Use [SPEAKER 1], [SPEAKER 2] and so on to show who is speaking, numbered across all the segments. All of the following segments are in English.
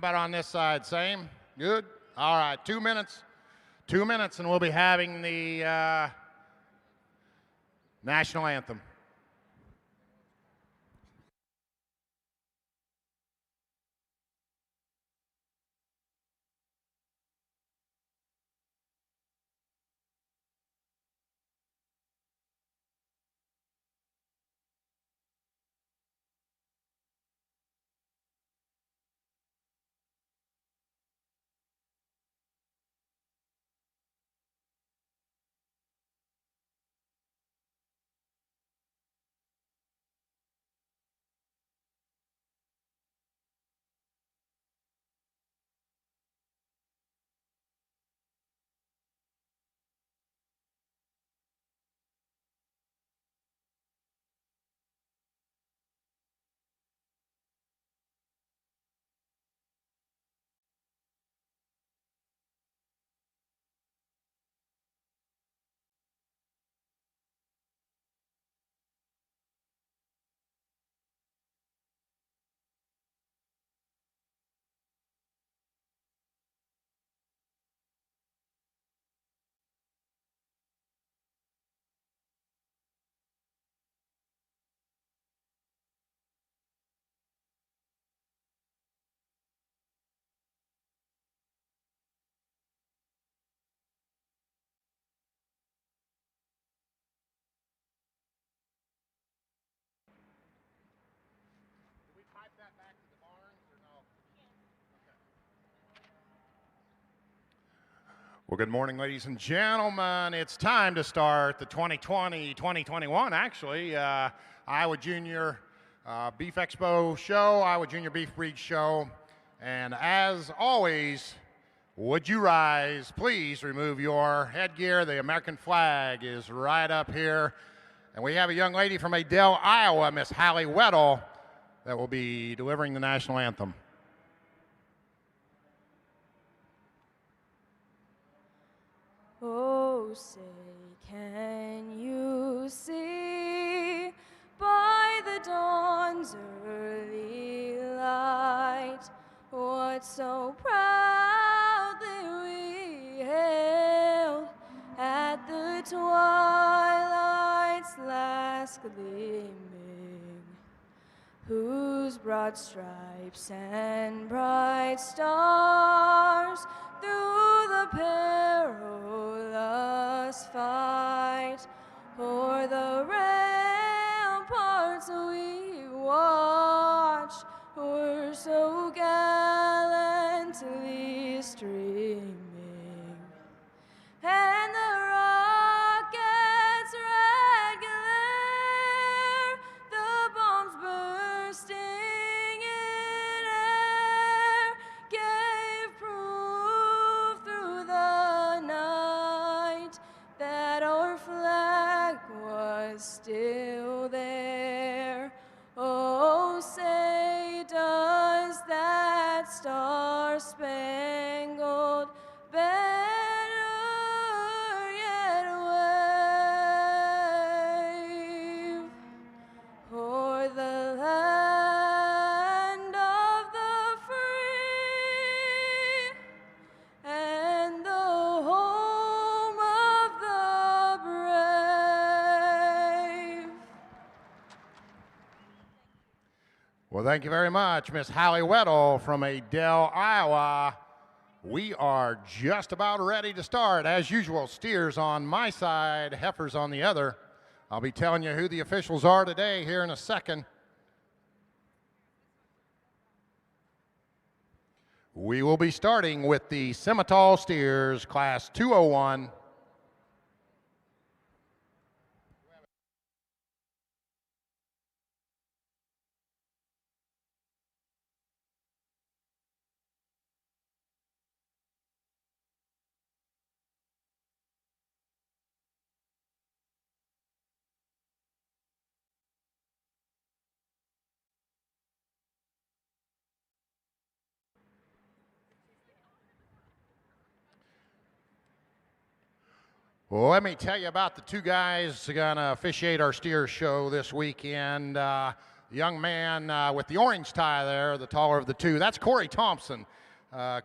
[SPEAKER 1] about on this side? Same? Good? All right, 2 minutes. 2 minutes, and we'll be having the national anthem. Well, good morning, ladies and gentlemen. It's time to start the 2020-2021, actually, Iowa Junior Beef Expo show, Iowa Junior Beef Breed show. And as always, would you rise? Please remove your headgear. The American flag is right up here. And we have a young lady from Adel, Iowa, Miss Hallie Weddle, that will be delivering the national anthem.
[SPEAKER 2] Oh, say, can you see by the dawn's early light what so proudly we hailed at the twilight's last gleaming, whose broad stripes and bright stars through the perilous fight o'er the ramparts we watched were so gallantly streaming, and the rocket's red glare, the bombs bursting in air, gave proof through the night that our flag was still there. Oh, say, does that star-spangled banner yet wave o'er the land of the free and the home of the brave?
[SPEAKER 1] Well, thank you very much, Miss Hallie Weddle from Adel, Iowa. We are just about ready to start. As usual, steers on my side, heifers on the other. I'll be telling you who the officials are today here in a second. We will be starting with the Simmental steers, class 201. Well, let me tell you about the two guys going to officiate our steer show this weekend. young man with the orange tie there, the taller of the two, that's Corey Thompson.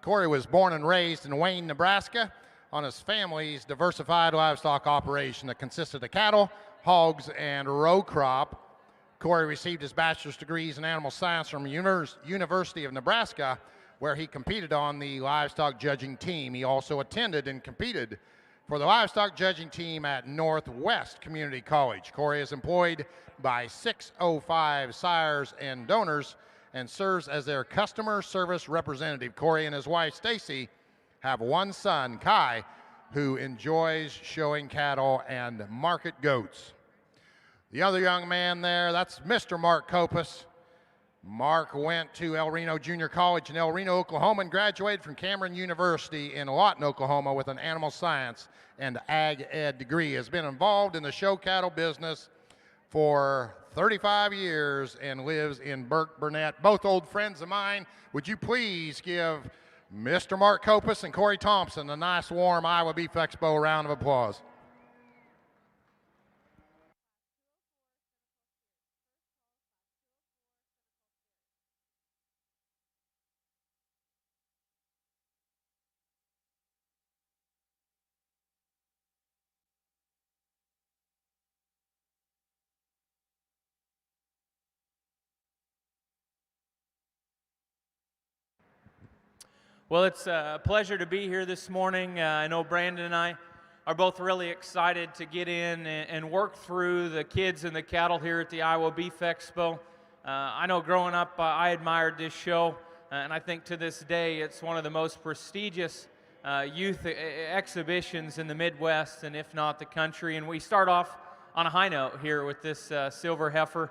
[SPEAKER 1] Corey was born and raised in Wayne, Nebraska on his family's diversified livestock operation that consisted of cattle, hogs, and row crop. Corey received his bachelor's degrees in animal science from University of Nebraska, where he competed on the livestock judging team. He also attended and competed for the livestock judging team at Northwest Community College. Corey is employed by 605 sires and donors and serves as their customer service representative. Corey and his wife Stacy have one son, Kai, who enjoys showing cattle and market goats. The other young man there, that's Mr. Mark Kopus. Mark went to El Reno Junior College in El Reno, Oklahoma, and graduated from Cameron University in Lawton, Oklahoma, with an animal science and ag ed degree. Has been involved in the show cattle business for 35 years and lives in Burke Burnett. Both old friends of mine. Would you please give Mr. Mark Kopus and Corey Thompson a nice, warm Iowa Beef Expo round of applause?
[SPEAKER 3] Well, it's a pleasure to be here this morning. I know Brandon and I are both really excited to get in and work through the kids and the cattle here at the Iowa Beef Expo. I know growing up, I admired this show, and I think to this day it's one of the most prestigious youth exhibitions in the Midwest, and if not the country. And we start off on a high note here with this silver heifer.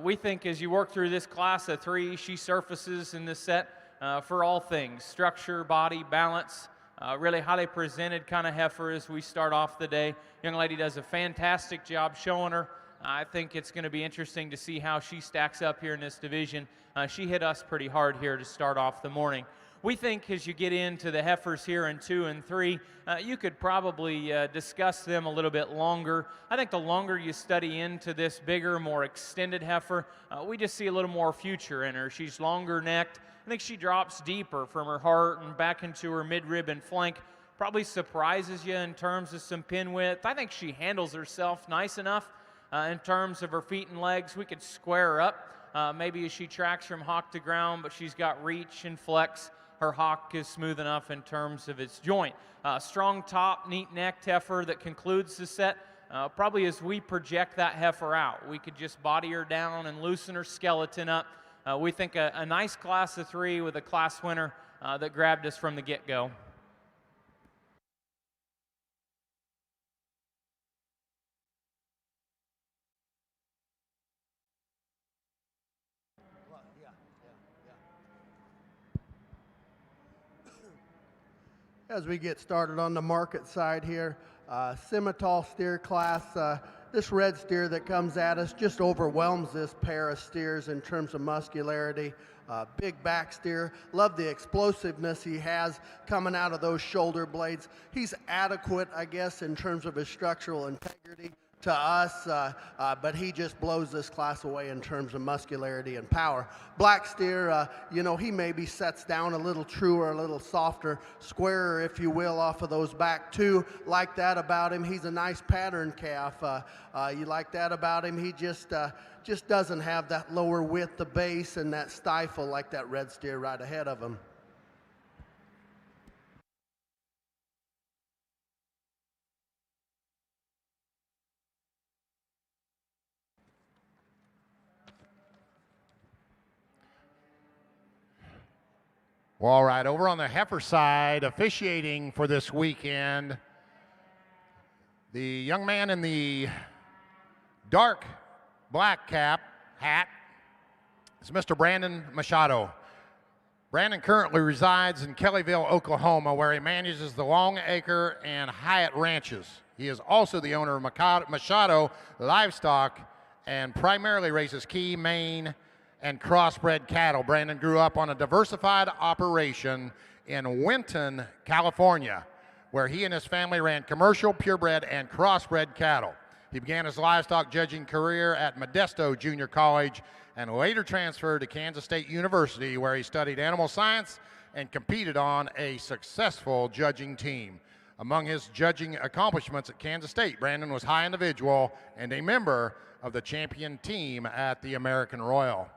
[SPEAKER 3] We think as you work through this class of 3, she surfaces in this set for all things, structure, body, balance, really highly presented kind of heifer as we start off the day. Young lady does a fantastic job showing her. I think it's going to be interesting to see how she stacks up here in this division. She hit us pretty hard here to start off the morning. We think as you get into the heifers here in 2 and 3, you could probably discuss them a little bit longer. I think the longer you study into this bigger, more extended heifer, we just see a little more future in her. She's longer necked. I think she drops deeper from her heart and back into her midrib and flank. Probably surprises you in terms of some pin width. I think she handles herself nice enough in terms of her feet and legs. We could square her up maybe as she tracks from hock to ground, but she's got reach and flex. Her hock is smooth enough in terms of its joint. Strong top, neat necked heifer that concludes the set. Probably as we project that heifer out, we could just body her down and loosen her skeleton up. We think a nice class of 3 with a class winner that grabbed us from the get-go.
[SPEAKER 4] As we get started on the market side here, Simmental steer class, this red steer that comes at us just overwhelms this pair of steers in terms of muscularity. Big back steer. Love the explosiveness he has coming out of those shoulder blades. He's adequate, I guess, in terms of his structural integrity to us, but he just blows this class away in terms of muscularity and power. Black steer, you know, he maybe sets down a little truer, a little softer, squarer, if you will, off of those back two. Like that about him. He's a nice pattern calf. You like that about him. He just doesn't have that lower width, the base, and that stifle like that red steer right ahead of him.
[SPEAKER 1] Well, all right, over on the heifer side, officiating for this weekend, the young man in the dark black hat is Mr. Brandon Machado. Brandon currently resides in Kellyville, Oklahoma, where he manages the Long Acre and Hyatt ranches. He is also the owner of Machado Livestock and primarily raises Key, Maine, and crossbred cattle. Brandon grew up on a diversified operation in Winton, California, where he and his family ran commercial, purebred, and crossbred cattle. He began his livestock judging career at Modesto Junior College and later transferred to Kansas State University, where he studied animal science and competed on a successful judging team. Among his judging accomplishments at Kansas State, Brandon was high individual and a member of the champion team at the American Royal.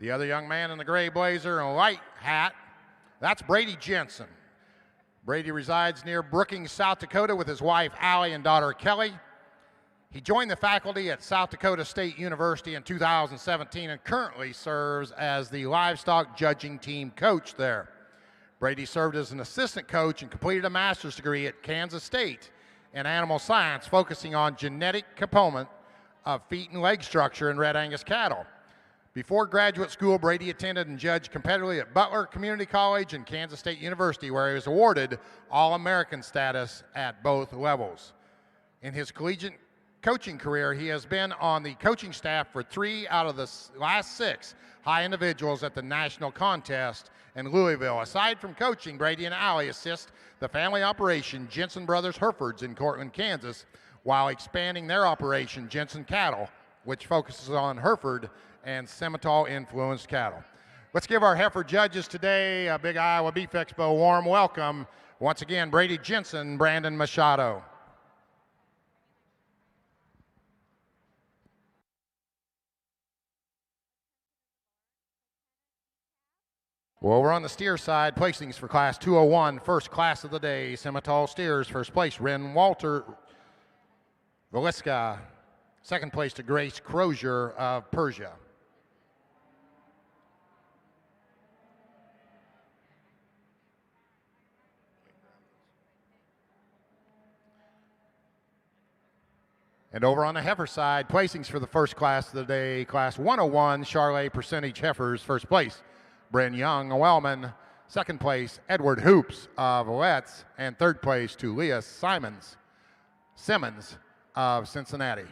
[SPEAKER 1] The other young man in the gray blazer and white hat, that's Brady Jensen. Brady resides near Brookings, South Dakota with his wife Allie and daughter Kelly. He joined the faculty at South Dakota State University in 2017 and currently serves as the livestock judging team coach there. Brady served as an assistant coach and completed a master's degree at Kansas State in animal science, focusing on genetic component of feet and leg structure in Red Angus cattle. Before graduate school, Brady attended and judged competitively at Butler Community College and Kansas State University, where he was awarded All-American status at both levels. In his collegiate coaching career, he has been on the coaching staff for 3 out of the last 6 high individuals at the national contest in Louisville. Aside from coaching, Brady and Allie assist the family operation Jensen Brothers Herefords in Cortland, Kansas, while expanding their operation Jensen Cattle, which focuses on Hereford and Simmental-influenced cattle. Let's give our heifer judges today a Big Iowa Beef Expo warm welcome. Once again, Brady Jensen, Brandon Machado. Well, we're on the steer side. Placings for Class 201, first class of the day. Simmental steers, first place, Ren Walter Veliska. Second place to Grace Crozier of Persia. And over on the heifer side, placings for the first class of the day, Class 101, Charlet Percentage Heifers, first place, Bryn Young, a Wellman. Second place, Edward Hoops of Letts. And third place to Leah Simmons of Cincinnati.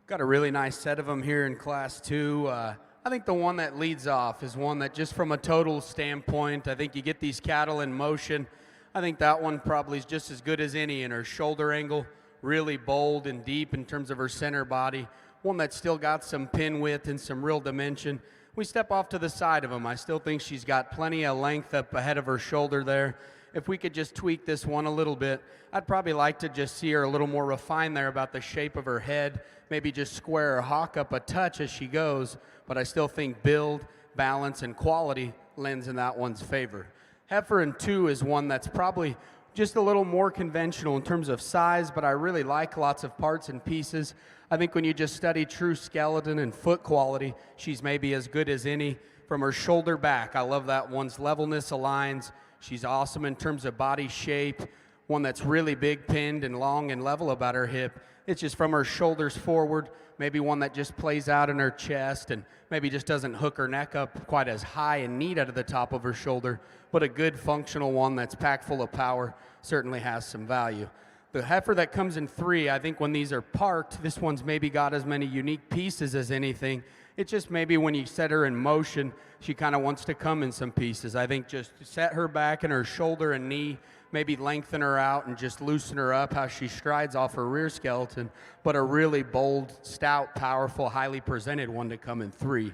[SPEAKER 5] Got a really nice set of them here in Class 2. I think the one that leads off is one that just from a total standpoint, I think you get these cattle in motion. I think that one probably is just as good as any in her shoulder angle, really bold and deep in terms of her center body. One that's still got some pin width and some real dimension. We step off to the side of them. I still think she's got plenty of length up ahead of her shoulder there. If we could just tweak this one a little bit, I'd probably like to just see her a little more refined there about the shape of her head, maybe just square her hock up a touch as she goes, but I still think build, balance, and quality lends in that one's favor. Heifer in 2 is one that's probably just a little more conventional in terms of size, but I really like lots of parts and pieces. I think when you just study true skeleton and foot quality, she's maybe as good as any. from her shoulder back. I love that one's levelness aligns. She's awesome in terms of body shape, one that's really big pinned and long and level about her hip. It's just from her shoulders forward, maybe one that just plays out in her chest and maybe just doesn't hook her neck up quite as high and neat out of the top of her shoulder, but a good functional one that's packed full of power certainly has some value. The heifer that comes in 3, I think when these are parked, this one's maybe got as many unique pieces as anything. It's just maybe when you set her in motion, she kind of wants to come in some pieces. I think just set her back and her shoulder and knee, maybe lengthen her out and just loosen her up how she strides off her rear skeleton, but a really bold, stout, powerful, highly presented one to come in 3.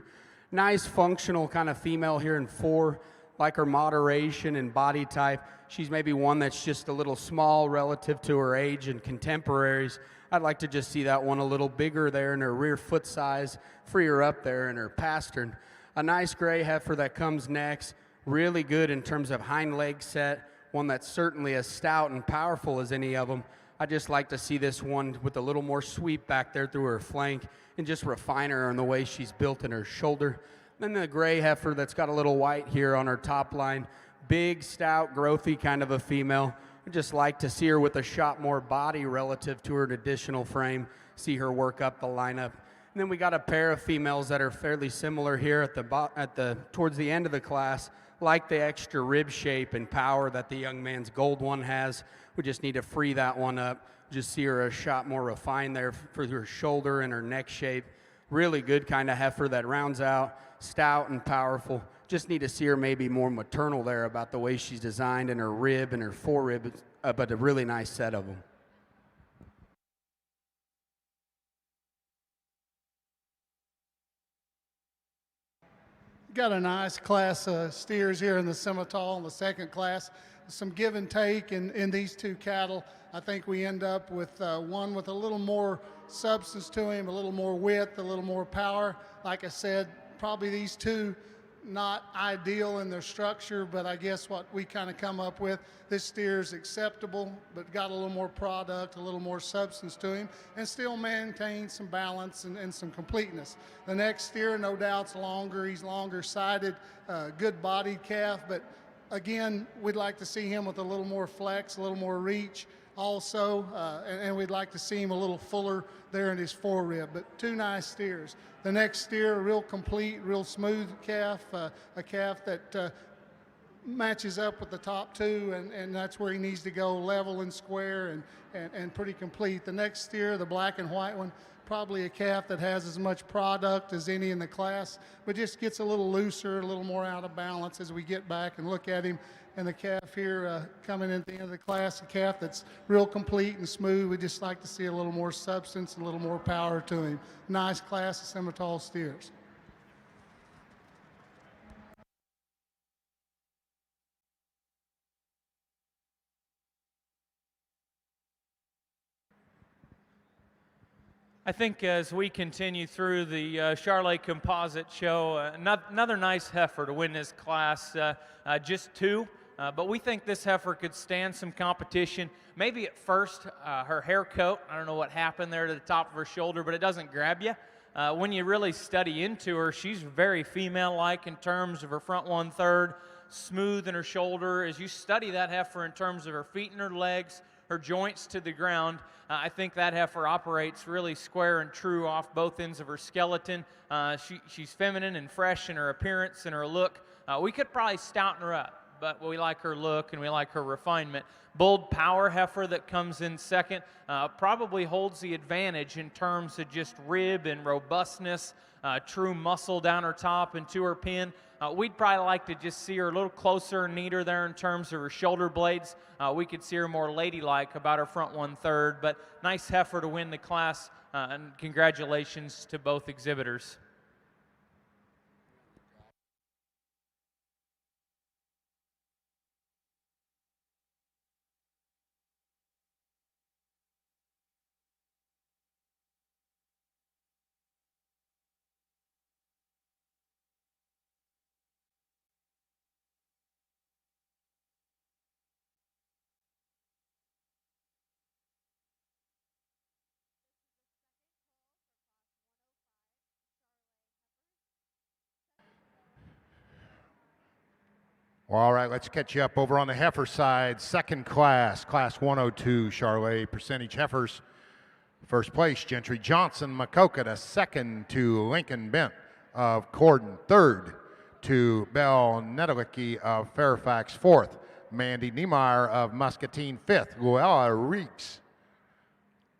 [SPEAKER 5] Nice functional kind of female here in 4, like her moderation and body type. She's maybe one that's just a little small relative to her age and contemporaries. I'd like to just see that one a little bigger there in her rear foot size, free her up there in her pastern. A nice gray heifer that comes next, really good in terms of hind leg set, one that's certainly as stout and powerful as any of them. I just like to see this one with a little more sweep back there through her flank and just refine her in the way she's built in her shoulder. Then the gray heifer that's got a little white here on her top line, big, stout, growthy kind of a female. I just like to see her with a shot more body relative to her additional frame, see her work up the lineup. And then we got a pair of females that are fairly similar here at the towards the end of the class, like the extra rib shape and power that the young man's gold one has. We just need to free that one up. Just see her a shot more refined there for her shoulder and her neck shape. Really good kind of heifer that rounds out, stout and powerful. Just need to see her maybe more maternal there about the way she's designed and her rib and her forerib, but a really nice set of them.
[SPEAKER 6] Got a nice class of steers here in the Simmental in the second class. Some give and take in these 2 cattle. I think we end up with one with a little more substance to him, a little more width, a little more power. Like I said, probably these 2 not ideal in their structure, but I guess what we kind of come up with, this steer is acceptable, but got a little more product, a little more substance to him, and still maintains some balance and some completeness. The next steer, no doubt's longer. He's longer sided, good bodied calf, but again, we'd like to see him with a little more flex, a little more reach also, and we'd like to see him a little fuller there in his forerib, but 2 nice steers. The next steer, a real complete, real smooth calf, a calf that matches up with the top 2, and that's where he needs to go, level and square and pretty complete. The next steer, the black and white one, probably a calf that has as much product as any in the class, but just gets a little looser, a little more out of balance as we get back and look at him. And the calf here coming in at the end of the class, a calf that's real complete and smooth. We just like to see a little more substance, a little more power to him. Nice class of Simmental steers.
[SPEAKER 3] I think as we continue through the Charlotte Composite Show, another nice heifer to win this class, just 2. But we think this heifer could stand some competition. Maybe at first, her hair coat, I don't know what happened there to the top of her shoulder, but it doesn't grab you. When you really study into her, she's very female-like in terms of her front 1/3, smooth in her shoulder. As you study that heifer in terms of her feet and her legs, her joints to the ground, I think that heifer operates really square and true off both ends of her skeleton. She's feminine and fresh in her appearance and her look. We could probably stouten her up, but we like her look and we like her refinement. Bold power heifer that comes in second probably holds the advantage in terms of just rib and robustness, true muscle down her top and to her pin. We'd probably like to just see her a little closer and neater there in terms of her shoulder blades. We could see her more ladylike about her front 1/3, but nice heifer to win the class, and congratulations to both exhibitors.
[SPEAKER 1] Well, all right, let's catch you up over on the heifer side. Second class, class 102, Charolais percentage heifers. First place, Gentry Johnson Makokata. Second to Lincoln Bent of Corden. Third to Bell Nedelicki of Fairfax. Fourth, Mandy Niemeyer of Muscatine. Fifth, Luella Reeks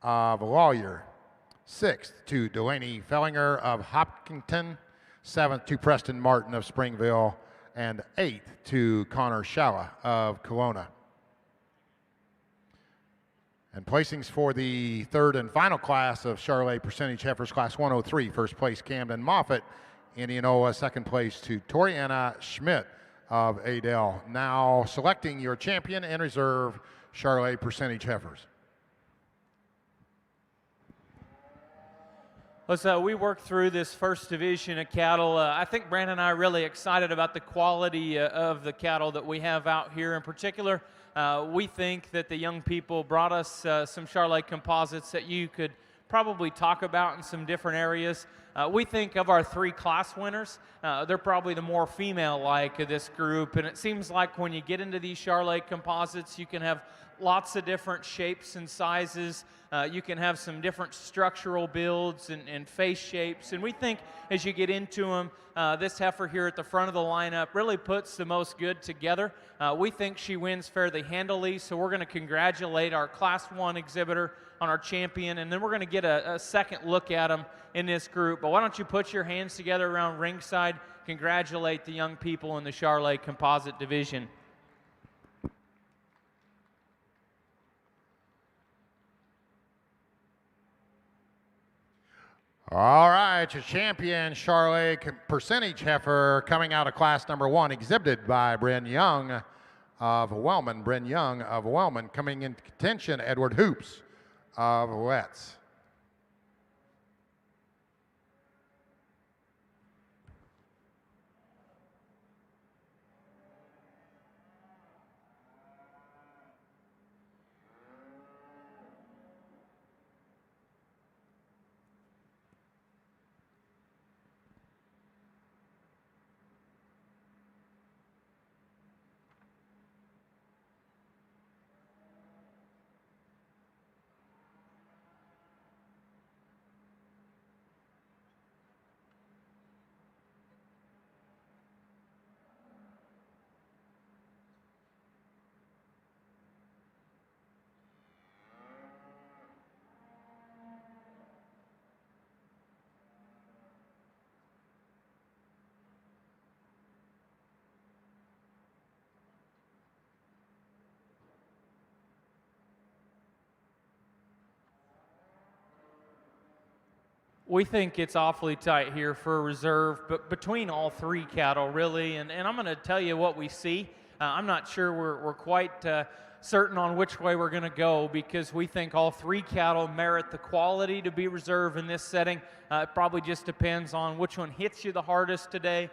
[SPEAKER 1] of Lawyer. Sixth to Delaney Fellinger of Hopkinton. Seventh to Preston Martin of Springville. And eighth to Connor Shalla of Kelowna. And placings for the third and final class of Charolais percentage heifers, class 103. First place, Camden Moffett, Indianola. Second place to Toriana Schmidt of Adel. Now selecting your champion and reserve Charolais percentage heifers.
[SPEAKER 3] So we worked through this first division of cattle. I think Brandon and I are really excited about the quality of the cattle that we have out here. In particular, we think that the young people brought us some Charolais composites that you could probably talk about in some different areas. We think of our three class winners, they're probably the more female-like of this group, and it seems like when you get into these Charolais composites, you can have lots of different shapes and sizes. You can have some different structural builds and face shapes, and we think as you get into them, this heifer here at the front of the lineup really puts the most good together. We think she wins fairly handily, so we're going to congratulate our Class 1 exhibitor on our champion, and then we're going to get a second look at them in this group. But why don't you put your hands together around ringside, congratulate the young people in the Charolais Composite Division.
[SPEAKER 1] All right, your champion Charolais percentage heifer coming out of class number 1, exhibited by Bryn Young of Wellman. Bryn Young of Wellman. Coming into contention, Edward Hoops of Letts.
[SPEAKER 3] We think it's awfully tight here for a reserve, but between all three cattle, really. And I'm going to tell you what we see. I'm not sure we're quite certain on which way we're going to go, because we think all three cattle merit the quality to be reserve in this setting. It probably just depends on which one hits you the hardest today,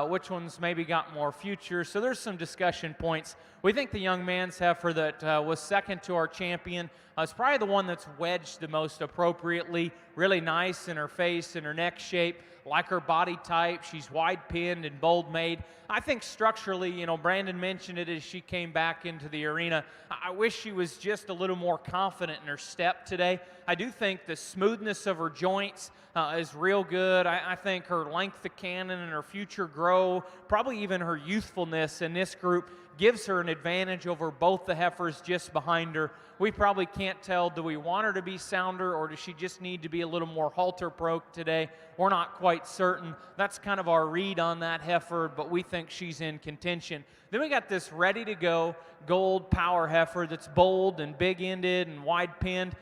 [SPEAKER 3] which one's maybe got more future. So there's some discussion points. We think the young man's heifer that was second to our champion is probably the one that's wedged the most appropriately. Really nice in her face and her neck shape. Like her body type, she's wide pinned and bold made. I think structurally, you know, Brandon mentioned it as she came back into the arena. I wish she was just a little more confident in her step today. I do think the smoothness of her joints is real good. I think her length of cannon and her future grow, probably even her youthfulness in this group, gives her an advantage over both the heifers just behind her. We probably can't tell, do we want her to be sounder, or does she just need to be a little more halter broke today? We're not quite certain. That's kind of our read on that heifer, but we think she's in contention. Then we got this ready to go gold power heifer that's bold and big ended and wide pinned,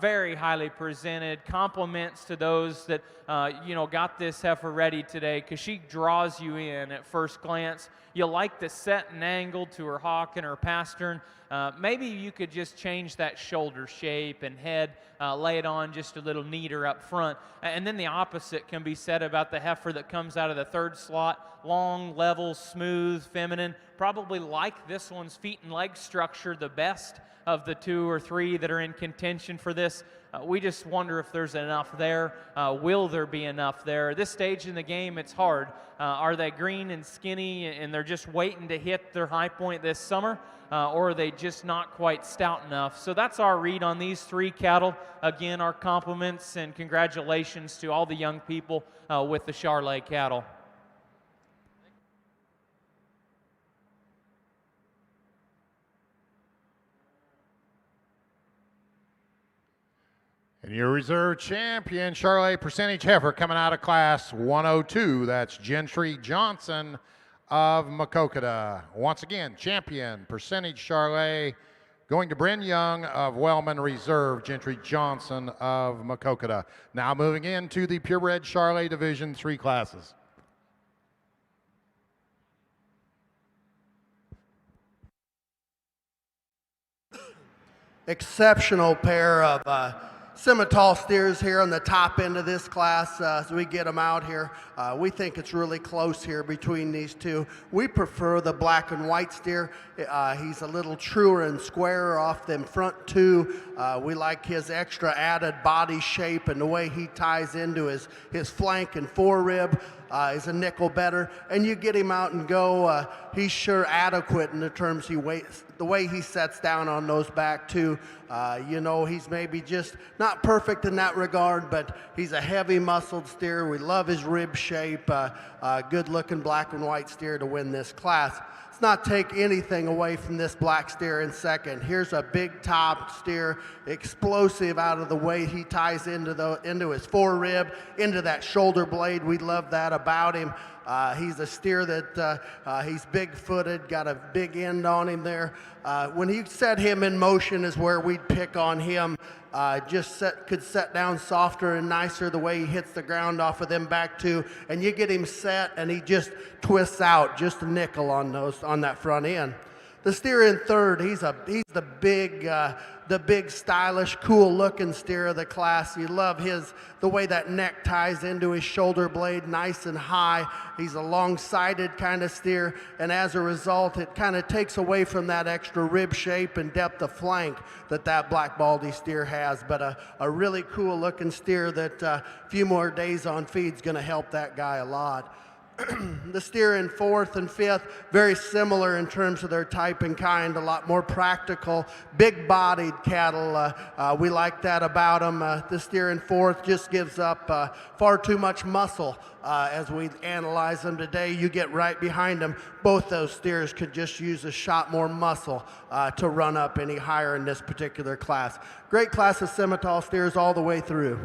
[SPEAKER 3] very highly presented. Compliments to those that got this heifer ready today, because she draws you in at first glance. You like the set and angle to her hock and her pastern. Maybe you could just change that shoulder shape and head, lay it on just a little neater up front. And then the opposite can be said about the heifer that comes out of the third slot. Long, level, smooth, feminine, probably like this one's feet and leg structure the best of the 2 or 3 that are in contention for this. We just wonder if there's enough there. Will there be enough there? At this stage in the game, it's hard. Are they green and skinny and they're just waiting to hit their high point this summer? Or are they just not quite stout enough? So that's our read on these 3 cattle. Again, our compliments and congratulations to all the young people with the Charolais cattle.
[SPEAKER 1] And your reserve champion, Charolais percentage heifer, coming out of class 102. That's Gentry Johnson of Makokata. Once again, champion, percentage Charolais, going to Bryn Young of Wellman Reserve, Gentry Johnson of Makokata. Now moving into the purebred Charolais Division 3 classes.
[SPEAKER 4] Exceptional pair of Simmental steers here on the top end of this class as we get them out here. We think it's really close here between these two. We prefer the black and white steer. He's a little truer and squarer off them front 2. We like his extra added body shape and the way he ties into his flank and forerib. Is a nickel better, and you get him out and go, he's sure adequate in the terms the way he sets down on those back too. You know, he's maybe just not perfect in that regard, but he's a heavy muscled steer. We love his rib shape. Good looking black and white steer to win this class. Let's not take anything away from this black steer in second. Here's a big top steer, explosive out of the way he ties into his forerib, into that shoulder blade. We love that about him. He's a steer that he's big-footed, got a big end on him there. When you set him in motion is where we'd pick on him. Could set down softer and nicer the way he hits the ground off of them back 2, and you get him set and he just twists out just a nickel on that front end. The steer in third, he's the big stylish, cool looking steer of the class. You love the way that neck ties into his shoulder blade nice and high. He's a long-sided kind of steer, and as a result, it kind of takes away from that extra rib shape and depth of flank that black baldy steer has. But a really cool looking steer that a few more days on feed's gonna help that guy a lot. The steer in fourth and fifth, very similar in terms of their type and kind, a lot more practical, big-bodied cattle. We like that about them. The steer in fourth just gives up far too much muscle. As we analyze them today, you get right behind them. Both those steers could just use a shot more muscle to run up any higher in this particular class. Great class of Simmental steers all the way through.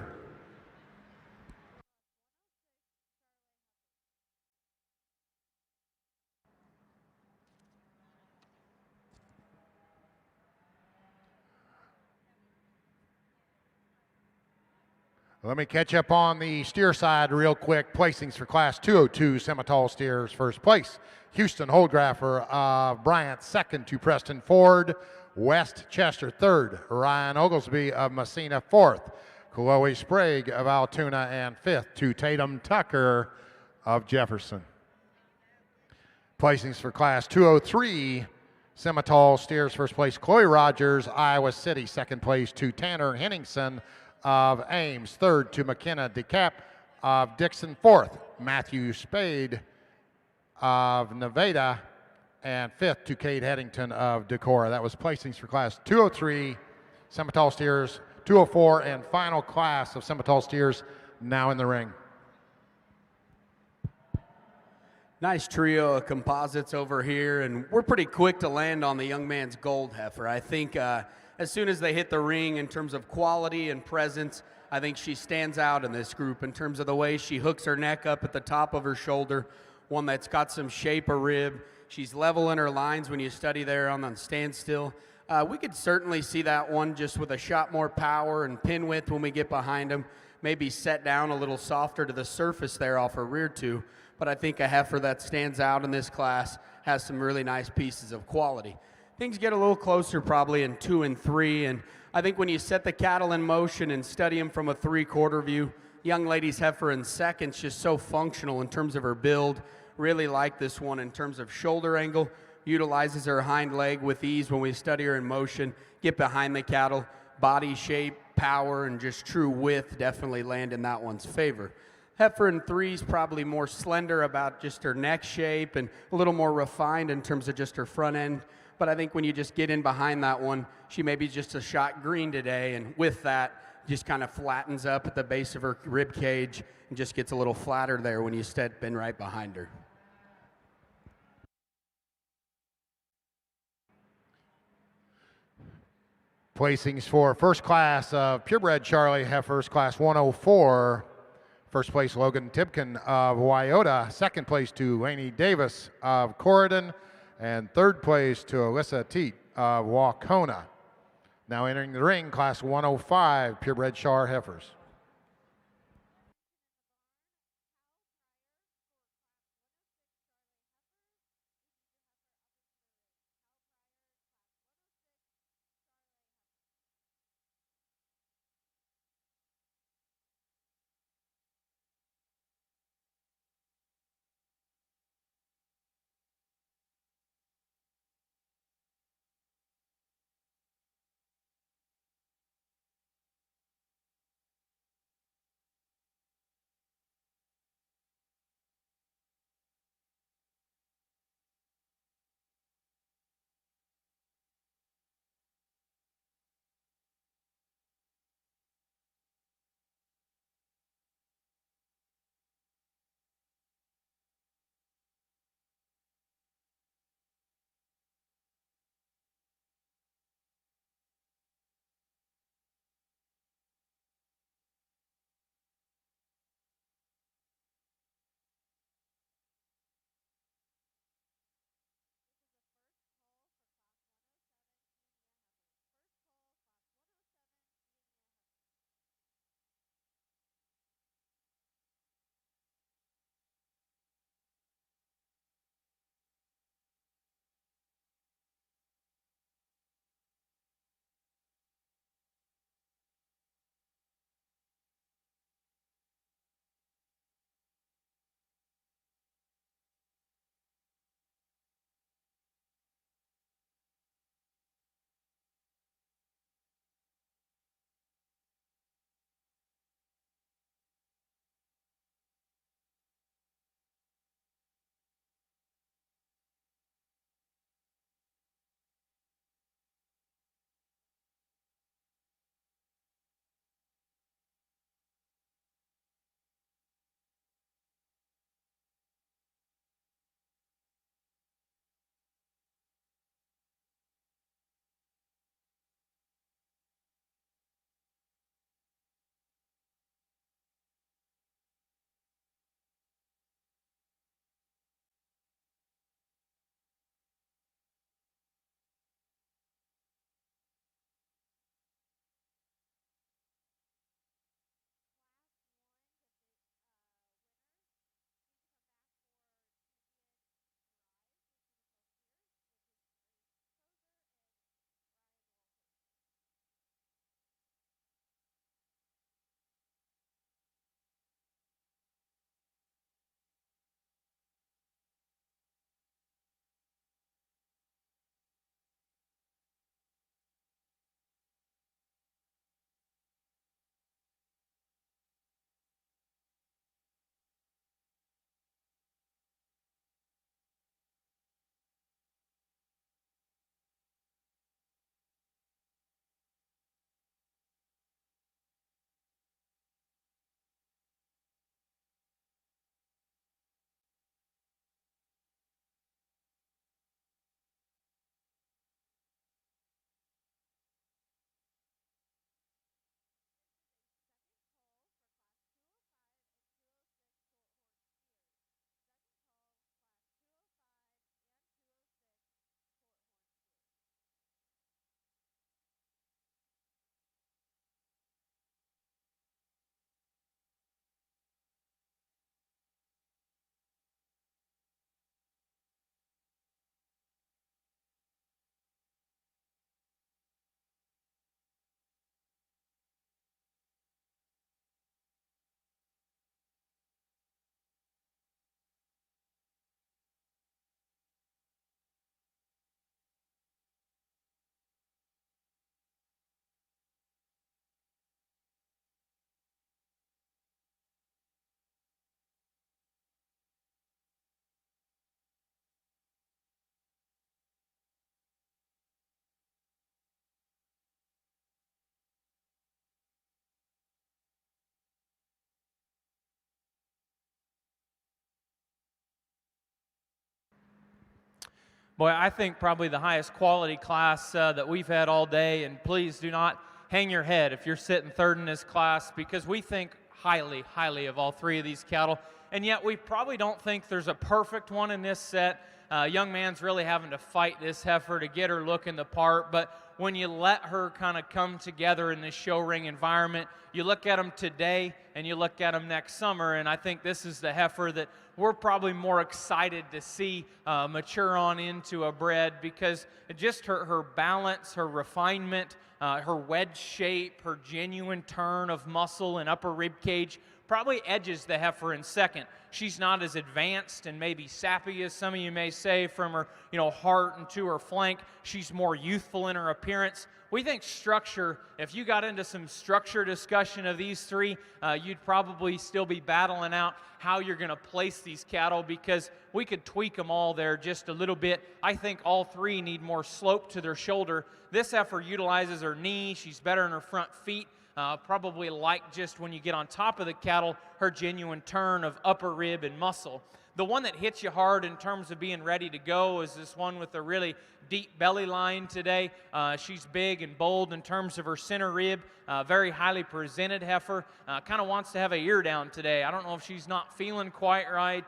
[SPEAKER 1] Let me catch up on the steer side real quick. Placings for class 202 Simmental steers. First place, Houston Holdgraffer of Bryant. Second to Preston Ford. West Chester. Third, Ryan Oglesby of Messina. Fourth, Chloe Sprague of Altoona. And fifth to Tatum Tucker of Jefferson. Placings for class 203 Simmental steers. First place, Chloe Rogers, Iowa City. Second place to Tanner Henningsen of Ames. Third to McKenna DeCap of Dixon. Fourth, Matthew Spade of Nevada. And fifth to Cade Headington of Decorah. That was placings for class 203 Simmental steers. 204 and final class of Simmental steers now in the ring.
[SPEAKER 5] Nice trio of composites over here, and we're pretty quick to land on the young man's gold heifer. I think as soon as they hit the ring in terms of quality and presence, I think she stands out in this group in terms of the way she hooks her neck up at the top of her shoulder, one that's got some shape of rib. She's level in her lines when you study there on the standstill. We could certainly see that one just with a shot more power and pin width when we get behind him, maybe set down a little softer to the surface there off her rear two. But I think a heifer that stands out in this class has some really nice pieces of quality. Things get a little closer probably in 2 and 3, and I think when you set the cattle in motion and study them from a 3/4 view, young lady's heifer in second's just so functional in terms of her build. Really like this one in terms of shoulder angle. utilizes her hind leg with ease when we study her in motion, get behind the cattle, body shape, power, and just true width definitely land in that one's favor. Heifer in 3 is probably more slender about just her neck shape and a little more refined in terms of just her front end. But I think when you just get in behind that one, she may be just a shot green today, and with that, just kind of flattens up at the base of her rib cage and just gets a little flatter there when you step in right behind her.
[SPEAKER 1] Placings for first class of purebred Charlie heifers, class 104. First place, Logan Tipkin of Wyota. Second place to Lainey Davis of Corridon. And third place to Alyssa Teat of Waucona. Now entering the ring, class 105, purebred Char heifers.
[SPEAKER 3] Boy, I think probably the highest quality class that we've had all day, and please do not hang your head if you're sitting third in this class, because we think highly, highly of all three of these cattle, and yet we probably don't think there's a perfect one in this set. Young man's really having to fight this heifer to get her looking the part, but when you let her kind of come together in this show ring environment, you look at them today and you look at them next summer, and I think this is the heifer that we're probably more excited to see mature on into a bred, because just her balance, her refinement, her wedge shape, her genuine turn of muscle and upper rib cage probably edges the heifer in second. She's not as advanced and maybe sappy as some of you may say from her, heart and to her flank. She's more youthful in her appearance. We think structure, if you got into some structure discussion of these three, you'd probably still be battling out how you're going to place these cattle, because we could tweak them all there just a little bit. I think all three need more slope to their shoulder. This heifer utilizes her knee. She's better in her front feet. Probably like just when you get on top of the cattle, her genuine turn of upper rib and muscle. The one that hits you hard in terms of being ready to go is this one with a really deep belly line today. She's big and bold in terms of her center rib, very highly presented heifer. Kind of wants to have a ear down today. I don't know if she's not feeling quite right,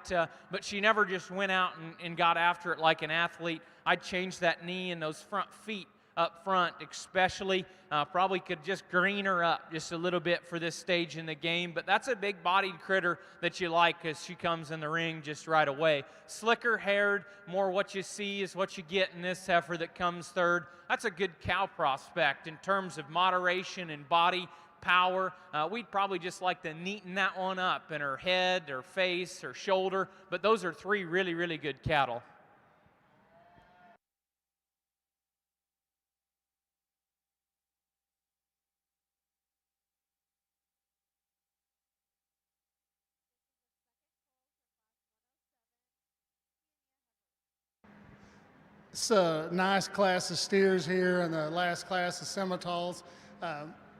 [SPEAKER 3] but she never just went out and got after it like an athlete. I'd change that knee and those front feet up front especially. Probably could just green her up just a little bit for this stage in the game, but that's a big-bodied critter that you like as she comes in the ring just right away. Slicker haired, more what you see is what you get in this heifer that comes third. That's a good cow prospect in terms of moderation and body power. We'd probably just like to neaten that one up in her head, her face, her shoulder, but those are three really, really good cattle.
[SPEAKER 6] It's a nice class of steers here and the last class of Semital's.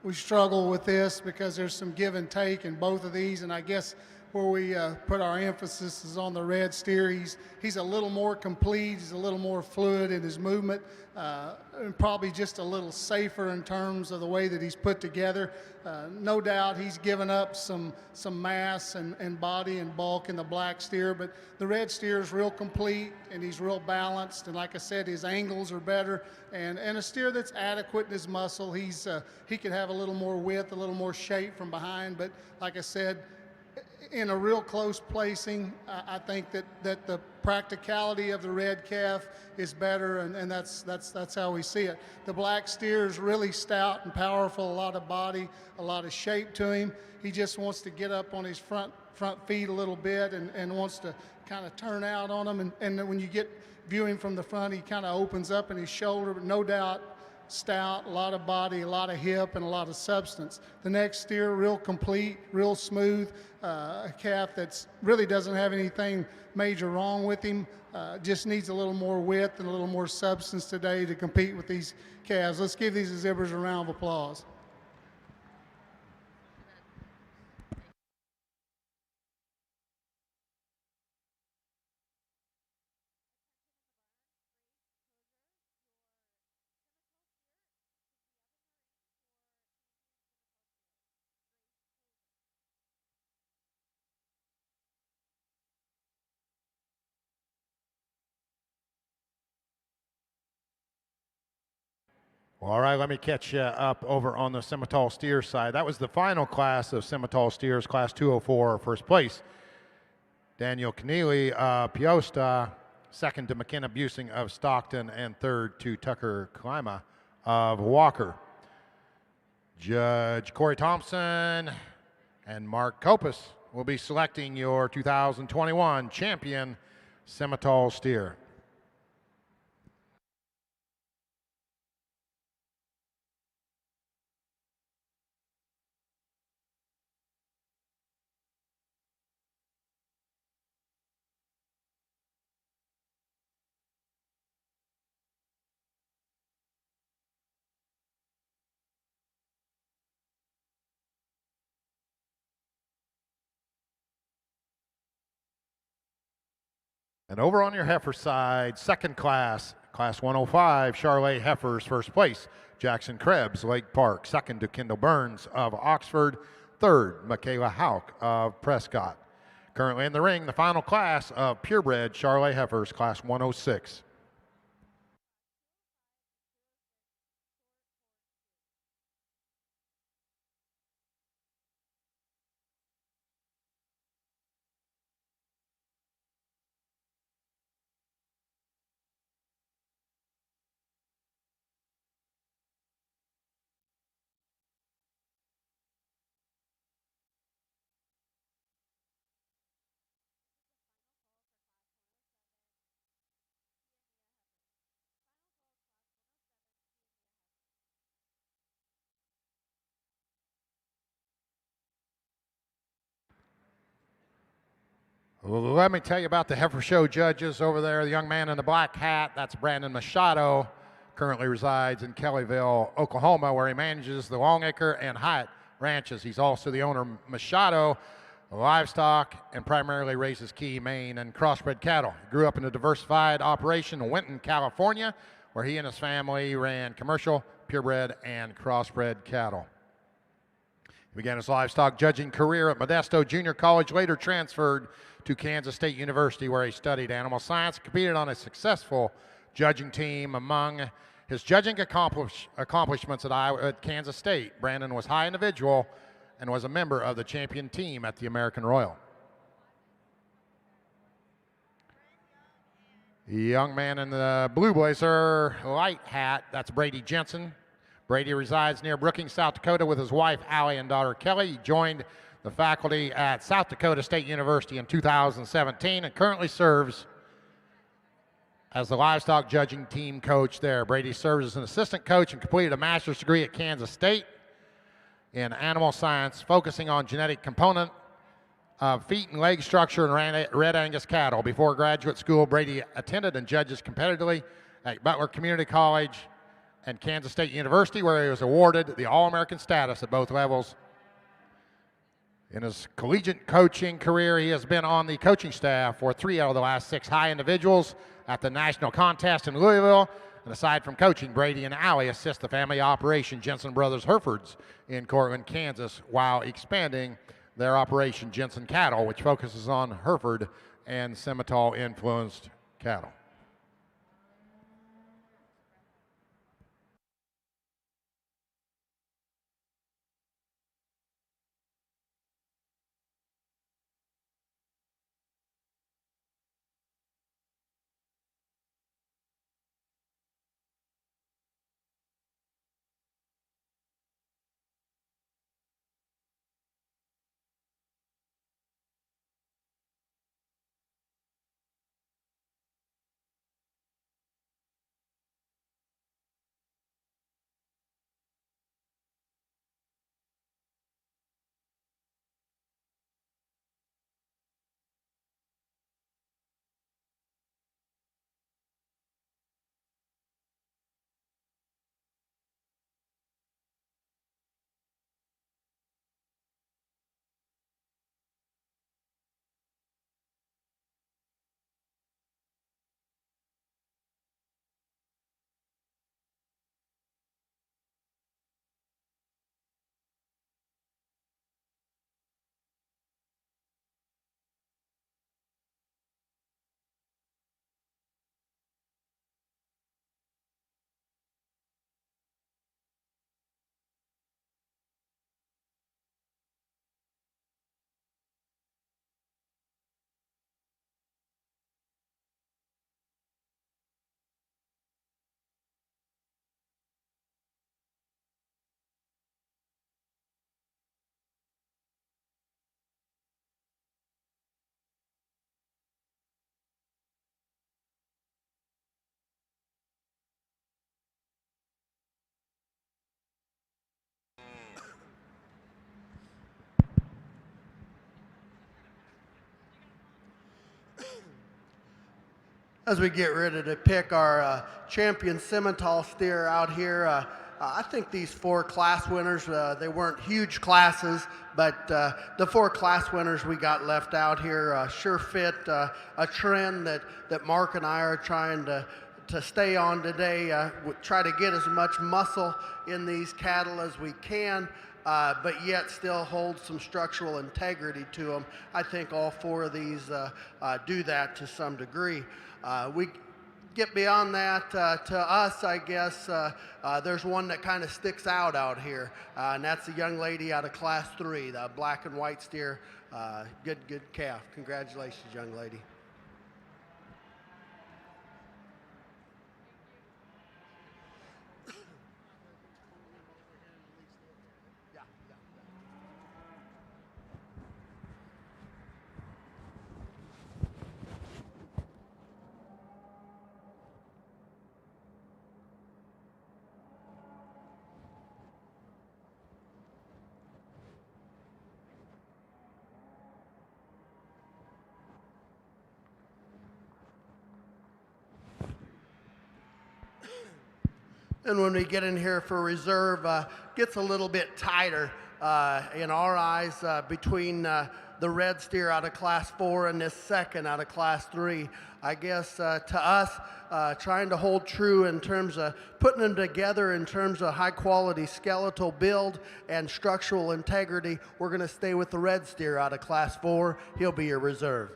[SPEAKER 6] We struggle with this because there's some give and take in both of these, and I guess where we put our emphasis is on the red steer. He's a little more complete, he's a little more fluid in his movement, and probably just a little safer in terms of the way that he's put together. No doubt he's given up some mass and body and bulk in the black steer, but the red steer is real complete and he's real balanced, and like I said, his angles are better, and a steer that's adequate in his muscle. He could have a little more width, a little more shape from behind, but like I said, in a real close placing, I think that the practicality of the red calf is better, and that's how we see it. The black steer is really stout and powerful, a lot of body, a lot of shape to him. He just wants to get up on his front feet a little bit and wants to kind of turn out on them. And when you get viewing from the front, he kind of opens up in his shoulder, but no doubt stout, a lot of body, a lot of hip, and a lot of substance. The next steer, real complete, real smooth, a calf that's really doesn't have anything major wrong with him, just needs a little more width and a little more substance today to compete with these calves. Let's give these exhibitors a round of applause.
[SPEAKER 1] Well, all right, let me catch you up over on the Semital steer side. That was the final class of Semital steers, class 204, first place. Daniel Keneally, Piosta, second to McKenna Busing of Stockton, and third to Tucker Klima of Walker. Judge Corey Thompson and Mark Kopus will be selecting your 2021 champion Semital steer. And over on your heifer side, second class, class 105, Charolais heifers, first place, Jackson Krebs, Lake Park. Second to Kendall Burns of Oxford. Third, Michaela Hauk of Prescott. Currently in the ring, the final class of purebred Charolais heifers, class 106. Well, let me tell you about the heifer show judges over there. The young man in the black hat, that's Brandon Machado, currently resides in Kellyville, Oklahoma, where he manages the Longacre and Hyatt ranches. He's also the owner of Machado Livestock and primarily raises key, Maine, and crossbred cattle. He grew up in a diversified operation in Winton, California, where he and his family ran commercial, purebred, and crossbred cattle. He began his livestock judging career at Modesto Junior College, later transferred to Kansas State University, where he studied animal science, competed on a successful judging team. Among his judging accomplishments at Kansas State, Brandon was high individual and was a member of the champion team at the American Royal. The young man in the blue blazer, light hat, that's Brady Jensen. Brady resides near Brookings, South Dakota with his wife, Allie, and daughter, Kelly. He joined the faculty at South Dakota State University in 2017 and currently serves as the livestock judging team coach there. Brady serves as an assistant coach and completed a master's degree at Kansas State in animal science, focusing on genetic component of feet and leg structure in Red Angus cattle. Before graduate school, Brady attended and judges competitively at Butler Community College and Kansas State University, where he was awarded the All-American status at both levels. In his collegiate coaching career, he has been on the coaching staff for 3 out of the last 6 high individuals at the national contest in Louisville. And aside from coaching, Brady and Allie assist the family operation Jensen Brothers Herefords in Cortland, Kansas, while expanding their operation Jensen Cattle, which focuses on Hereford and Simmental-influenced cattle.
[SPEAKER 4] As we get ready to pick our champion Simmental steer out here, I think these 4 class winners, they weren't huge classes, but the 4 class winners we got left out here sure fit a trend that Mark and I are trying to stay on today. Try to get as much muscle in these cattle as we can, but yet still hold some structural integrity to them. I think all 4 of these do that to some degree. We get beyond that, to us, I guess, there's one that kind of sticks out here, and that's a young lady out of Class 3, the black and white steer. Good calf. Congratulations, young lady. And when we get in here for reserve, gets a little bit tighter in our eyes between the red steer out of Class 4 and this second out of Class 3. I guess to us, trying to hold true in terms of putting them together in terms of high quality skeletal build and structural integrity, we're going to stay with the red steer out of Class 4. He'll be your reserve.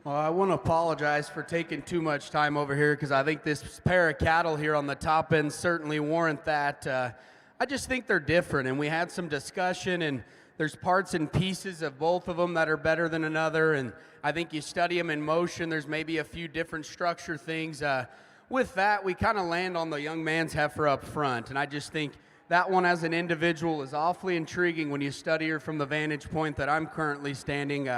[SPEAKER 5] Well, I want to apologize for taking too much time over here because I think this pair of cattle here on the top end certainly warrant that. I just think they're different, and we had some discussion, and there's parts and pieces of both of them that are better than another, and I think you study them in motion, there's maybe a few different structure things. With that, we kind of land on the young man's heifer up front, and I just think that one as an individual is awfully intriguing when you study her from the vantage point that I'm currently standing.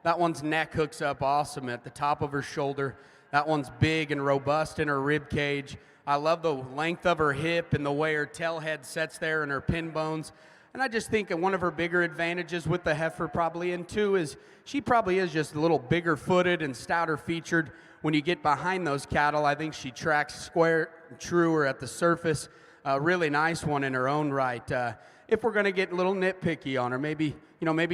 [SPEAKER 5] That one's neck hooks up awesome at the top of her shoulder. That one's big and robust in her rib cage. I love the length of her hip and the way her tail head sets there and her pin bones. And I just think that one of her bigger advantages with the heifer probably in too is she probably is just a little bigger footed and stouter featured. When you get behind those cattle, I think she tracks square and truer at the surface. A really nice one in her own right. If we're going to get a little nitpicky on her, maybe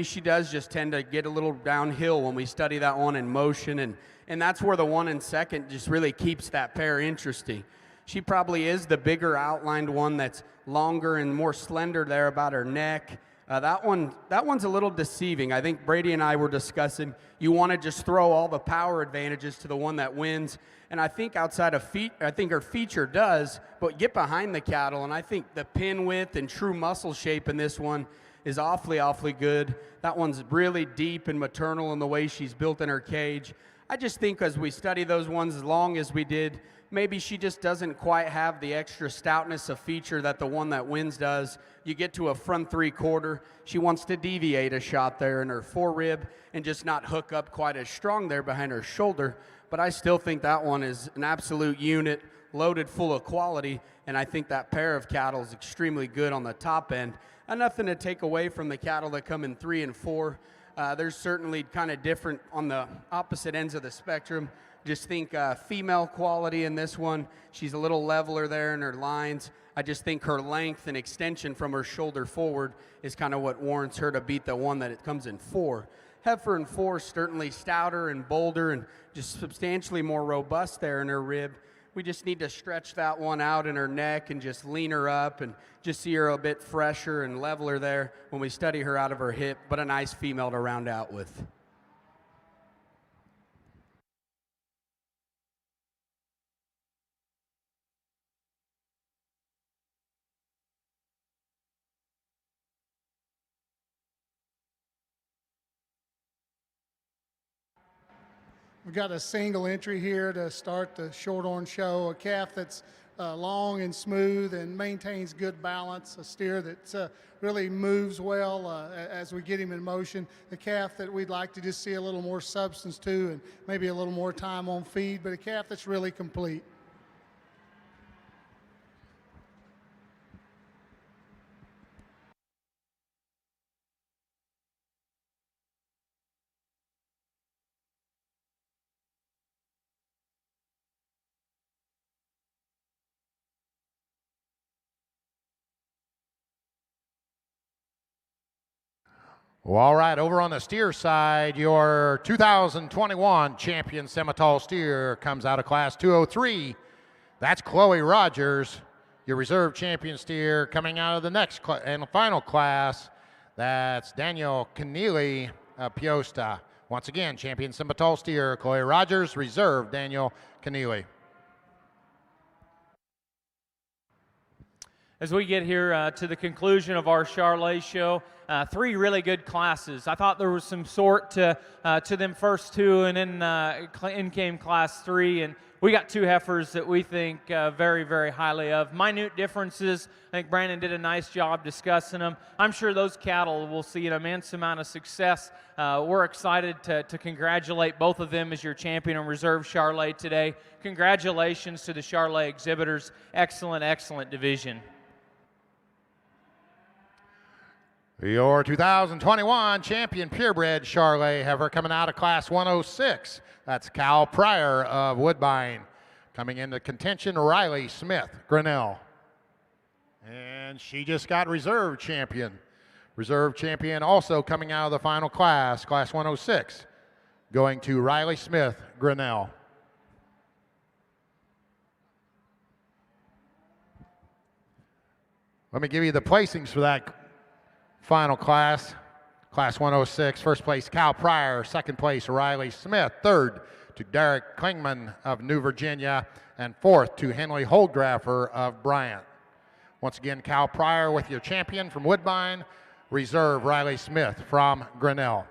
[SPEAKER 5] she does just tend to get a little downhill when we study that one in motion, and that's where the one in second just really keeps that pair interesting. She probably is the bigger outlined one that's longer and more slender there about her neck. That one's a little deceiving. I think Brady and I were discussing you want to just throw all the power advantages to the one that wins, and I think outside of feet, I think her feature does, but get behind the cattle, and I think the pin width and true muscle shape in this one is awfully good. That one's really deep and maternal in the way she's built in her cage. I just think as we study those ones as long as we did, maybe she just doesn't quite have the extra stoutness of feature that the one that wins does. You get to a front 3/4, she wants to deviate a shot there in her forerib and just not hook up quite as strong there behind her shoulder. But I still think that one is an absolute unit, loaded full of quality, and I think that pair of cattle is extremely good on the top end. Nothing to take away from the cattle that come in 3 and 4. There's certainly kind of different on the opposite ends of the spectrum. Just think female quality in this one. She's a little leveler there in her lines. I just think her length and extension from her shoulder forward is kind of what warrants her to beat the one that it comes in 4. Heifer in 4 certainly stouter and bolder and just substantially more robust there in her rib. We just need to stretch that one out in her neck and just lean her up and just see her a bit fresher and leveler there when we study her out of her hip, but a nice female to round out with.
[SPEAKER 6] We've got a single entry here to start the Shorthorn show, a calf that's long and smooth and maintains good balance, a steer that really moves well as we get him in motion, a calf that we'd like to just see a little more substance to and maybe a little more time on feed, but a calf that's really complete.
[SPEAKER 1] Well, all right, over on the steer side, your 2021 champion Simmental steer comes out of class 203. That's Chloe Rogers. Your reserve champion steer coming out of the next and final class, that's Daniel Keneally Piosta. Once again, champion Simmental steer, Chloe Rogers, reserve Daniel Keneally.
[SPEAKER 3] As we get here to the conclusion of our Charlet show, 3 really good classes. I thought there was some sort to them first 2, and then in came class 3, and we got 2 heifers that we think very, very highly of. Minute differences, I think Brandon did a nice job discussing them. I'm sure those cattle will see an immense amount of success. We're excited to congratulate both of them as your champion and reserve Charlet today. Congratulations to the Charlet exhibitors. Excellent, excellent division.
[SPEAKER 1] Your 2021 champion purebred Charlet heifer coming out of class 106. That's Cal Pryor of Woodbine. Coming into contention, Riley Smith, Grinnell. And she just got reserve champion. Reserve champion also coming out of the final class, class 106, going to Riley Smith, Grinnell. Let me give you the placings for that final class, class 106. First place, Cal Pryor. Second place, Riley Smith. Third to Derek Klingman of New Virginia. And fourth to Henley Holdgraffer of Bryant. Once again, Cal Pryor with your champion from Woodbine. Reserve, Riley Smith from Grinnell.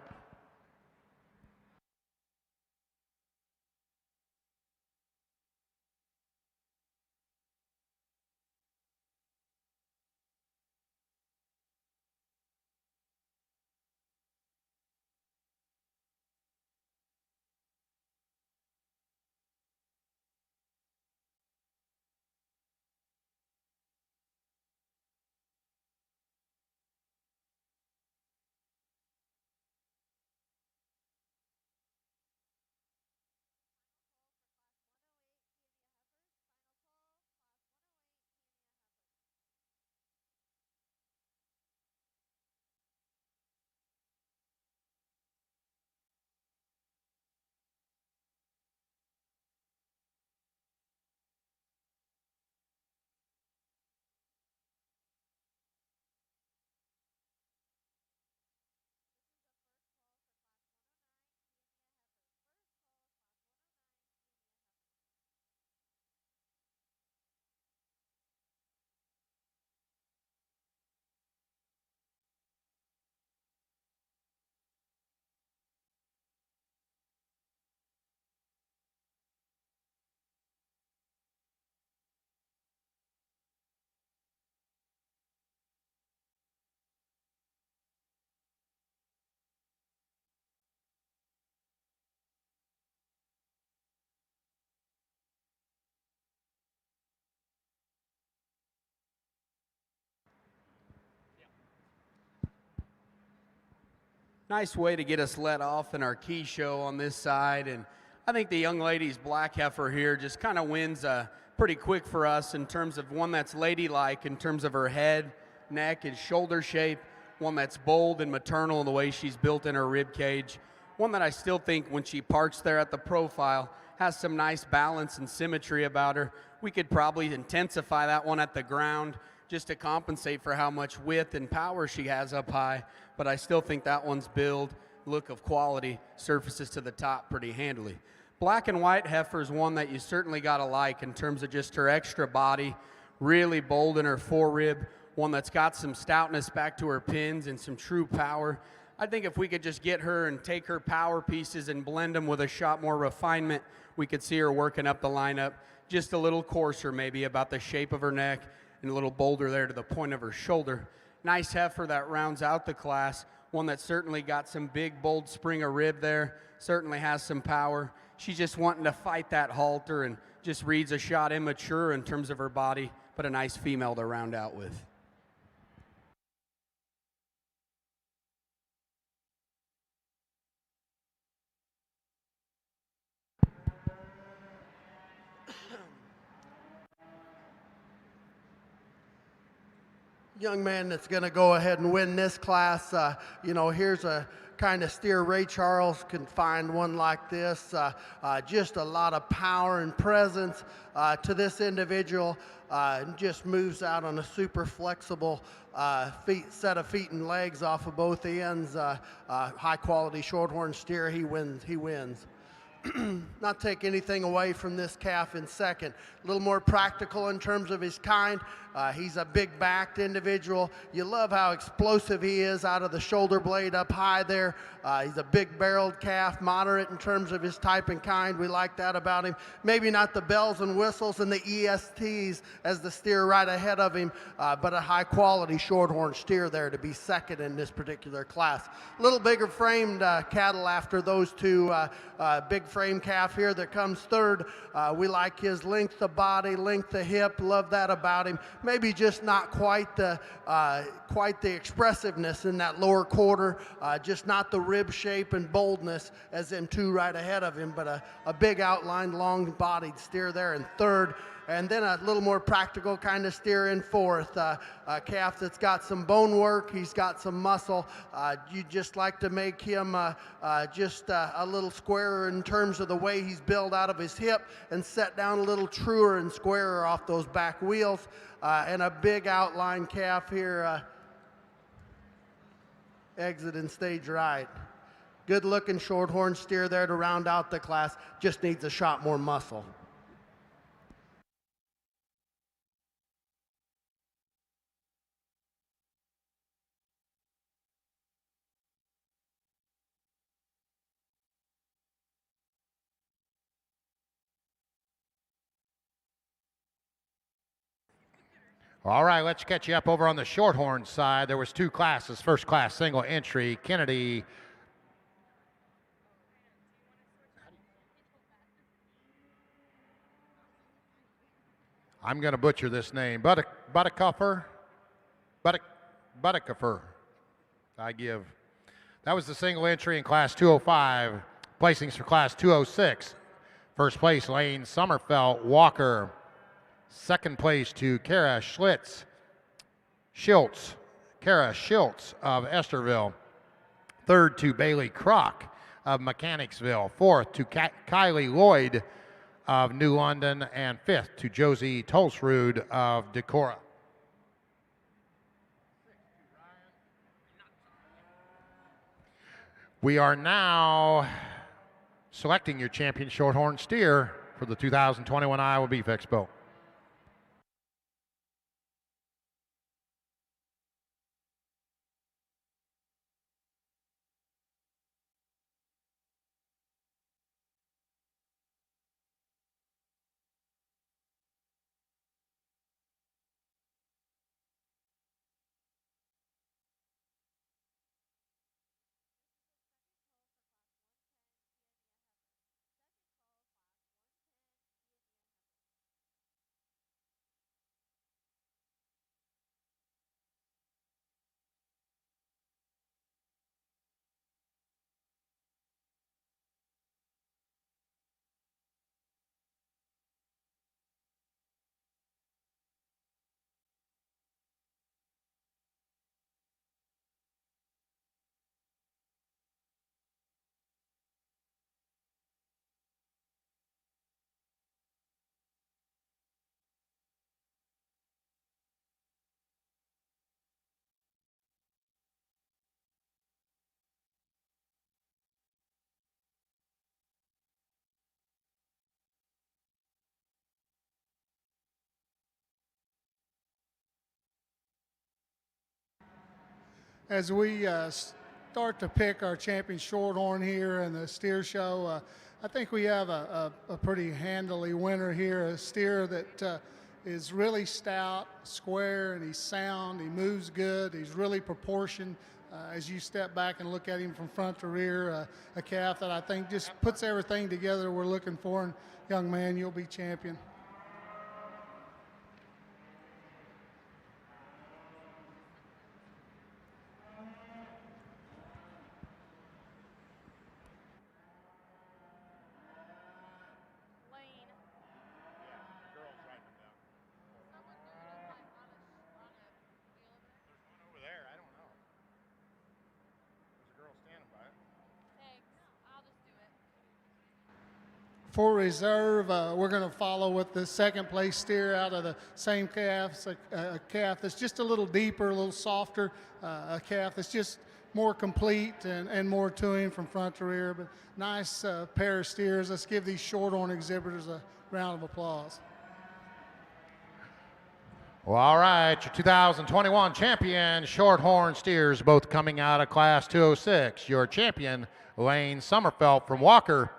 [SPEAKER 5] Nice way to get us let off in our key show on this side, and I think the young lady's black heifer here just kind of wins pretty quick for us in terms of one that's ladylike in terms of her head, neck, and shoulder shape, one that's bold and maternal in the way she's built in her rib cage, one that I still think when she parks there at the profile has some nice balance and symmetry about her. We could probably intensify that one at the ground just to compensate for how much width and power she has up high, but I still think that one's build, look of quality, surfaces to the top pretty handily. Black and white heifer is one that you certainly got to like in terms of just her extra body, really bold in her forerib, one that's got some stoutness back to her pins and some true power. I think if we could just get her and take her power pieces and blend them with a shot more refinement, we could see her working up the lineup just a little coarser maybe about the shape of her neck and a little bolder there to the point of her shoulder. Nice heifer that rounds out the class, one that certainly got some big, bold spring of rib there, certainly has some power. She's just wanting to fight that halter and just reads a shot immature in terms of her body, but a nice female to round out with.
[SPEAKER 4] young man that's going to go ahead and win this class. You know, here's a kind of steer Ray Charles can find one like this. Just a lot of power and presence to this individual. And just moves out on a super flexible set of feet and legs off of both ends. High quality shorthorn steer. He wins. He wins. Not take anything away from this calf in second. A little more practical in terms of his kind. He's a big backed individual. You love how explosive he is out of the shoulder blade up high there. He's a big barreled calf, moderate in terms of his type and kind. We like that about him. Maybe not the bells and whistles and the ESTs as the steer right ahead of him, but a high quality shorthorn steer there to be second in this particular class. A little bigger framed cattle after those two. Big frame calf here that comes third. We like his length of body, length of hip, love that about him. Maybe just not quite the expressiveness in that lower quarter, just not the rib shape and boldness as them two right ahead of him, but a big outlined, long-bodied steer there in third. And then a little more practical kind of steer in fourth. A calf that's got some bone work, he's got some muscle. You just like to make him just a little squarer in terms of the way he's built out of his hip and set down a little truer and squarer off those back wheels. And a big outline calf here, exiting stage right. Good looking shorthorn steer there to round out the class, just needs a shot more muscle.
[SPEAKER 1] All right, let's catch you up over on the shorthorn side. There was two classes. First class single entry, Kennedy. I'm going to butcher this name. Buttercuffer. I give. That was the single entry in class 205. Placings for class 206. First place, Lane Sommerfeld Walker. Second place to Kara Schiltz of Esterville. Third to Bailey Kroc of Mechanicsville. Fourth to Kylie Lloyd of New London. And fifth to Josie Tolsrud of Decorah. We are now selecting your champion shorthorn steer for the 2021 Iowa Beef Expo.
[SPEAKER 6] As we start to pick our champion shorthorn here in the steer show, I think we have a pretty handily winner here, a steer that is really stout, square, and he's sound, he moves good, he's really proportioned. As you step back and look at him from front to rear, a calf that I think just puts everything together we're looking for, and young man, you'll be champion. For reserve, we're going to follow with the second place steer out of the same calf, a calf that's just a little deeper, a little softer, a calf that's just more complete and more to him from front to rear. But nice pair of steers. Let's give these shorthorn exhibitors a round of applause.
[SPEAKER 1] Well, all right, your 2021 champion Shorthorn steers, both coming out of Class 206. Your champion, Lane Sommerfeld from Walker.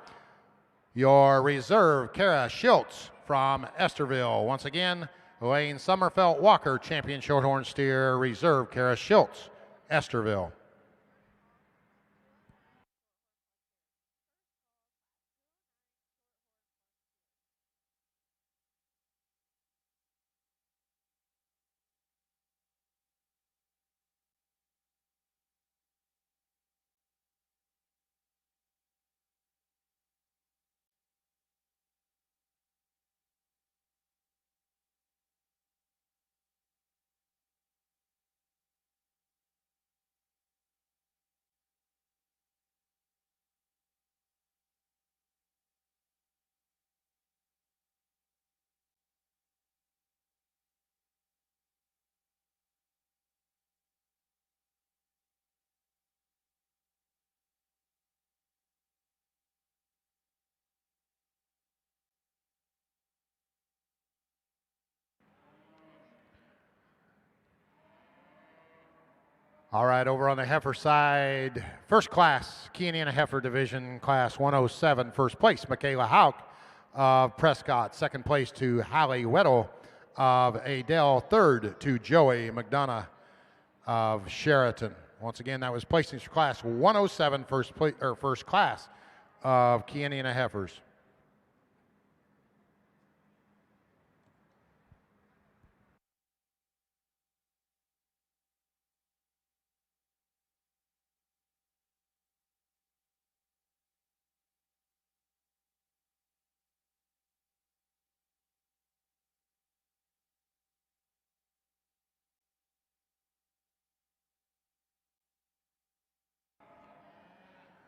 [SPEAKER 1] Your reserve, Kara Schultz from Esterville. Once again, Lane Sommerfeld, Walker, champion Shorthorn steer, reserve, Kara Schultz, Esterville. All right, over on the heifer side, first class, Key Indiana Heifer Division, Class 107, first place, Michaela Hauk of Prescott. Second place to Hallie Weddle of Adel. Third to Joey McDonough of Sheraton. Once again, that was placings for Class 107, first class of Key Indiana Heifers.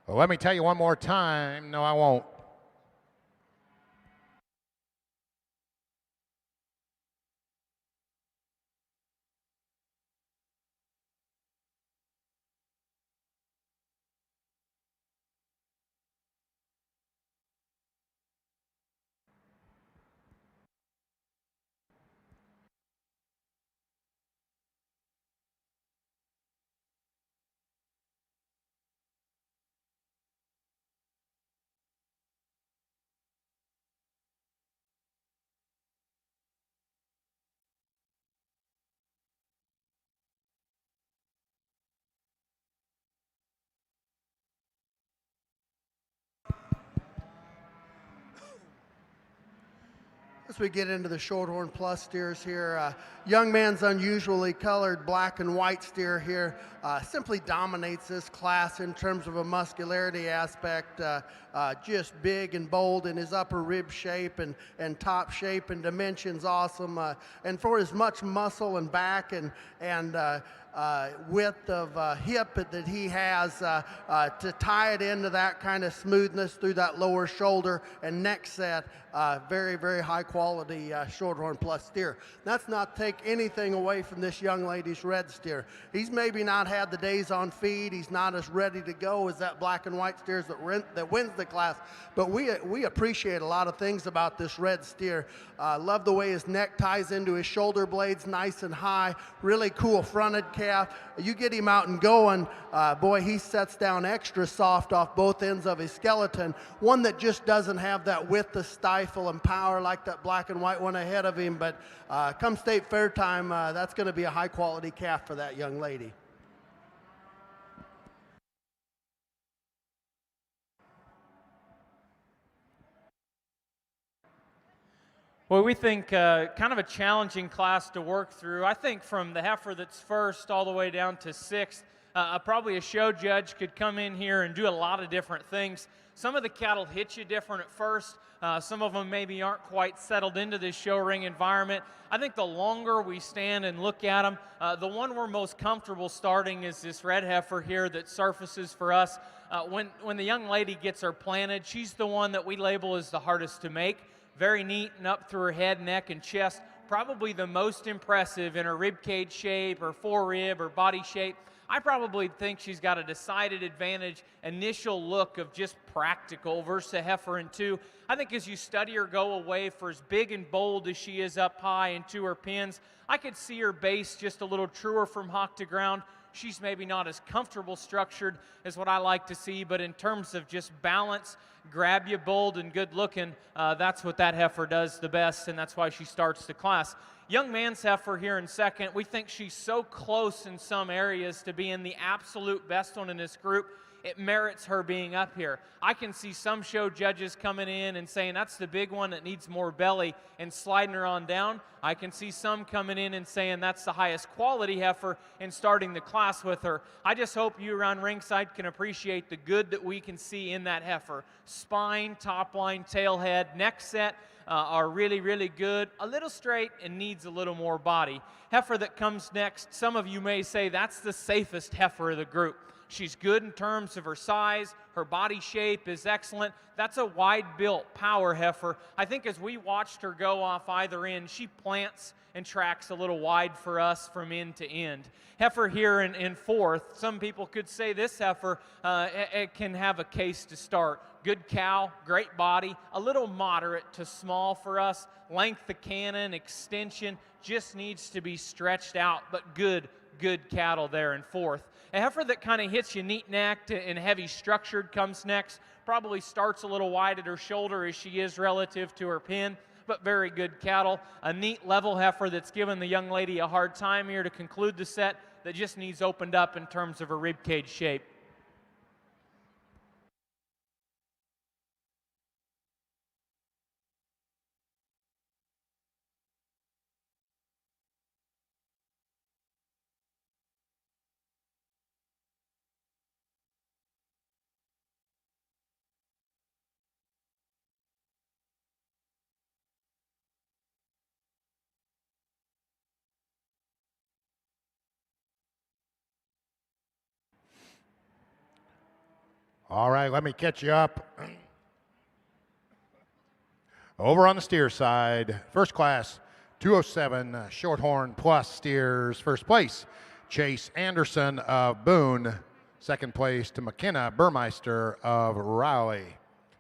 [SPEAKER 1] Well, let me tell you one more time. No, I won't.
[SPEAKER 4] As we get into the Shorthorn Plus steers here, Young Man's unusually colored black and white steer here simply dominates this class in terms of a muscularity aspect. Just big and bold in his upper rib shape and top shape and dimensions, awesome. And for as much muscle and back and width of hip that he has to tie it into that kind of smoothness through that lower shoulder and neck set, very, very high quality Shorthorn Plus steer. That's not to take anything away from this young lady's red steer. He's maybe not had the days on feed. He's not as ready to go as that black and white steers that wins the class. But we appreciate a lot of things about this red steer. Love the way his neck ties into his shoulder blades, nice and high. Really cool fronted calf. You get him out and going, boy, he sets down extra soft off both ends of his skeleton. One that just doesn't have that width to stifle and power like that black and white one ahead of him. But come state fair time, that's going to be a high quality calf for that young lady.
[SPEAKER 3] Well, we think kind of a challenging class to work through. I think from the heifer that's first all the way down to sixth, Probably a show judge could come in here and do a lot of different things. Some of the cattle hit you different at first. Some of them maybe aren't quite settled into this show ring environment. I think the longer we stand and look at them, the one we're most comfortable starting is this red heifer here that surfaces for us. When the young lady gets her planted, she's the one that we label as the hardest to make. Very neat and up through her head, neck, and chest. Probably the most impressive in her rib cage shape, or forerib, or body shape. I probably think she's got a decided advantage initial look of just practical versus a heifer in two. I think as you study her go away, for as big and bold as she is up high into her pins, I could see her base just a little truer from hock to ground. She's maybe not as comfortable structured as what I like to see, but in terms of just balance, grab you, bold, and good looking, that's what that heifer does the best, and that's why she starts the class. Young man's heifer here in second, we think she's so close in some areas to being the absolute best one in this group, it merits her being up here. I can see some show judges coming in and saying that's the big one that needs more belly and sliding her on down. I can see some coming in and saying that's the highest quality heifer and starting the class with her. I just hope you around ringside can appreciate the good that we can see in that heifer. Spine, top line, tail head, neck set are really, really good. A little straight and needs a little more body. Heifer that comes next, some of you may say that's the safest heifer of the group. She's good in terms of her size. Her body shape is excellent. That's a wide-built power heifer. I think as we watched her go off either end, she plants and tracks a little wide for us from end to end. Heifer here in fourth, some people could say this heifer it can have a case to start. Good cow, great body, a little moderate to small for us. Length of cannon, extension, just needs to be stretched out, but good cattle there in fourth. A heifer that kind of hits you neat-necked and heavy structured comes next. Probably starts a little wide at her shoulder as she is relative to her pin, but very good cattle. A neat level heifer that's given the young lady a hard time here to conclude the set that just needs opened up in terms of her rib cage shape.
[SPEAKER 1] All right, let me catch you up. Over on the steer side, first class, 207 Shorthorn Plus steers. First place, Chase Anderson of Boone. Second place to McKenna Burmeister of Raleigh.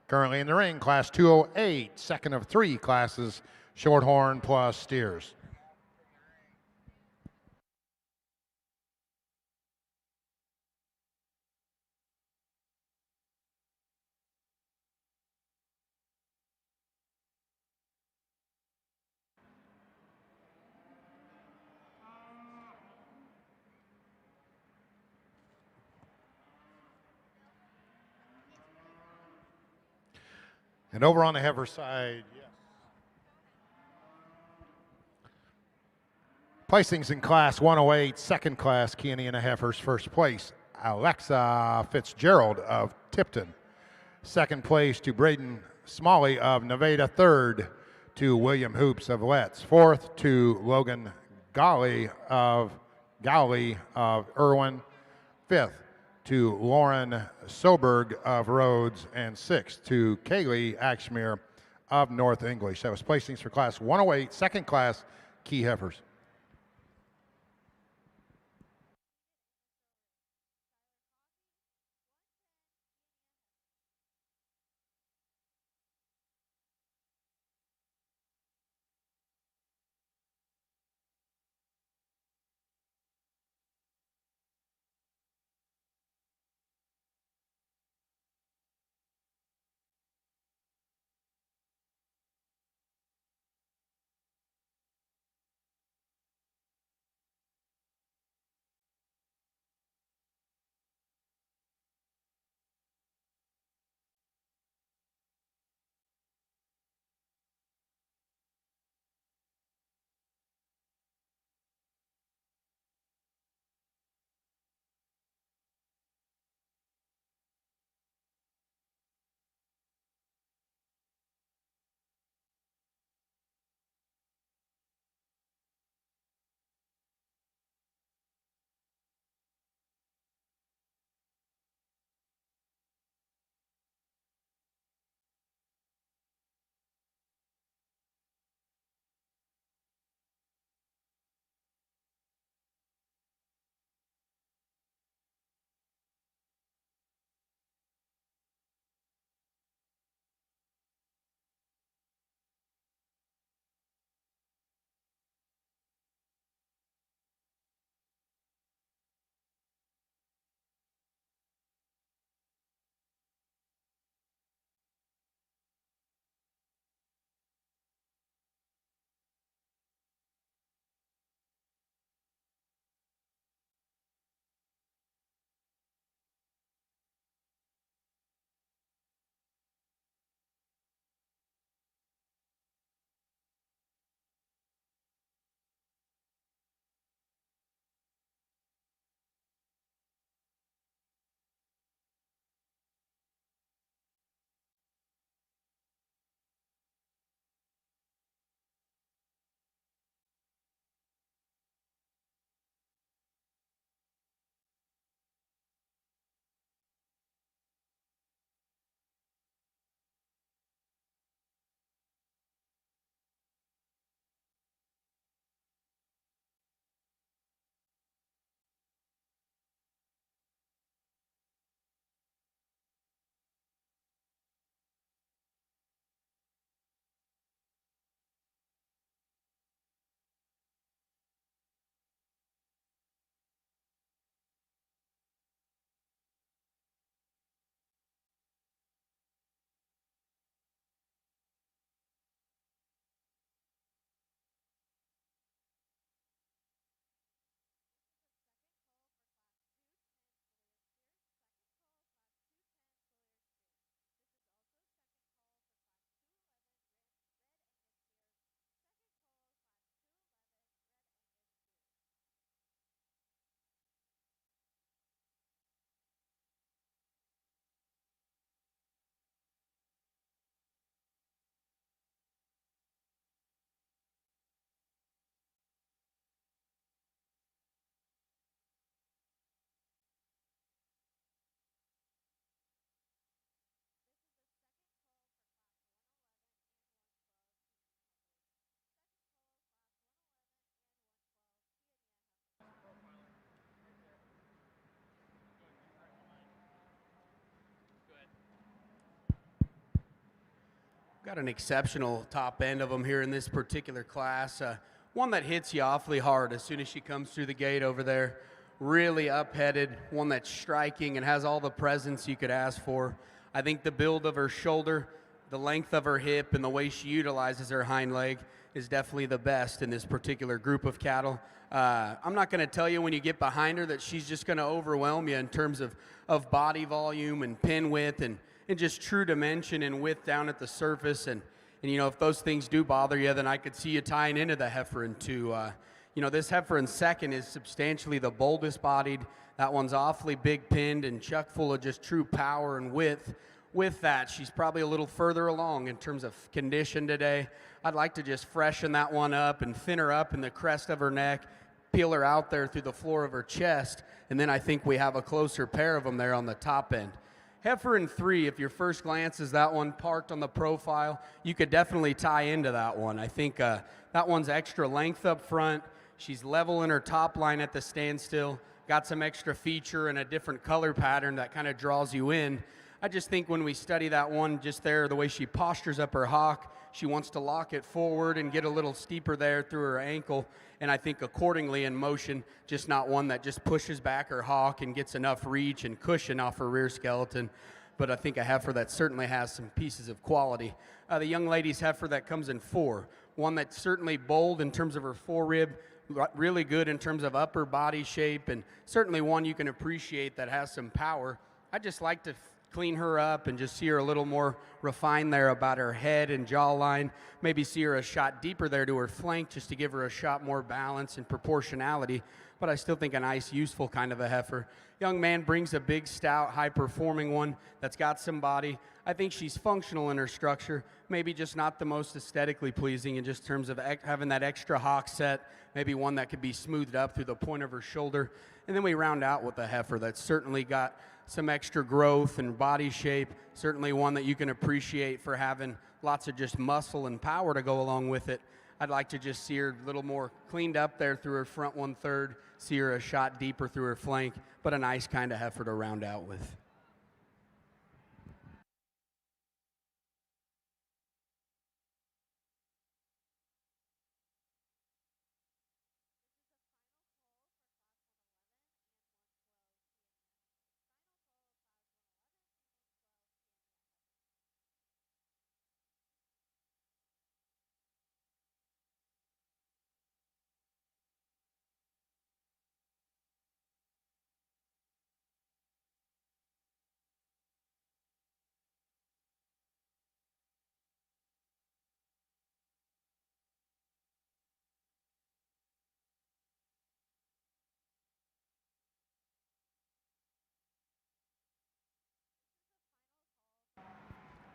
[SPEAKER 1] Currently in the ring, class 208, second of three classes, Shorthorn Plus steers. And over on the heifer side, yes. Placings in class 108, second class, Kianiana heifers. First place, Alexa Fitzgerald of Tipton. Second place to Braden Smalley of Nevada. Third to William Hoops of Letts. Fourth to Logan Golly of Irwin. Fifth to Lauren Soberg of Rhodes, and sixth to Kaylee Axmere of North English. That was placings for class 108, second class, key heifers.
[SPEAKER 5] Got an exceptional top end of them here in this particular class. One that hits you awfully hard as soon as she comes through the gate over there. Really up-headed, one that's striking and has all the presence you could ask for. I think the build of her shoulder, the length of her hip, and the way she utilizes her hind leg is definitely the best in this particular group of cattle. I'm not going to tell you when you get behind her that she's just going to overwhelm you in terms of body volume and pin width and just true dimension and width down at the surface. And you know, if those things do bother you, then I could see you tying into the heifer in two. You know, this heifer in second is substantially the boldest bodied. That one's awfully big pinned and chuck full of just true power and width. With that, she's probably a little further along in terms of condition today. I'd like to just freshen that one up and thin her up in the crest of her neck, peel her out there through the floor of her chest, and then I think we have a closer pair of them there on the top end. Heifer in three, if your first glance is that one parked on the profile, you could definitely tie into that one. I think that one's extra length up front. She's level in her top line at the standstill, got some extra feature and a different color pattern that kind of draws you in. I just think when we study that one just there, the way she postures up her hock, she wants to lock it forward and get a little steeper there through her ankle. And I think accordingly in motion, just not one that just pushes back her hock and gets enough reach and cushion off her rear skeleton. But I think a heifer that certainly has some pieces of quality. The young lady's heifer that comes in four, one that's certainly bold in terms of her forerib, really good in terms of upper body shape, and certainly one you can appreciate that has some power. I just like to clean her up and just see her a little more refined there about her head and jawline. Maybe see her a shot deeper there to her flank just to give her a shot more balance and proportionality. But I still think a nice, useful kind of a heifer. Young man brings a big, stout, high-performing one that's got some body. I think she's functional in her structure, maybe just not the most aesthetically pleasing in just terms of having that extra hock set, maybe one that could be smoothed up through the point of her shoulder. And then we round out with a heifer that's certainly got some extra growth and body shape, certainly one that you can appreciate for having lots of just muscle and power to go along with it. I'd like to just see her a little more cleaned up there through her front 1/3, see her a shot deeper through her flank, but a nice kind of heifer to round out with.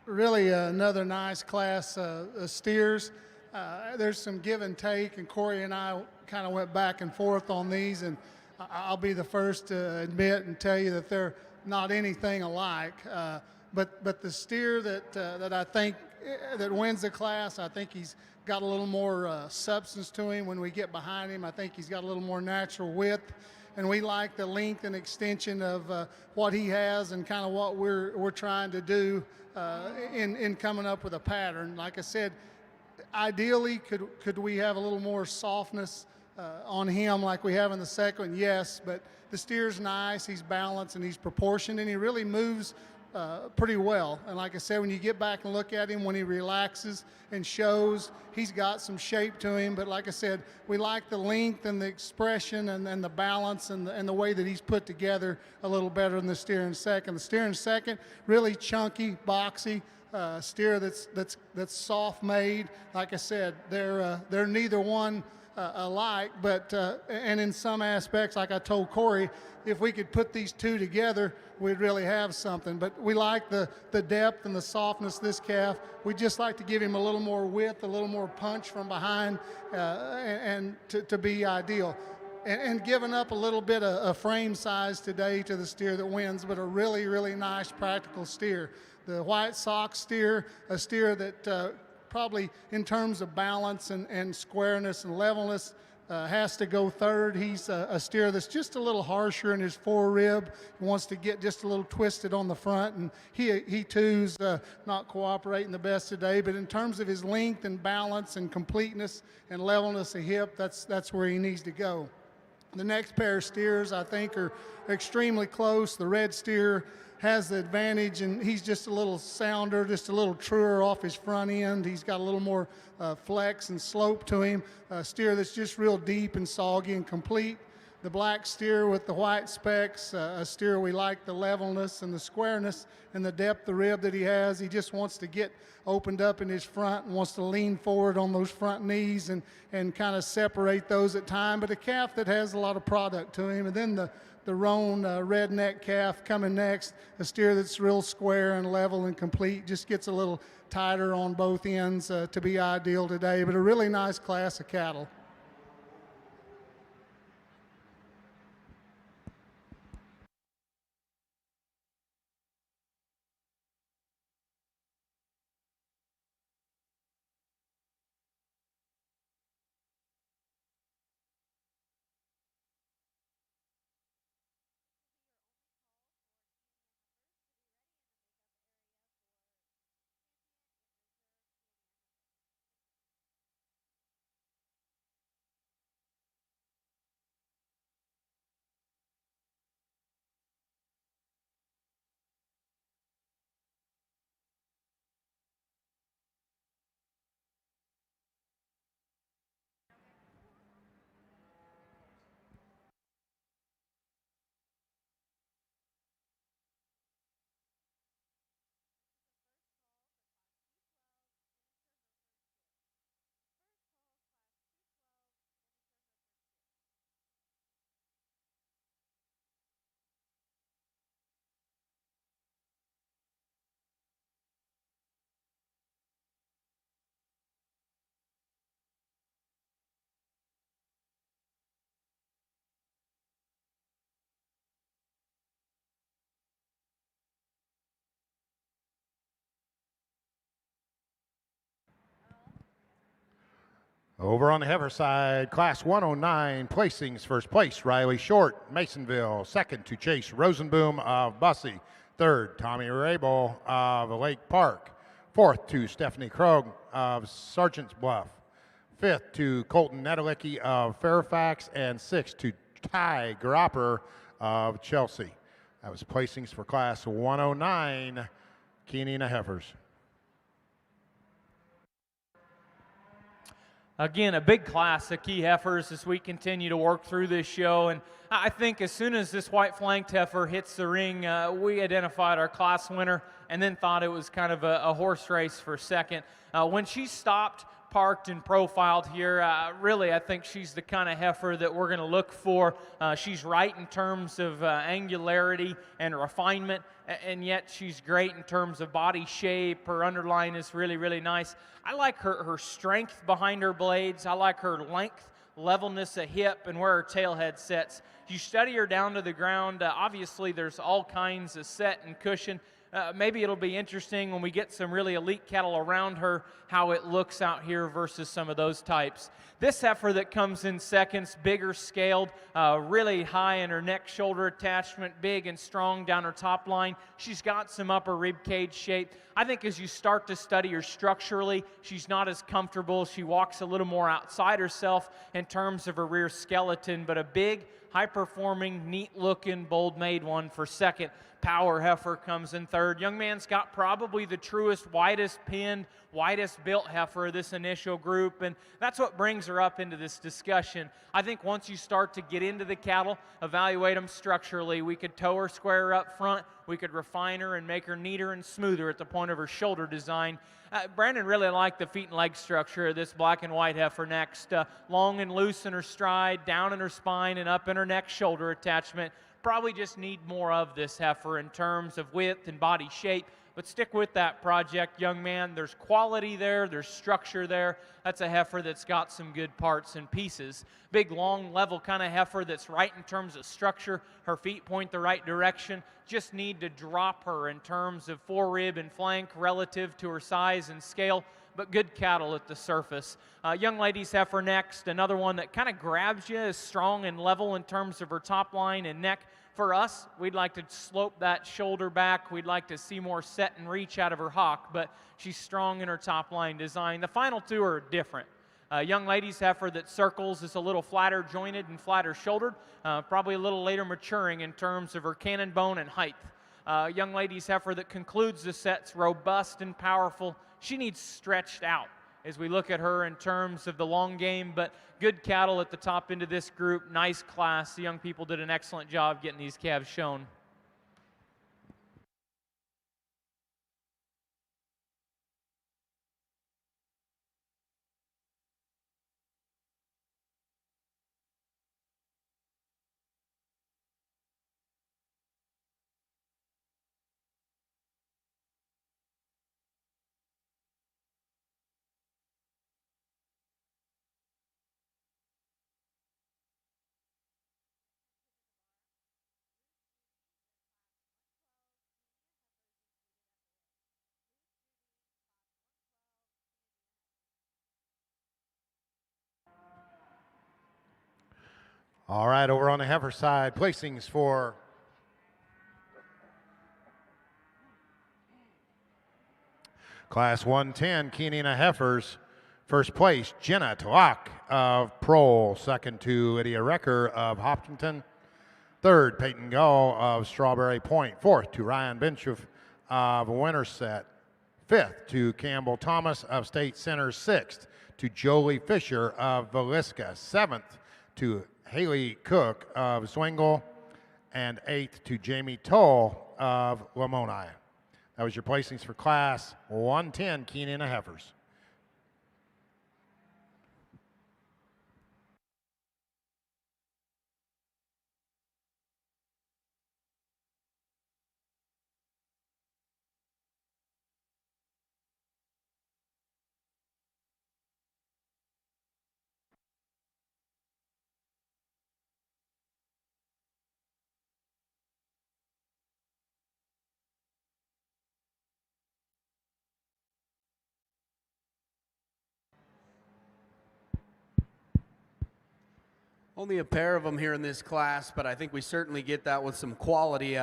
[SPEAKER 6] Really another nice class of steers. There's some give and take, and Corey and I kind of went back and forth on these, and I'll be the first to admit and tell you that they're not anything alike. But the steer that I think that wins the class, I think he's got a little more substance to him. When we get behind him, I think he's got a little more natural width. And we like the length and extension of what he has and kind of what we're trying to do in coming up with a pattern. Like I said, ideally, could we have a little more softness on him like we have in the second one? Yes, but the steer's nice, he's balanced, and he's proportioned, and he really moves pretty well. And like I said, when you get back and look at him, when he relaxes and shows, he's got some shape to him. But like I said, we like the length and the expression and the balance and the way that he's put together a little better than the steer in second. The steer in second, really chunky, boxy, steer that's soft made. Like I said, they're neither one alike, but and in some aspects, like I told Corey, if we could put these two together, we'd really have something. But we like the depth and the softness of this calf. We just like to give him a little more width, a little more punch from behind, and to be ideal. And giving up a little bit of frame size today to the steer that wins, but a really, really nice practical steer. The white sock steer, a steer that probably in terms of balance and squareness and levelness has to go third. He's a steer that's just a little harsher in his forerib. He wants to get just a little twisted on the front, and he too's not cooperating the best today. But in terms of his length and balance and completeness and levelness of hip, that's where he needs to go. The next pair of steers, I think, are extremely close. The red steer has the advantage, and he's just a little sounder, just a little truer off his front end. He's got a little more flex and slope to him. A steer that's just real deep and soggy and complete. The black steer with the white specks, a steer we like the levelness and the squareness and the depth of rib that he has. He just wants to get opened up in his front and wants to lean forward on those front knees and kind of separate those at time. But a calf that has a lot of product to him. And then the roan redneck calf coming next, a steer that's real square and level and complete, just gets a little tighter on both ends to be ideal today. But a really nice class of cattle.
[SPEAKER 1] Over on the heifer side, Class 109 placings. First place, Riley Short, Masonville. Second to Chase Rosenboom of Bussy. Third, Tommy Rabel of Lake Park. Fourth to Stephanie Krog of Sergeant's Bluff. Fifth to Colton Nedelicki of Fairfax. And sixth to Ty Gropper of Chelsea. That was placings for Class 109 Kenina heifers.
[SPEAKER 3] Again, a big class of key heifers as we continue to work through this show. And I think as soon as this white flanked heifer hits the ring, we identified our class winner and then thought it was kind of a horse race for second. When she stopped, parked, and profiled here, really I think she's the kind of heifer that we're going to look for. She's right in terms of angularity and refinement, and yet she's great in terms of body shape. Her underline is really, really nice. I like her strength behind her blades. I like her length, levelness of hip, and where her tail head sets. You study her down to the ground. Obviously, there's all kinds of set and cushion. Maybe it'll be interesting when we get some really elite cattle around her, how it looks out here versus some of those types. This heifer that comes in seconds, bigger scaled, really high in her neck shoulder attachment, big and strong down her top line. She's got some upper rib cage shape. I think as you start to study her structurally, she's not as comfortable. She walks a little more outside herself in terms of her rear skeleton, but a big, high-performing, neat-looking, bold-made one for second. Power heifer comes in third. Young man's got probably the truest, widest pinned, widest built heifer of this initial group, and that's what brings her up into this discussion. I think once you start to get into the cattle, evaluate them structurally, we could toe her square up front, we could refine her and make her neater and smoother at the point of her shoulder design. Brandon really liked the feet and leg structure of this black and white heifer next. Long and loose in her stride, down in her spine, and up in her neck shoulder attachment. Probably just need more of this heifer in terms of width and body shape, but stick with that project, young man. There's quality there, there's structure there. That's a heifer that's got some good parts and pieces. Big, long, level kind of heifer that's right in terms of structure. Her feet point the right direction. Just need to drop her in terms of forerib and flank relative to her size and scale. but good cattle at the surface. Young lady's heifer next, another one that kind of grabs you, is strong and level in terms of her top line and neck. For us, we'd like to slope that shoulder back. We'd like to see more set and reach out of her hock, but she's strong in her top line design. The final two are different. Young lady's heifer that circles is a little flatter jointed and flatter shouldered, probably a little later maturing in terms of her cannon bone and height. Young lady's heifer that concludes the set's robust and powerful. She needs stretched out as we look at her in terms of the long game, but good cattle at the top end of this group, nice class. The young people did an excellent job getting these calves shown.
[SPEAKER 1] All right, over on the heifer side, placings for Class 110, Kenina heifers. First place, Jenna Toak of Prole. Second to Lydia Recker of Hopkinton. Third, Peyton Gull of Strawberry Point. Fourth to Ryan Benchoff of Winterset. Fifth to Campbell Thomas of State Center. Sixth to Jolie Fisher of Villisca. Seventh to Haley Cook of Zwingle. And eighth to Jamie Toll of Lamoni. That was your placings for Class 110 Kenina heifers.
[SPEAKER 5] Only a pair of them here in this class, but I think we certainly get that with some quality.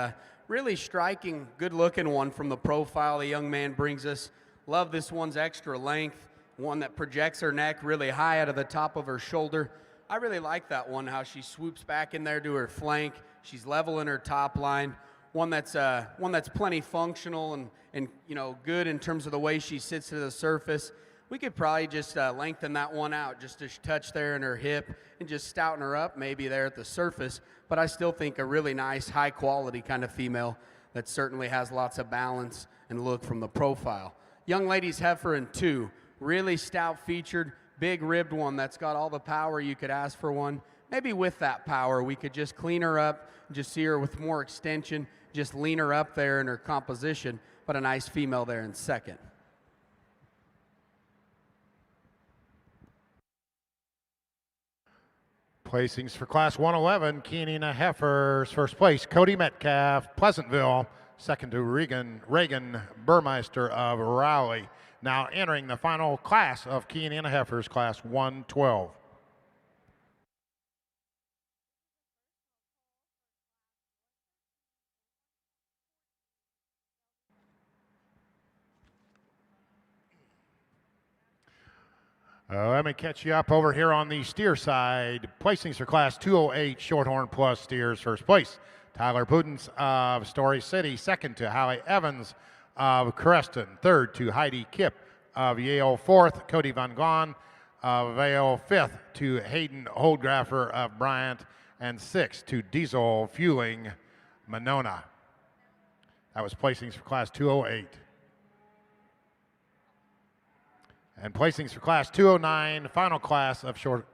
[SPEAKER 5] Really striking, good-looking one from the profile the young man brings us. Love this one's extra length, one that projects her neck really high out of the top of her shoulder. I really like that one, how she swoops back in there to her flank. She's level in her top line. One that's plenty functional and you know, good in terms of the way she sits to the surface. We could probably just lengthen that one out just a touch there in her hip and just stouten her up maybe there at the surface. But I still think a really nice, high-quality kind of female that certainly has lots of balance and look from the profile. Young lady's heifer in 2, really stout-featured, big-ribbed one that's got all the power you could ask for one. Maybe with that power, we could just clean her up, just see her with more extension, just lean her up there in her composition, but a nice female there in second.
[SPEAKER 1] Placings for Class 111, Kenina heifers. First place, Cody Metcalf, Pleasantville. Second to Reagan Burmeister of Raleigh. Now entering the final class of Kenina heifers, Class 112. Let me catch you up over here on the steer side. Placings for Class 208 Shorthorn Plus steers. First place, Tyler Pudens of Story City. Second to Hallie Evans of Creston. Third to Heidi Kipp of Yale. Fourth, Cody Van Glan of Vale. Fifth to Hayden Holdgraffer of Bryant. And sixth to Diesel Fueling Monona. That was placings for Class 208. And placings for Class 209, final class of short.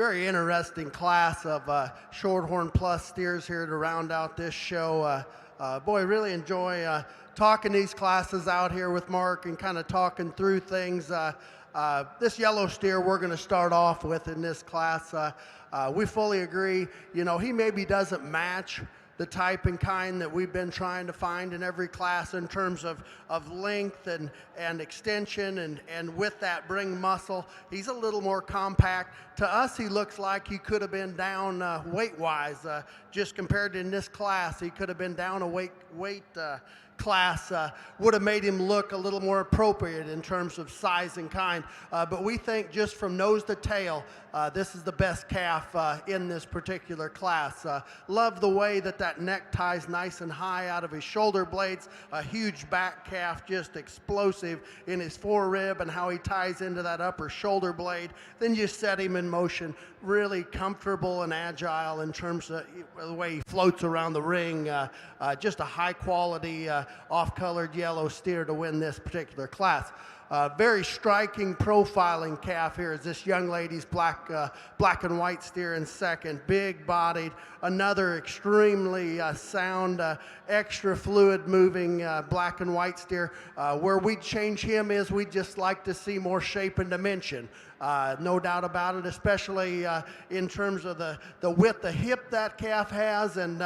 [SPEAKER 4] very interesting class of Shorthorn Plus steers here to round out this show. Boy, really enjoy talking these classes out here with Mark and kind of talking through things. This yellow steer we're going to start off with in this class. We fully agree. You know, he maybe doesn't match the type and kind that we've been trying to find in every class in terms of length and extension and with that bring muscle. He's a little more compact. To us, he looks like he could have been down weight-wise. Just compared to in this class, he could have been down a weight class, would have made him look a little more appropriate in terms of size and kind. But we think just from nose to tail, this is the best calf in this particular class. Love the way that neck ties nice and high out of his shoulder blades. A huge back calf, just explosive in his forerib and how he ties into that upper shoulder blade. Then you set him in motion, really comfortable and agile in terms of the way he floats around the ring. Just a high quality off-colored yellow steer to win this particular class. Very striking profiling calf here is this young lady's black and white steer in second, big bodied, another extremely sound, extra fluid moving black and white steer. Where we'd change him is we'd just like to see more shape and dimension. No doubt about it, especially in terms of the width of hip that calf has and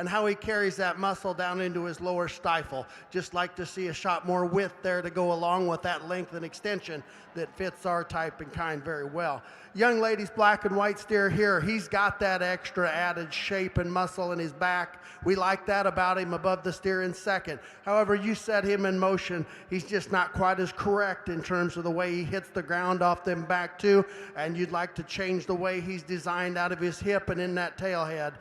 [SPEAKER 4] how he carries that muscle down into his lower stifle. Just like to see a shot more width there to go along with that length and extension that fits our type and kind very well. Young lady's black and white steer here, he's got that extra added shape and muscle in his back. We like that about him above the steer in second. However, you set him in motion, he's just not quite as correct in terms of the way he hits the ground off them back two, and you'd like to change the way he's designed out of his hip and in that tail head,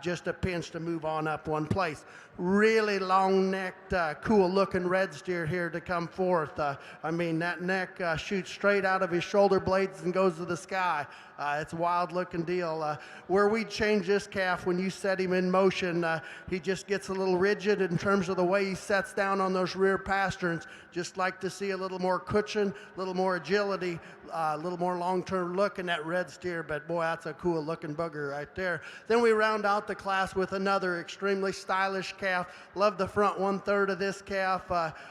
[SPEAKER 4] just a pinch to move on up one place. Really long-necked, cool-looking red steer here to come forth. I mean, that neck shoots straight out of his shoulder blades and goes to the sky. It's a wild-looking deal. Where we change this calf, when you set him in motion, he just gets a little rigid in terms of the way he sets down on those rear pasterns. Just like to see a little more cushion, a little more agility, a little more long-term look in that red steer, but boy, that's a cool-looking bugger right there. Then we round out the class with another extremely stylish calf. Love the front one-third of this calf.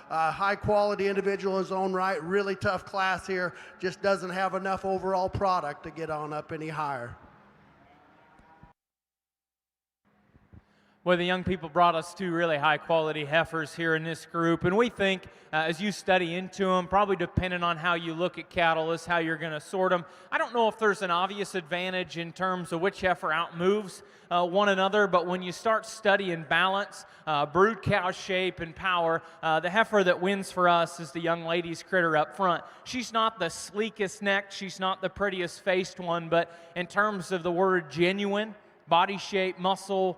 [SPEAKER 4] High-quality individual in his own right. Really tough class here. Just doesn't have enough overall product to get on up any higher.
[SPEAKER 3] Well, the young people brought us two really high-quality heifers here in this group, and we think as you study into them, probably depending on how you look at cattle is how you're going to sort them. I don't know if there's an obvious advantage in terms of which heifer outmoves one another, but when you start studying balance, brood cow shape, and power, the heifer that wins for us is the young lady's critter up front. She's not the sleekest neck, she's not the prettiest faced one, but in terms of the word genuine, body shape, muscle,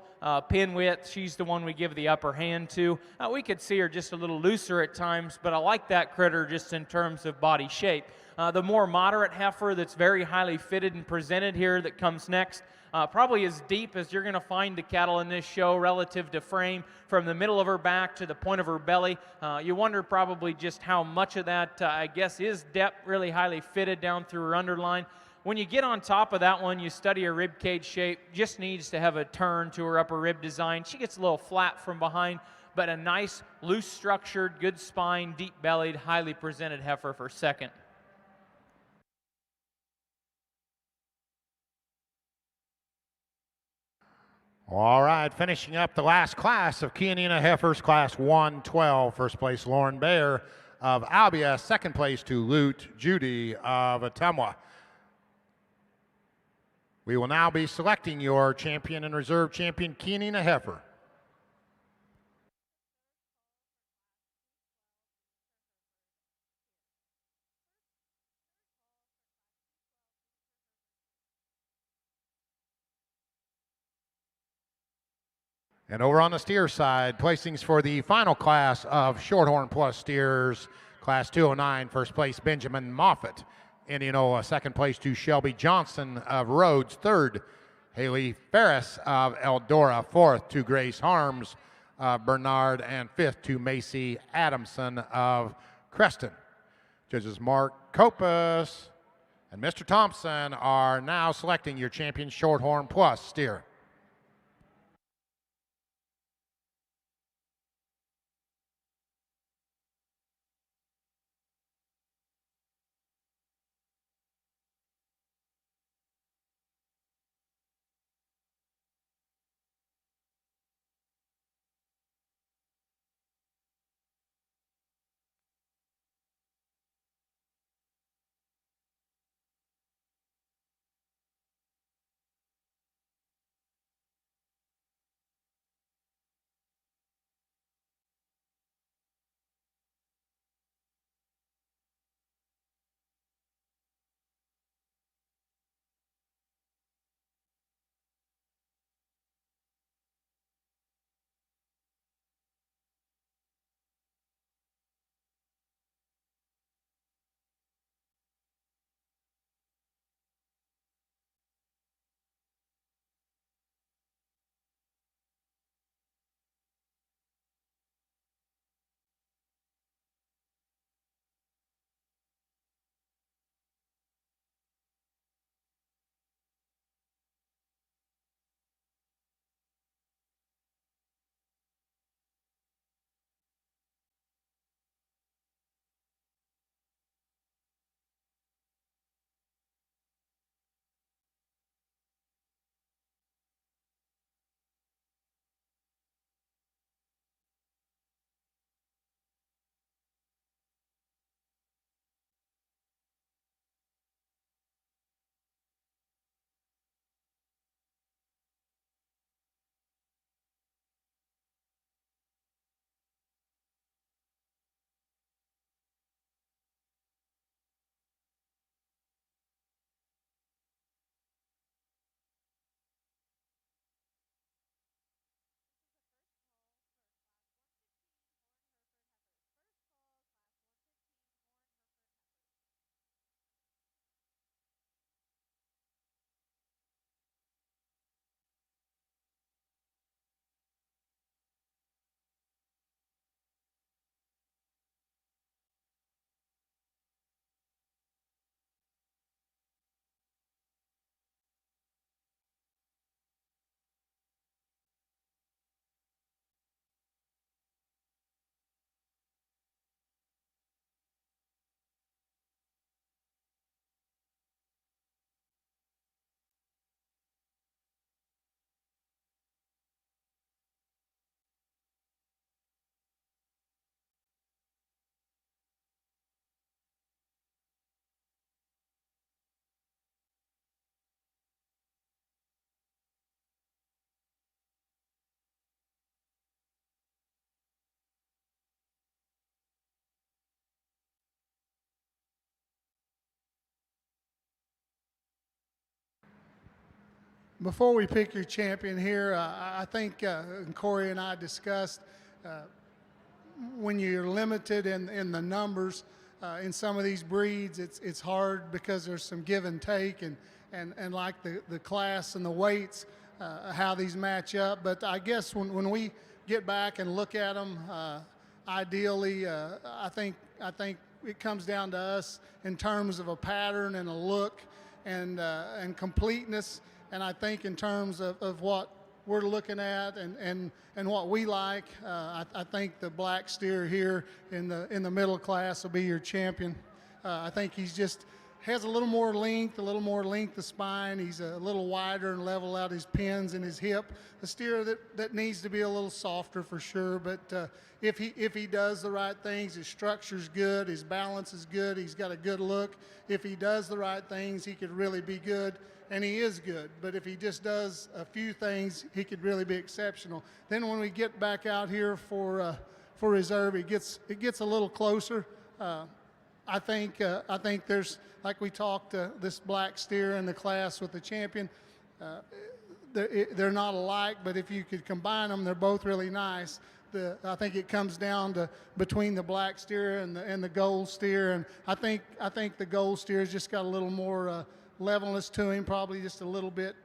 [SPEAKER 3] pin width, she's the one we give the upper hand to. We could see her just a little looser at times, but I like that critter just in terms of body shape. The more moderate heifer that's very highly fitted and presented here that comes next, probably as deep as you're going to find the cattle in this show relative to frame, from the middle of her back to the point of her belly. You wonder probably just how much of that, I guess, is depth, really highly fitted down through her underline. When you get on top of that one, you study her rib cage shape, just needs to have a turn to her upper rib design. She gets a little flat from behind, but a nice, loose structured, good spine, deep bellied, highly presented heifer for second.
[SPEAKER 1] All right, finishing up the last class of Chianina Heifers, Class 112. First place, Lauren Bayer of Albia. Second place to Lute Judy of Atumwa. We will now be selecting your champion and reserve champion, Chianina Heifer. And over on the steer side, placings for the final class of Shorthorn Plus steers, Class 209, first place, Benjamin Moffitt, Indianola. Second place to Shelby Johnson of Rhodes. Third, Haley Ferris of Eldora. Fourth to Grace Harms of Bernard. And fifth to Macy Adamson of Creston. Judges Mark Copas, and Mr. Thompson are now selecting your champion Shorthorn Plus steer.
[SPEAKER 6] Before we pick your champion here, I think Corey and I discussed when you're limited in the numbers in some of these breeds, it's hard because there's some give and take and like the class and the weights, how these match up. But I guess when we get back and look at them, ideally, I think it comes down to us in terms of a pattern and a look and completeness. And I think in terms of what we're looking at and what we like, I think the black steer here in the middle class will be your champion. I think he's just has a little more length of spine. He's a little wider and level out his pins and his hip. A steer that needs to be a little softer for sure, but if he does the right things, his structure's good, his balance is good, he's got a good look. If he does the right things, he could really be good, and he is good. But if he just does a few things, he could really be exceptional. Then when we get back out here for reserve, it gets a little closer. I think there's, like we talked, this black steer in the class with the champion. They're not alike, but if you could combine them, they're both really nice. I think it comes down to between the black steer and the gold steer, and I think the gold steer has just got a little more levelness to him, probably just a little bit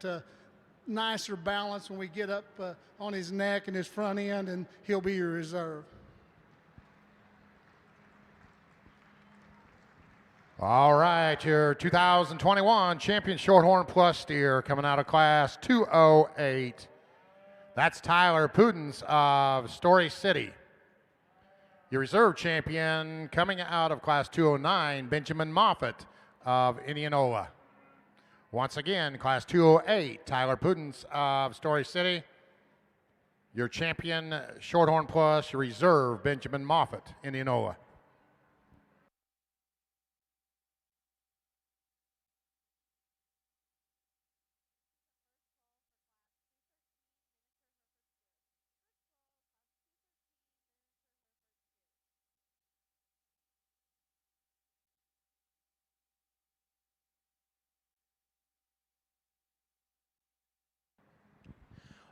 [SPEAKER 6] nicer balance when we get up on his neck and his front end, and he'll be your reserve.
[SPEAKER 1] All right, your 2021 champion Shorthorn Plus steer coming out of class 208. That's Tyler Pudens of Story City. Your reserve champion coming out of class 209, Benjamin Moffitt of Indianola. Once again, class 208, Tyler Pudens of Story City. Your champion Shorthorn Plus, your reserve, Benjamin Moffitt, Indianola.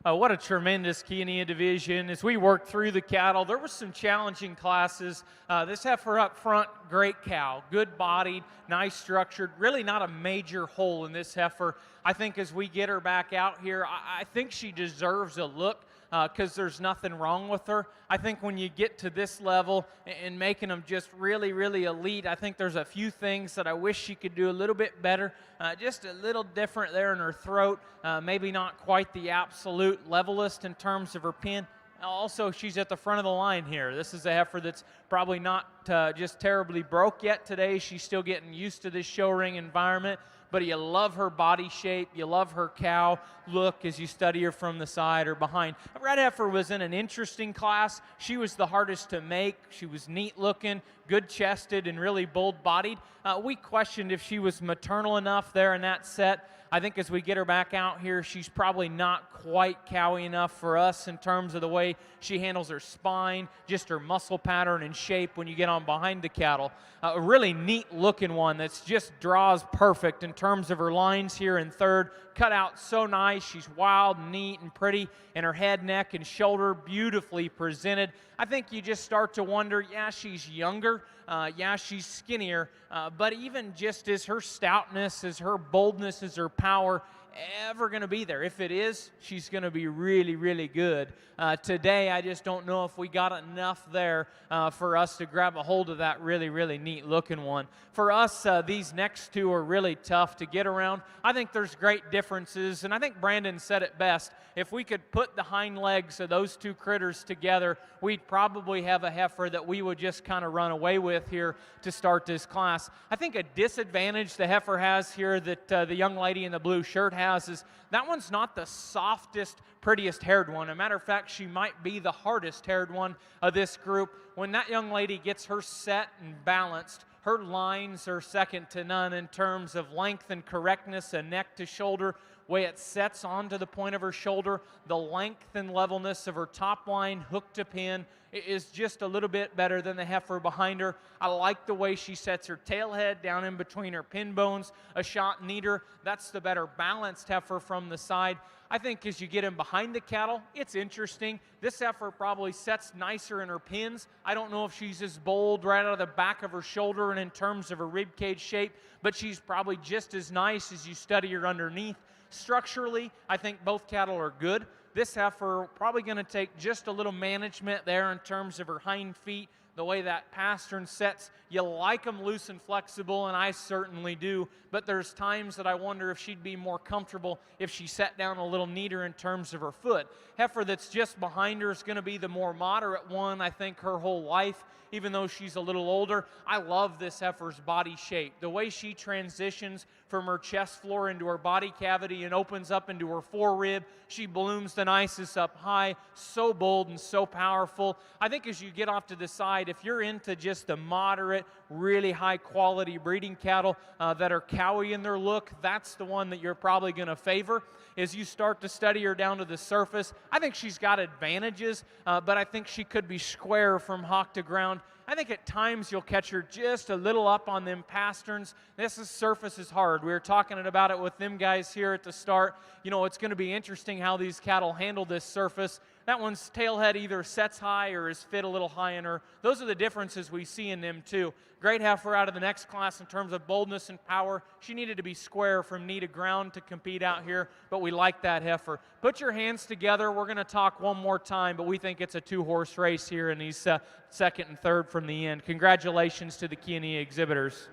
[SPEAKER 3] What a tremendous Kenya division. As we worked through the cattle, there were some challenging classes. This heifer up front, great cow, good bodied, nice structured, really not a major hole in this heifer. I think as we get her back out here, I think she deserves a look because there's nothing wrong with her. I think when you get to this level and making them just really, really elite, I think there's a few things that I wish she could do a little bit better, just a little different there in her throat, maybe not quite the absolute levelist in terms of her pin. Also, she's at the front of the line here. This is a heifer that's probably not just terribly broke yet today. She's still getting used to this show ring environment. But you love her body shape, you love her cow look as you study her from the side or behind. Red heifer was in an interesting class. She was the hardest to make. She was neat looking, good chested, and really bold bodied. We questioned if she was maternal enough there in that set. I think as we get her back out here, she's probably not quite cowy enough for us in terms of the way she handles her spine, just her muscle pattern and shape when you get on behind the cattle. A really neat looking one that's just draws perfect in terms of her lines here in third. Cut out so nice. She's wild, neat, and pretty, and her head, neck, and shoulder beautifully presented. I think you just start to wonder, yeah, she's younger. Yeah, she's skinnier, but even just as her stoutness, as her boldness, as her power ever going to be there? If it is, she's going to be really, really good. Today, I just don't know if we got enough there for us to grab a hold of that really, really neat looking one. For us, these next two are really tough to get around. I think there's great differences, and I think Brandon said it best. If we could put the hind legs of those two critters together, we'd probably have a heifer that we would just kind of run away with here to start this class. I think a disadvantage the heifer has here that the young lady in the blue shirt has is that one's not the softest, prettiest haired one. As a matter of fact, she might be the hardest haired one of this group. When that young lady gets her set and balanced, her lines are second to none in terms of length and correctness and neck to shoulder, way it sets onto the point of her shoulder, the length and levelness of her top line, hook to pin, is just a little bit better than the heifer behind her. I like the way she sets her tail head down in between her pin bones, a shot neater. That's the better balanced heifer from the side. I think as you get in behind the cattle, it's interesting. This heifer probably sets nicer in her pins. I don't know if she's as bold right out of the back of her shoulder and in terms of her rib cage shape, but she's probably just as nice as you study her underneath. Structurally, I think both cattle are good. This heifer probably going to take just a little management there in terms of her hind feet, the way that pastern sets. You like them loose and flexible, and I certainly do, but there's times that I wonder if she'd be more comfortable if she sat down a little neater in terms of her foot. Heifer that's just behind her is going to be the more moderate one, I think, her whole life, even though she's a little older. I love this heifer's body shape. The way she transitions from her chest floor into her body cavity and opens up into her forerib. She blooms the nicest up high, so bold and so powerful. I think as you get off to the side, if you're into just the moderate, really high quality breeding cattle that are cowy in their look, that's the one that you're probably going to favor. As you start to study her down to the surface, I think she's got advantages, but I think she could be square from hock to ground. I think at times you'll catch her just a little up on them pasterns. Surface is hard. We were talking about it with them guys here at the start. You know, it's going to be interesting how these cattle handle this surface. That one's tail head either sets high or is fit a little high in her. Those are the differences we see in them too. Great heifer out of the next class in terms of boldness and power. She needed to be square from knee to ground to compete out here, but we like that heifer. Put your hands together. We're going to talk one more time, but we think it's a two-horse race here in these second and third from the end. Congratulations to the Kenya exhibitors.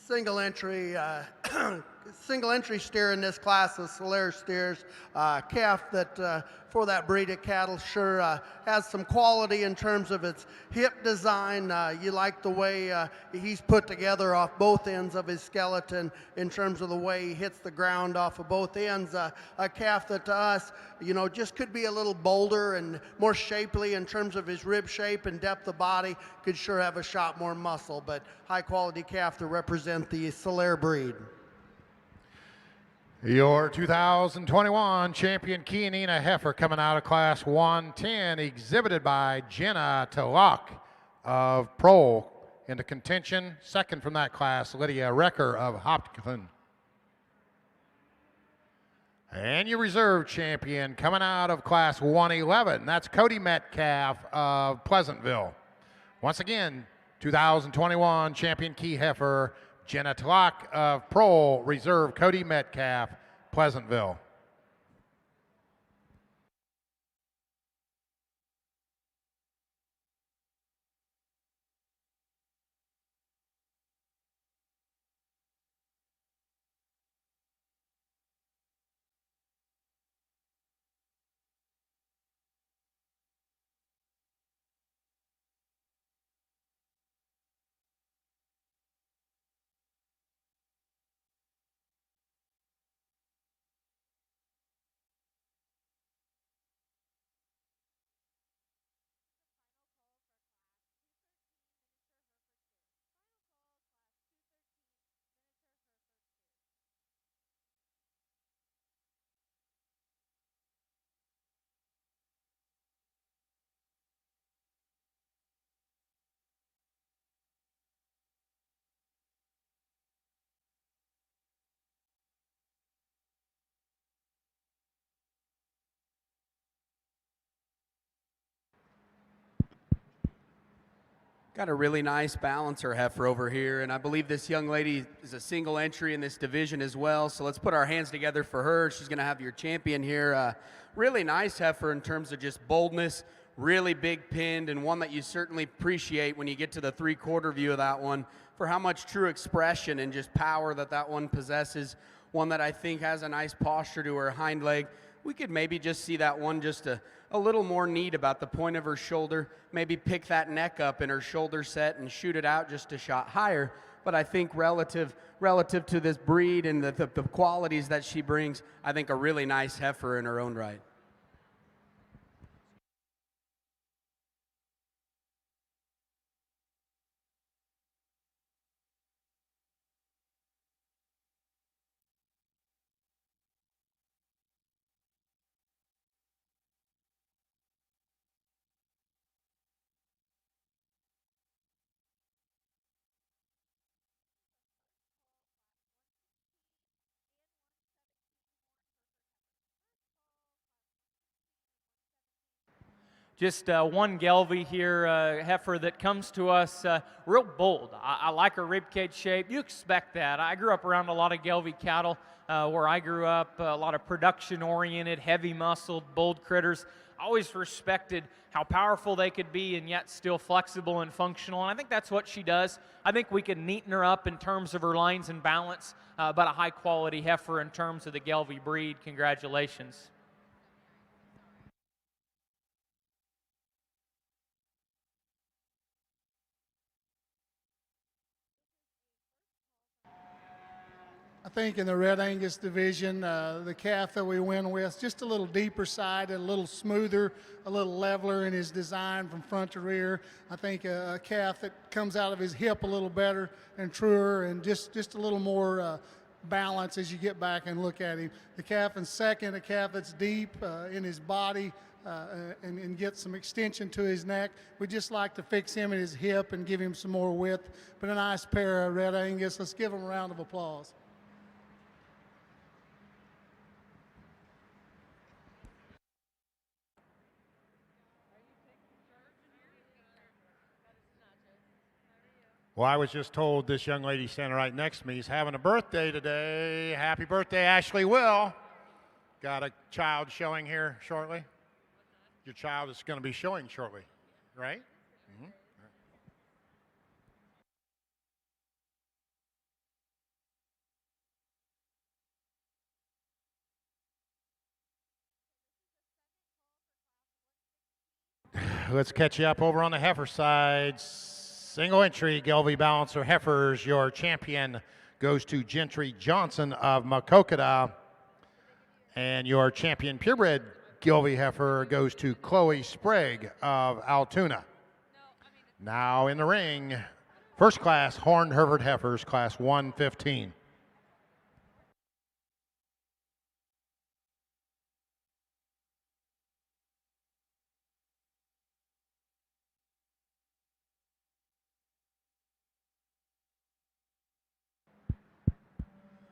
[SPEAKER 4] single entry single entry steer in this class of Solaire steers, calf that for that breed of cattle sure has some quality in terms of its hip design. You like the way he's put together off both ends of his skeleton in terms of the way he hits the ground off of both ends. A calf that to us, you know, just could be a little bolder and more shapely in terms of his rib shape and depth of body, could sure have a shot more muscle, but high quality calf to represent the Solaire breed.
[SPEAKER 1] Your 2021 champion Kianina heifer coming out of class 110, exhibited by Jenna Talak of Prole. Into contention, second from that class, Lydia Recker of Hopkinton. And your reserve champion coming out of class 111, that's Cody Metcalf of Pleasantville. Once again, 2021 champion key heifer, Jenna Talak of Prole, reserve Cody Metcalf, Pleasantville.
[SPEAKER 5] Got a really nice balancer heifer over here, and I believe this young lady is a single entry in this division as well, so let's put our hands together for her. She's going to have your champion here. Really nice heifer in terms of just boldness, really big pinned, and one that you certainly appreciate when you get to the three-quarter view of that one for how much true expression and just power that one possesses. One that I think has a nice posture to her hind leg. We could maybe just see that one just a little more neat about the point of her shoulder, maybe pick that neck up in her shoulder set and shoot it out just a shot higher. But I think relative to this breed and the qualities that she brings, I think a really nice heifer in her own right.
[SPEAKER 3] Just one Gelby here, heifer that comes to us real bold. I like her ribcage shape. You expect that. I grew up around a lot of Gelby cattle where I grew up, a lot of production-oriented, heavy-muscled, bold critters. I always respected how powerful they could be and yet still flexible and functional, and I think that's what she does. I think we can neaten her up in terms of her lines and balance, but a high-quality heifer in terms of the Gelby breed. Congratulations.
[SPEAKER 6] I think in the Red Angus division, the calf that we win with, just a little deeper side, a little smoother, a little leveler in his design from front to rear. I think a calf that comes out of his hip a little better and truer, and just a little more balance as you get back and look at him. The calf in second, a calf that's deep in his body and get some extension to his neck. We just like to fix him in his hip and give him some more width. But a nice pair of Red Angus. Let's give them a round of applause.
[SPEAKER 1] Well, I was just told this young lady standing right next to me is having a birthday today. Happy birthday, Ashley Will. Got a child showing here shortly. Your child is going to be showing shortly, right? let's catch you up over on the heifer side. Single entry Gelby Balancer heifers. Your champion goes to Gentry Johnson of Makokada. And your champion purebred Gelby heifer goes to Chloe Sprague of Altoona. Now in the ring, first class horned Hereford heifers, class 115.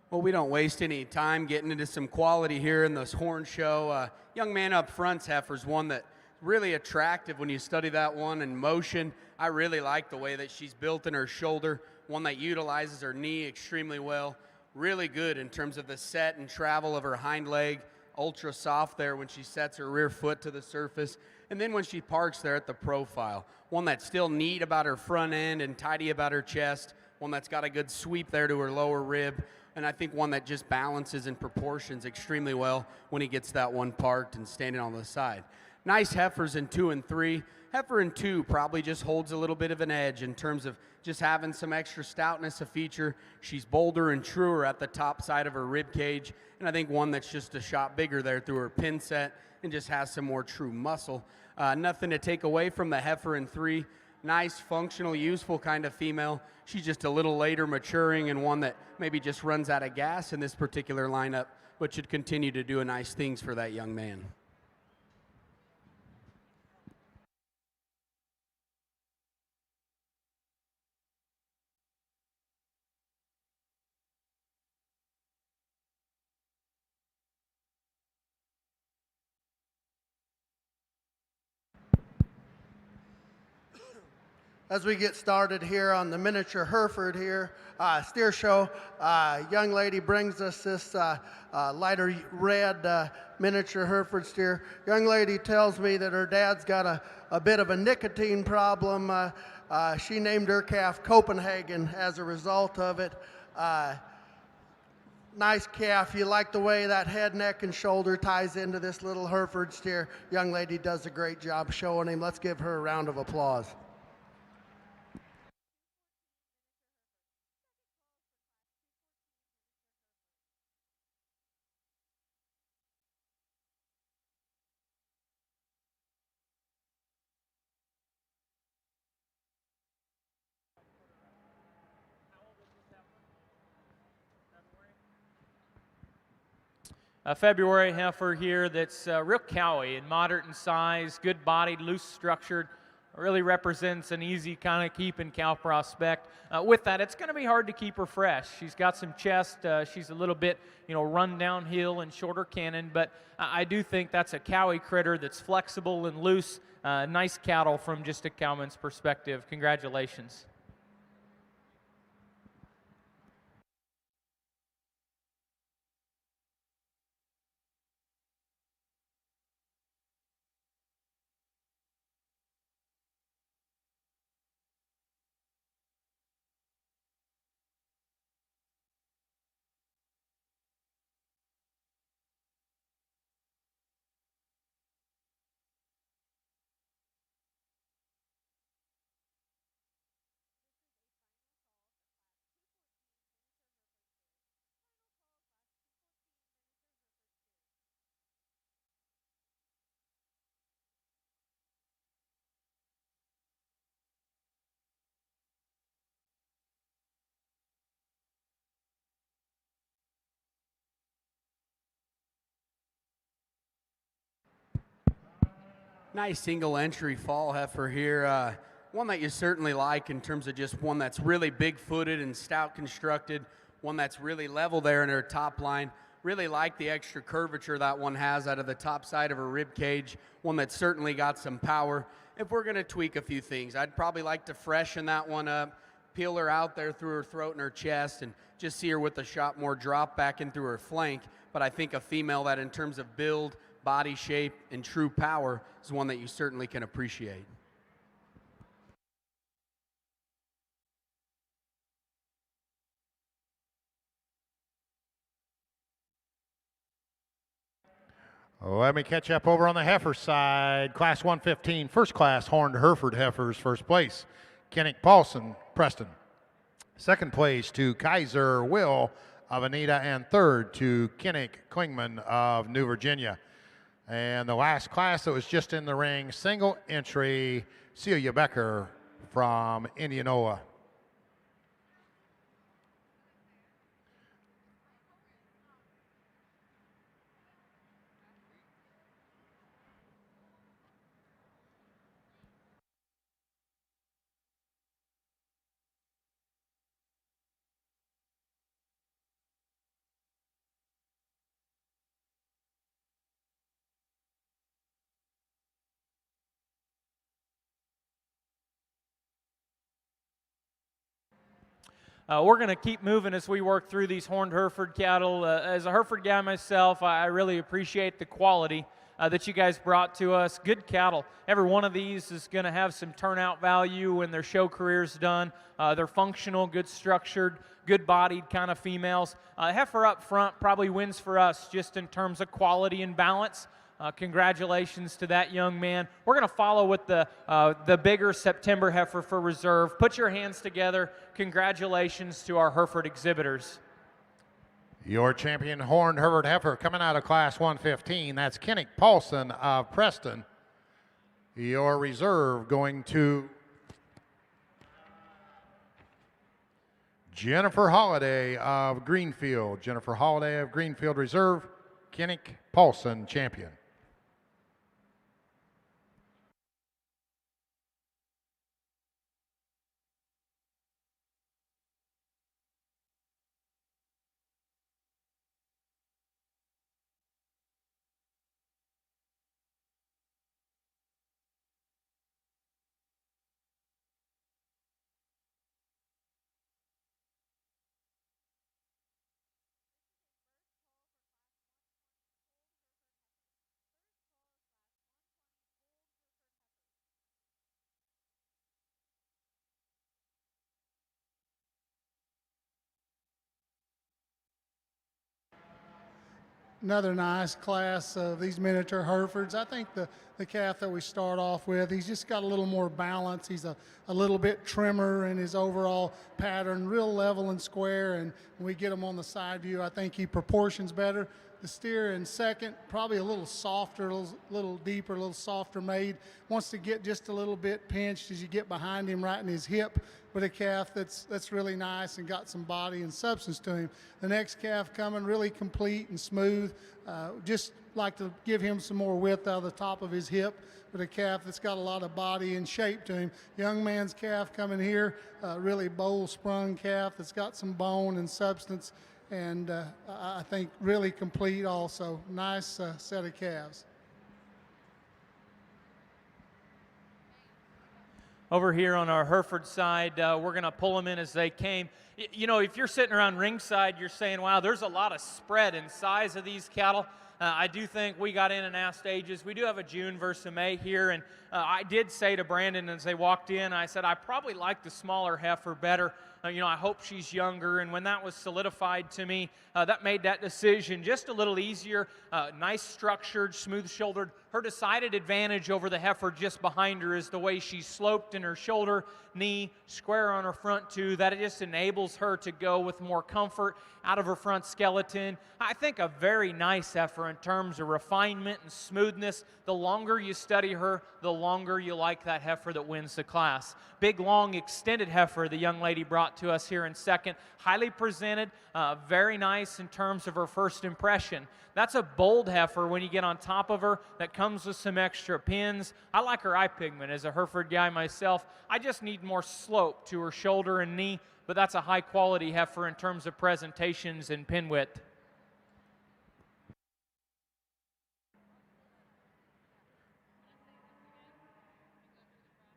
[SPEAKER 5] Well, we don't waste any time getting into some quality here in this horn show. Young man up front's heifer's one that really attractive when you study that one in motion. I really like the way that she's built in her shoulder, one that utilizes her knee extremely well. Really good in terms of the set and travel of her hind leg. Ultra soft there when she sets her rear foot to the surface. And then when she parks there at the profile. One that's still neat about her front end and tidy about her chest. One that's got a good sweep there to her lower rib. And I think one that just balances in proportions extremely well when he gets that one parked and standing on the side. Nice heifers in 2 and 3. Heifer in 2 probably just holds a little bit of an edge in terms of just having some extra stoutness, a feature. She's bolder and truer at the top side of her rib cage. And I think one that's just a shot bigger there through her pin set and just has some more true muscle. Nothing to take away from the heifer in 3. Nice, functional, useful kind of female. She's just a little later maturing and one that maybe just runs out of gas in this particular lineup, but should continue to do nice things for that young man.
[SPEAKER 4] As we get started here on the miniature Hereford here, steer show, young lady brings us this lighter red miniature Hereford steer. Young lady tells me that her dad's got a bit of a nicotine problem. She named her calf Copenhagen as a result of it. Nice calf. You like the way that head, neck, and shoulder ties into this little Hereford steer. Young lady does a great job showing him. Let's give her a round of applause.
[SPEAKER 3] A February heifer here that's real cowy and moderate in size, good bodied, loose structured, really represents an easy kind of keeping cow prospect. With that, it's going to be hard to keep her fresh. She's got some chest. She's a little bit, run downhill and shorter cannon, but I do think that's a cowy critter that's flexible and loose. Nice cattle from just a cowman's perspective. Congratulations.
[SPEAKER 5] Nice single entry fall heifer here. One that you certainly like in terms of just one that's really big footed and stout constructed. One that's really level there in her top line. Really like the extra curvature that one has out of the top side of her rib cage. One that's certainly got some power. If we're going to tweak a few things, I'd probably like to freshen that one up, peel her out there through her throat and her chest, and just see her with a shot more drop back in through her flank. But I think a female that in terms of build, body shape, and true power is one that you certainly can appreciate.
[SPEAKER 1] Let me catch up over on the heifer side. Class 115, first class horned Hereford heifers, first place, Kennick Paulson, Preston. Second place to Kaiser Will of Anita, and third to Kennick Klingman of New Virginia. And the last class that was just in the ring, single entry, Celia Becker from Indianola.
[SPEAKER 3] We're going to keep moving as we work through these horned Hereford cattle. As a Hereford guy myself, I really appreciate the quality that you guys brought to us. Good cattle. Every one of these is going to have some turnout value when their show career's done. They're functional, good structured, good-bodied kind of females. Heifer up front probably wins for us just in terms of quality and balance. Congratulations to that young man. We're going to follow with the bigger September heifer for reserve. Put your hands together. Congratulations to our Hereford exhibitors.
[SPEAKER 1] Your champion horned Hereford heifer coming out of class 115. That's Kennick Paulson of Preston. Your reserve going to Jennifer Holiday of Greenfield. Jennifer Holiday of Greenfield reserve. Kennick Paulson champion.
[SPEAKER 6] Another nice class of these miniature Herefords. I think the calf that we start off with, he's just got a little more balance. He's a little bit trimmer in his overall pattern, real level and square. And when we get him on the side view, I think he proportions better. The steer in second, probably a little softer, a little deeper, a little softer made. Wants to get just a little bit pinched as you get behind him right in his hip, with a calf that's really nice and got some body and substance to him. The next calf coming really complete and smooth. Just like to give him some more width out of the top of his hip, with a calf that's got a lot of body and shape to him. Young man's calf coming here, really bowl sprung calf that's got some bone and substance, and I think really complete also. Nice set of calves.
[SPEAKER 3] Over here on our Hereford side, we're going to pull them in as they came. You know, if you're sitting around ringside, you're saying, wow, there's a lot of spread in size of these cattle. I do think we got in and asked ages. We do have a June versus a May here, and I did say to Brandon as they walked in, I said, I probably like the smaller heifer better. You know, I hope she's younger, and when that was solidified to me, that made that decision just a little easier. Nice structured, smooth-shouldered. Her decided advantage over the heifer just behind her is the way she's sloped in her shoulder, knee, square on her front too. That it just enables her to go with more comfort out of her front skeleton. I think a very nice heifer in terms of refinement and smoothness. The longer you study her, the longer you like that heifer that wins the class. Big, long, extended heifer the young lady brought to us here in second. Highly presented, very nice in terms of her first impression. That's a bold heifer when you get on top of her that comes with some extra pins. I like her eye pigment as a Hereford guy myself. I just need more slope to her shoulder and knee, but that's a high quality heifer in terms of presentations and pin width.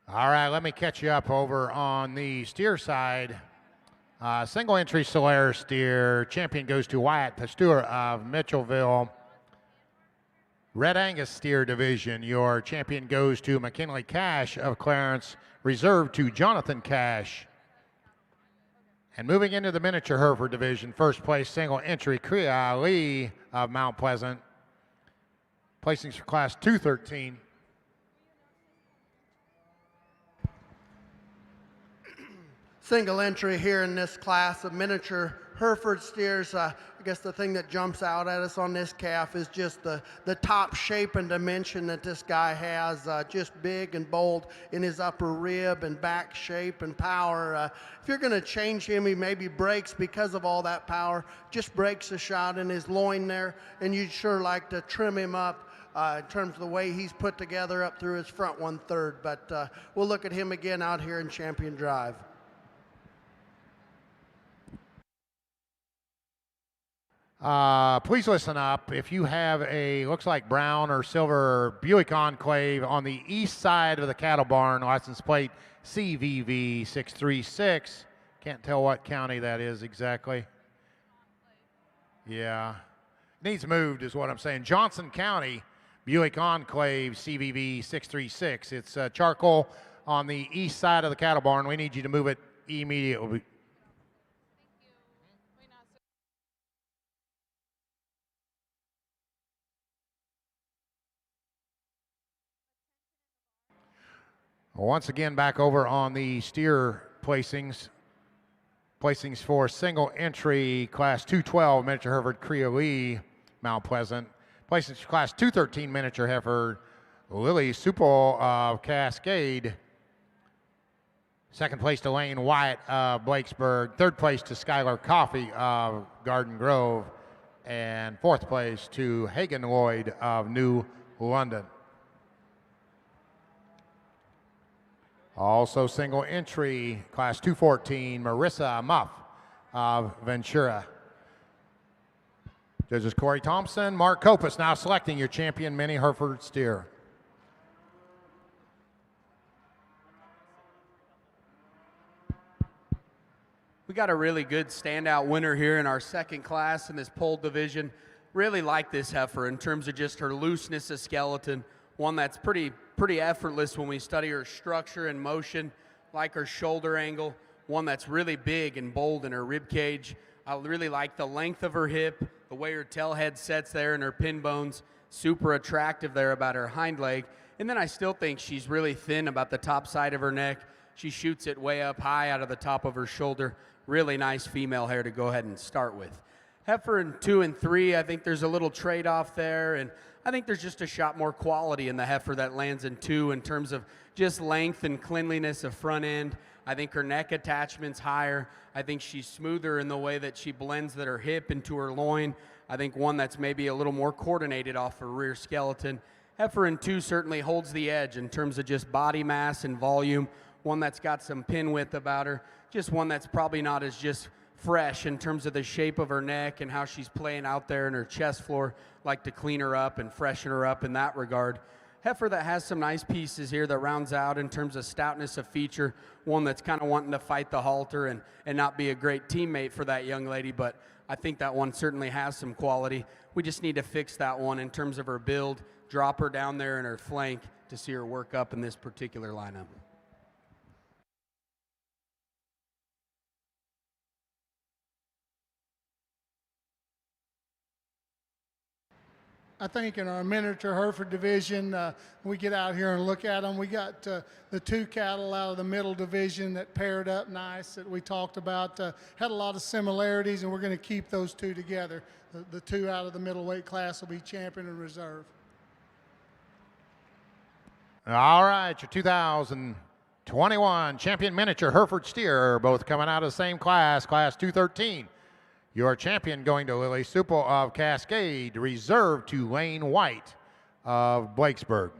[SPEAKER 1] All right, let me catch you up over on the steer side. Single entry Solaire steer. Champion goes to Wyatt Pasteur of Mitchellville. Red Angus steer division. Your champion goes to McKinley Cash of Clarence. Reserved to Jonathan Cash. And moving into the miniature Hereford division, first place single entry Kriya Lee of Mount Pleasant. Placings for Class 213.
[SPEAKER 4] Single entry here in this class of miniature Hereford steers. I guess the thing that jumps out at us on this calf is just the top shape and dimension that this guy has, just big and bold in his upper rib and back shape and power. If you're going to change him, he maybe breaks because of all that power, just breaks a shot in his loin there, and you'd sure like to trim him up in terms of the way he's put together up through his front 1/3. But we'll look at him again out here in Champion Drive.
[SPEAKER 1] Please listen up. If you have a, looks like brown or silver Buick Enclave on the east side of the cattle barn, license plate CVV 636. Can't tell what county that is exactly. Yeah. Needs moved is what I'm saying. Johnson County, Buick Enclave CVV 636. It's charcoal on the east side of the cattle barn. We need you to move it immediately. Once again, back over on the steer placings. Placings for single entry, Class 212, miniature Hereford Creole, Mount Pleasant. Placings for Class 213, miniature Hereford Lily Supple of Cascade. Second place to Lane Wyatt of Blakesburg. Third place to Skylar Coffey of Garden Grove. And fourth place to Hagen Lloyd of New London. Also single entry, Class 214, Marissa Muff of Ventura. Judges Corey Thompson, Mark Kopus now selecting your champion mini Hereford steer.
[SPEAKER 5] We got a really good standout winner here in our second class in this pole division. Really like this heifer in terms of just her looseness of skeleton. One that's pretty effortless when we study her structure and motion, like her shoulder angle. One that's really big and bold in her rib cage. I really like the length of her hip, the way her tail head sets there and her pin bones. Super attractive there about her hind leg. And then I still think she's really thin about the top side of her neck. She shoots it way up high out of the top of her shoulder. Really nice female hair to go ahead and start with. Heifer in 2 and 3, I think there's a little trade-off there, and I think there's just a shot more quality in the heifer that lands in 2 in terms of just length and cleanliness of front end. I think her neck attachment's higher. I think she's smoother in the way that she blends her hip into her loin. I think one that's maybe a little more coordinated off her rear skeleton. Heifer in 2 certainly holds the edge in terms of just body mass and volume. One that's got some pin width about her. Just one that's probably not as just fresh in terms of the shape of her neck and how she's playing out there in her chest floor. Like to clean her up and freshen her up in that regard. Heifer that has some nice pieces here that rounds out in terms of stoutness of feature. One that's kind of wanting to fight the halter and not be a great teammate for that young lady, but I think that one certainly has some quality. We just need to fix that one in terms of her build, drop her down there in her flank to see her work up in this particular lineup.
[SPEAKER 6] I think in our miniature Hereford division, we get out here and look at them. We got the 2 cattle out of the middle division that paired up nice that we talked about. Had a lot of similarities, and we're going to keep those 2 together. The 2 out of the middleweight class will be champion and reserve.
[SPEAKER 1] All right, your 2021 champion miniature Hereford steer, both coming out of the same class, Class 213. Your champion going to Lily Supple of Cascade, reserved to Lane White of Blakesburg.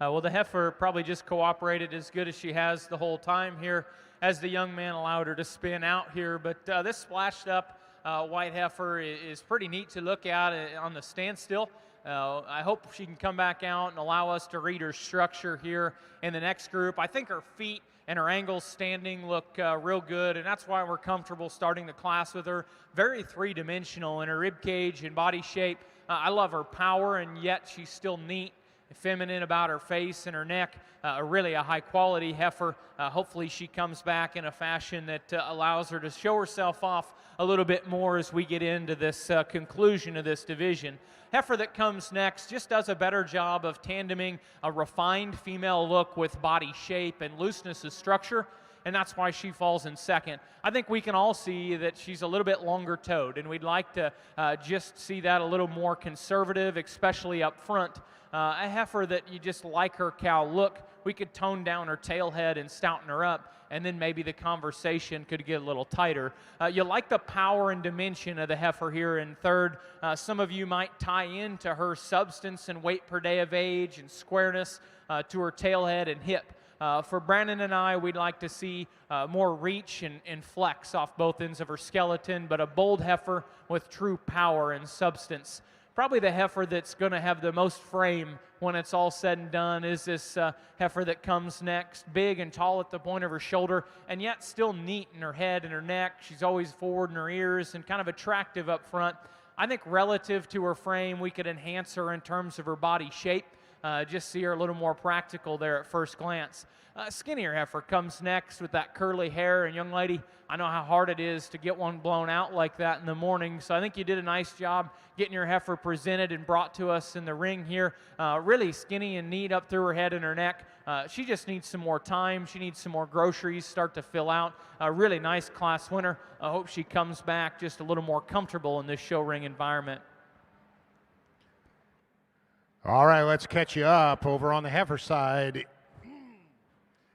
[SPEAKER 3] Well, the heifer probably just cooperated as good as she has the whole time here as the young man allowed her to spin out here. But this splashed up white heifer is pretty neat to look at on the standstill. I hope she can come back out and allow us to read her structure here in the next group. I think her feet and her angles standing look real good, and that's why we're comfortable starting the class with her. Very three-dimensional in her rib cage and body shape. I love her power, and yet she's still neat, feminine about her face and her neck. Really a high-quality heifer. Hopefully she comes back in a fashion that allows her to show herself off a little bit more as we get into this conclusion of this division. Heifer that comes next just does a better job of tandeming a refined female look with body shape and looseness of structure, and that's why she falls in second. I think we can all see that she's a little bit longer-toed, and we'd like to just see that a little more conservative, especially up front. A heifer that you just like her cow look, we could tone down her tail head and stouten her up, and then maybe the conversation could get a little tighter. You like the power and dimension of the heifer here in third. Some of you might tie into her substance and weight per day of age and squareness to her tail head and hip. For Brandon and I, we'd like to see more reach and flex off both ends of her skeleton, but a bold heifer with true power and substance. Probably the heifer that's going to have the most frame when it's all said and done is this heifer that comes next, big and tall at the point of her shoulder, and yet still neat in her head and her neck. She's always forward in her ears and kind of attractive up front. I think relative to her frame, we could enhance her in terms of her body shape. Just see her a little more practical there at first glance. Skinnier heifer comes next with that curly hair, and young lady, I know how hard it is to get one blown out like that in the morning, so I think you did a nice job getting your heifer presented and brought to us in the ring here. Really skinny and neat up through her head and her neck. She just needs some more time. She needs some more groceries, start to fill out. A really nice class winner. I hope she comes back just a little more comfortable in this show ring environment.
[SPEAKER 1] All right, let's catch you up over on the heifer side.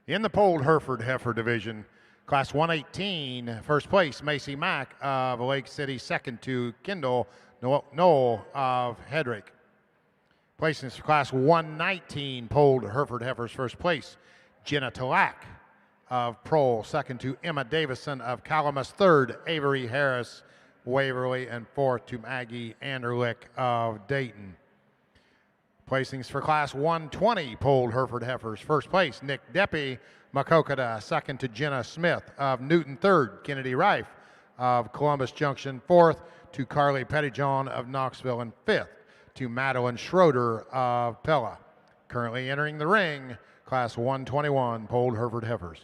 [SPEAKER 1] In the polled Hereford heifer division, class 118, first place, Macy Mack of Lake City, second to Kendall Knoll of Hedrick. Placing for class 119, polled Hereford heifers, first place, Jenna Talak of Prohl, second to Emma Davison of Calamus, third, Avery Harris, Waverly, and fourth to Maggie Anderlich of Dayton. Placings for class 120, polled Hereford heifers. First place, Nick Deppy, Makokada. Second to Jenna Smith of Newton. Third, Kennedy Rife of Columbus Junction. Fourth to Carly Pettyjohn of Knoxville. And fifth to Madeline Schroeder of Pella. Currently entering the ring, class 121, polled Hereford heifers.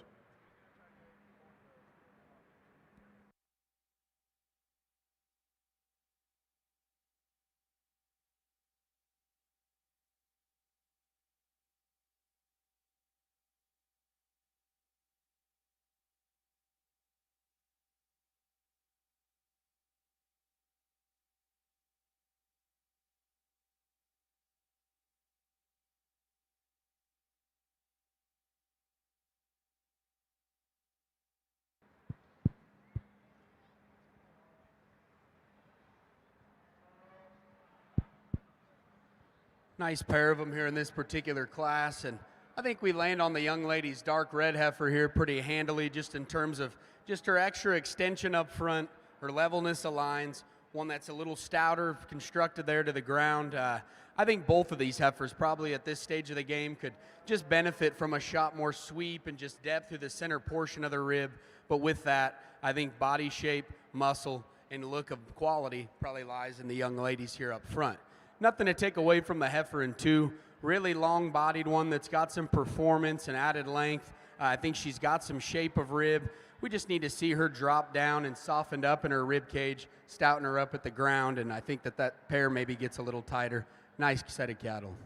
[SPEAKER 5] Nice pair of them here in this particular class, and I think we land on the young lady's dark red heifer here pretty handily, just in terms of just her extra extension up front, her levelness aligns, one that's a little stouter, constructed there to the ground. I think both of these heifers probably at this stage of the game could just benefit from a shot more sweep and just depth through the center portion of the rib, but with that, I think body shape, muscle, and look of quality probably lies in the young ladies here up front. Nothing to take away from the heifer in two. Really long-bodied one that's got some performance and added length. I think she's got some shape of rib. We just need to see her drop down and softened up in her rib cage, stouten her up at the ground, and I think that pair maybe gets a little tighter. Nice set of cattle.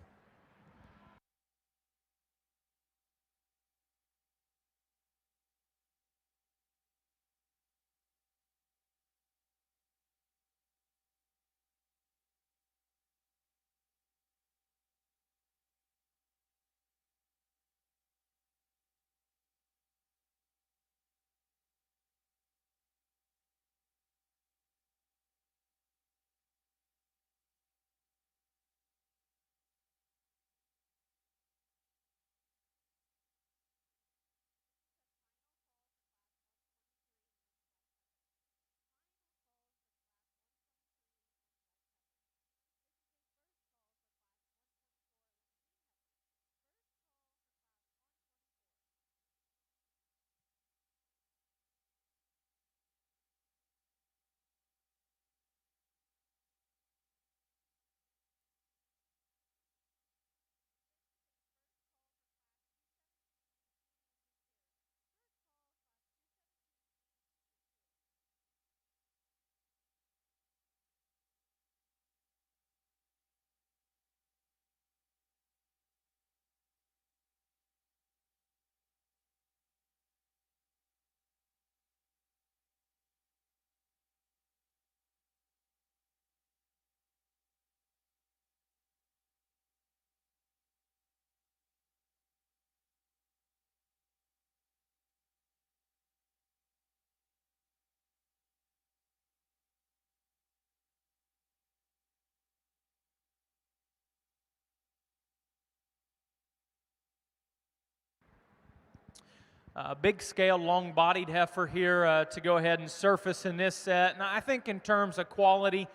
[SPEAKER 3] Big scale, long-bodied heifer here to go ahead and surface in this set. And I think in terms of quality,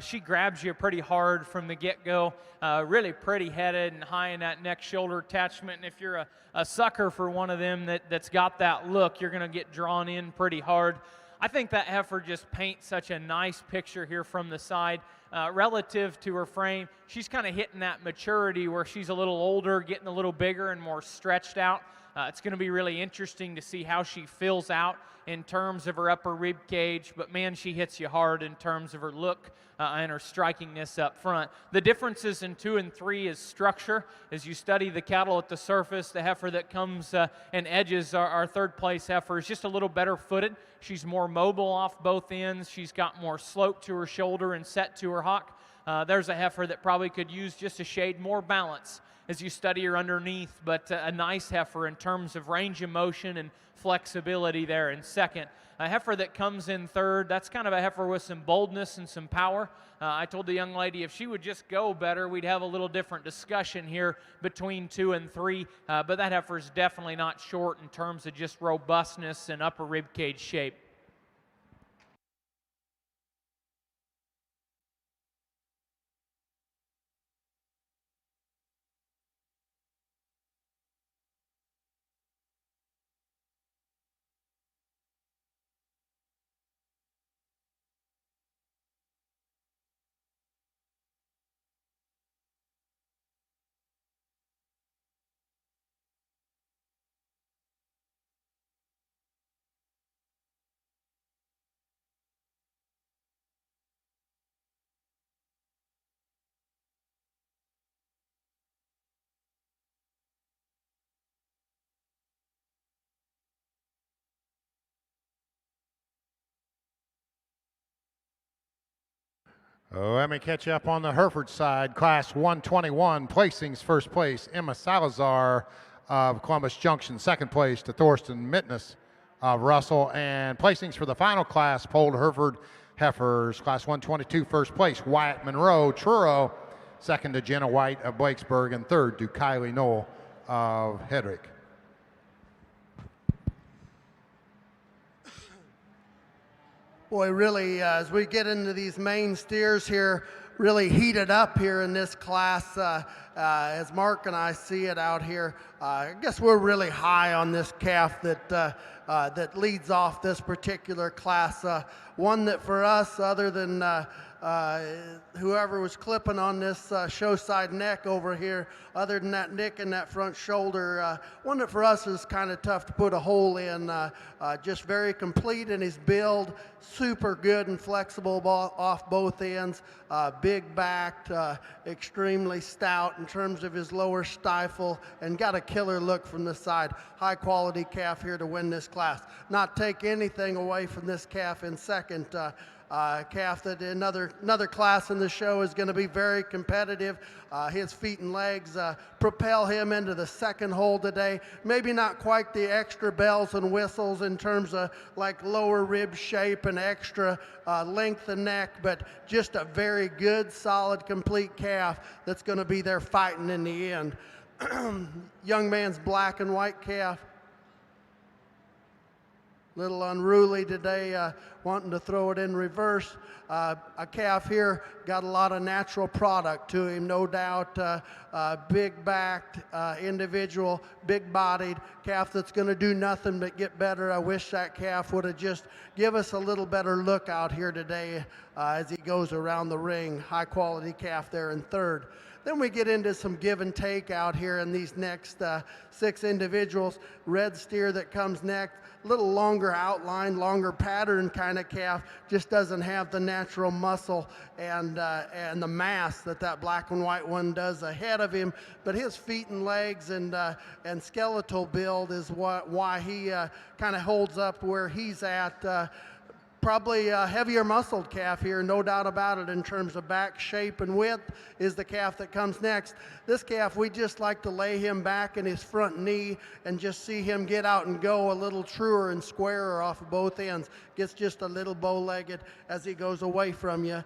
[SPEAKER 3] she grabs you pretty hard from the get-go. Really pretty headed and high in that neck-shoulder attachment. And if you're a sucker for one of them that's got that look, you're going to get drawn in pretty hard. I think that heifer just paints such a nice picture here from the side. Relative to her frame, she's kind of hitting that maturity where she's a little older, getting a little bigger and more stretched out. It's going to be really interesting to see how she fills out in terms of her upper rib cage, but man, she hits you hard in terms of her look and her strikingness up front. The differences in 2 and 3 is structure. As you study the cattle at the surface, the heifer that comes and edges our third place heifer is just a little better footed. She's more mobile off both ends. She's got more slope to her shoulder and set to her hock. There's a heifer that probably could use just a shade more balance as you study her underneath, but a nice heifer in terms of range of motion and flexibility there in second. A heifer that comes in third, that's kind of a heifer with some boldness and some power. I told the young lady if she would just go better, we'd have a little different discussion here between 2 and 3, but that heifer is definitely not short in terms of just robustness and upper rib cage shape.
[SPEAKER 1] Let me catch you up on the Hereford side. Class 121 placings. First place, Emma Salazar of Columbus Junction. Second place to Thorsten Mitness of Russell. And placings for the final class, polled Hereford heifers. Class 122, first place, Wyatt Monroe, Truro. Second to Jenna White of Blakesburg. And third to Kylie Knoll of Hedrick.
[SPEAKER 4] Boy, really, as we get into these main steers here, really heated up here in this class. As Mark and I see it out here, I guess we're really high on this calf that leads off this particular class. One that for us, other than whoever was clipping on this show side neck over here, other than that nick in that front shoulder, one that for us is kind of tough to put a hole in. Just very complete in his build, super good and flexible off both ends, big backed, extremely stout in terms of his lower stifle, and got a killer look from the side. High quality calf here to win this class. Not take anything away from this calf in second. Calf that another class in the show is going to be very competitive. His feet and legs propel him into the second hole today. Maybe not quite the extra bells and whistles in terms of like lower rib shape and extra length of neck, but just a very good, solid, complete calf that's going to be there fighting in the end. Young man's black and white calf. Little unruly today, wanting to throw it in reverse. A calf here got a lot of natural product to him, no doubt. Big-backed individual, big-bodied calf that's going to do nothing but get better. I wish that calf would have just give us a little better look out here today as he goes around the ring. High-quality calf there in third. Then we get into some give and take out here in these next 6 individuals. Red steer that comes next, a little longer outline, longer pattern kind of calf, just doesn't have the natural muscle and the mass that black and white one does ahead of him. But his feet and legs and skeletal build is why he kind of holds up where he's at. Probably a heavier muscled calf here, no doubt about it, in terms of back shape and width is the calf that comes next. This calf, we just like to lay him back in his front knee and just see him get out and go a little truer and squarer off of both ends. Gets just a little bow-legged as he goes away from you.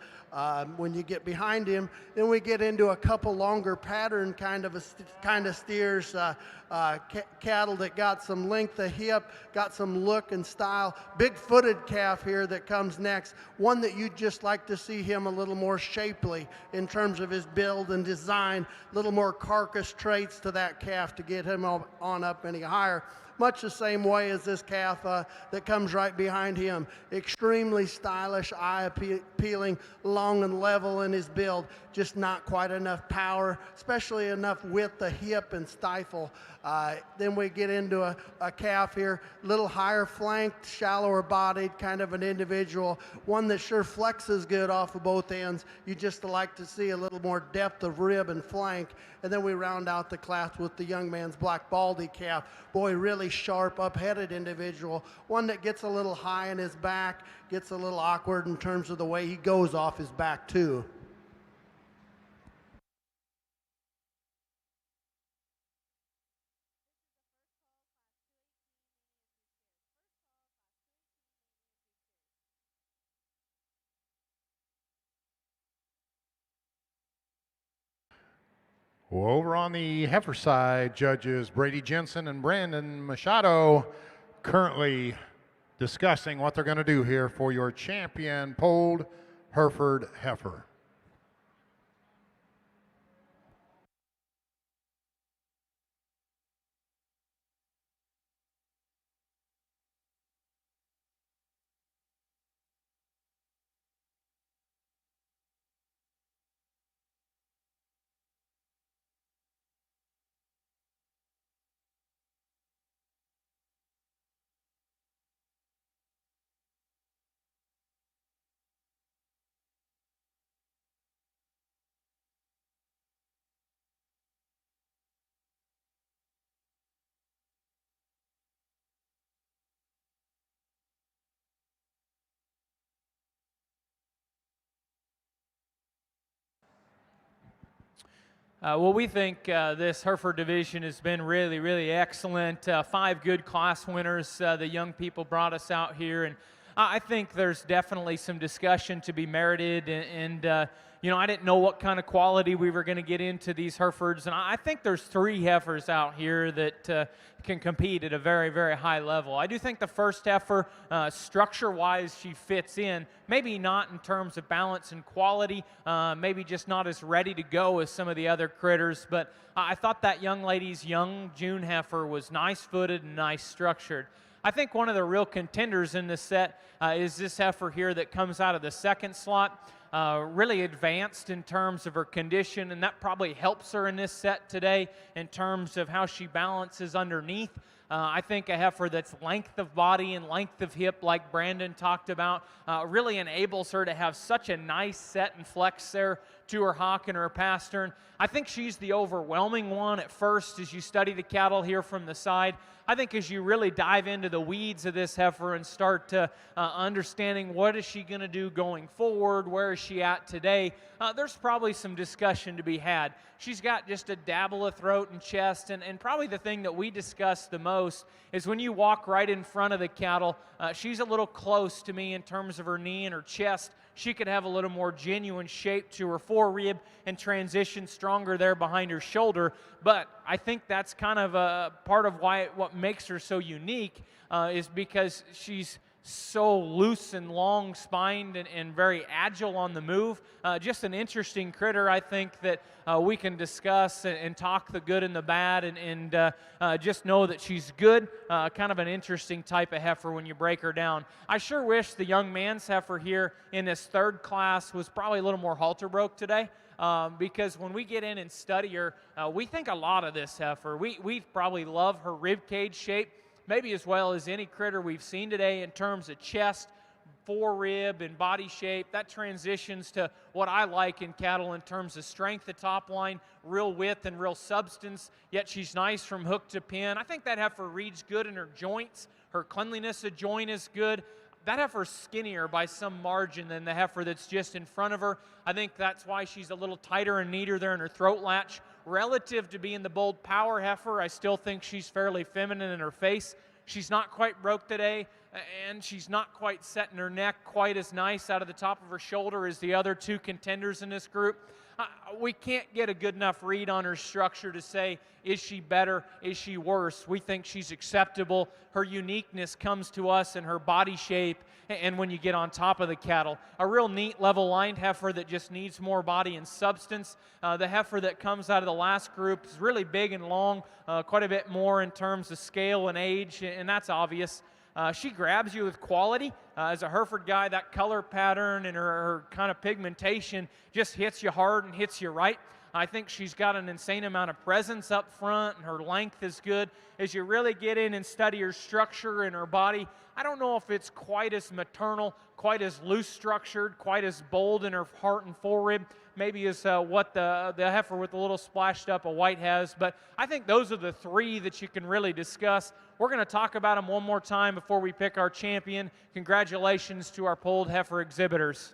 [SPEAKER 4] When you get behind him, then we get into a couple longer pattern kind of steers, cattle that got some length of hip, got some look and style. Big-footed calf here that comes next, one that you'd just like to see him a little more shapely in terms of his build and design, a little more carcass traits to that calf to get him on up any higher. Much the same way as this calf that comes right behind him. Extremely stylish, eye-appealing, long and level in his build. Just not quite enough power, especially enough width of hip and stifle. Then we get into a calf here, little higher flanked, shallower bodied, kind of an individual. One that sure flexes good off of both ends. You just like to see a little more depth of rib and flank. And then we round out the class with the young man's black baldy calf. Boy, really sharp, up-headed individual. One that gets a little high in his back, gets a little awkward in terms of the way he goes off his back too.
[SPEAKER 1] Well, over on the heifer side, judges Brady Jensen and Brandon Machado currently discussing what they're going to do here for your champion polled Hereford heifer.
[SPEAKER 3] Well, we think this Hereford division has been really, really excellent. 5 good class winners. The young people brought us out here, and I think there's definitely some discussion to be merited. And you know, I didn't know what kind of quality we were going to get into these Herefords, and I think there's 3 heifers out here that can compete at a very, very high level. I do think the first heifer, structure-wise, she fits in. Maybe not in terms of balance and quality, maybe just not as ready to go as some of the other critters, but I thought that young lady's young June heifer was nice-footed and nice-structured. I think one of the real contenders in this set is this heifer here that comes out of the second slot. Really advanced in terms of her condition, and that probably helps her in this set today in terms of how she balances underneath. I think a heifer that's length of body and length of hip, like Brandon talked about, really enables her to have such a nice set and flex there to her hock and her pastern. I think she's the overwhelming one at first as you study the cattle here from the side. I think as you really dive into the weeds of this heifer and start understanding what is she going to do going forward, where is she at today, there's probably some discussion to be had. She's got just a dabble of throat and chest, and probably the thing that we discuss the most is when you walk right in front of the cattle, she's a little close to me in terms of her knee and her chest. She could have a little more genuine shape to her forerib and transition stronger there behind her shoulder. But I think that's kind of a part of what makes her so unique is because she's so loose and long-spined and very agile on the move. Just an interesting critter, I think, that we can discuss and talk the good and the bad and just know that she's good. Kind of an interesting type of heifer when you break her down. I sure wish the young man's heifer here in this third class was probably a little more halter broke today. Because when we get in and study her, we think a lot of this heifer. We probably love her rib cage shape, maybe as well as any critter we've seen today in terms of chest, forerib, and body shape. That transitions to what I like in cattle in terms of strength at top line, real width and real substance, yet she's nice from hook to pin. I think that heifer reads good in her joints. Her cleanliness of joint is good. that heifer's skinnier by some margin than the heifer that's just in front of her. I think that's why she's a little tighter and neater there in her throat latch. Relative to being the bold power heifer, I still think she's fairly feminine in her face. She's not quite broke today, and she's not quite setting her neck quite as nice out of the top of her shoulder as the other two contenders in this group. We can't get a good enough read on her structure to say, is she better, is she worse? We think she's acceptable. Her uniqueness comes to us in her body shape and when you get on top of the cattle. A real neat level-lined heifer that just needs more body and substance. The heifer that comes out of the last group is really big and long, quite a bit more in terms of scale and age, and that's obvious. She grabs you with quality. As a Hereford guy, that color pattern and her kind of pigmentation just hits you hard and hits you right. I think she's got an insane amount of presence up front, and her length is good. As you really get in and study her structure and her body, I don't know if it's quite as maternal, quite as loose structured, quite as bold in her heart and forerib, maybe as what the heifer with a little splashed up of white has. But I think those are the three that you can really discuss. We're going to talk about them one more time before we pick our champion. Congratulations to our polled heifer exhibitors.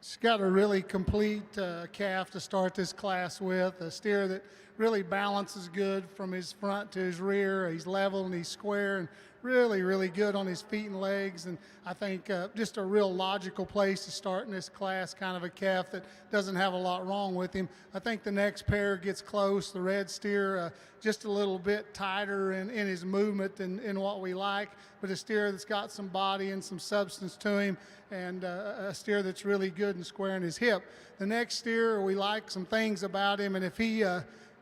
[SPEAKER 6] She's got a really complete calf to start this class with, a steer that really balances good from his front to his rear. He's level and he's square and really, really good on his feet and legs. And I think just a real logical place to start in this class, kind of a calf that doesn't have a lot wrong with him. I think the next pair gets close. The red steer just a little bit tighter in his movement than what we like, but a steer that's got some body and some substance to him, and a steer that's really good and square in his hip. The next steer, we like some things about him, and if he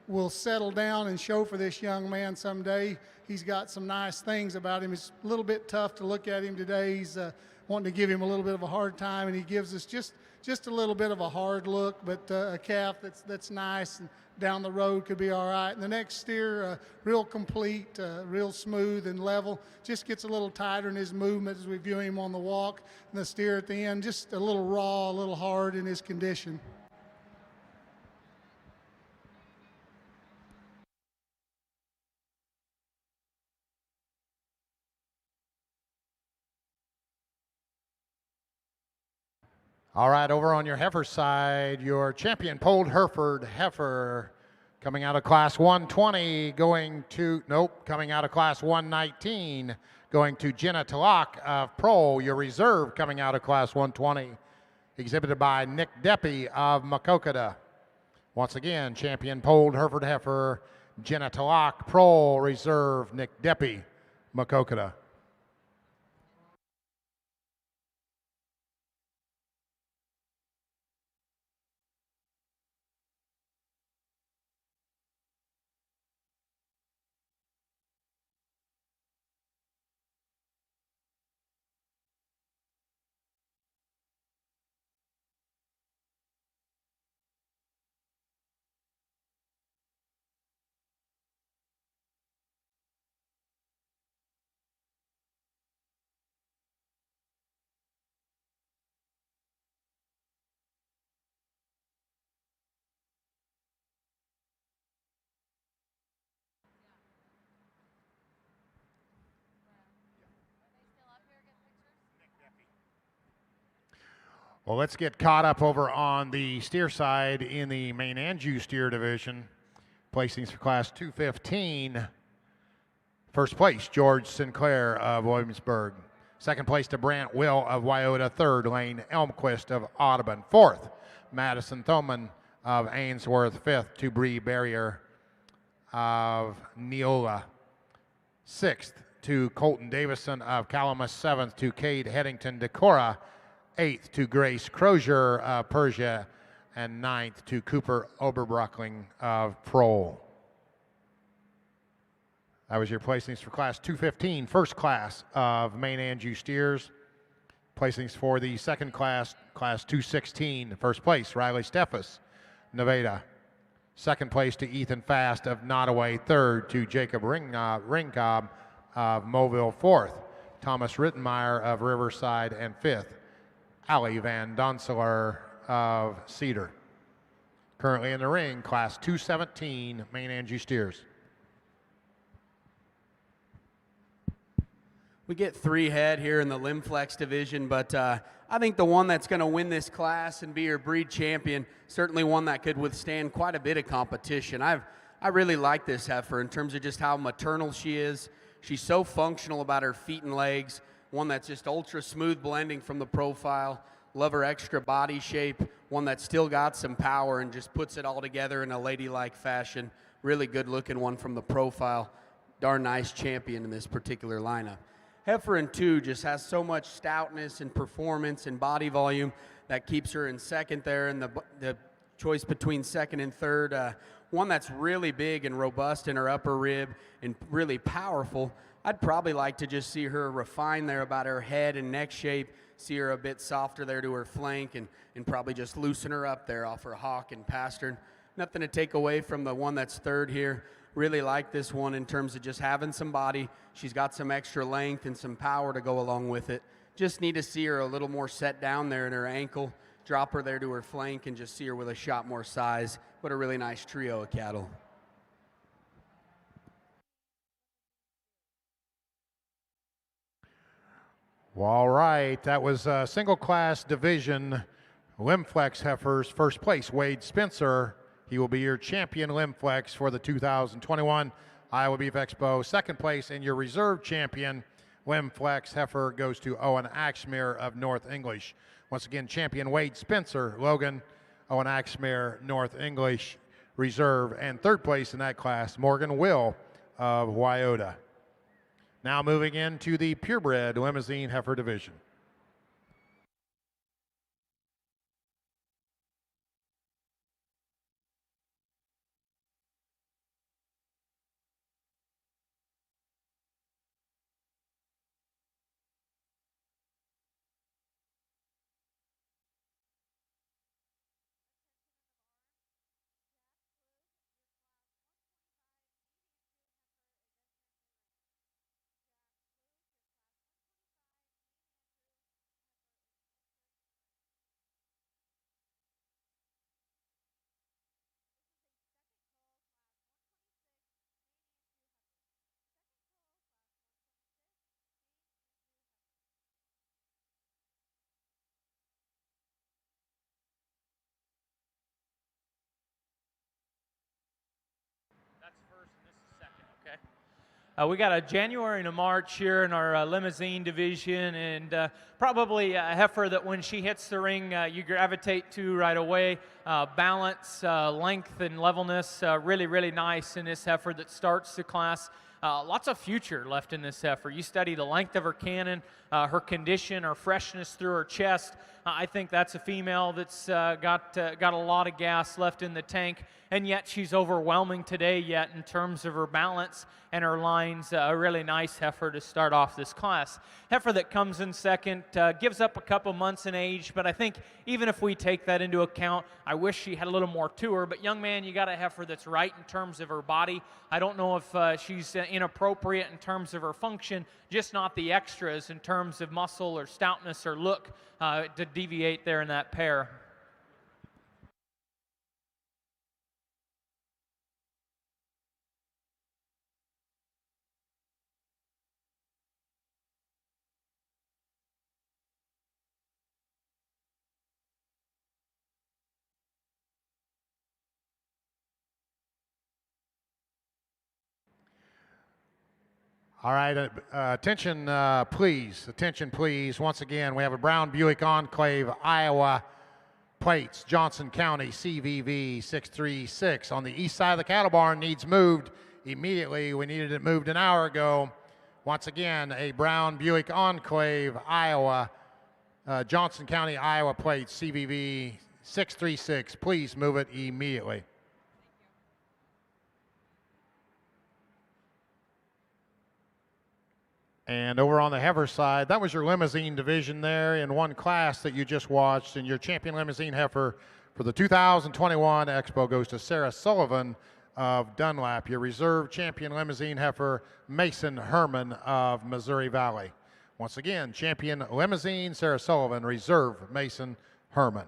[SPEAKER 6] will settle down and show for this young man someday, he's got some nice things about him. It's a little bit tough to look at him today. He's wanting to give him a little bit of a hard time, and he gives us just a little bit of a hard look, but a calf that's nice and down the road could be all right. And the next steer, real complete, real smooth and level, just gets a little tighter in his movement as we view him on the walk. And the steer at the end, just a little raw, a little hard in his condition.
[SPEAKER 1] All right, over on your heifer side, your champion polled Hereford heifer coming out of class 120 coming out of class 119 going to Jenna Talak of Pro. Your reserve coming out of class 120 exhibited by Nick Deppy of Makokada. Once again, champion polled Hereford heifer Jenna Talak, Pro, reserve Nick Deppy Makokata. Well, let's get caught up over on the steer side in the main Anjou steer division. Placings for class 215. First place, George Sinclair of Williamsburg. Second place to Brant Will of Wyoda. Third, Lane Elmquist of Audubon. Fourth, Madison Thoman of Ainsworth. Fifth, to Bree Barrier of Neola. Sixth, to Colton Davison of Calamus. Seventh, to Cade Headington Decorah. Eighth, to Grace Crozier of Persia. And ninth, to Cooper Oberbrockling of Prole. That was your placings for class 215, first class of main Anjou steers. Placings for the second class, class 216. First place, Riley Steffes, Nevada. Second place to Ethan Fast of Nottoway. Third to Jacob Ringcob of Mobile. Fourth, Thomas Rittenmeyer of Riverside. And fifth, Ali Van Donseler of Cedar. Currently in the ring, class 217, main Anjou steers.
[SPEAKER 5] We get 3 head here in the Limb Flex division, but I think the one that's going to win this class and be your breed champion, certainly one that could withstand quite a bit of competition. I really like this heifer in terms of just how maternal she is. She's so functional about her feet and legs, one that's just ultra smooth blending from the profile. Love her extra body shape, one that's still got some power and just puts it all together in a ladylike fashion. Really good looking one from the profile. Darn nice champion in this particular lineup. Heifer in 2 just has so much stoutness and performance and body volume that keeps her in second there, and the choice between second and third. One that's really big and robust in her upper rib and really powerful. I'd probably like to just see her refine there about her head and neck shape, see her a bit softer there to her flank, and probably just loosen her up there off her hock and pastern. Nothing to take away from the one that's third here. Really like this one in terms of just having some body. She's got some extra length and some power to go along with it. Just need to see her a little more set down there in her ankle, drop her there to her flank, and just see her with a shot more size. What a really nice trio of cattle.
[SPEAKER 1] Well, all right, that was a single class division Limb Flex heifers. First place, Wade Spencer. He will be your champion Limb Flex for the 2021 Iowa Beef Expo. Second place, and your reserve champion Limb Flex heifer goes to Owen Axmere of North English. Once again, champion Wade Spencer, Logan, Owen Axmere, North English reserve. And third place in that class, Morgan Will of Wyoda. Now moving into the purebred limousine heifer division.
[SPEAKER 3] We got a January and a March here in our limousine division, and probably a heifer that when she hits the ring, you gravitate to right away. Balance, length, and levelness, really, really nice in this heifer that starts the class. lots of future left in this heifer. You study the length of her cannon, her condition, her freshness through her chest. I think that's a female that's got a lot of gas left in the tank, and yet she's overwhelming today yet in terms of her balance and her lines. A really nice heifer to start off this class. Heifer that comes in second gives up a couple months in age, but I think even if we take that into account, I wish she had a little more to her. But young man, you got a heifer that's right in terms of her body. I don't know if she's inappropriate in terms of her function, just not the extras in terms of muscle or stoutness or look to deviate there in that pair.
[SPEAKER 1] All right, attention please. Once again, we have a Brown Buick Enclave, Iowa plates, Johnson County, CVV 636. On the east side of the cattle barn, needs moved immediately. We needed it moved an hour ago. Once again, a Brown Buick Enclave, Iowa, Johnson County, Iowa plates, CVV 636. Please move it immediately. And over on the heifer side, that was your limousine division there in one class that you just watched. And your champion limousine heifer for the 2021 Expo goes to Sarah Sullivan of Dunlap. Your reserve champion limousine heifer, Mason Herman of Missouri Valley. Once again, champion limousine, Sarah Sullivan, reserve, Mason Herman.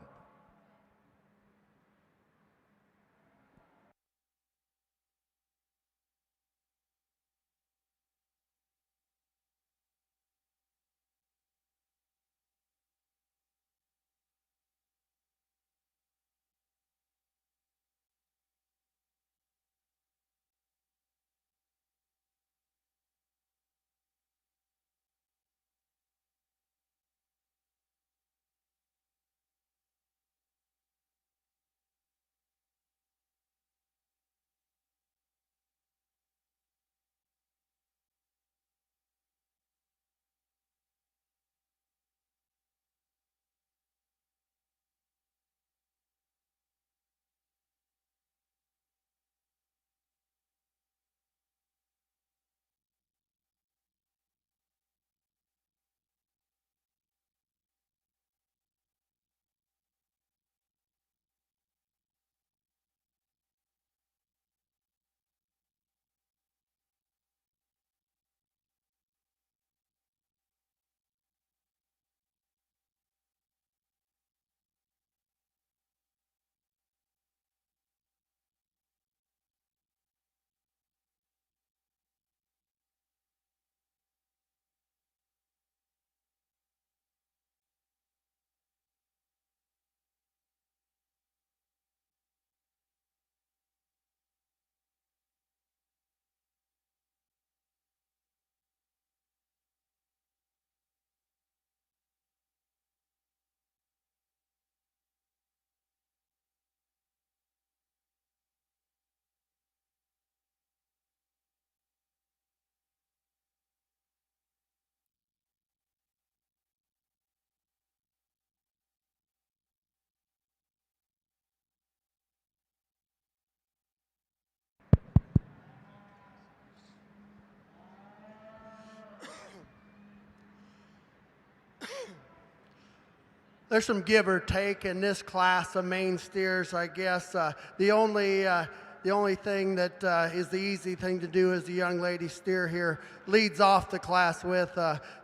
[SPEAKER 4] There's some give or take in this class of main steers, I guess. The only thing that is the easy thing to do is the young lady steer here leads off the class with.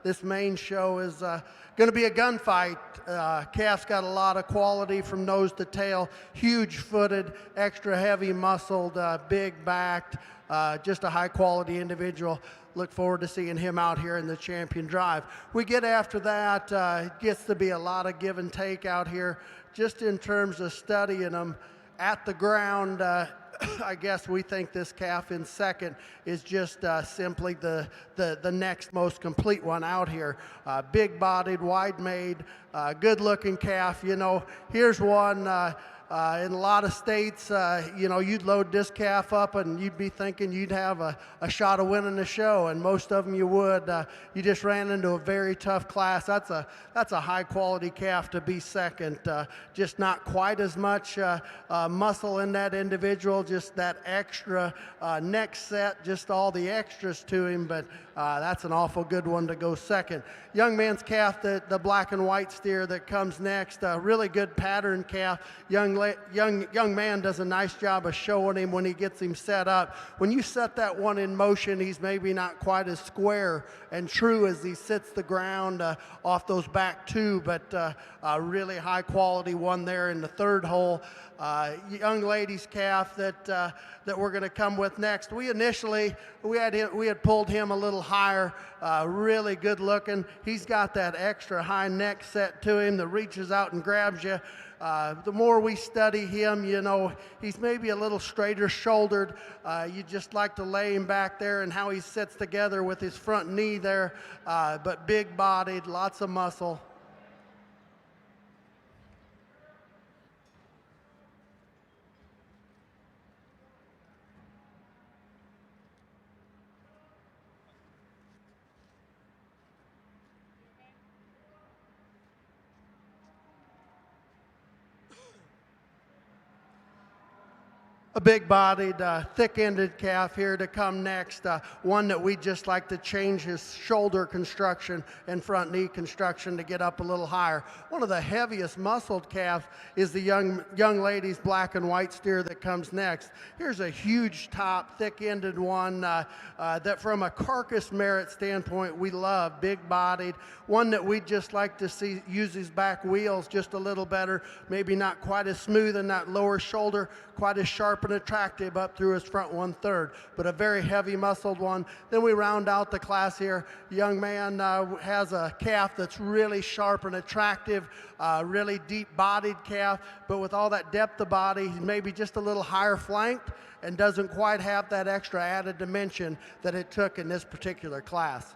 [SPEAKER 4] This main show is going to be a gunfight. Calf's got a lot of quality from nose to tail, huge-footed, extra heavy muscled, big-backed, just a high-quality individual. Look forward to seeing him out here in the champion drive. We get after that, it gets to be a lot of give and take out here, just in terms of studying them at the ground. I guess we think this calf in second is just simply the next most complete one out here. Big-bodied, wide-made, good-looking calf. You know, here's one In a lot of states, you know, you'd load this calf up and you'd be thinking you'd have a shot of winning the show, and most of them you would. You just ran into a very tough class. That's a high quality calf to be second. Just not quite as much muscle in that individual, just that extra neck set, just all the extras to him, but that's an awful good one to go second. Young man's calf, the black and white steer that comes next, a really good pattern calf. Young man does a nice job of showing him when he gets him set up. When you set that one in motion, he's maybe not quite as square and true as he sits the ground off those back two, but a really high quality one there in the third hole. Young lady's calf that we're going to come with next. We had pulled him a little higher, really good looking. He's got that extra high neck set to him that reaches out and grabs you. The more we study him, you know, he's maybe a little straighter shouldered. You just like to lay him back there and how he sits together with his front knee there, but big bodied, lots of muscle. A big-bodied, thick-ended calf here to come next, one that we just like to change his shoulder construction and front knee construction to get up a little higher. One of the heaviest muscled calves is the young lady's black and white steer that comes next. Here's a huge top, thick-ended one that from a carcass merit standpoint we love, big-bodied, one that we just like to see use his back wheels just a little better, maybe not quite as smooth in that lower shoulder, quite as sharp and attractive up through his front 1/3, but a very heavy muscled one. Then we round out the class here. The young man has a calf that's really sharp and attractive, really deep bodied calf, but with all that depth of body, he's maybe just a little higher flanked and doesn't quite have that extra added dimension that it took in this particular class.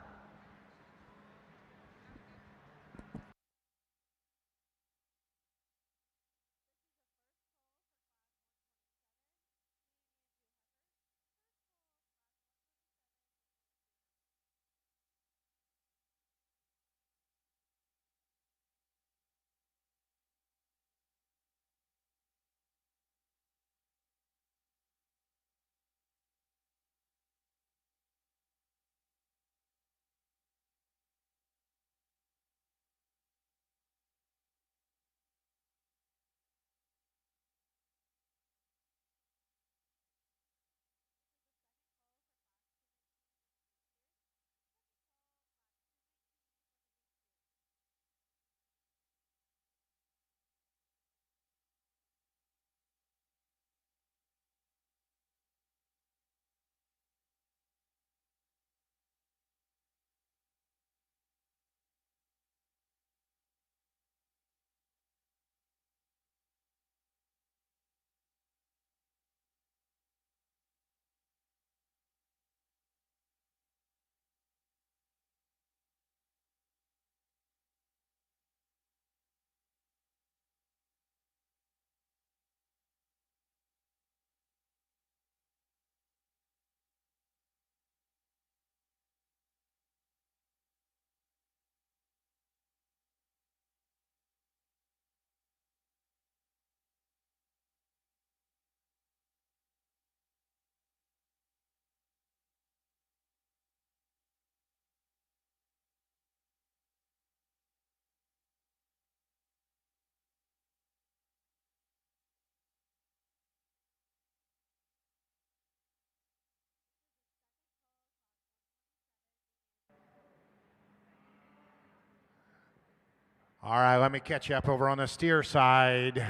[SPEAKER 1] All right, let me catch you up over on the steer side.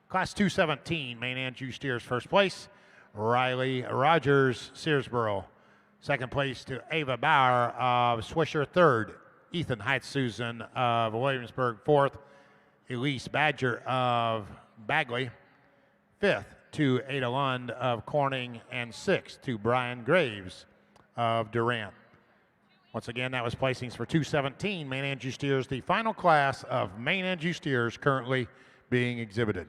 [SPEAKER 1] Class 217, main and Jew steers first place. Riley Rogers, Searsboro. Second place to Ava Bauer of Swisher. Third, Ethan Heights Susan of Williamsburg. Fourth, Elise Badger of Bagley. Fifth to Ada Lund of Corning. And sixth to Brian Graves of Durant. Once again, that was placings for 217 main and Jew steers, the final class of main and Jew steers currently being exhibited.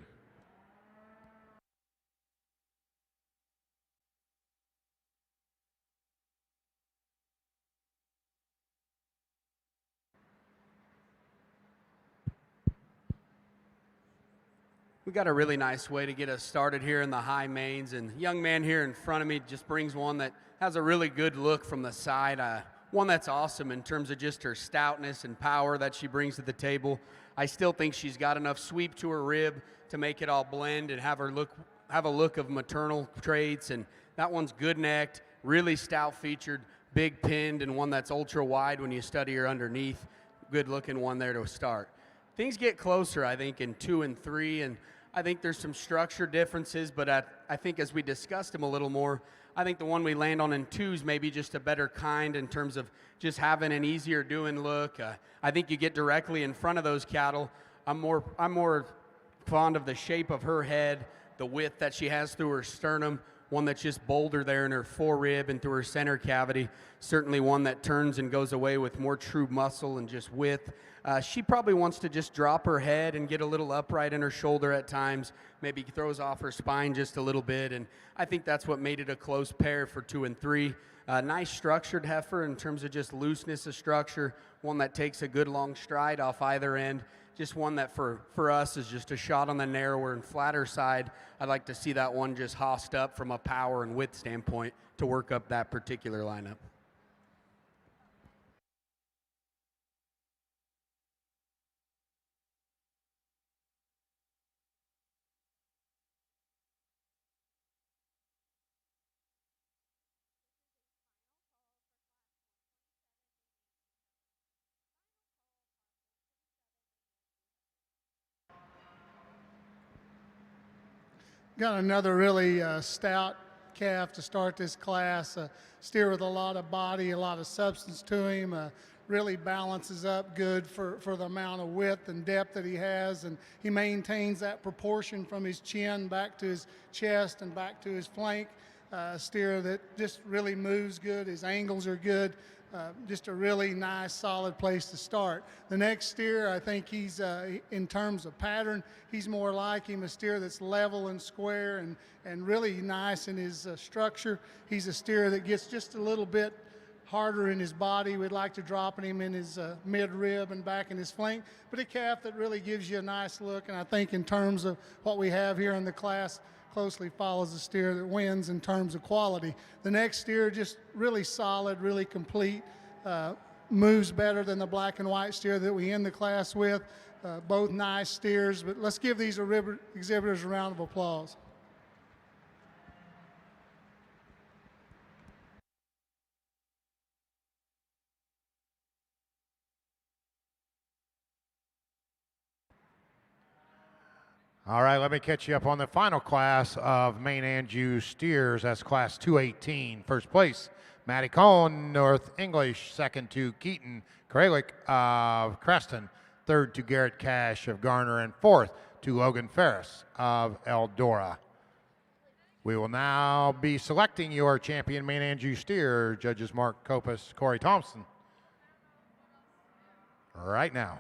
[SPEAKER 5] we got a really nice way to get us started here in the high mains, and the young man here in front of me just brings one that has a really good look from the side. One that's awesome in terms of just her stoutness and power that she brings to the table. I still think she's got enough sweep to her rib to make it all blend and have a look of maternal traits. And that one's good necked, really stout featured, big pinned, and one that's ultra wide when you study her underneath. Good looking one there to start. Things get closer, I think, in 2 and 3, and I think there's some structure differences, but I think as we discussed them a little more, I think the one we land on in 2 is maybe just a better kind in terms of just having an easier doing look. I think you get directly in front of those cattle. I'm more fond of the shape of her head, the width that she has through her sternum, one that's just bolder there in her forerib and through her center cavity. Certainly one that turns and goes away with more true muscle and just width. She probably wants to just drop her head and get a little upright in her shoulder at times, maybe throws off her spine just a little bit, and I think that's what made it a close pair for 2 and 3. Nice structured heifer in terms of just looseness of structure, one that takes a good long stride off either end, just one that for us is just a shot on the narrower and flatter side. I'd like to see that one just hossed up from a power and width standpoint to work up that particular lineup.
[SPEAKER 6] Got another really stout calf to start this class. A steer with a lot of body, a lot of substance to him. Really balances up good for the amount of width and depth that he has, and he maintains that proportion from his chin back to his chest and back to his flank. Steer that just really moves good. His angles are good. Just a really nice, solid place to start. The next steer, I think he's, in terms of pattern, he's more like him, a steer that's level and square and really nice in his structure. He's a steer that gets just a little bit harder in his body. We'd like to drop him in his mid-rib and back in his flank, but a calf that really gives you a nice look, and I think in terms of what we have here in the class, closely follows the steer that wins in terms of quality. The next steer just really solid, really complete, moves better than the black and white steer that we end the class with. Both nice steers, but let's give these exhibitors a round of applause.
[SPEAKER 1] All right, let me catch you up on the final class of Main Anjou steers. That's class 218. First place, Matty Cohn, North English. Second to Keaton Kralik of Creston. Third to Garrett Cash of Garner. And fourth to Logan Ferris of Eldora. We will now be selecting your champion Main Anjou steer. Judges Mark Kopus, Corey Thompson. Right now.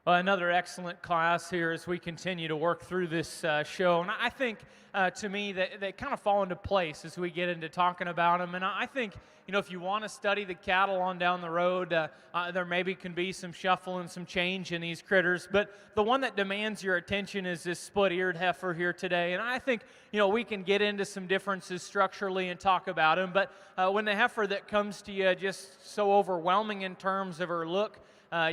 [SPEAKER 3] Well, another excellent class here as we continue to work through this show. And I think, to me, that they kind of fall into place as we get into talking about them. And I think, if you want to study the cattle on down the road, there maybe can be some shuffle and some change in these critters. But the one that demands your attention is this split-eared heifer here today. And I think, we can get into some differences structurally and talk about them. But when the heifer that comes to you just so overwhelming in terms of her look,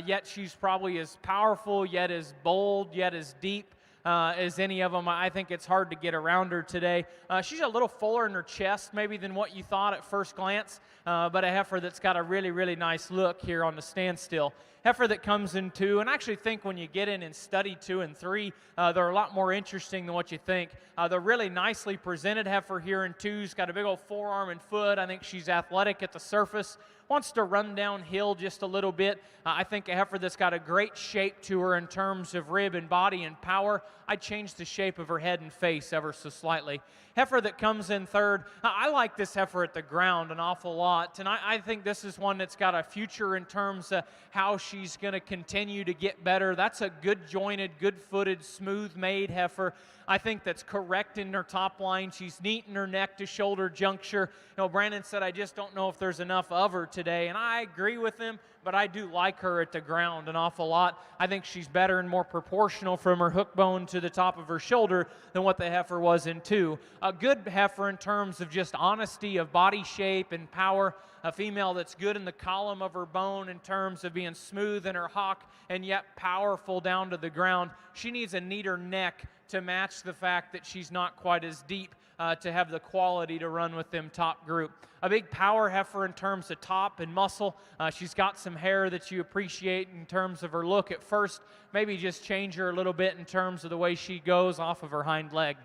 [SPEAKER 3] yet she's probably as powerful, yet as bold, yet as deep as any of them. I think it's hard to get around her today. She's a little fuller in her chest maybe than what you thought at first glance, but a heifer that's got a really, really nice look here on the standstill. Heifer that comes in 2, and I actually think when you get in and study 2 and 3, they're a lot more interesting than what you think. They're really nicely presented. Heifer here in 2's got a big old forearm and foot. I think she's athletic at the surface, wants to run downhill just a little bit. I think a heifer that's got a great shape to her in terms of rib and body and power. I'd change the shape of her head and face ever so slightly. Heifer that comes in 3rd, I like this heifer at the ground an awful lot, and I think this is one that's got a future in terms of how she's going to continue to get better. That's a good jointed, good footed, smooth made heifer. I think that's correct in her top line. She's neat in her neck to shoulder juncture. Brandon said, I just don't know if there's enough of her today, and I agree with him, but I do like her at the ground an awful lot. I think she's better and more proportional from her hook bone to the top of her shoulder than what the heifer was in 2. A good heifer in terms of just honesty of body shape and power. A female that's good in the column of her bone in terms of being smooth in her hock and yet powerful down to the ground. She needs a neater neck to match the fact that she's not quite as deep to have the quality to run with them top group. A big power heifer in terms of top and muscle. She's got some hair that you appreciate in terms of her look at first. Maybe just change her a little bit in terms of the way she goes off of her hind leg.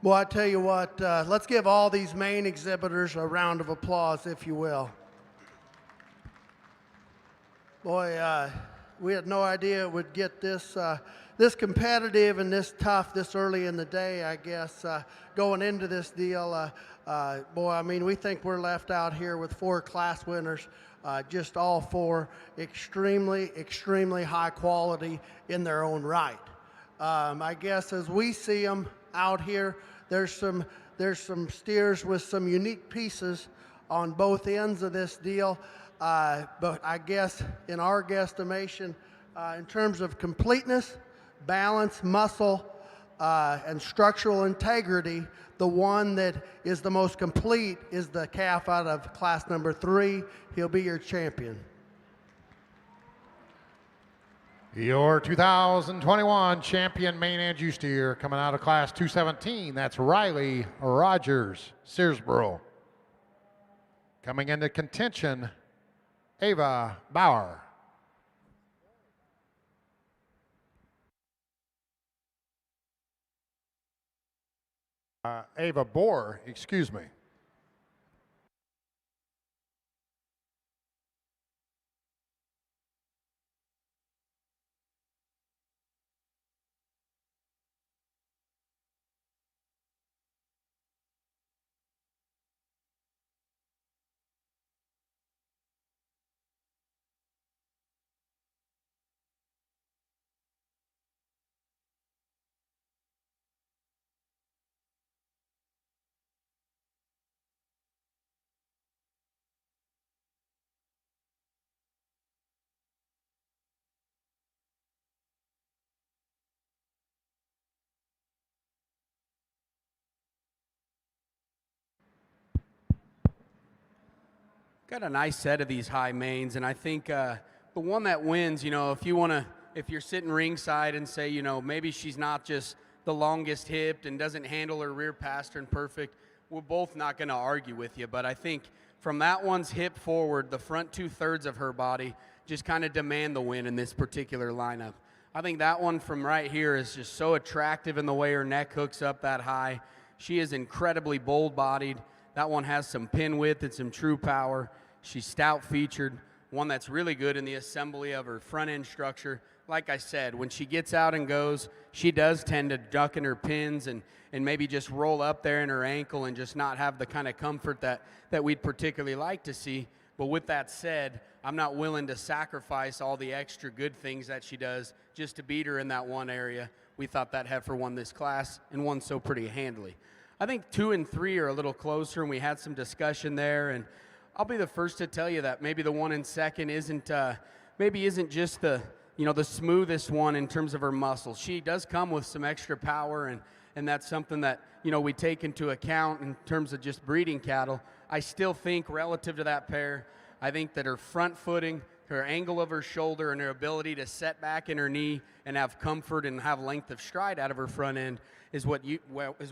[SPEAKER 4] Well, I tell you what, let's give all these main exhibitors a round of applause, if you will. Boy, we had no idea it would get this this competitive and this tough this early in the day, I guess, going into this deal. Boy, I mean, we think we're left out here with 4 class winners, just all 4 extremely, extremely high quality in their own right. I guess as we see them out here, there's some steers with some unique pieces on both ends of this deal. But I guess in our guesstimation, in terms of completeness, balance, muscle, and structural integrity, the one that is the most complete is the calf out of class number 3. He'll be your champion.
[SPEAKER 1] Your 2021 champion main and juice steer coming out of class 217. That's Riley Rogers, Searsboro. Coming into contention, Ava Bauer. Ava Bohr, excuse me.
[SPEAKER 5] Got a nice set of these high mains, and I think the one that wins, you know, if you're sitting ringside and say, you know, maybe she's not just the longest hipped and doesn't handle her rear pastern perfect, we're both not going to argue with you. But I think from that one's hip forward, the front 2/3 of her body just kind of demand the win in this particular lineup. I think that one from right here is just so attractive in the way her neck hooks up that high. She is incredibly bold-bodied. That one has some pin width and some true power. She's stout-featured, one that's really good in the assembly of her front-end structure. Like I said, when she gets out and goes, she does tend to duck in her pins and maybe just roll up there in her ankle and just not have the kind of comfort that we'd particularly like to see. But with that said, I'm not willing to sacrifice all the extra good things that she does just to beat her in that one area. We thought that heifer won this class and won so pretty handily. I think 2 and 3 are a little closer, and we had some discussion there. And I'll be the first to tell you that maybe the one in second isn't just the smoothest one in terms of her muscle. She does come with some extra power, and that's something that, you know, we take into account in terms of just breeding cattle. I still think relative to that pair, I think that her front footing, her angle of her shoulder, and her ability to set back in her knee and have comfort and have length of stride out of her front end is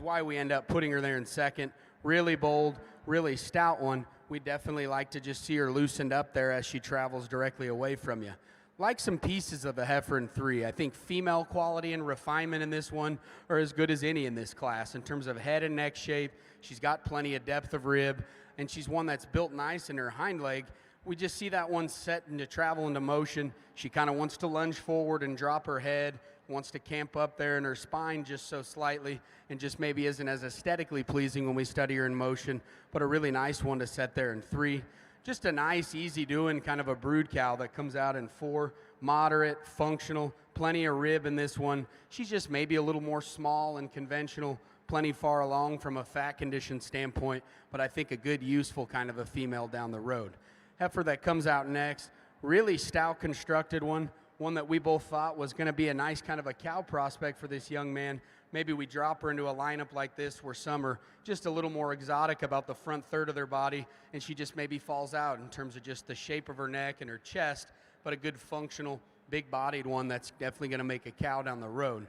[SPEAKER 5] why we end up putting her there in second. Really bold, really stout one. We definitely like to just see her loosened up there as she travels directly away from you. Like some pieces of the heifer in 3. I think female quality and refinement in this one are as good as any in this class in terms of head and neck shape. She's got plenty of depth of rib, and she's one that's built nice in her hind leg. We just see that one set into travel into motion. She kind of wants to lunge forward and drop her head, wants to camp up there in her spine just so slightly, and just maybe isn't as aesthetically pleasing when we study her in motion, but a really nice one to set there in 3. Just a nice, easy doing kind of a brood cow that comes out in 4. Moderate, functional, plenty of rib in this one. She's just maybe a little more small and conventional, plenty far along from a fat condition standpoint, but I think a good, useful kind of a female down the road. Heifer that comes out next, really stout constructed one that we both thought was going to be a nice kind of a cow prospect for this young man. Maybe we drop her into a lineup like this where some are just a little more exotic about the front third of their body, and she just maybe falls out in terms of just the shape of her neck and her chest, but a good functional, big-bodied one that's definitely going to make a cow down the road.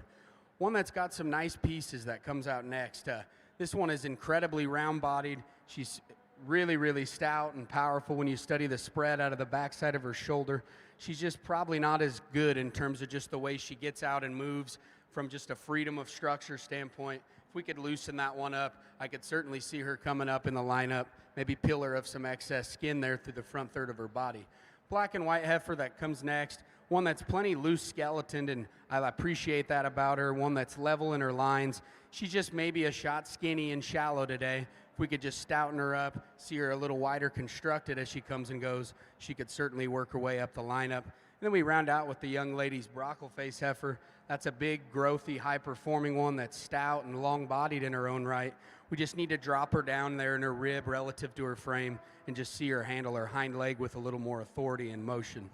[SPEAKER 5] One that's got some nice pieces that comes out next. This one is incredibly round-bodied. She's really, really stout and powerful when you study the spread out of the backside of her shoulder. She's just probably not as good in terms of just the way she gets out and moves from just a freedom of structure standpoint If we could loosen that one up, I could certainly see her coming up in the lineup, maybe peel her of some excess skin there through the front third of her body. Black and white heifer that comes next, one that's plenty loose skeletoned, and I appreciate that about her, one that's level in her lines. She's just maybe a shot skinny and shallow today. If we could just stouten her up, see her a little wider constructed as she comes and goes, she could certainly work her way up the lineup. And then we round out with the young lady's brockle face heifer. That's a big, growthy, high-performing one that's stout and long-bodied in her own right. We just need to drop her down there in her rib relative to her frame and just see her handle her hind leg with a little more authority and motion.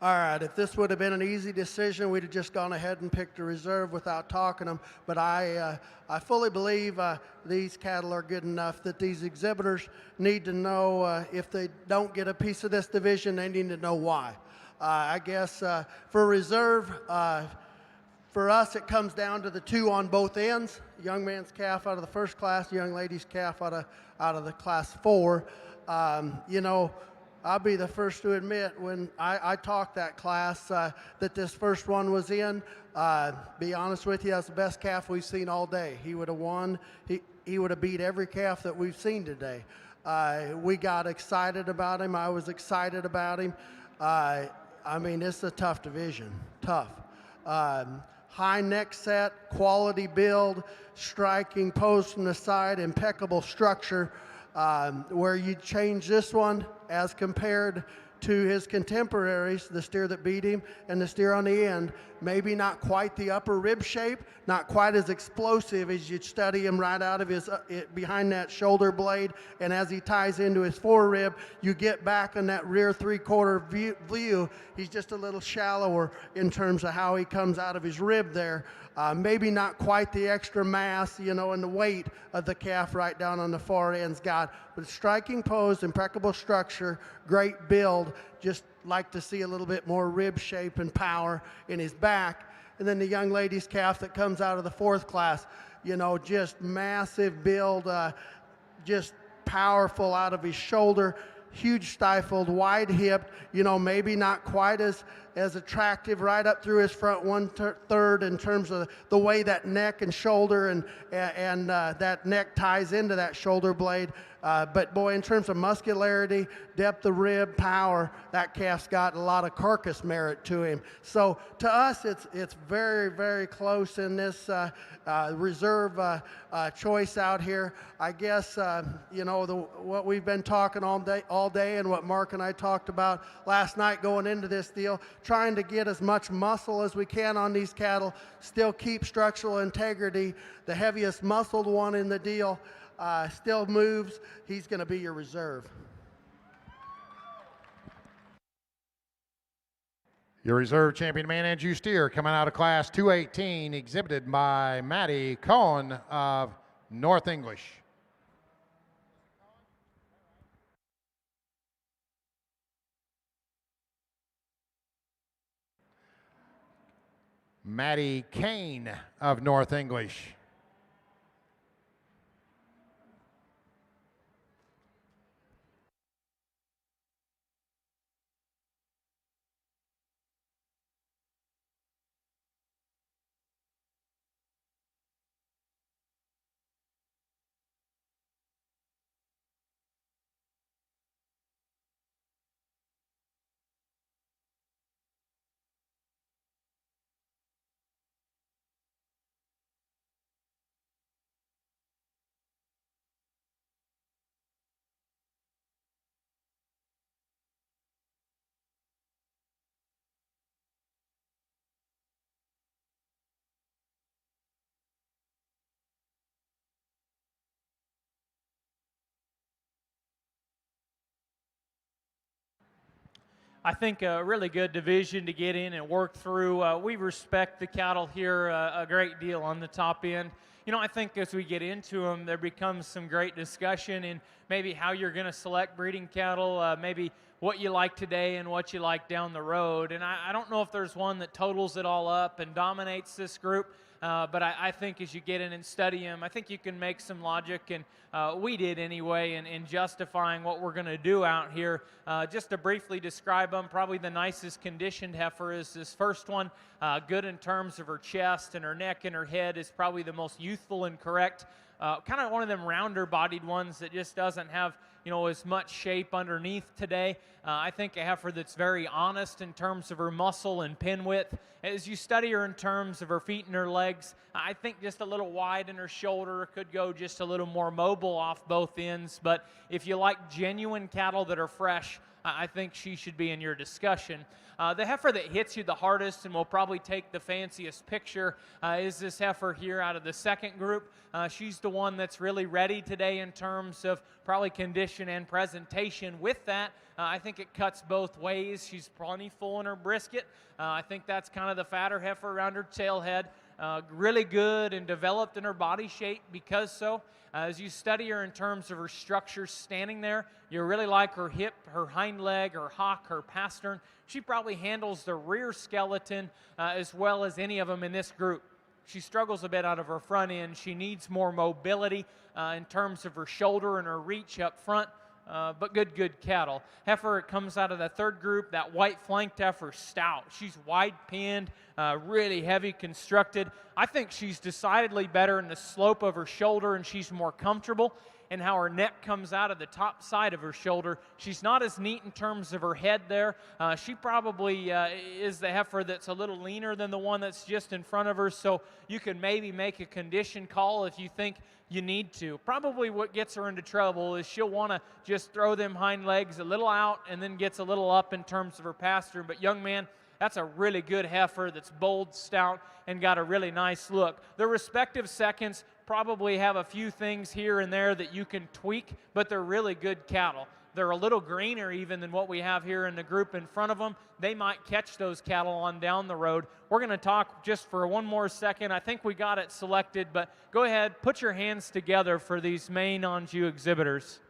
[SPEAKER 4] All right, if this would have been an easy decision, we'd have just gone ahead and picked a reserve without talking them. But I fully believe these cattle are good enough that these exhibitors need to know if they don't get a piece of this division, they need to know why. I guess for reserve, for us, it comes down to the two on both ends. Young man's calf out of the first class, young lady's calf out of the class 4. You know, I'll be the first to admit when I talked that class that this first one was in. Be honest with you, that's the best calf we've seen all day. He would have won. He would have beat every calf that we've seen today. We got excited about him. I was excited about him. I mean, it's a tough division, tough. High neck set, quality build, striking pose from the side, impeccable structure. Where you change this one as compared to his contemporaries, the steer that beat him and the steer on the end, maybe not quite the upper rib shape, not quite as explosive as you'd study him right out of his behind that shoulder blade, and as he ties into his forerib, you get back in that rear three-quarter view, he's just a little shallower in terms of how he comes out of his rib there. Maybe not quite the extra mass, you know, and the weight of the calf right down on the far end's got, but striking pose, impeccable structure, great build. Just like to see a little bit more rib shape and power in his back. And then the young lady's calf that comes out of the fourth class, you know, just massive build, just powerful out of his shoulder, huge stifled, wide hipped, you know, maybe not quite as attractive right up through his front one-third in terms of the way that neck and shoulder and that neck ties into that shoulder blade. But boy, in terms of muscularity, depth of rib, power, that calf's got a lot of carcass merit to him. So to us, it's very, very close in this reserve choice out here. I guess, you know, what we've been talking all day and what Mark and I talked about last night going into this deal, trying to get as much muscle as we can on these cattle, still keep structural integrity. The heaviest muscled one in the deal still moves. He's going to be your reserve.
[SPEAKER 1] Your reserve champion man and you steer coming out of class 218, exhibited by Maddie Cohen of North English. Maddie Kane of North English.
[SPEAKER 3] I think a really good division to get in and work through. We respect the cattle here a great deal on the top end. You know, I think as we get into them, there becomes some great discussion in maybe how you're going to select breeding cattle, maybe what you like today and what you like down the road. And I don't know if there's one that totals it all up and dominates this group. but I think as you get in and study them, I think you can make some logic, and we did anyway, in justifying what we're going to do out here. Just to briefly describe them, probably the nicest conditioned heifer is this first one. Good in terms of her chest and her neck and her head, is probably the most youthful and correct. Kind of one of them rounder bodied ones that just doesn't have, you know, as much shape underneath today. I think a heifer that's very honest in terms of her muscle and pin width. As you study her in terms of her feet and her legs, I think just a little wide in her shoulder, could go just a little more mobile off both ends. But if you like genuine cattle that are fresh, I think she should be in your discussion. The heifer that hits you the hardest and will probably take the fanciest picture is this heifer here out of the second group. She's the one that's really ready today in terms of probably condition and presentation. With that, I think it cuts both ways. She's plenty full in her brisket. I think that's kind of the fatter heifer around her tail head. Really good and developed in her body shape because so. As you study her in terms of her structure standing there, you really like her hip, her hind leg, her hock, her pastern. She probably handles the rear skeleton as well as any of them in this group. She struggles a bit out of her front end. She needs more mobility in terms of her shoulder and her reach up front. But good cattle. Heifer comes out of the third group, that white flanked heifer, stout. She's wide pinned, really heavy constructed. I think she's decidedly better in the slope of her shoulder, and she's more comfortable in how her neck comes out of the top side of her shoulder. She's not as neat in terms of her head there. She probably is the heifer that's a little leaner than the one that's just in front of her, so you can maybe make a condition call if you think you need to. Probably what gets her into trouble is she'll want to just throw them hind legs a little out and then gets a little up in terms of her pastern. But young man, that's a really good heifer that's bold, stout, and got a really nice look. The respective seconds probably have a few things here and there that you can tweak, but they're really good cattle. They're a little greener even than what we have here in the group in front of them. They might catch those cattle on down the road. We're going to talk just for one more second. I think we got it selected, but go ahead, put your hands together for these main Anjou exhibitors.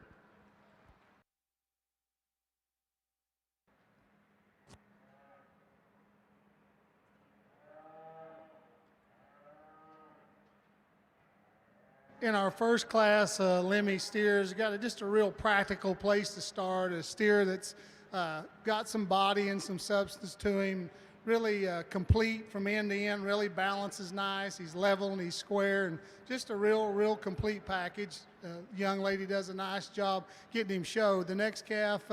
[SPEAKER 6] In our first class, Lemmy steers got just a real practical place to start. A steer that's got some body and some substance to him, really complete from end to end, really balances nice. He's level and he's square, and just a real complete package. Young lady does a nice job getting him showed. The next calf,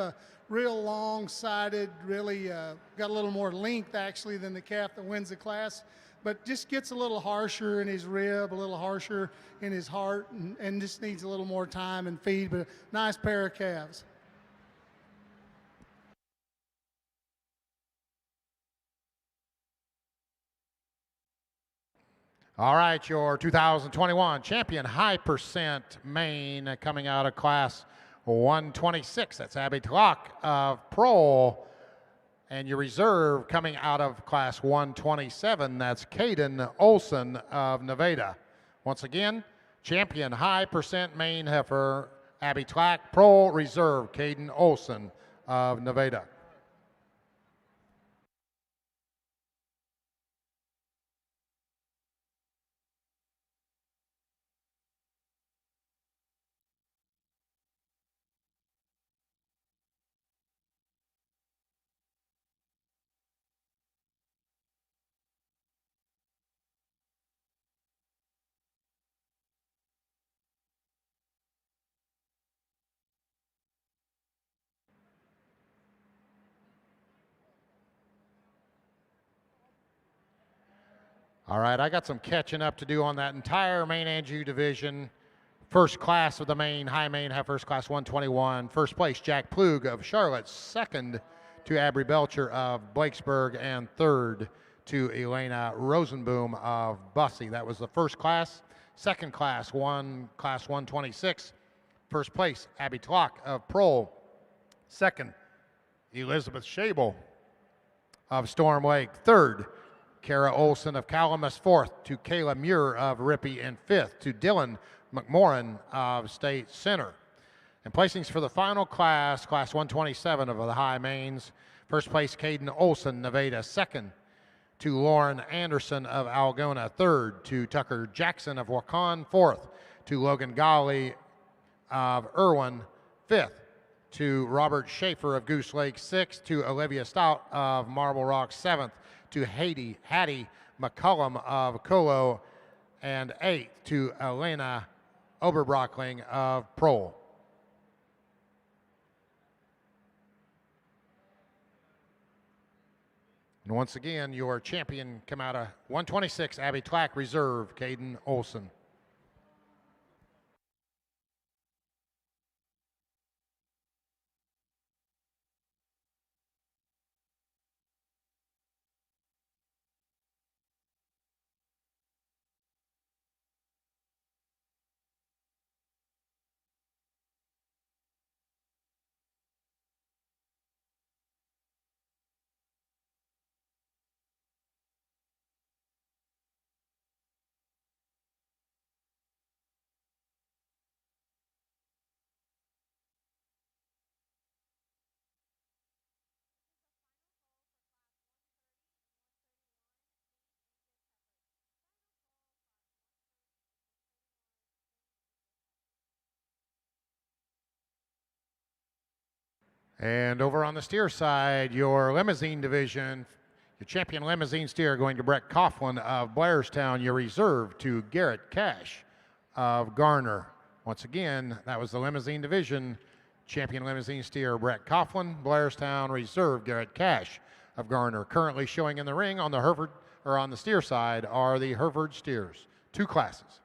[SPEAKER 6] real long-sided, really got a little more length actually than the calf that wins the class, but just gets a little harsher in his rib, a little harsher in his heart, and just needs a little more time and feed, but a nice pair of calves.
[SPEAKER 1] All right, your 2021 champion high percent main coming out of class 126. That's Abby Tlock of Prole. And your reserve coming out of class 127, that's Caden Olson of Nevada. Once again, champion high percent main heifer, Abby Tlack, Pro Reserve, Caden Olson of Nevada. All right, I got some catching up to do on that entire main Anjou division. First class of the main, high main heifers, class 121. First place, Jack Plug of Charlotte. Second to Abry Belcher of Blakesburg. And third to Elena Rosenboom of Bussy. That was the first class. Second class, class 126. First place, Abby Tlock of Prole. Second, Elizabeth Shable of Storm Lake. Third, Kara Olson of Calamus. Fourth to Kayla Muir of Rippey. And fifth to Dylan McMorrin of State Center. And placings for the final class, class 127 of the high mains. First place, Caden Olson, Nevada. Second to Lauren Anderson of Algona, third to Tucker Jackson of Waukon, fourth to Logan Golly of Irwin, fifth to Robert Schaefer of Goose Lake, sixth to Olivia Stout of Marble Rock, seventh to Hattie McCullum of Colo, and eighth to Elena Oberbrockling of Prohl. And once again, your champion come out of 126, Abby Tlack, reserve, Caden Olson. And over on the steer side, your limousine division, your champion limousine steer going to Brett Coughlin of Blairstown, your reserve to Garrett Cash of Garner. Once again, that was the limousine division. Champion limousine steer Brett Coughlin, Blairstown, reserve Garrett Cash of Garner. Currently showing in the ring on the Hereford, or on the steer side, are the Hereford steers, two classes.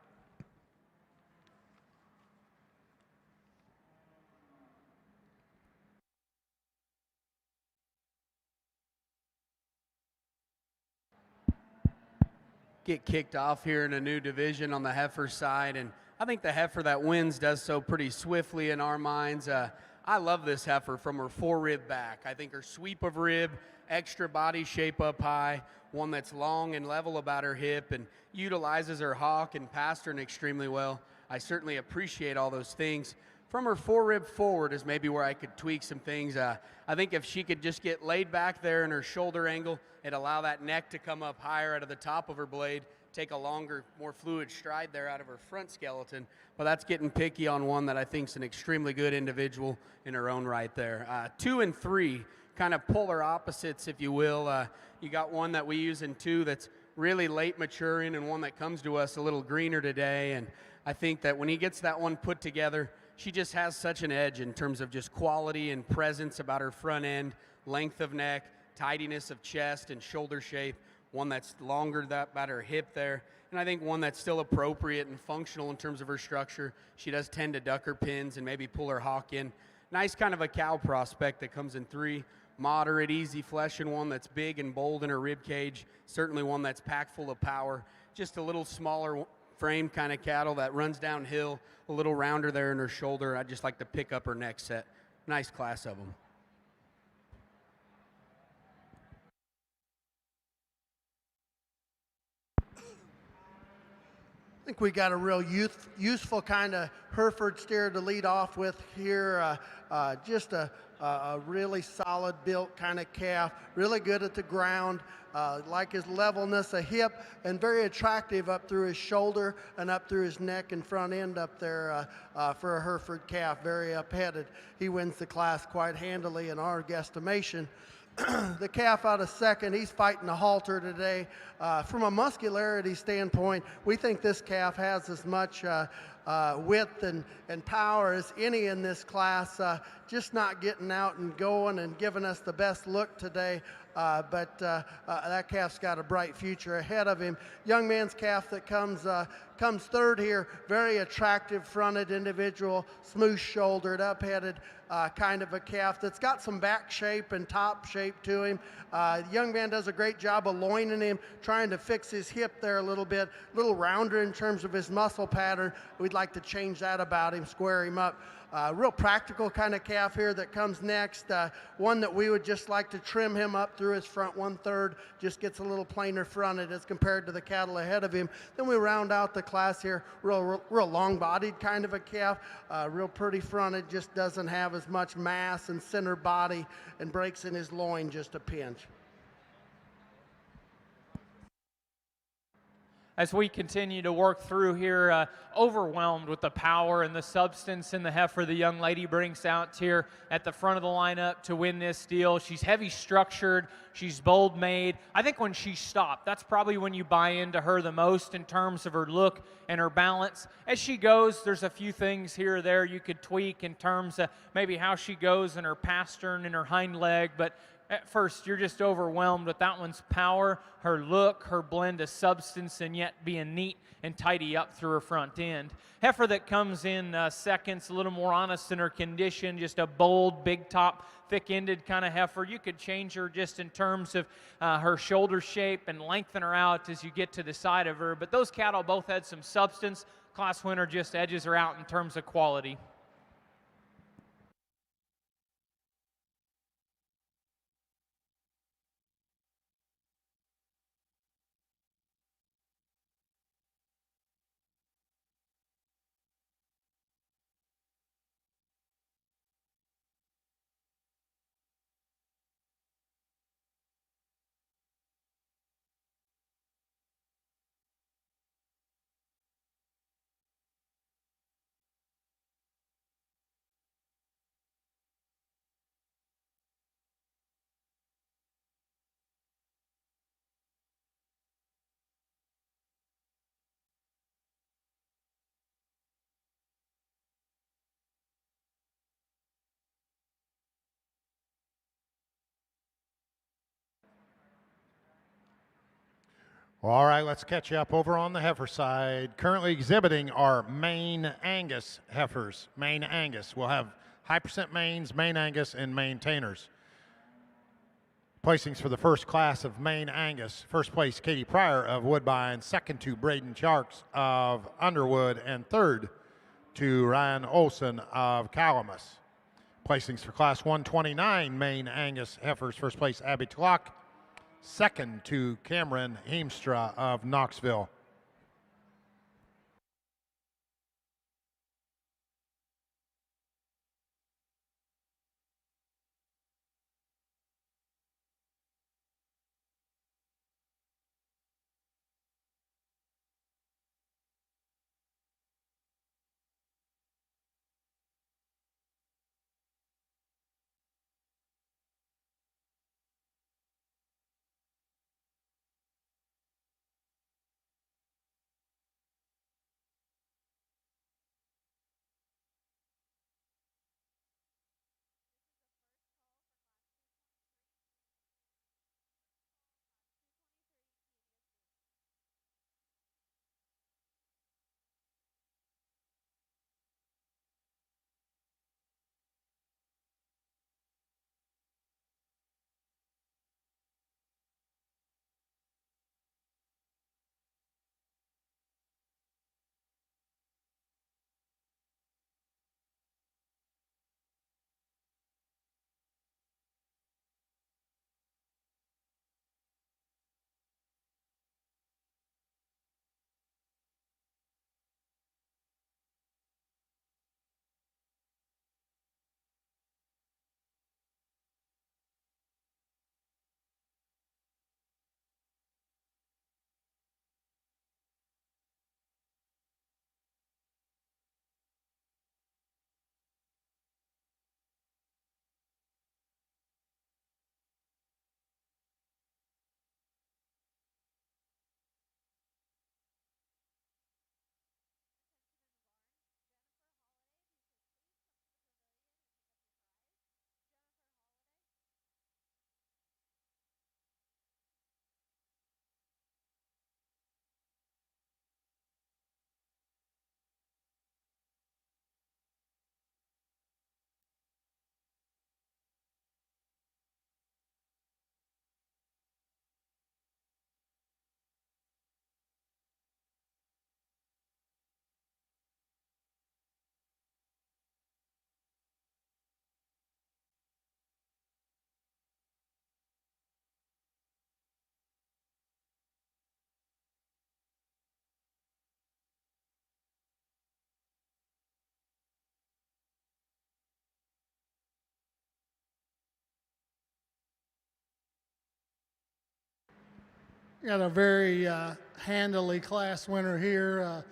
[SPEAKER 5] Get kicked off here in a new division on the heifer side, and I think the heifer that wins does so pretty swiftly in our minds. I love this heifer from her forerib back. I think her sweep of rib, extra body shape up high, one that's long and level about her hip and utilizes her hock and pastern extremely well. I certainly appreciate all those things. From her forerib forward is maybe where I could tweak some things. I think if she could just get laid back there in her shoulder angle, it'd allow that neck to come up higher out of the top of her blade, take a longer, more fluid stride there out of her front skeleton. But that's getting picky on one that I think is an extremely good individual in her own right there. 2 and 3, kind of polar opposites, if you will. You got one that we use in 2 that's really late maturing, and one that comes to us a little greener today. And I think that when he gets that one put together, she just has such an edge in terms of just quality and presence about her front end, length of neck, tidiness of chest and shoulder shape, one that's longer about her hip there, and I think one that's still appropriate and functional in terms of her structure. She does tend to duck her pins and maybe pull her hock in. Nice kind of a cow prospect that comes in 3, moderate, easy flesh, and one that's big and bold in her rib cage, certainly one that's packed full of power, just a little smaller frame kind of cattle that runs downhill, a little rounder there in her shoulder. I just like to pick up her neck set. Nice class of them.
[SPEAKER 4] I think we got a real useful kind of Hereford steer to lead off with here. Just a really solid built kind of calf, really good at the ground, like his levelness of hip, and very attractive up through his shoulder and up through his neck and front end up there for a Hereford calf, very up-headed. He wins the class quite handily in our guesstimation. The calf out of second, he's fighting a halter today. From a muscularity standpoint, we think this calf has as much width and power as any in this class, just not getting out and going and giving us the best look today. But that calf's got a bright future ahead of him. Young man's calf that comes third here, very attractive fronted individual, smooth-shouldered, up-headed kind of a calf that's got some back shape and top shape to him. The young man does a great job of loining him, trying to fix his hip there a little rounder in terms of his muscle pattern. We'd like to change that about him, square him up. Real practical kind of calf here that comes next. One that we would just like to trim him up through his front 1/3, just gets a little plainer fronted as compared to the cattle ahead of him. Then we round out the class here, real long-bodied kind of a calf, real pretty fronted, just doesn't have as much mass and center body, and breaks in his loin just a pinch.
[SPEAKER 3] as we continue to work through here, overwhelmed with the power and the substance and the heifer the young lady brings out here at the front of the lineup to win this deal. She's heavy structured, she's bold made. I think when she stopped, that's probably when you buy into her the most in terms of her look and her balance. As she goes, there's a few things here or there you could tweak in terms of maybe how she goes in her pastern and her hind leg, but at first, you're just overwhelmed with that one's power, her look, her blend of substance, and yet being neat and tidy up through her front end. Heifer that comes in seconds, a little more honest in her condition, just a bold, big top, thick-ended kind of heifer. You could change her just in terms of her shoulder shape and lengthen her out as you get to the side of her. But those cattle both had some substance. Class winner just edges her out in terms of quality.
[SPEAKER 1] Well, all right, let's catch you up over on the heifer side. Currently exhibiting are Maine Angus heifers. Maine Angus. We'll have high percent mains, Maine Angus, and maintainers. Placings for the first class of Maine Angus. First place, Katie Pryor of Woodbine. Second to Braden Sharks of Underwood. And third to Ryan Olson of Calamus. Placings for class 129 Maine Angus heifers. First place, Abby Tlock. Second to Cameron Heemstra of Knoxville.
[SPEAKER 6] Got a very handily class winner here.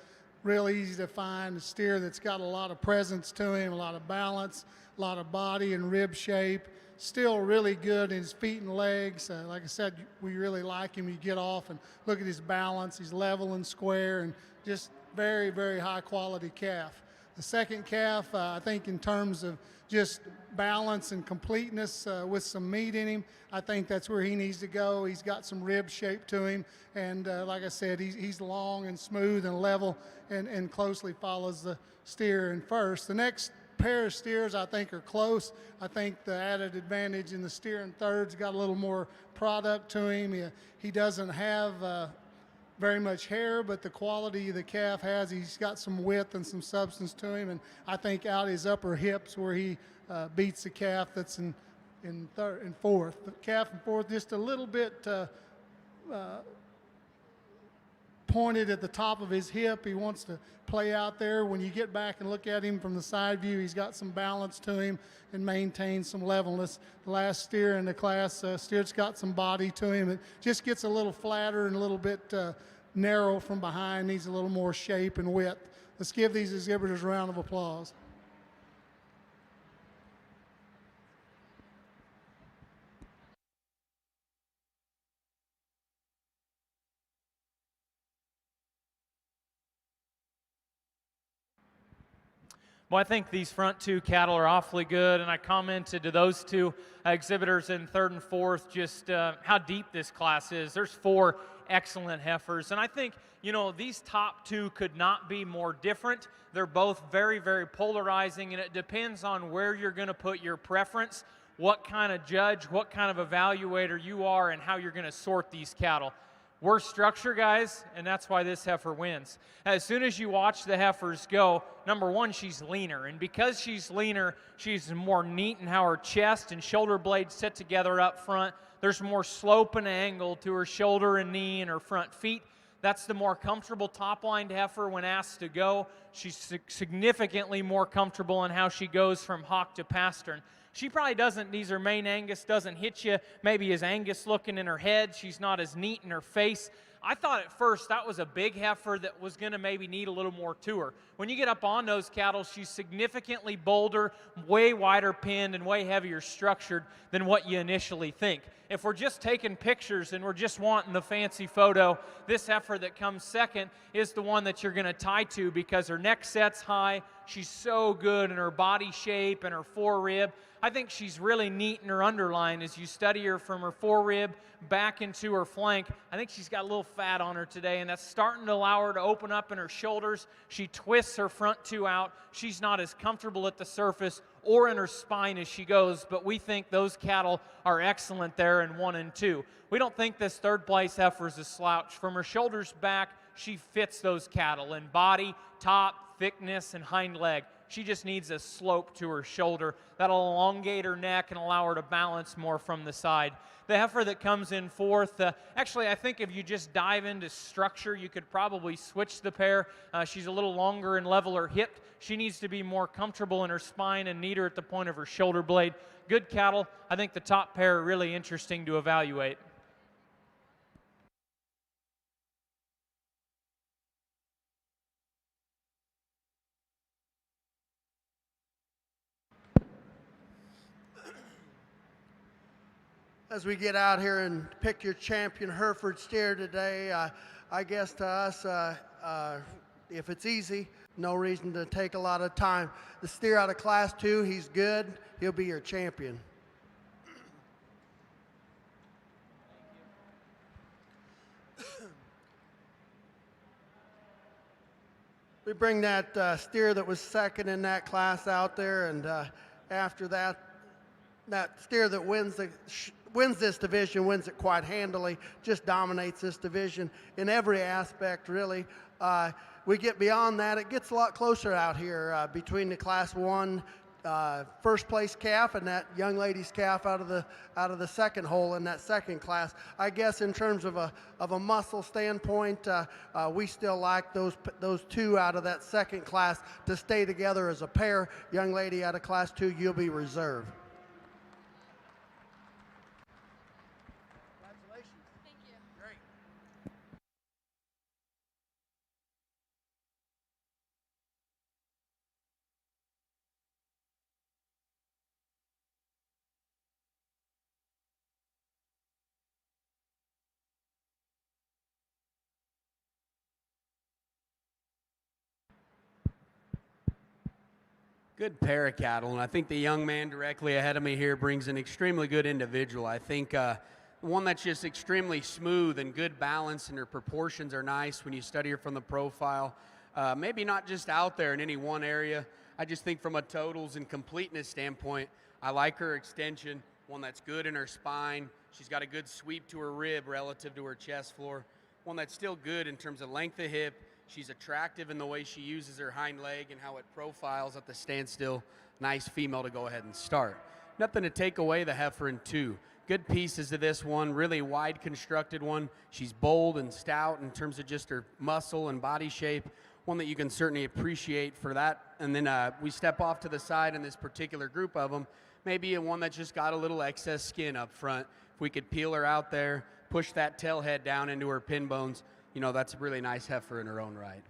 [SPEAKER 6] Real easy to find a steer that's got a lot of presence to him, a lot of balance, a lot of body and rib shape. Still really good in his feet and legs. Like I said, we really like him. You get off and look at his balance. He's level and square and just very, very high quality calf. The second calf, I think in terms of just balance and completeness with some meat in him, I think that's where he needs to go. He's got some rib shape to him, and like I said, he's long and smooth and level and closely follows the steer in first. The next pair of steers I think are close. I think the added advantage in the steer in third's got a little more product to him. He doesn't have very much hair, but the quality the calf has, he's got some width and some substance to him, and I think out his upper hips where he beats the calf that's in fourth. The calf in fourth just a little bit pointed at the top of his hip. He wants to play out there. When you get back and look at him from the side view, he's got some balance to him and maintains some levelness. The last steer in the class, steer's got some body to him. It just gets a little flatter and a little bit narrow from behind, needs a little more shape and width. Let's give these exhibitors a round of applause.
[SPEAKER 3] Well, I think these front two cattle are awfully good, and I commented to those two exhibitors in third and fourth just how deep this class is. There's 4 excellent heifers, and I think, you know, these top two could not be more different. They're both very, very polarizing, and it depends on where you're going to put your preference, what kind of judge, what kind of evaluator you are, and how you're going to sort these cattle. We're structure guys, and that's why this heifer wins. As soon as you watch the heifers go, number one, she's leaner. And because she's leaner, she's more neat in how her chest and shoulder blades sit together up front. There's more slope and angle to her shoulder and knee and her front feet. That's the more comfortable top-lined heifer when asked to go. She's significantly more comfortable in how she goes from hock to pastern. She probably doesn't, these are main Angus, doesn't hit you maybe as Angus looking in her head. She's not as neat in her face. I thought at first that was a big heifer that was going to maybe need a little more to her. When you get up on those cattle, she's significantly bolder, way wider pinned, and way heavier structured than what you initially think. If we're just taking pictures and we're just wanting the fancy photo, this heifer that comes second is the one that you're going to tie to because her neck set's high. She's so good in her body shape and her forerib. I think she's really neat in her underline as you study her from her forerib back into her flank. I think she's got a little fat on her today, and that's starting to allow her to open up in her shoulders. She twists her front two out. She's not as comfortable at the surface or in her spine as she goes, but we think those cattle are excellent there in 1 and 2. We don't think this third place heifer is a slouch. From her shoulders back, she fits those cattle in body, top, thickness, and hind leg. She just needs a slope to her shoulder. That'll elongate her neck and allow her to balance more from the side. The heifer that comes in fourth, actually I think if you just dive into structure, you could probably switch the pair. She's a little longer and leveler hipped. She needs to be more comfortable in her spine and neater at the point of her shoulder blade. Good cattle. I think the top pair are really interesting to evaluate.
[SPEAKER 4] As we get out here and pick your champion Hereford steer today, I guess to us, if it's easy, no reason to take a lot of time. The steer out of Class 2, he's good. He'll be your champion. We bring that steer that was second in that class out there, and after that, that steer that wins this division, wins it quite handily, just dominates this division in every aspect, really. We get beyond that, it gets a lot closer out here between the Class 1 first place calf and that young lady's calf out of the second hole in that second class. I guess in terms of a muscle standpoint, we still like those two out of that second class to stay together as a pair. Young lady out of Class 2, you'll be reserved.
[SPEAKER 5] Good pair of cattle, and I think the young man directly ahead of me here brings an extremely good individual. I think one that's just extremely smooth and good balance, and her proportions are nice when you study her from the profile. Maybe not just out there in any one area. I just think from a totals and completeness standpoint, I like her extension, one that's good in her spine. She's got a good sweep to her rib relative to her chest floor. One that's still good in terms of length of hip. She's attractive in the way she uses her hind leg and how it profiles at the standstill. Nice female to go ahead and start. Nothing to take away the heifer in 2. Good pieces to this one, really wide constructed one. She's bold and stout in terms of just her muscle and body shape. One that you can certainly appreciate for that. And then we step off to the side in this particular group of them. Maybe one that just got a little excess skin up front. If we could peel her out there, push that tail head down into her pin bones, you know, that's a really nice heifer in her own right.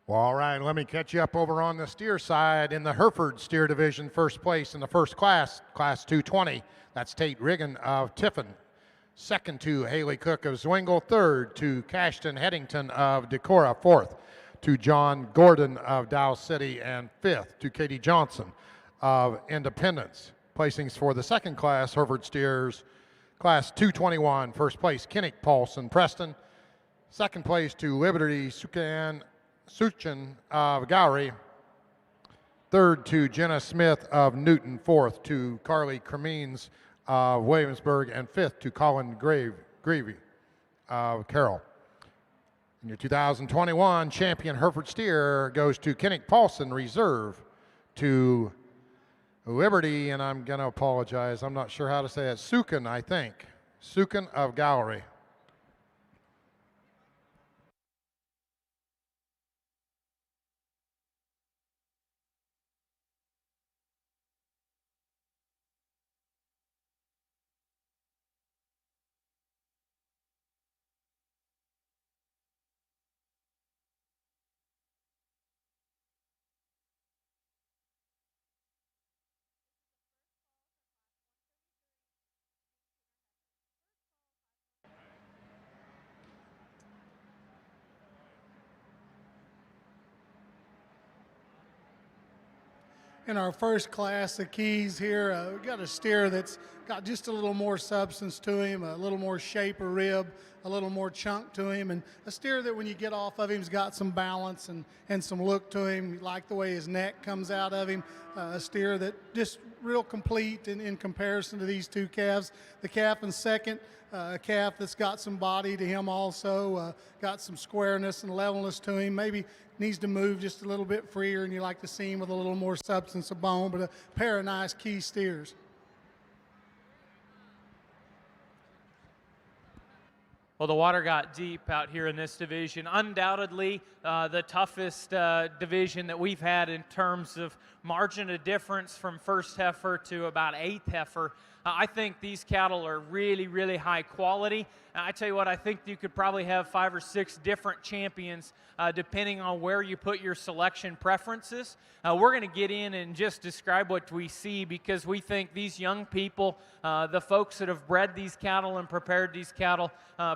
[SPEAKER 1] Well, all right, let me catch you up over on the steer side in the Hereford Steer Division. First place in the first class, Class 220. That's Tate Riggin of Tiffin. Second to Haley Cook of Zwingle. Third to Cashton Headington of Decorah. Fourth to John Gordon of Dow City. And fifth to Katie Johnson of Independence. Placings for the second class, Hereford Steers, Class 221. First place, Kinnick Paulson Preston. Second place to Liberty Suchin of Gowrie. Third to Jenna Smith of Newton. Fourth to Carly Cremines of Williamsburg. And fifth to Colin Gravy of Carroll. And your 2021 champion Hereford Steer goes to Kinnick Paulson. Reserve to Liberty, and I'm going to apologize. I'm not sure how to say it. Sukin, I think. Sukin of Gowrie.
[SPEAKER 6] In our first class, the keys here, we got a steer that's got just a little more substance to him, a little more shape of rib, a little more chunk to him, and a steer that when you get off of him's got some balance and some look to him. You like the way his neck comes out of him. A steer that just real complete in comparison to these two calves. The calf in second, a calf that's got some body to him also, got some squareness and levelness to him. Maybe needs to move just a little bit freer, and you like to see him with a little more substance of bone, but a pair of nice key steers.
[SPEAKER 3] Well, the water got deep out here in this division. Undoubtedly, the toughest division that we've had in terms of margin of difference from first heifer to about eighth heifer. I think these cattle are really, really high quality. I tell you what, I think you could probably have 5 or 6 different champions depending on where you put your selection preferences. We're going to get in and just describe what we see, because we think these young people, the folks that have bred these cattle and prepared these cattle,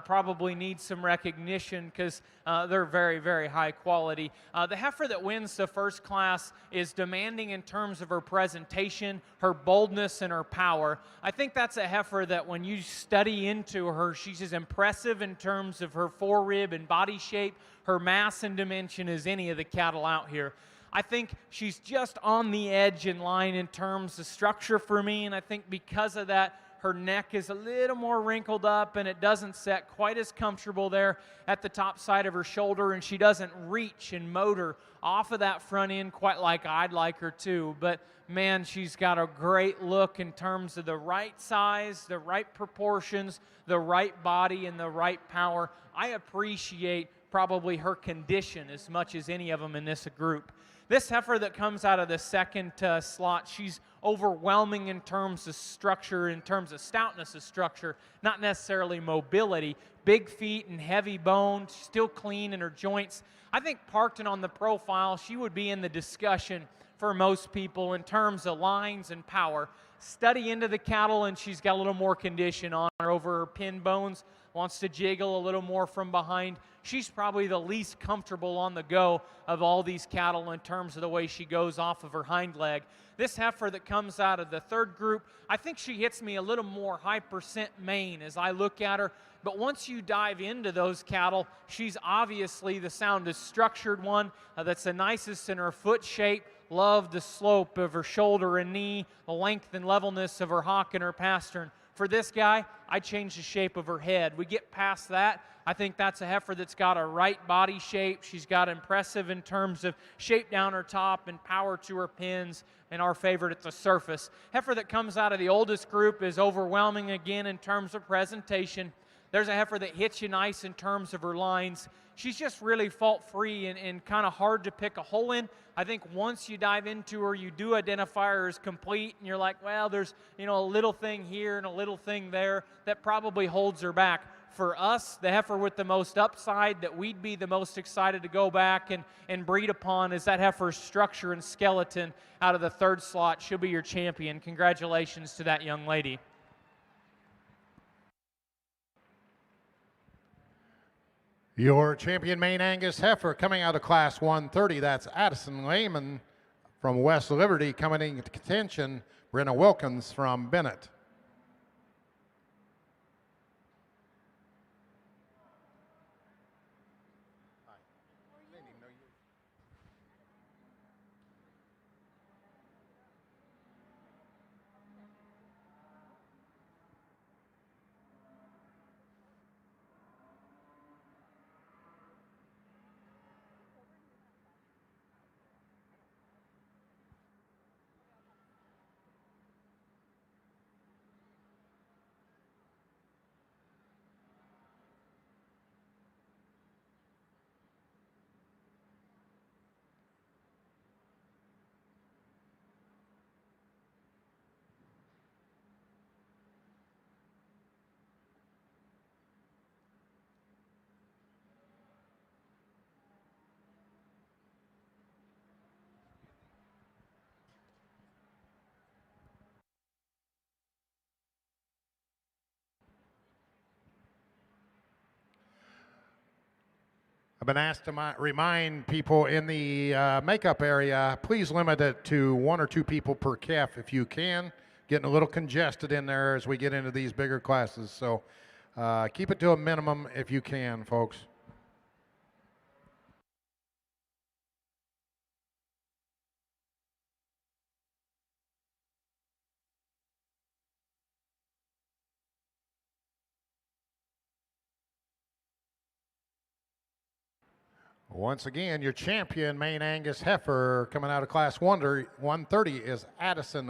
[SPEAKER 3] probably need some recognition, because they're very, very high quality. The heifer that wins the first class is demanding in terms of her presentation, her boldness, and her power. I think that's a heifer that when you study into her, she's as impressive in terms of her forerib and body shape, her mass and dimension as any of the cattle out here. I think she's just on the edge in line in terms of structure for me, and I think because of that, her neck is a little more wrinkled up and it doesn't set quite as comfortable there at the top side of her shoulder, and she doesn't reach and motor off of that front end quite like I'd like her to. But man, she's got a great look in terms of the right size, the right proportions, the right body, and the right power. I appreciate probably her condition as much as any of them in this group. This heifer that comes out of the second slot, she's overwhelming in terms of structure, in terms of stoutness of structure, not necessarily mobility. Big feet and heavy bone, still clean in her joints. I think parked and on the profile, she would be in the discussion for most people in terms of lines and power. Study into the cattle, and she's got a little more condition on her over her pin bones, wants to jiggle a little more from behind. She's probably the least comfortable on the go of all these cattle in terms of the way she goes off of her hind leg. This heifer that comes out of the third group, I think she hits me a little more high percent mane as I look at her. But once you dive into those cattle, she's obviously the soundest structured one, that's the nicest in her foot shape. Love the slope of her shoulder and knee, the length and levelness of her hock and her pastern. For this guy, I change the shape of her head. We get past that, I think that's a heifer that's got a right body shape. She's got impressive in terms of shape down her top and power to her pins, and our favorite at the surface. Heifer that comes out of the oldest group is overwhelming again in terms of presentation. There's a heifer that hits you nice in terms of her lines. She's just really fault-free and kind of hard to pick a hole in. I think once you dive into her, you do identify her as complete, and you're like, well, there's a little thing here and a little thing there that probably holds her back. For us, the heifer with the most upside that we'd be the most excited to go back and breed upon is that heifer's structure and skeleton out of the third slot. She'll be your champion. Congratulations to that young lady.
[SPEAKER 1] Your champion Maine Angus heifer coming out of Class 130, that's Addison Lehman from West Liberty. Coming into contention, Brenna Wilkins from Bennett. I've been asked to remind people in the makeup area, please limit it to 1 or 2 people per calf if you can. Getting a little congested in there as we get into these bigger classes. So keep it to a minimum if you can, folks. Once again, your champion, Maine Angus heifer, coming out of Class 130 is Addison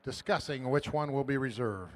[SPEAKER 1] discussing which one will be reserved.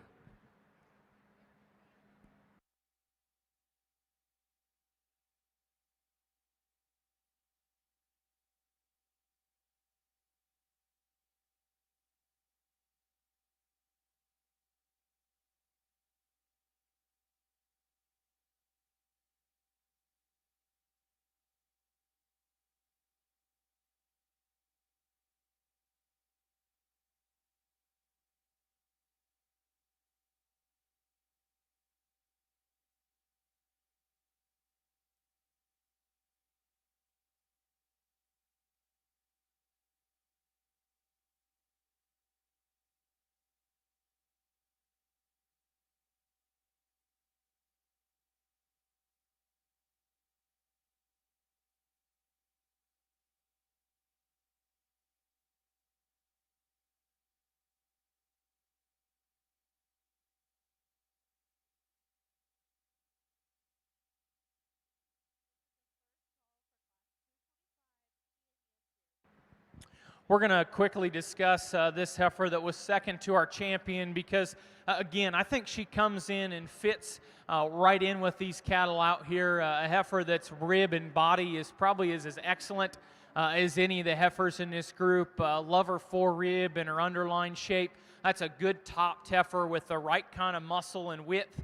[SPEAKER 3] We're going to quickly discuss this heifer that was second to our champion because, again, I think she comes in and fits right in with these cattle out here. A heifer that's rib and body is probably as excellent as any of the heifers in this group. Love her forerib and her underline shape. That's a good top heifer with the right kind of muscle and width.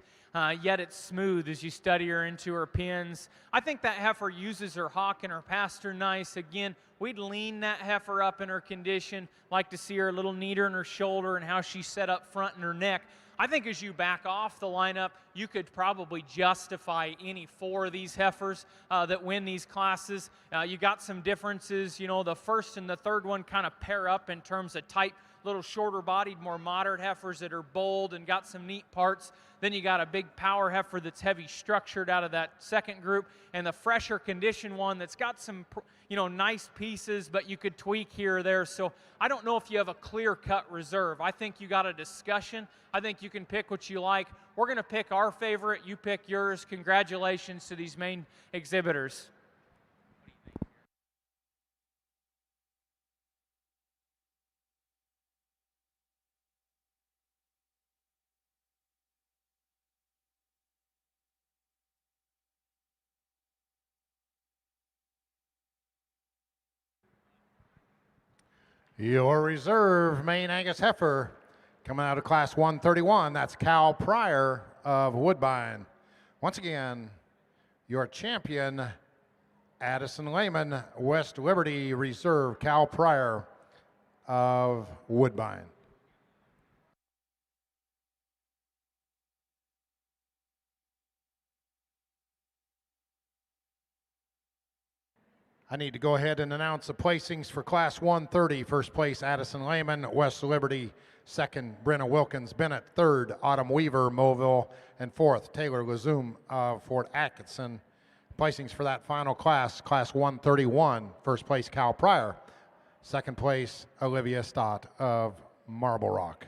[SPEAKER 3] Yet it's smooth as you study her into her pins. I think that heifer uses her hock and her pasture nice. Again, we'd lean that heifer up in her condition, like to see her a little neater in her shoulder and how she's set up front in her neck. I think as you back off the lineup, you could probably justify any four of these heifers that win these classes. You got some differences. You know, the first and the third one kind of pair up in terms of type, little shorter bodied, more moderate heifers that are bold and got some neat parts. Then you got a big power heifer that's heavy structured out of that second group, and the fresher condition one that's got some, you know, nice pieces, but you could tweak here or there. So I don't know if you have a clear-cut reserve. I think you got a discussion. I think you can pick what you like. We're going to pick our favorite. You pick yours. Congratulations to these main exhibitors.
[SPEAKER 1] Your reserve main Angus heifer coming out of class 131, that's Cal Pryor of Woodbine. Once again, your champion, Addison Lehman, West Liberty Reserve, Cal Pryor of Woodbine. I need to go ahead and announce the placings for Class 130. First place, Addison Lehman, West Liberty. Second, Brenna Wilkins Bennett. Third, Autumn Weaver, Mobile. And fourth, Taylor Lazoom of Fort Atkinson. Placings for that final class, Class 131. First place, Cal Pryor. Second place, Olivia Stott of Marble Rock.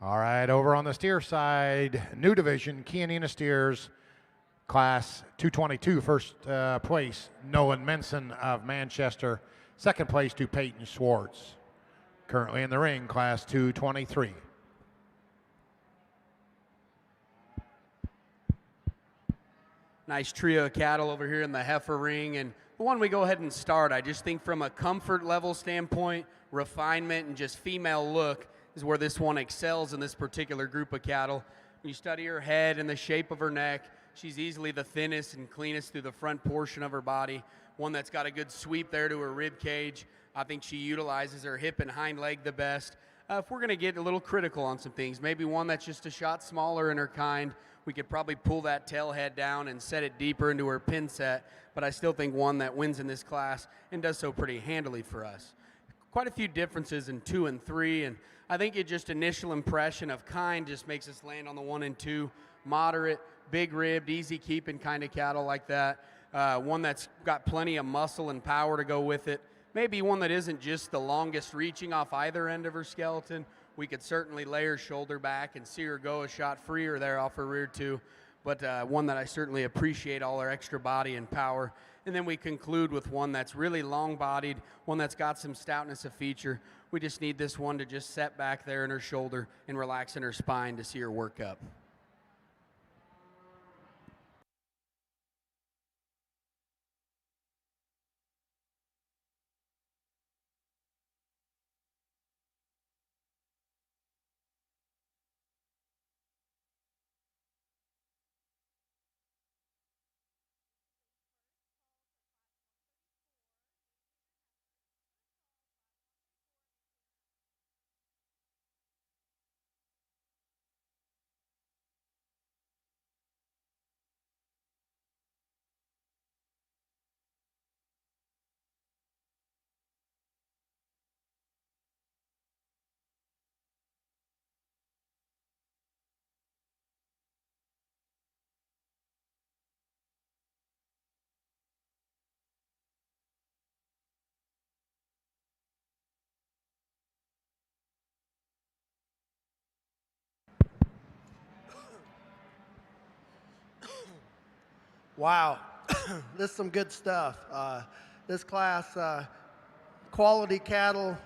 [SPEAKER 1] All right, over on the steer side, new division, Kianina Steers, Class 222, first place, Nolan Menson of Manchester. Second place to Peyton Schwartz. Currently in the ring, Class 223.
[SPEAKER 5] Nice trio of cattle over here in the heifer ring, and the one we go ahead and start, I just think from a comfort level standpoint, refinement, and just female look is where this one excels in this particular group of cattle. When you study her head and the shape of her neck, she's easily the thinnest and cleanest through the front portion of her body. One that's got a good sweep there to her rib cage. I think she utilizes her hip and hind leg the best. If we're going to get a little critical on some things, maybe one that's just a shot smaller in her kind, we could probably pull that tail head down and set it deeper into her pin set, but I still think one that wins in this class and does so pretty handily for us. Quite a few differences in 2 and 3, and I think it just initial impression of kind just makes us land on the 1 and 2, moderate, big ribbed, easy keeping kind of cattle like that. One that's got plenty of muscle and power to go with it. Maybe one that isn't just the longest reaching off either end of her skeleton. We could certainly lay her shoulder back and see her go a shot freer there off her rear too. But one that I certainly appreciate all her extra body and power. And then we conclude with one that's really long-bodied, one that's got some stoutness of feature. We just need this one to just set back there in her shoulder and relax in her spine to see her work up.
[SPEAKER 4] Wow, this is some good stuff. This class, quality cattle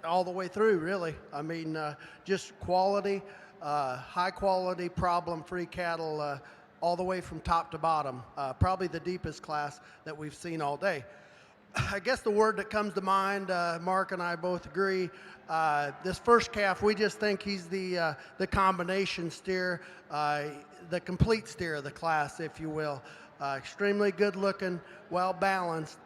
[SPEAKER 4] all the way through, really. I mean, just quality, high quality, problem-free cattle all the way from top to bottom. Probably the deepest class that we've seen all day. I guess the word that comes to mind, Mark and I both agree, this first calf, we just think he's the combination steer, the complete steer of the class, if you will. Extremely good looking, well balanced.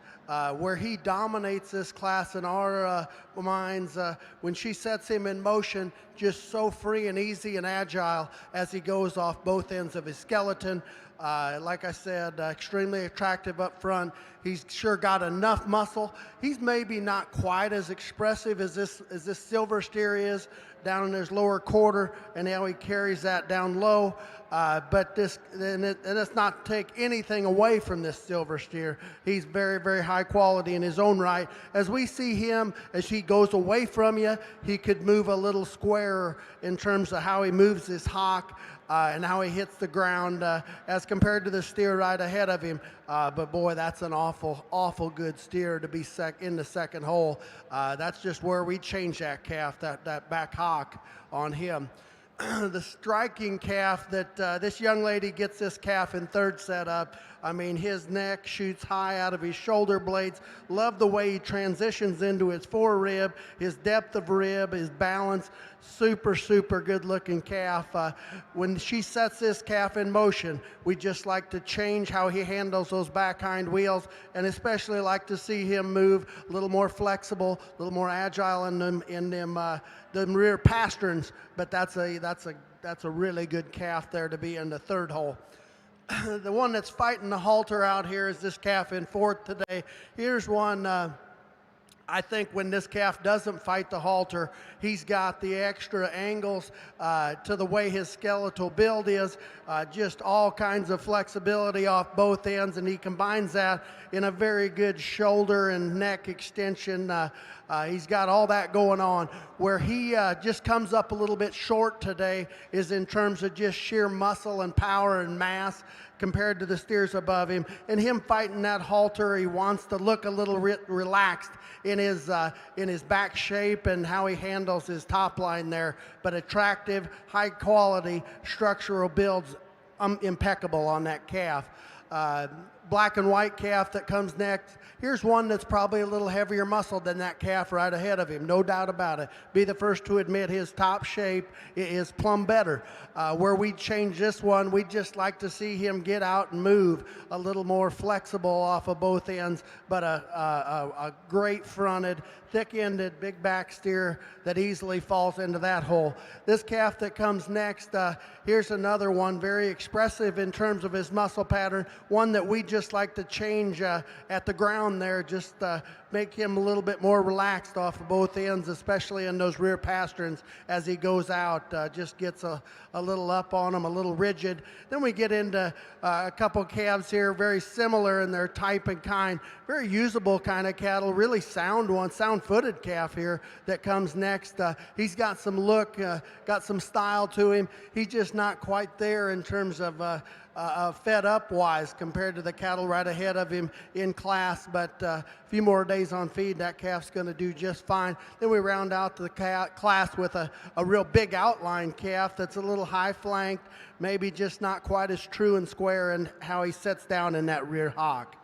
[SPEAKER 4] Where he dominates this class in our minds, when she sets him in motion, just so free and easy and agile as he goes off both ends of his skeleton. Like I said, extremely attractive up front. He's sure got enough muscle. He's maybe not quite as expressive as this silver steer is down in his lower quarter, and how he carries that down low. But let's not take anything away from this silver steer. He's very, very high quality in his own right. As we see him, as he goes away from you, he could move a little squarer in terms of how he moves his hock and how he hits the ground as compared to the steer right ahead of him. But boy, that's an awful, awful good steer to be in the second hole. That's just where we change that calf, that back hock on him. The striking calf that this young lady gets this calf in third setup. I mean, his neck shoots high out of his shoulder blades. Love the way he transitions into his forerib, his depth of rib, his balance. Super, super good looking calf. When she sets this calf in motion, we just like to change how he handles those back hind wheels, and especially like to see him move a little more flexible, a little more agile in them rear pasterns. But that's a really good calf there to be in the third hole. The one that's fighting the halter out here is this calf in fourth today. Here's one, I think when this calf doesn't fight the halter, he's got the extra angles to the way his skeletal build is, just all kinds of flexibility off both ends, and he combines that in a very good shoulder and neck extension. He's got all that going on. Where he just comes up a little bit short today is in terms of just sheer muscle and power and mass compared to the steers above him. And him fighting that halter, he wants to look a little relaxed in his back shape and how he handles his top line there. But attractive, high quality structural builds, impeccable on that calf. black and white calf that comes next. Here's one that's probably a little heavier muscle than that calf right ahead of him, no doubt about it. Be the first to admit his top shape is plumb better. Where we change this one, we'd just like to see him get out and move a little more flexible off of both ends, but a great fronted, thick-ended, big back steer that easily falls into that hole. This calf that comes next, here's another one, very expressive in terms of his muscle pattern, one that we just like to change at the ground there, just make him a little bit more relaxed off of both ends, especially in those rear pasterns as he goes out, just gets a little up on him, a little rigid. Then we get into a couple calves here, very similar in their type and kind, very usable kind of cattle, really sound one, sound-footed calf here that comes next. He's got some look, got some style to him. He's just not quite there in terms of fed up wise compared to the cattle right ahead of him in class, but a few more days on feed, that calf's going to do just fine. Then we round out the class with a real big outline calf that's a little high flanked, maybe just not quite as true and square in how he sets down in that rear hock.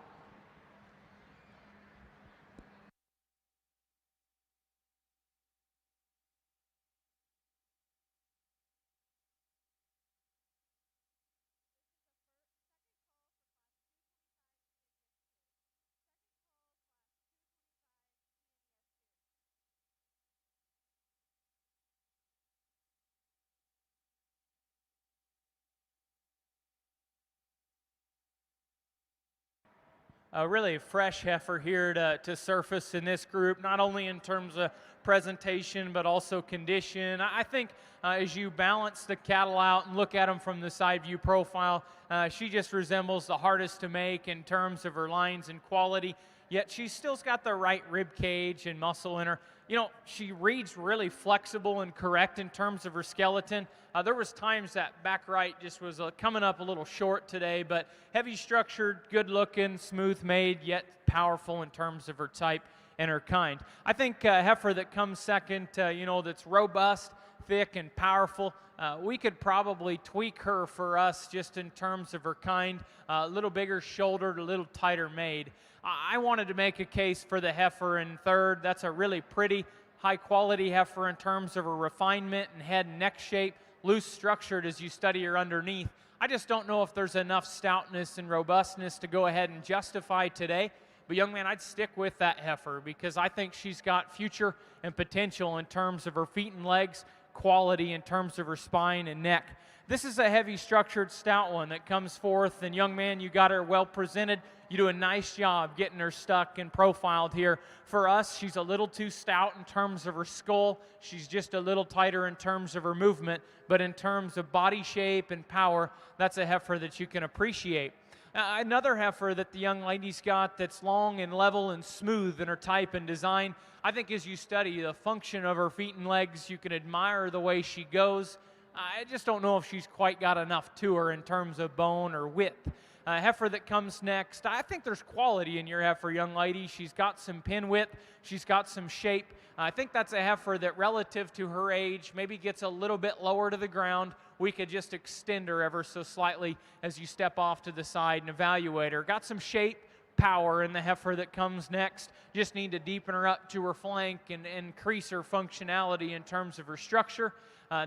[SPEAKER 3] A really fresh heifer here to surface in this group, not only in terms of presentation, but also condition. I think as you balance the cattle out and look at them from the side view profile, she just resembles the hardest to make in terms of her lines and quality, yet she's still's got the right rib cage and muscle in her. You know, she reads really flexible and correct in terms of her skeleton. There was times that back right just was coming up a little short today, but heavy structured, good looking, smooth made, yet powerful in terms of her type and her kind. I think a heifer that comes second, that's robust, thick, and powerful, we could probably tweak her for us just in terms of her kind, a little bigger shouldered, a little tighter made. I wanted to make a case for the heifer in third. That's a really pretty, high-quality heifer in terms of her refinement and head and neck shape, loose structured as you study her underneath. I just don't know if there's enough stoutness and robustness to go ahead and justify today. But young man, I'd stick with that heifer because I think she's got future and potential in terms of her feet and legs, quality in terms of her spine and neck. This is a heavy structured stout one that comes forth, and young man, you got her well presented. You do a nice job getting her stuck and profiled here. For us, she's a little too stout in terms of her skull. She's just a little tighter in terms of her movement, but in terms of body shape and power, that's a heifer that you can appreciate. Another heifer that the young lady's got that's long and level and smooth in her type and design. I think as you study the function of her feet and legs, you can admire the way she goes. I just don't know if she's quite got enough to her in terms of bone or width. Heifer that comes next, I think there's quality in your heifer, young lady. She's got some pin width. She's got some shape. I think that's a heifer that relative to her age maybe gets a little bit lower to the ground. We could just extend her ever so slightly as you step off to the side and evaluate her. Got some shape, power in the heifer that comes next. Just need to deepen her up to her flank and increase her functionality in terms of her structure.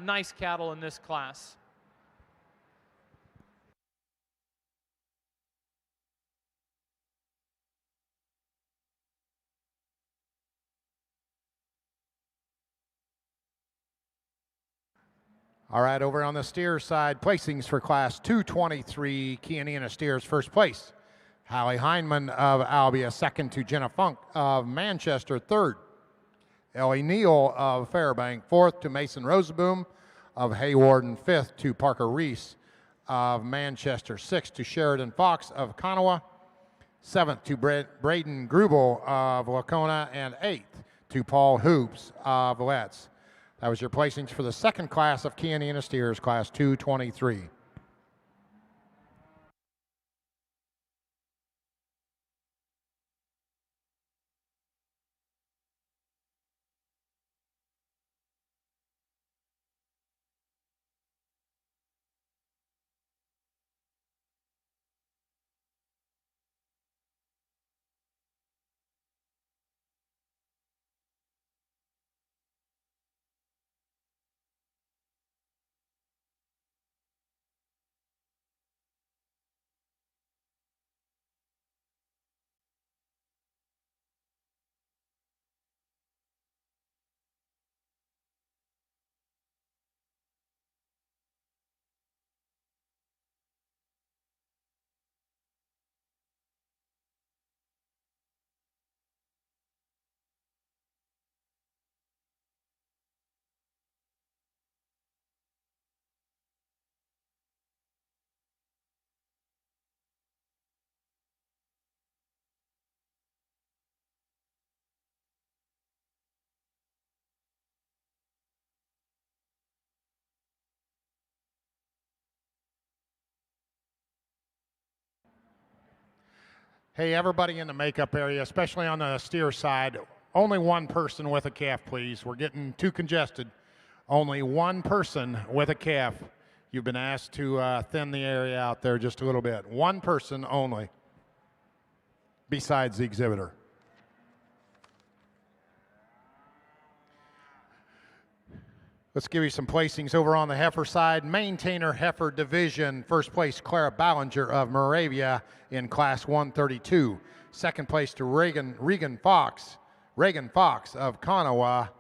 [SPEAKER 3] Nice cattle in this class.
[SPEAKER 1] All right, over on the steer side, placings for Class 223, Kianina Steers, first place. Hallie Hindman of Albia, second to Jenna Funk of Manchester, third. Ellie Neal of Fairbank, fourth to Mason Roseboom of Hayward, and fifth to Parker Reese of Manchester, sixth to Sheridan Fox of Kanawha, seventh to Braden Grubel of Wacona, and eighth to Paul Hoops of Letts. That was your placings for the second class of Kianina Steers, Class 223. Hey, everybody in the makeup area, especially on the steer side, only one person with a calf, please. We're getting too congested. Only one person with a calf. You've been asked to thin the area out there just a little bit. One person only, besides the exhibitor. Let's give you some placings over on the heifer side. Maintainer heifer division. First place, Clara Ballinger of Moravia in class 132. Second place to Reagan Fox of Kanawha.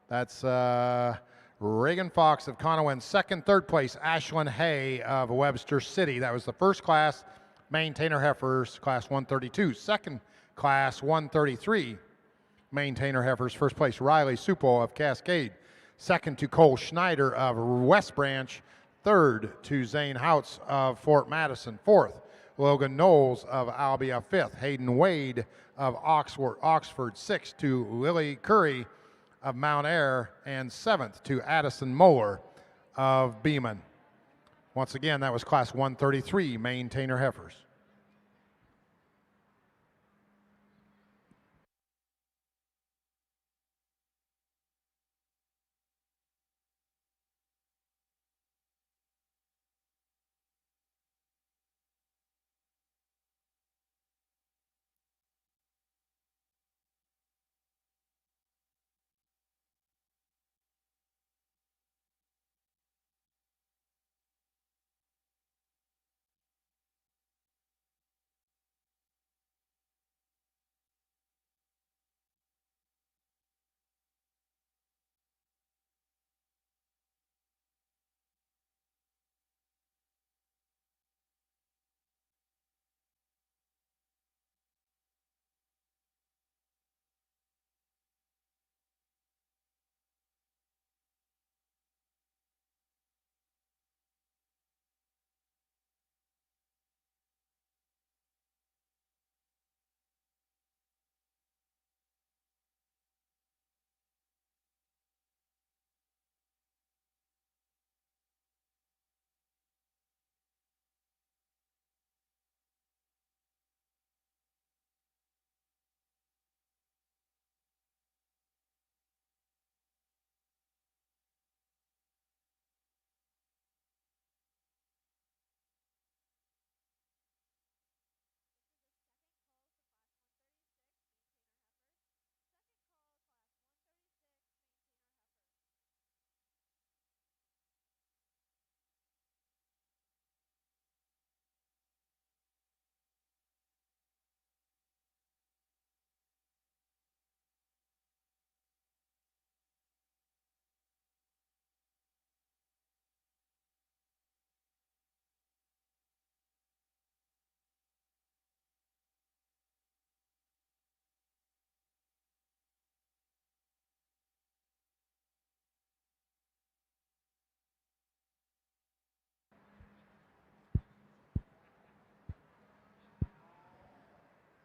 [SPEAKER 1] That's Reagan Fox of Kanawha in second. Third place, Ashlyn Hay of Webster City. That was the first class, maintainer heifers, class 132. Second class, 133, maintainer heifers. First place, Riley Supel of Cascade. Second to Cole Schneider of West Branch. Third to Zane Houts of Fort Madison. Fourth, Logan Knowles of Albia. Fifth, Hayden Wade of Oxford. Sixth to Lily Curry of Mount Ayr. And seventh to Addison Moeller of Beeman. Once again, that was class 133, maintainer heifers.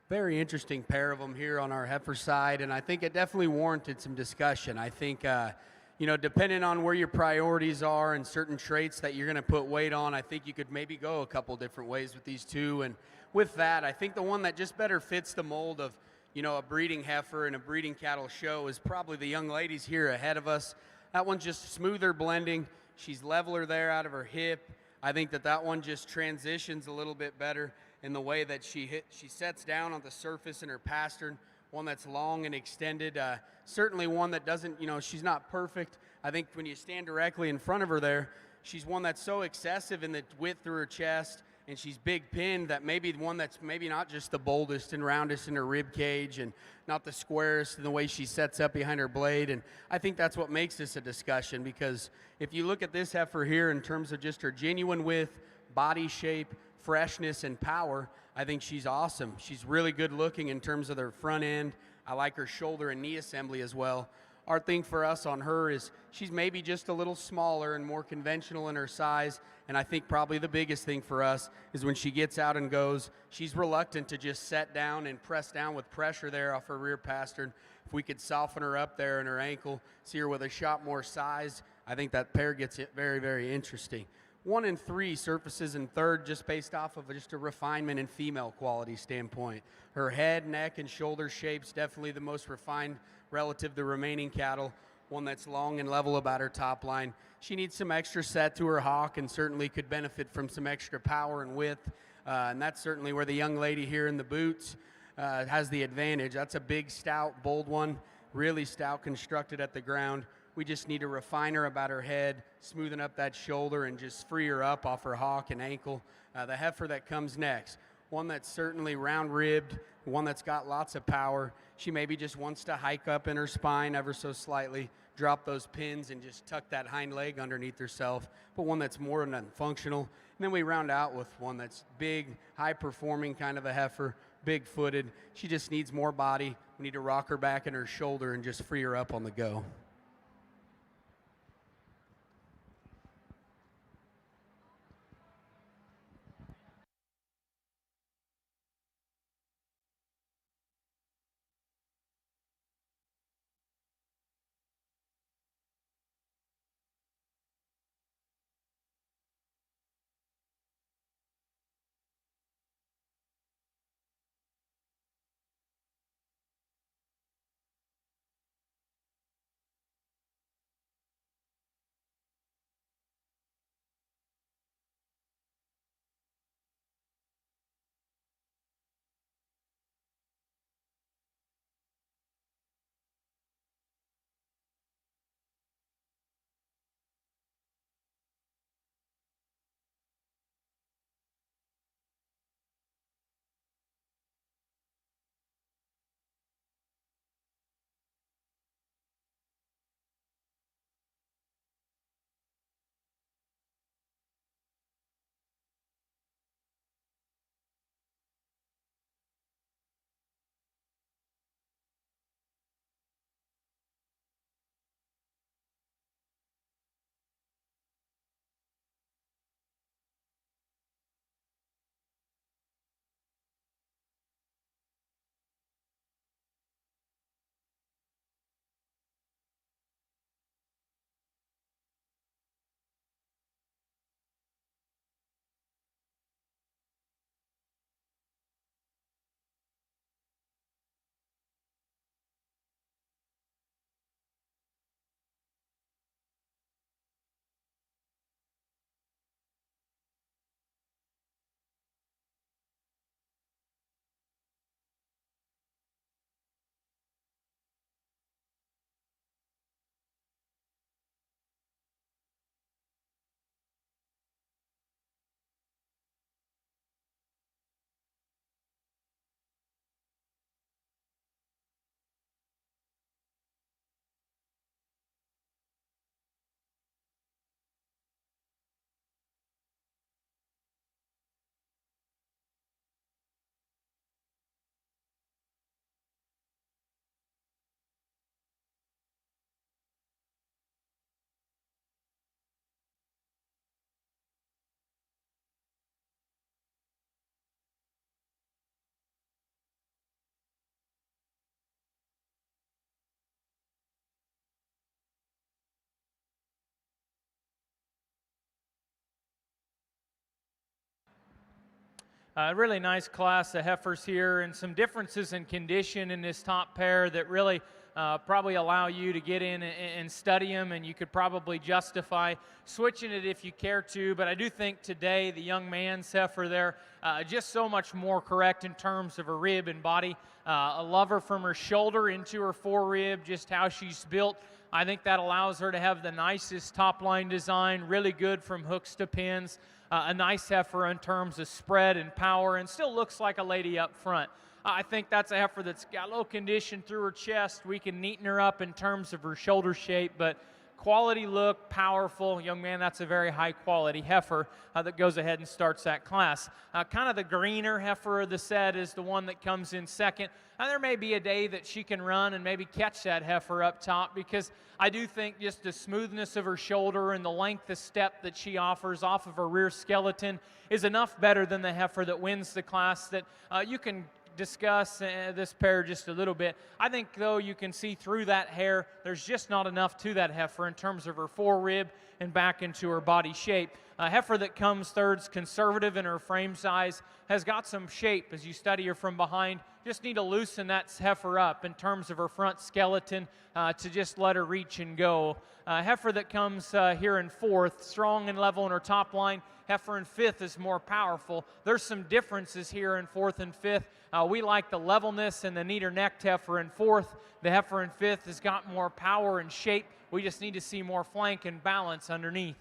[SPEAKER 5] Very interesting pair of them here on our heifer side, and I think it definitely warranted some discussion. I think, depending on where your priorities are and certain traits that you're going to put weight on, I think you could maybe go a couple different ways with these two. And with that, I think the one that just better fits the mold of, a breeding heifer and a breeding cattle show is probably the young ladies here ahead of us. That one's just smoother blending. She's leveler there out of her hip. I think that one just transitions a little bit better in the way that she sets down on the surface in her pastern, one that's long and extended. Certainly one that doesn't, she's not perfect. I think when you stand directly in front of her there, she's one that's so excessive in the width through her chest, and she's big pinned that maybe one that's maybe not just the boldest and roundest in her rib cage and not the squarest in the way she sets up behind her blade. And I think that's what makes this a discussion, because if you look at this heifer here in terms of just her genuine width, body shape, freshness, and power, I think she's awesome. She's really good looking in terms of her front end. I like her shoulder and knee assembly as well. Our thing for us on her is she's maybe just a little smaller and more conventional in her size, and I think probably the biggest thing for us is when she gets out and goes, she's reluctant to just set down and press down with pressure there off her rear pastern. If we could soften her up there in her ankle, see her with a shot more size, I think that pair gets it very, very interesting. 1 and 3 surfaces in third just based off of just a refinement and female quality standpoint. Her head, neck, and shoulder shapes definitely the most refined relative to the remaining cattle. One that's long and level about her top line. She needs some extra set to her hock and certainly could benefit from some extra power and width. And that's certainly where the young lady here in the boots has the advantage. That's a big, stout, bold one, really stout, constructed at the ground. We just need to refine her about her head, smoothen up that shoulder, and just free her up off her hock and ankle. The heifer that comes next, one that's certainly round-ribbed, one that's got lots of power. She maybe just wants to hike up in her spine ever so slightly, drop those pins, and just tuck that hind leg underneath herself, but one that's more than functional. And then we round out with one that's big, high-performing kind of a heifer, big-footed. She just needs more body. We need to rock her back in her shoulder and just free her up on the go.
[SPEAKER 3] Really nice class of heifers here, and some differences in condition in this top pair that really probably allow you to get in and study them, and you could probably justify switching it if you care to. But I do think today the young man's heifer there just so much more correct in terms of her rib and body. A love her from her shoulder into her forerib, just how she's built. I think that allows her to have the nicest top line design, really good from hooks to pins. A nice heifer in terms of spread and power, and still looks like a lady up front. I think that's a heifer that's got a little condition through her chest. We can neaten her up in terms of her shoulder shape, but quality look, powerful. Young man, that's a very high quality heifer that goes ahead and starts that class. Kind of the greener heifer of the set is the one that comes in second. There may be a day that she can run and maybe catch that heifer up top, because I do think just the smoothness of her shoulder and the length of step that she offers off of her rear skeleton is enough better than the heifer that wins the class that you can discuss this pair just a little bit. I think, though, you can see through that hair, there's just not enough to that heifer in terms of her forerib and back into her body shape. A heifer that comes third's conservative in her frame size, has got some shape as you study her from behind. Just need to loosen that heifer up in terms of her front skeleton to just let her reach and go. Heifer that comes here in fourth, strong and level in her top line. Heifer in fifth is more powerful. There's some differences here in fourth and fifth. We like the levelness and the neater necked heifer in fourth. The heifer in fifth has got more power and shape. We just need to see more flank and balance underneath.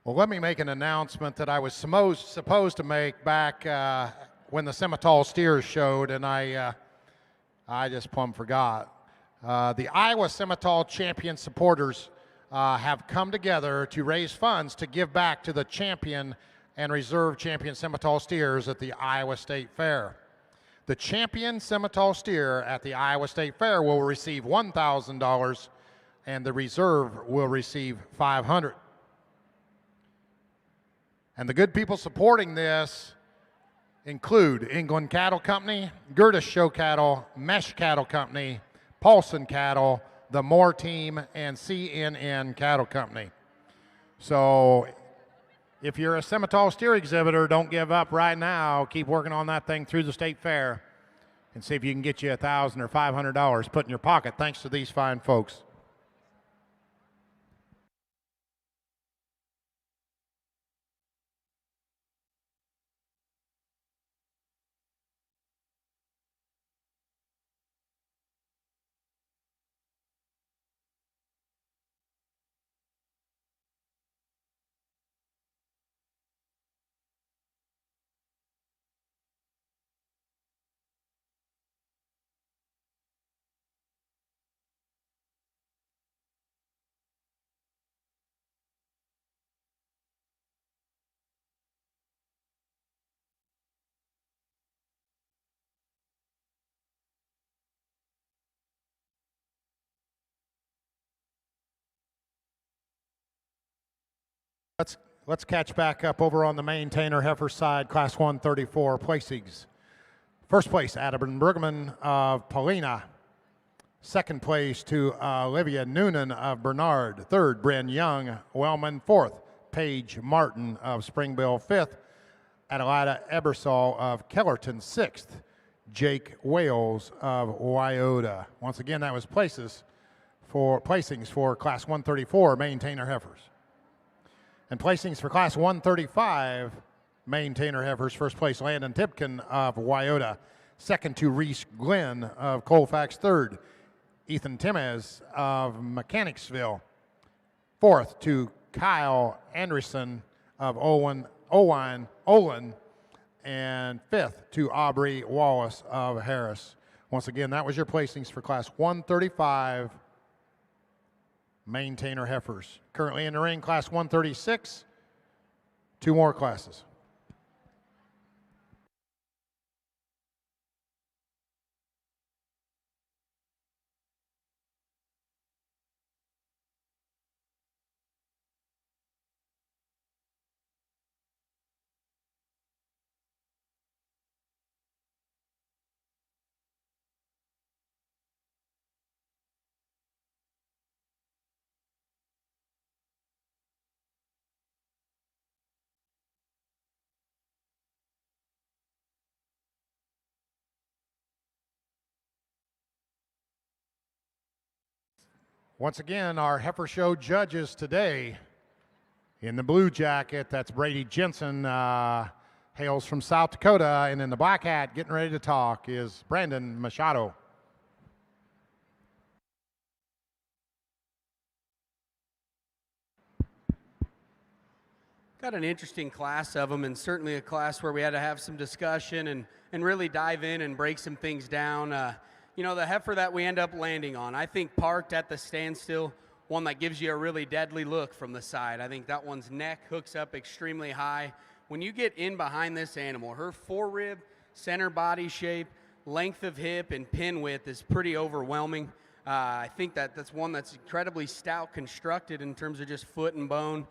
[SPEAKER 1] Well, let me make an announcement that I was supposed to make back when the Simmental steers showed, and I just plumb forgot. The Iowa Simmental champion supporters have come together to raise funds to give back to the champion and reserve champion Simmental steers at the Iowa State Fair. The champion Simmental steer at the Iowa State Fair will receive $1,000, and the reserve will receive $500. And the good people supporting this include England Cattle Company, Gertis Show Cattle, Mesh Cattle Company, Paulson Cattle, the Moore Team, and CNN Cattle Company. So if you're a Simmental steer exhibitor, don't give up right now. Keep working on that thing through the state fair and see if you can get you $1,000 or $500 put in your pocket thanks to these fine folks. Let's catch back up over on the maintainer heifer side, Class 134 placings. First place, Adam Brugman of Paulina. Second place to Olivia Noonan of Bernard. Third, Bryn Young, Wellman. Fourth, Paige Martin of Springville. Fifth, Adelaida Ebersol of Kellerton. Sixth, Jake Wales of Wyoda. Once again, that was places for placings for Class 134 maintainer heifers. And placings for Class 135 maintainer heifers. First place, Landon Tipkin of Wyoda. Second to Reese Glenn of Colfax. Third, Ethan Temez of Mechanicsville. Fourth to Kyle Anderson of Olin. And fifth to Aubrey Wallace of Harris. Once again, that was your placings for Class 135 maintainer heifers. Currently in the ring, Class 136, 2 more classes. Once again, our heifer show judges today. In the blue jacket, that's Brady Jensen, hails from South Dakota. And in the black hat, getting ready to talk, is Brandon Machado.
[SPEAKER 5] Got an interesting class of them, and certainly a class where we had to have some discussion and really dive in and break some things down. The heifer that we end up landing on, I think parked at the standstill, one that gives you a really deadly look from the side. I think that one's neck hooks up extremely high. When you get in behind this animal, her forerib, center body shape, length of hip, and pin width is pretty overwhelming. I think that's one that's incredibly stout constructed in terms of just foot and bone.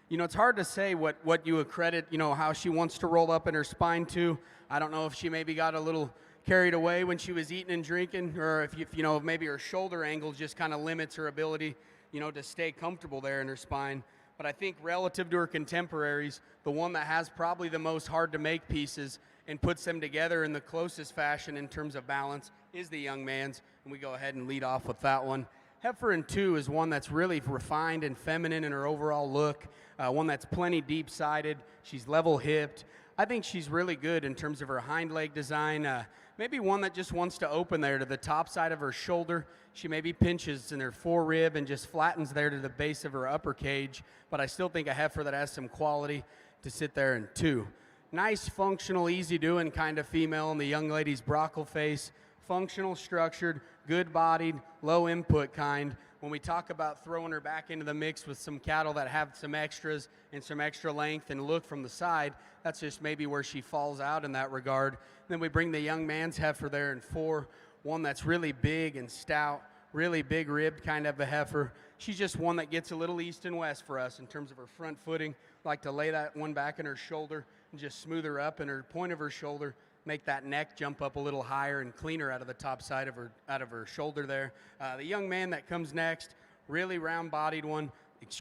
[SPEAKER 5] It's hard to say what you accredit, how she wants to roll up in her spine to. I don't know if she maybe got a little carried away when she was eating and drinking, or if maybe her shoulder angle just kind of limits her ability, to stay comfortable there in her spine. But I think relative to her contemporaries, the one that has probably the most hard to make pieces and puts them together in the closest fashion in terms of balance is the young man's, and we go ahead and lead off with that one. Heifer in 2 is one that's really refined and feminine in her overall look, one that's plenty deep-sided. She's level-hipped. I think she's really good in terms of her hind leg design. Maybe one that just wants to open there to the top side of her shoulder. She maybe pinches in her forerib and just flattens there to the base of her upper cage, but I still think a heifer that has some quality to sit there in 2. Nice, functional, easy-doing kind of female in the young lady's brockle face. Functional, structured, good-bodied, low-input kind. When we talk about throwing her back into the mix with some cattle that have some extras and some extra length and look from the side, that's just maybe where she falls out in that regard. Then we bring the young man's heifer there in 4, one that's really big and stout, really big-ribbed kind of a heifer. She's just one that gets a little east and west for us in terms of her front footing. Like to lay that one back in her shoulder and just smooth her up in her point of her shoulder, make that neck jump up a little higher and cleaner out of the top side of her shoulder there. The young man that comes next, really round-bodied one,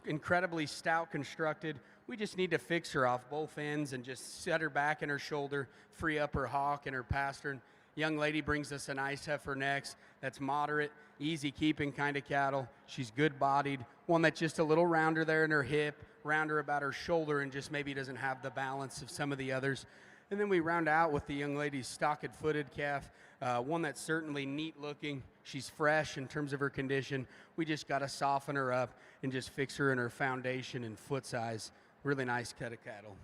[SPEAKER 5] incredibly stout constructed. We just need to fix her off both ends and just set her back in her shoulder, free up her hock and her pastern. Young lady brings us a nice heifer next that's moderate, easy keeping kind of cattle. She's good-bodied, one that's just a little rounder there in her hip, rounder about her shoulder, and just maybe doesn't have the balance of some of the others. And then we round out with the young lady's stocked-footed calf, one that's certainly neat-looking. She's fresh in terms of her condition. We just got to soften her up and just fix her in her foundation and foot size. Really nice cut of cattle.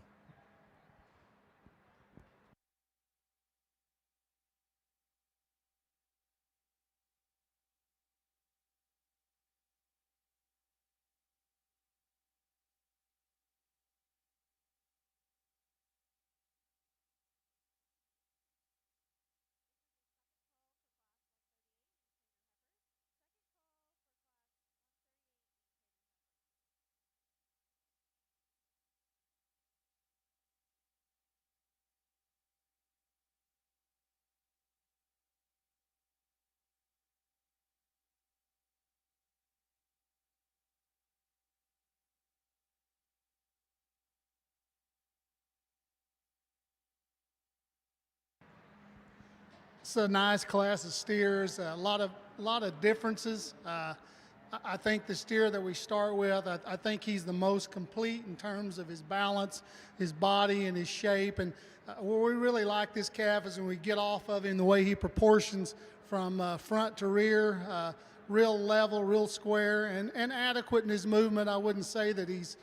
[SPEAKER 6] It's a nice class of steers. A lot of differences. I think the steer that we start with, I think he's the most complete in terms of his balance, his body, and his shape. And where we really like this calf is when we get off of him, the way he proportions from front to rear, real level, real square, and adequate in his movement. I wouldn't say that he's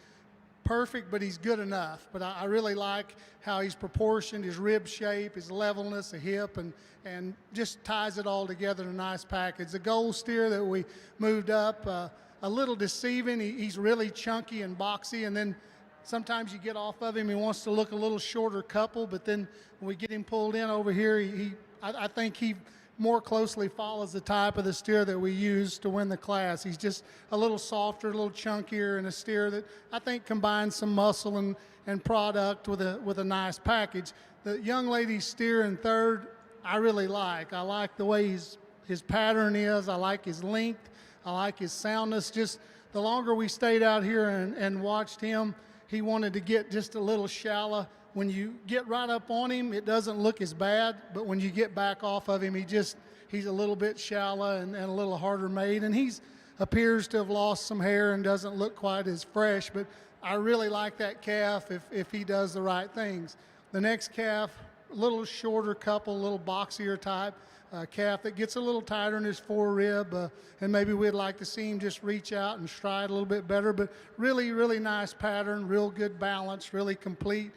[SPEAKER 6] perfect, but he's good enough. But I really like how he's proportioned, his rib shape, his levelness, the hip, and just ties it all together in a nice package. The gold steer that we moved up, a little deceiving. He's really chunky and boxy, and then sometimes you get off of him, he wants to look a little shorter couple, but then when we get him pulled in over here, I think he more closely follows the type of the steer that we use to win the class. He's just a little softer, a little chunkier, and a steer that I think combines some muscle and product with a nice package. The young lady's steer in third, I really like. I like the way his pattern is. I like his length. I like his soundness. Just the longer we stayed out here and watched him, he wanted to get just a little shallow. When you get right up on him, it doesn't look as bad, but when you get back off of him, he's a little bit shallow and a little harder made, and he appears to have lost some hair and doesn't look quite as fresh, but I really like that calf if he does the right things. The next calf, a little shorter couple, a little boxier type calf that gets a little tighter in his forerib, and maybe we'd like to see him just reach out and stride a little bit better, but really, really nice pattern, real good balance, really complete.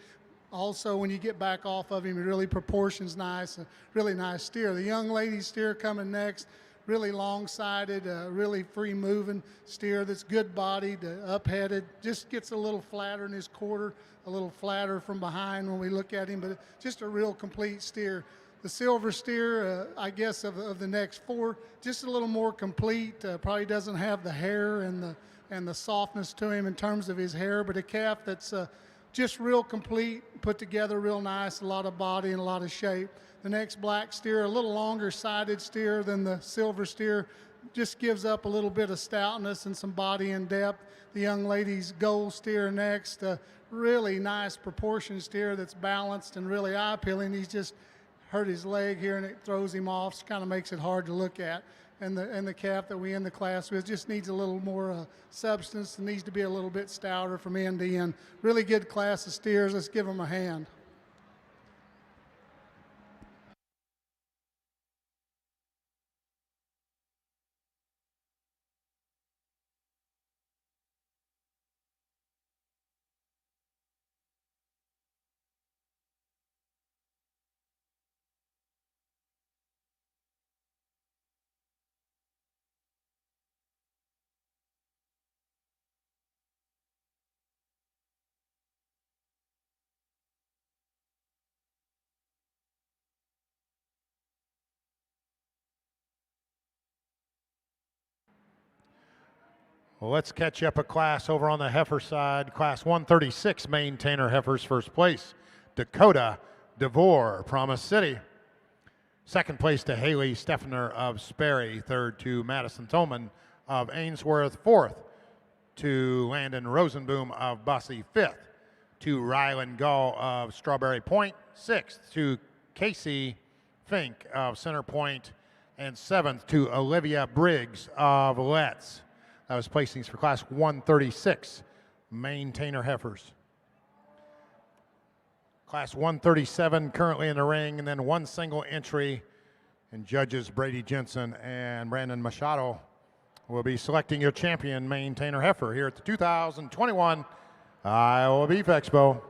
[SPEAKER 6] Also, when you get back off of him, he really proportions nice, a really nice steer. The young lady's steer coming next, really long-sided, really free-moving steer that's good-bodied, up-headed, just gets a little flatter in his quarter, a little flatter from behind when we look at him, but just a real complete steer. The silver steer, I guess, of the next four, just a little more complete, probably doesn't have the hair and the softness to him in terms of his hair, but a calf that's just real complete, put together real nice, a lot of body and a lot of shape. The next black steer, a little longer sided steer than the silver steer, just gives up a little bit of stoutness and some body and depth. The young lady's gold steer next, a really nice proportion steer that's balanced and really eye-appealing. He's just hurt his leg here and it throws him off, so kind of makes it hard to look at. And the calf that we end the class with just needs a little more substance and needs to be a little bit stouter from end to end. Really good class of steers. Let's give them a hand.
[SPEAKER 1] Well, let's catch up a class over on the heifer side. Class 136 maintainer heifers, first place, Dakota DeVore, Promise City. Second place to Haley Steffner of Sperry. Third to Madison Thoman of Ainsworth. Fourth to Landon Rosenboom of Bussey. Fifth to Ryland Gall of Strawberry Point. Sixth to Casey Fink of Center Point. And seventh to Olivia Briggs of Letts. That was placings for class 136, maintainer heifers. Class 137 currently in the ring, and then one single entry, and judges Brady Jensen and Brandon Machado will be selecting your champion maintainer heifer here at the 2021 Iowa Beef Expo.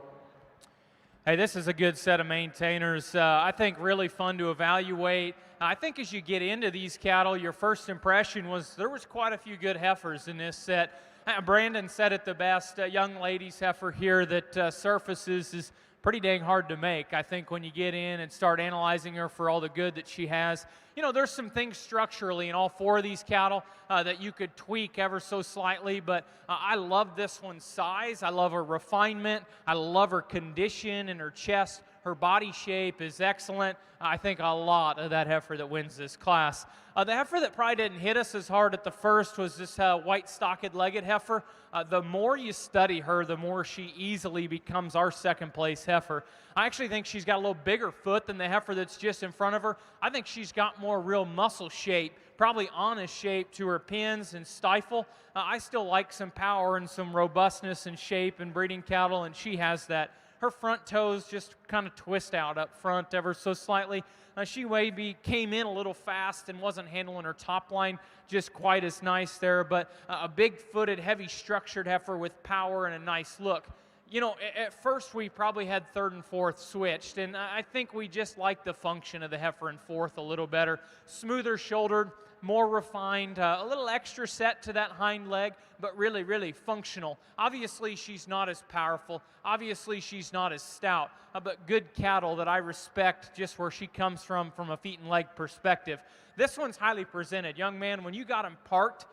[SPEAKER 3] Hey, this is a good set of maintainers. I think really fun to evaluate. I think as you get into these cattle, your first impression was there was quite a few good heifers in this set. Brandon said it the best, young lady's heifer here that surfaces is pretty dang hard to make. I think when you get in and start analyzing her for all the good that she has, you know, there's some things structurally in all four of these cattle that you could tweak ever so slightly, but I love this one's size. I love her refinement. I love her condition and her chest. Her body shape is excellent. I think a lot of that heifer that wins this class. The heifer that probably didn't hit us as hard at the first was this white stocked-legged heifer. The more you study her, the more she easily becomes our second place heifer. I actually think she's got a little bigger foot than the heifer that's just in front of her. I think she's got more real muscle shape, probably honest shape to her pins and stifle. I still like some power and some robustness and shape in breeding cattle, and she has that. Her front toes just kind of twist out up front ever so slightly. She maybe came in a little fast and wasn't handling her top line just quite as nice there, but a big-footed, heavy-structured heifer with power and a nice look. You know, at first we probably had third and fourth switched, and I think we just like the function of the heifer in fourth a little better. Smoother shouldered, more refined, a little extra set to that hind leg, but really, really functional. Obviously, she's not as powerful. Obviously, she's not as stout, but good cattle that I respect just where she comes from a feet and leg perspective. This one's highly presented. Young man, when you got him parked,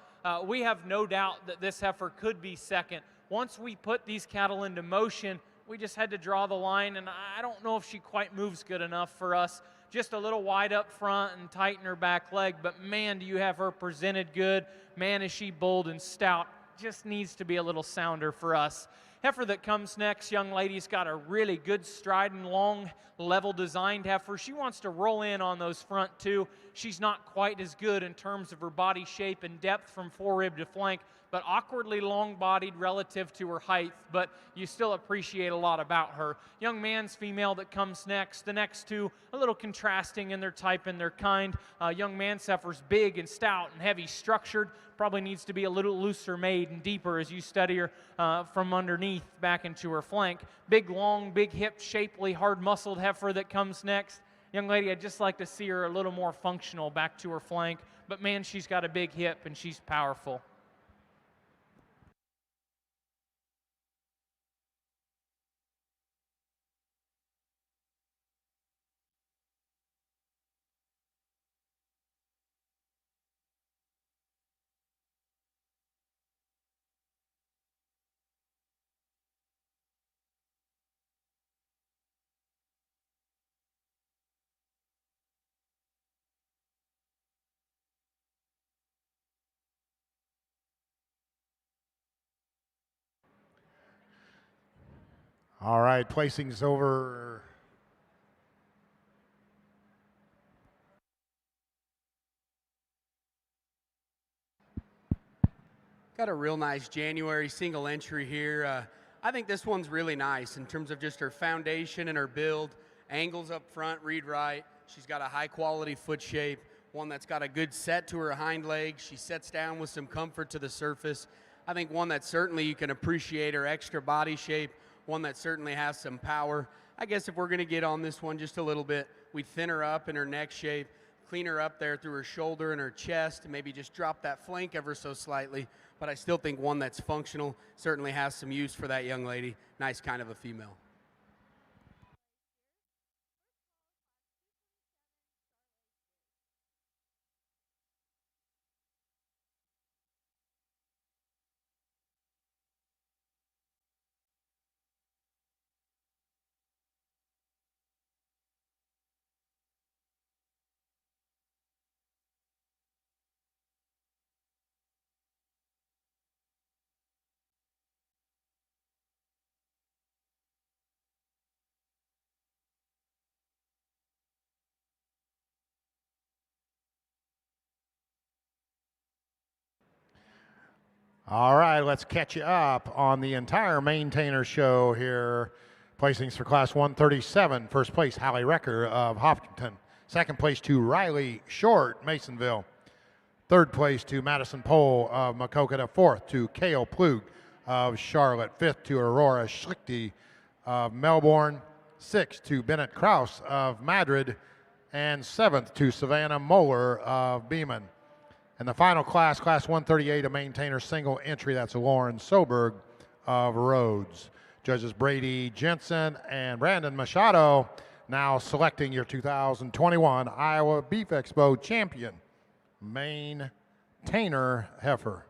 [SPEAKER 3] we have no doubt that this heifer could be second. Once we put these cattle into motion, we just had to draw the line, and I don't know if she quite moves good enough for us. Just a little wide up front and tight in her back leg, but man, do you have her presented good. Man, is she bold and stout. Just needs to be a little sounder for us. Heifer that comes next, young lady's got a really good stride and long, level designed heifer. She wants to roll in on those front two. She's not quite as good in terms of her body shape and depth from forerib to flank, but awkwardly long-bodied relative to her height, but you still appreciate a lot about her. Young man's female that comes next. The next two, a little contrasting in their type and their kind. Young man's heifer's big and stout and heavy structured. Probably needs to be a little looser made and deeper as you study her from underneath back into her flank. Big, long, big hip, shapely, hard-muscled heifer that comes next. Young lady, I'd just like to see her a little more functional back to her flank, but man, she's got a big hip and she's powerful.
[SPEAKER 1] All right, placings over.
[SPEAKER 5] Got a real nice January single entry here. I think this one's really nice in terms of just her foundation and her build. Angles up front, read right. She's got a high quality foot shape, one that's got a good set to her hind leg. She sets down with some comfort to the surface. I think one that certainly you can appreciate her extra body shape, one that certainly has some power. I guess if we're going to get on this one just a little bit, we'd thin her up in her neck shape, clean her up there through her shoulder and her chest, and maybe just drop that flank ever so slightly. But I still think one that's functional, certainly has some use for that young lady. Nice kind of a female.
[SPEAKER 1] All right, let's catch you up on the entire maintainer show here. Placings for Class 137. First place, Hallie Recker of Hopkinton. Second place to Riley Short, Masonville. Third place to Madison Pohl of Makokata. Fourth to Kale Plug of Charlotte. Fifth to Aurora Schlichty of Melbourne. Sixth to Bennett Kraus of Madrid. And seventh to Savannah Moeller of Beeman. And the final class, Class 138, a maintainer single entry. That's Lauren Soberg of Rhodes. Judges Brady Jensen and Brandon Machado now selecting your 2021 Iowa Beef Expo champion, maintainer heifer.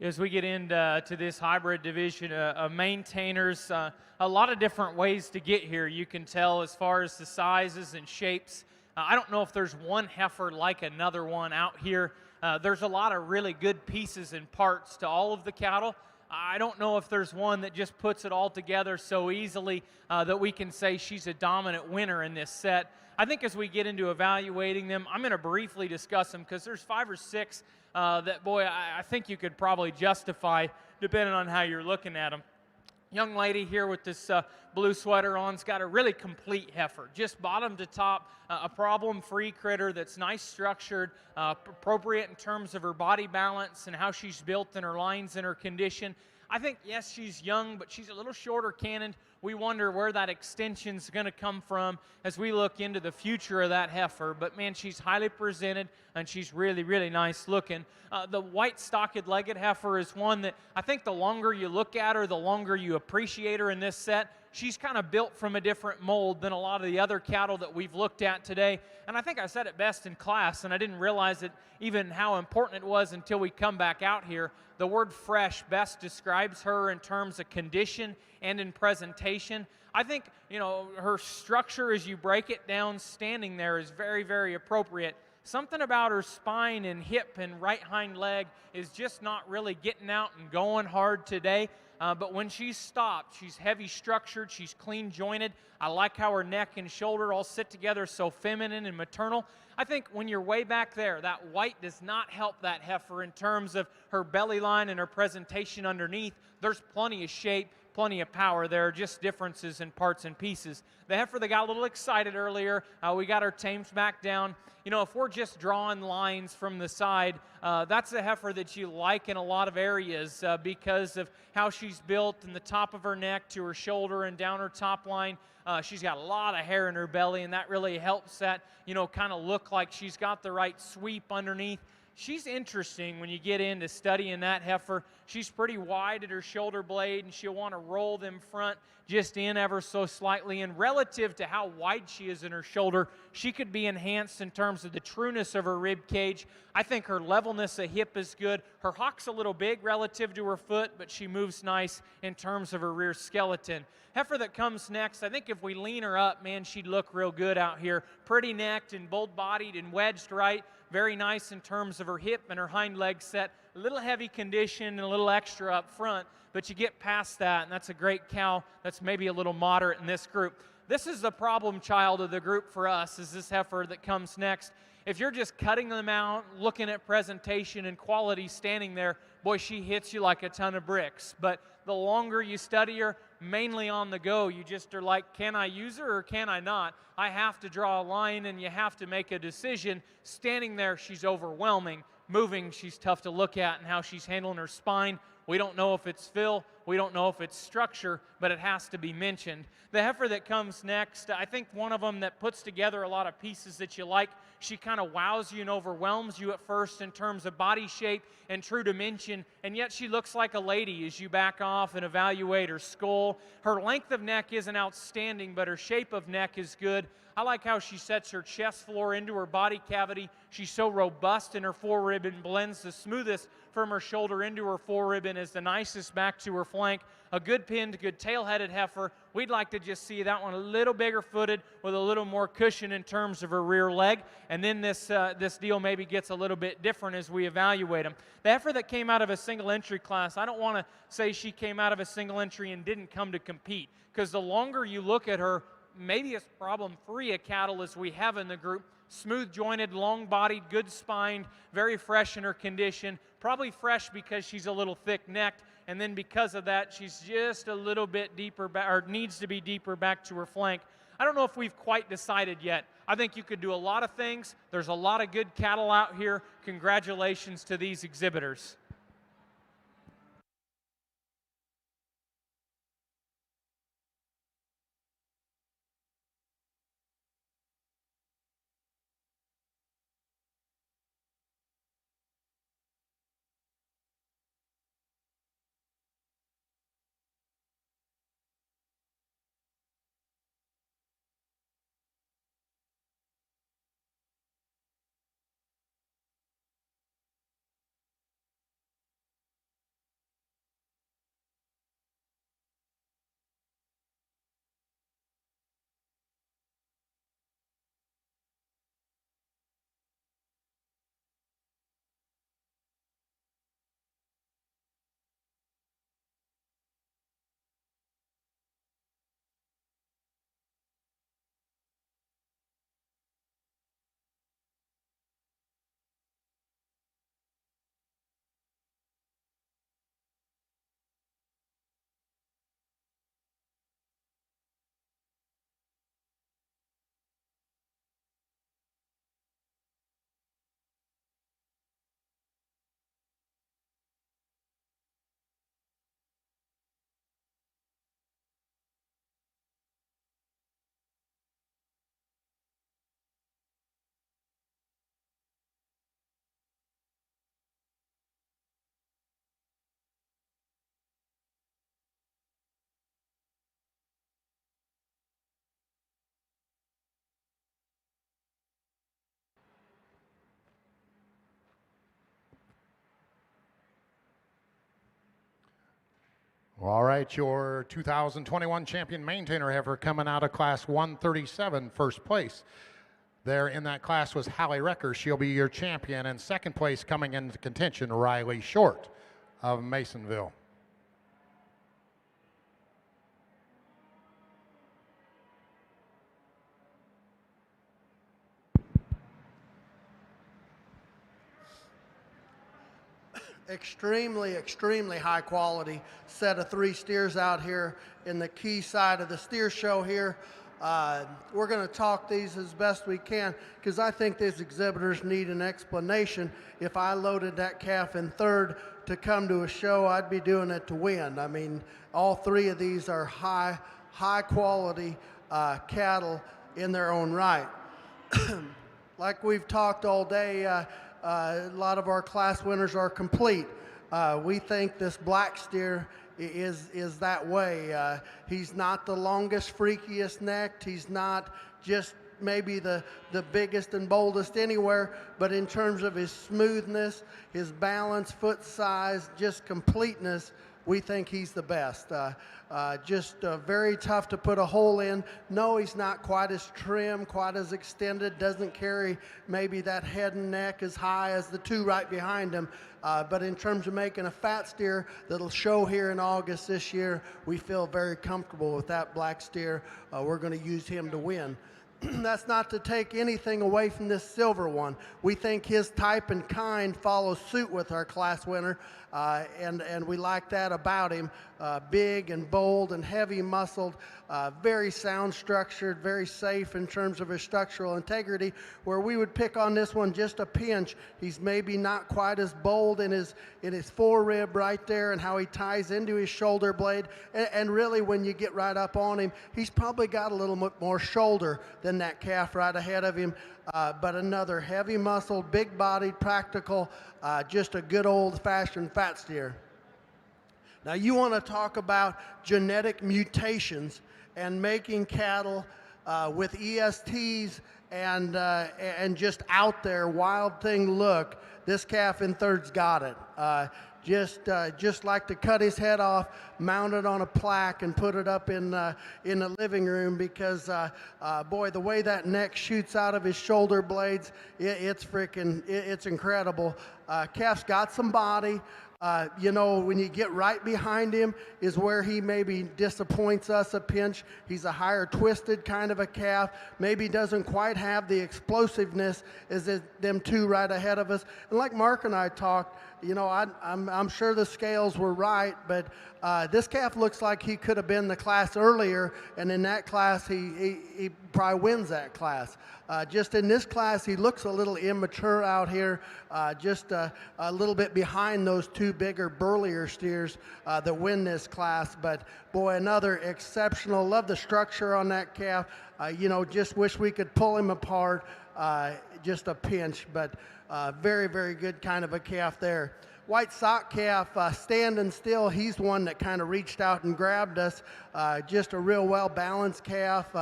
[SPEAKER 3] As we get into this hybrid division of maintainers, a lot of different ways to get here. You can tell as far as the sizes and shapes. I don't know if there's one heifer like another one out here. There's a lot of really good pieces and parts to all of the cattle. I don't know if there's one that just puts it all together so easily that we can say she's a dominant winner in this set. I think as we get into evaluating them, I'm going to briefly discuss them because there's 5 or 6 that, boy, I think you could probably justify depending on how you're looking at them. Young lady here with this blue sweater on's got a really complete heifer, just bottom to top, a problem-free critter that's nice structured, appropriate in terms of her body balance and how she's built and her lines and her condition. I think, yes, she's young, but she's a little shorter cannoned. We wonder where that extension's going to come from as we look into the future of that heifer. But, man, she's highly presented, and she's really, really nice looking. The white stocked-legged heifer is one that I think the longer you look at her, the longer you appreciate her in this set. She's kind of built from a different mold than a lot of the other cattle that we've looked at today. And I think I said it best in class, and I didn't realize it even how important it was until we come back out here. The word fresh best describes her in terms of condition and in presentation. I think, you know, her structure as you break it down standing there is very, very appropriate. Something about her spine and hip and right hind leg is just not really getting out and going hard today. But when she's stopped, she's heavy structured, she's clean jointed. I like how her neck and shoulder all sit together so feminine and maternal. I think when you're way back there, that white does not help that heifer in terms of her belly line and her presentation underneath. There's plenty of shape, plenty of power there, just differences in parts and pieces. The heifer that got a little excited earlier, we got her tamed back down. You know, if we're just drawing lines from the side, that's a heifer that you like in a lot of areas because of how she's built and the top of her neck to her shoulder and down her top line. She's got a lot of hair in her belly, and that really helps that, you know, kind of look like she's got the right sweep underneath. She's interesting when you get into studying that heifer. She's pretty wide at her shoulder blade, and she'll want to roll them front just in ever so slightly. And relative to how wide she is in her shoulder, she could be enhanced in terms of the trueness of her rib cage. I think her levelness of hip is good. Her hock's a little big relative to her foot, but she moves nice in terms of her rear skeleton. Heifer that comes next, I think if we lean her up, man, she'd look real good out here. Pretty necked and bold-bodied and wedged right. Very nice in terms of her hip and her hind leg set. A little heavy condition and a little extra up front, but you get past that, and that's a great cow that's maybe a little moderate in this group. This is the problem child of the group for us, is this heifer that comes next. If you're just cutting them out, looking at presentation and quality standing there, boy, she hits you like a ton of bricks. But the longer you study her, mainly on the go, you just are like, can I use her or can I not? I have to draw a line and you have to make a decision. Standing there, she's overwhelming. Moving, she's tough to look at, and how she's handling her spine. We don't know if it's fill, we don't know if it's structure, but it has to be mentioned. The heifer that comes next, I think one of them that puts together a lot of pieces that you like. She kind of wows you and overwhelms you at first in terms of body shape and true dimension, and yet she looks like a lady as you back off and evaluate her skull. Her length of neck isn't outstanding, but her shape of neck is good. I like how she sets her chest floor into her body cavity. She's so robust in her forerib and blends the smoothest from her shoulder into her forerib and is the nicest back to her flank. A good pinned, good tail-headed heifer. We'd like to just see that one a little bigger footed with a little more cushion in terms of her rear leg. And then this deal maybe gets a little bit different as we evaluate them. The heifer that came out of a single entry class, I don't want to say she came out of a single entry and didn't come to compete, because the longer you look at her, maybe as problem-free a cattle as we have in the group. Smooth-jointed, long-bodied, good-spined, very fresh in her condition. Probably fresh because she's a little thick-necked, and then because of that, she's just a little bit deeper, or needs to be deeper back to her flank. I don't know if we've quite decided yet. I think you could do a lot of things. There's a lot of good cattle out here. Congratulations to these exhibitors.
[SPEAKER 1] All right, your 2021 champion maintainer heifer coming out of class 137, first place. There in that class was Hallie Recker. She'll be your champion. And second place coming into contention, Riley Short of Masonville.
[SPEAKER 4] Extremely high quality set of 3 steers out here in the key side of the steer show here. We're going to talk these as best we can because I think these exhibitors need an explanation. If I loaded that calf in third to come to a show, I'd be doing it to win. I mean, all 3 of these are high quality cattle in their own right. Like we've talked all day, a lot of our class winners are complete. We think this black steer is that way. He's not the longest, freakiest necked. He's not just maybe the biggest and boldest anywhere, but in terms of his smoothness, his balance, foot size, just completeness, we think he's the best. Just very tough to put a hole in. No, he's not quite as trim, quite as extended, doesn't carry maybe that head and neck as high as the 2 right behind him. But in terms of making a fat steer that'll show here in August this year, we feel very comfortable with that black steer. We're going to use him to win. That's not to take anything away from this silver one. We think his type and kind follows suit with our class winner, and we like that about him. Big and bold and heavy muscled, very sound structured, very safe in terms of his structural integrity, where we would pick on this one just a pinch. He's maybe not quite as bold in his forerib right there and how he ties into his shoulder blade. And really, when you get right up on him, he's probably got a little bit more shoulder than that calf right ahead of him. But another heavy muscled, big bodied, practical, just a good old fashioned fat steer. Now you want to talk about genetic mutations and making cattle with ESTs and just out there, wild thing look. This calf in third's got it. Just like to cut his head off, mount it on a plaque, and put it up in the living room because, boy, the way that neck shoots out of his shoulder blades, it's incredible. Calf's got some body. You know, when you get right behind him is where he maybe disappoints us a pinch. He's a higher twisted kind of a calf, maybe doesn't quite have the explosiveness as them 2 right ahead of us. And like Mark and I talked, you know, I'm sure the scales were right, but this calf looks like he could have been the class earlier, and in that class he probably wins that class. Just in this class, he looks a little immature out here, just a little bit behind those 2 bigger, burlier steers that win this class. But boy, another exceptional. Love the structure on that calf. You know, just wish we could pull him apart, just a pinch, but very good kind of a calf there. White sock calf, standing still, he's one that kind of reached out and grabbed us. Just a real well-balanced calf.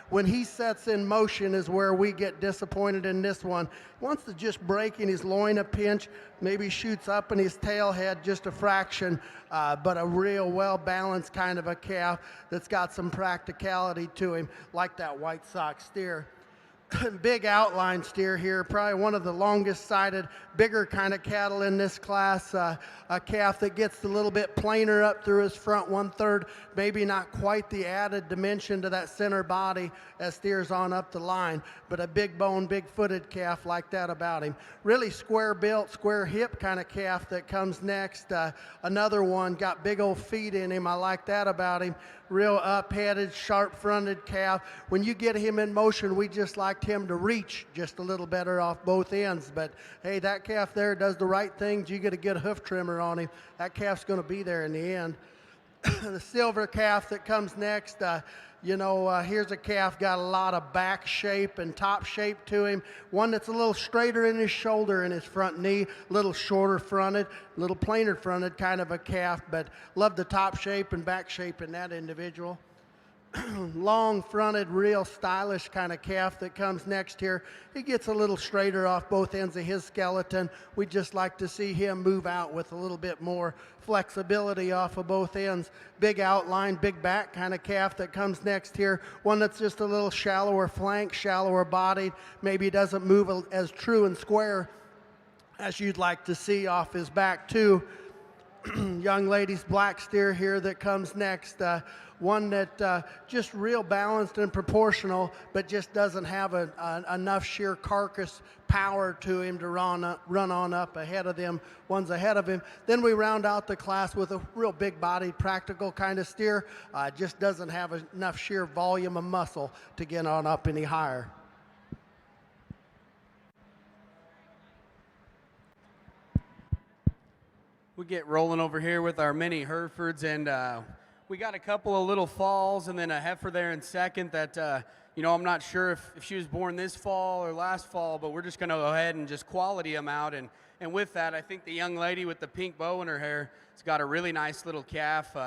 [SPEAKER 4] When he sets in motion is where we get disappointed in this one. He wants to just break in his loin a pinch, maybe shoots up in his tail head just a fraction, but a real well-balanced kind of a calf that's got some practicality to him, like that white sock steer. Big outline steer here, probably one of the longest sided, bigger kind of cattle in this class. A calf that gets a little bit plainer up through his front 1/3, maybe not quite the added dimension to that center body as steers on up the line, but a big bone, big footed calf like that about him. Really square built, square hip kind of calf that comes next. Another one, got big old feet in him. I like that about him. Real up-headed, sharp-fronted calf. When you get him in motion, we just liked him to reach just a little better off both ends. But, hey, that calf there does the right things. You get a good hoof trimmer on him, that calf's going to be there in the end. The silver calf that comes next, you know, here's a calf got a lot of back shape and top shape to him. One that's a little straighter in his shoulder and his front knee, a little shorter fronted, a little plainer fronted kind of a calf, but love the top shape and back shape in that individual. long fronted, real stylish kind of calf that comes next here. He gets a little straighter off both ends of his skeleton. We just like to see him move out with a little bit more flexibility off of both ends. Big outline, big back kind of calf that comes next here. One that's just a little shallower flank, shallower bodied. Maybe doesn't move as true and square as you'd like to see off his back too. Young lady's black steer here that comes next. One that just real balanced and proportional, but just doesn't have enough sheer carcass power to him to run on up ahead of them, ones ahead of him. Then we round out the class with a real big-bodied, practical kind of steer. Just doesn't have enough sheer volume of muscle to get on up any higher.
[SPEAKER 5] We get rolling over here with our mini Herefords, and we got a couple of little falls and then a heifer there in second that, you know, I'm not sure if she was born this fall or last fall, but we're just going to go ahead and just quality them out. And with that, I think the young lady with the pink bow in her hair has got a really nice little calf,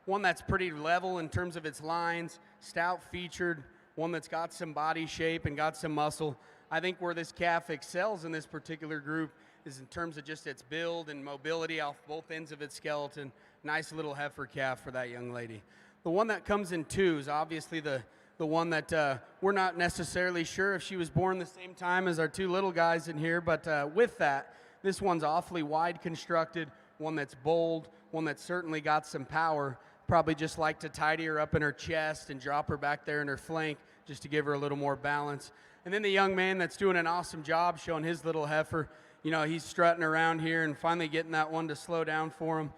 [SPEAKER 5] one that's pretty level in terms of its lines, stout featured, one that's got some body shape and got some muscle. I think where this calf excels in this particular group is in terms of just its build and mobility off both ends of its skeleton. Nice little heifer calf for that young lady. The one that comes in two is obviously the one that we're not necessarily sure if she was born the same time as our two little guys in here, but with that, this one's awfully wide constructed, one that's bold, one that's certainly got some power. Probably just like to tidy her up in her chest and drop her back there in her flank just to give her a little more balance. And then the young man that's doing an awesome job showing his little heifer. You know, he's strutting around here and finally getting that one to slow down for him.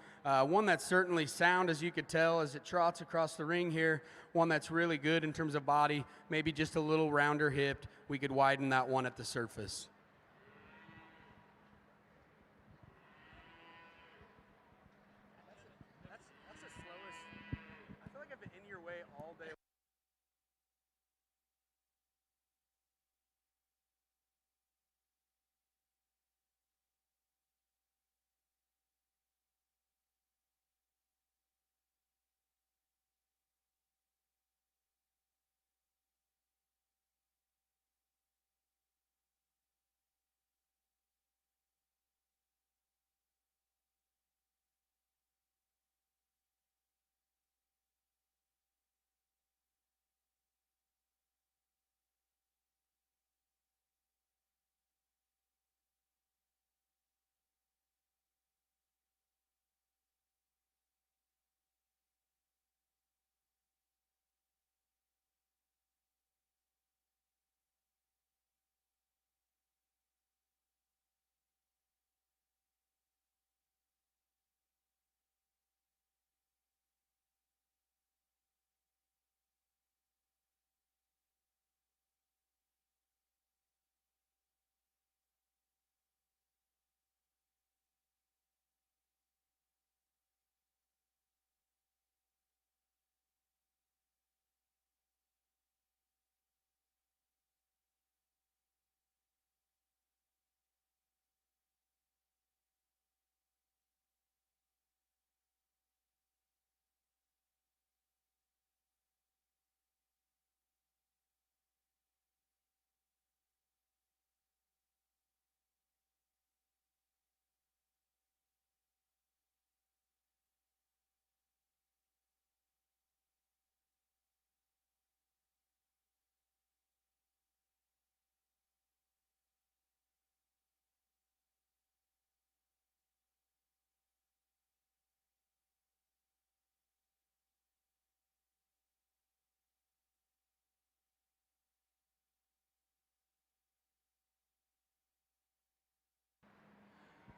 [SPEAKER 5] One that's certainly sound, as you could tell, as it trots across the ring here. One that's really good in terms of body, maybe just a little rounder hipped. We could widen that one at the surface. That's the slowest. I feel like I've been in your way all day.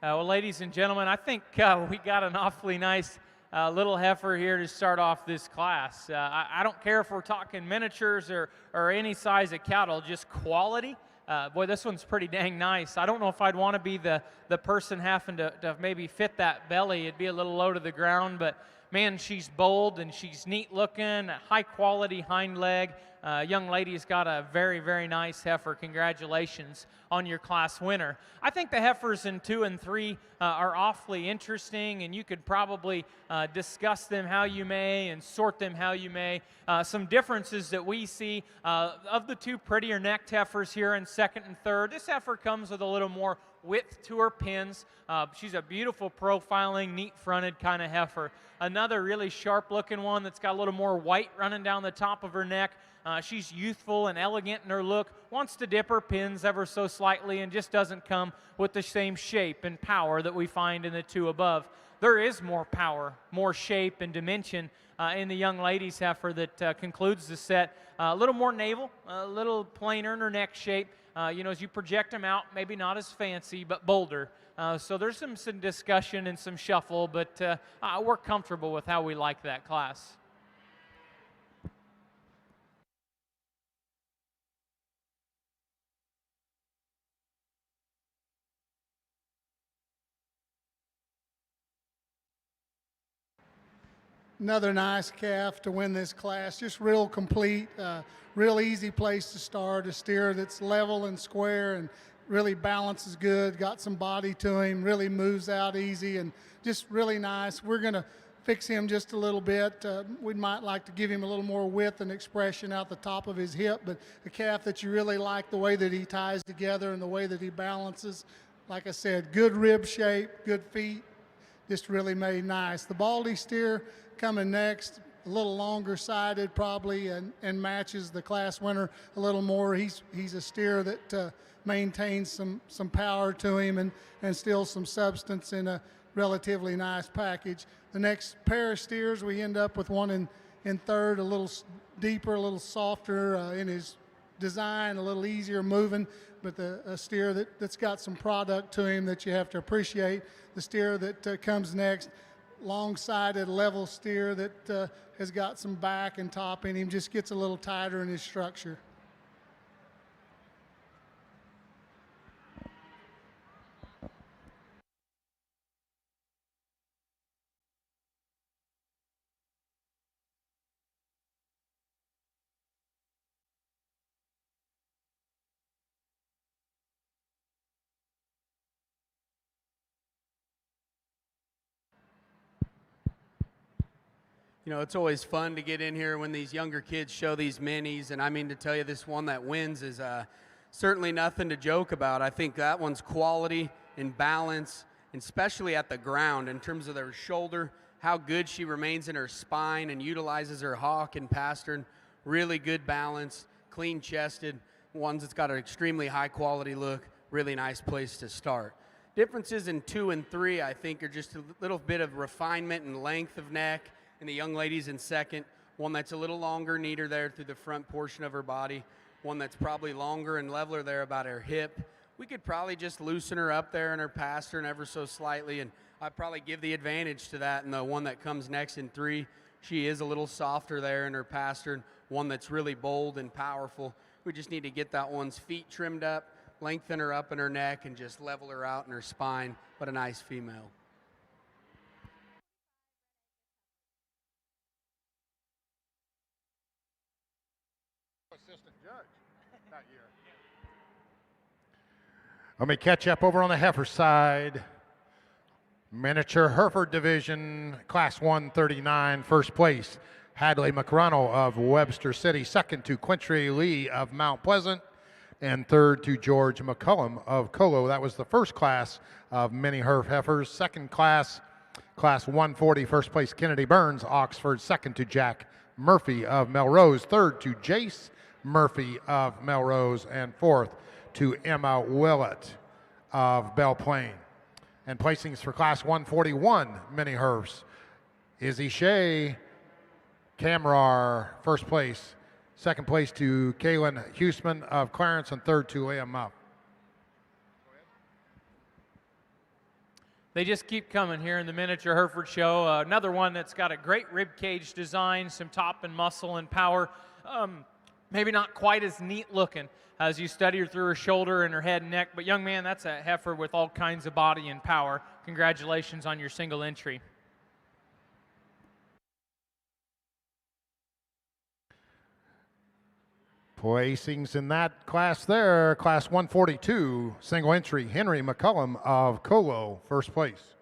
[SPEAKER 3] Well, ladies and gentlemen, I think we got an awfully nice little heifer here to start off this class. I don't care if we're talking miniatures or any size of cattle, just quality. Boy, this one's pretty dang nice. I don't know if I'd want to be the person having to maybe fit that belly. It'd be a little low to the ground, but man, she's bold and she's neat looking, high quality hind leg, young lady's got a very, very nice heifer. Congratulations on your class winner. I think the heifers in 2 and 3 are awfully interesting, and you could probably discuss them how you may and sort them how you may. Some differences that we see of the 2 prettier necked heifers here in 2nd and 3rd. This heifer comes with a little more width to her pins. She's a beautiful profiling, neat fronted kind of heifer. Another really sharp looking one that's got a little more white running down the top of her neck. She's youthful and elegant in her look, wants to dip her pins ever so slightly, and just doesn't come with the same shape and power that we find in the 2 above. There is more power, more shape and dimension in the young lady's heifer that concludes the set. A little more navel, a little plainer in her neck shape. You know, as you project them out, maybe not as fancy, but bolder. So there's some discussion and some shuffle, but we're comfortable with how we like that class.
[SPEAKER 6] Another nice calf to win this class, just real complete, real easy place to start. A steer that's level and square and really balances good, got some body to him, really moves out easy, and just really nice. We're going to fix him just a little bit. We might like to give him a little more width and expression out the top of his hip, but a calf that you really like the way that he ties together and the way that he balances. Like I said, good rib shape, good feet, just really made nice. The Baldy steer coming next, a little longer sided probably, and matches the class winner a little more. He's a steer that maintains some power to him and still some substance in a relatively nice package. The next pair of steers, we end up with one in 3rd, a little deeper, a little softer in his design, a little easier moving, but a steer that's got some product to him that you have to appreciate. The steer that comes next, long-sided level steer that has got some back and top in him, just gets a little tighter in his structure.
[SPEAKER 5] You know, it's always fun to get in here when these younger kids show these minis, and I mean to tell you, this one that wins is certainly nothing to joke about. I think that one's quality and balance, and especially at the ground in terms of their shoulder, how good she remains in her spine and utilizes her hawk and pastern. Really good balance, clean-chested, ones that's got an extremely high-quality look, really nice place to start. Differences in 2 and 3, I think, are just a little bit of refinement and length of neck. And the young lady's in 2nd, one that's a little longer, neater there through the front portion of her body, one that's probably longer and leveler there about her hip. We could probably just loosen her up there in her pastern ever so slightly, and I'd probably give the advantage to that. And the one that comes next in 3, she is a little softer there in her pastern, one that's really bold and powerful. We just need to get that one's feet trimmed up, lengthen her up in her neck, and just level her out in her spine. What a nice female.
[SPEAKER 1] Assistant judge that year. Let me catch up over on the heifer side. Miniature Hereford Division, Class 139, first place, Hadley McRunnell of Webster City, second to Quintry Lee of Mount Pleasant, and third to George McCullum of Colo. That was the first class of mini heifers. Second class, Class 140, first place, Kennedy Burns, Oxford, second to Jack Murphy of Melrose, third to Jace Murphy of Melrose, and fourth to Emma Willett of Belle Plaine. And placings for Class 141 mini herfs, Izzy Shea, Camrar, first place. Second place to Kaylin Huseman of Clarence, and third to Leah Muff.
[SPEAKER 3] They just keep coming here in the Miniature Hereford Show. Another one that's got a great rib cage design, some top and muscle and power. Maybe not quite as neat looking as you study her through her shoulder and her head and neck, but young man, that's a heifer with all kinds of body and power. Congratulations on your single entry.
[SPEAKER 1] Placings in that class there, class 142, single entry, Henry McCullum of Colo, first place.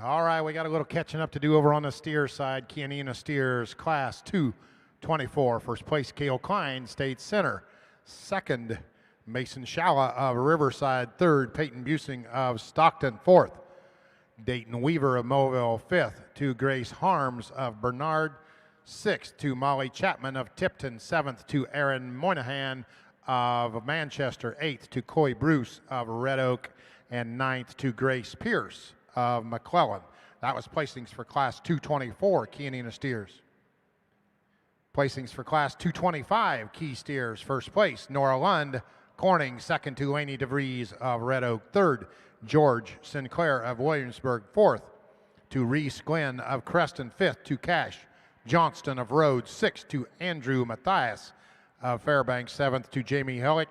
[SPEAKER 1] All right, we got a little catching up to do over on the steer side. Kianina Steers, class 224. First place, Cale Klein, State Center. Second, Mason Shalla of Riverside. Third, Peyton Busing of Stockton. Fourth, Dayton Weaver of Mobile. Fifth, to Grace Harms of Bernard. Sixth, to Molly Chapman of Tipton. Seventh, to Aaron Moynihan of Manchester. Eighth, to Coy Bruce of Red Oak. And ninth, to Grace Pierce of McClellan. That was placings for class 224, Kianina Steers. Placings for class 225, Key Steers. First place, Nora Lund, Corning. Second, to Laney DeVries of Red Oak. Third, George Sinclair of Williamsburg. Fourth, to Reese Glenn of Creston. Fifth, to Cash Johnston of Rhodes. Sixth, to Andrew Matthias of Fairbanks. Seventh, to Jamie Hellick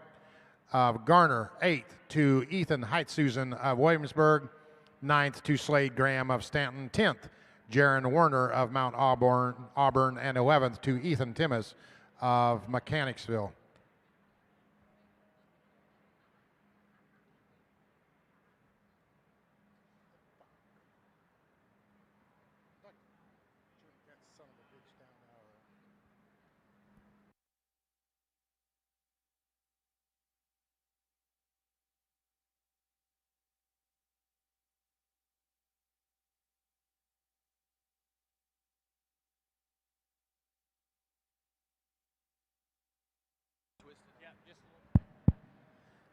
[SPEAKER 1] of Garner. Eighth, to Ethan Heitsusen of Williamsburg. Ninth, to Slade Graham of Stanton. 10th, Jaron Werner of Mount Auburn. And 11th, to Ethan Timmis of Mechanicsville.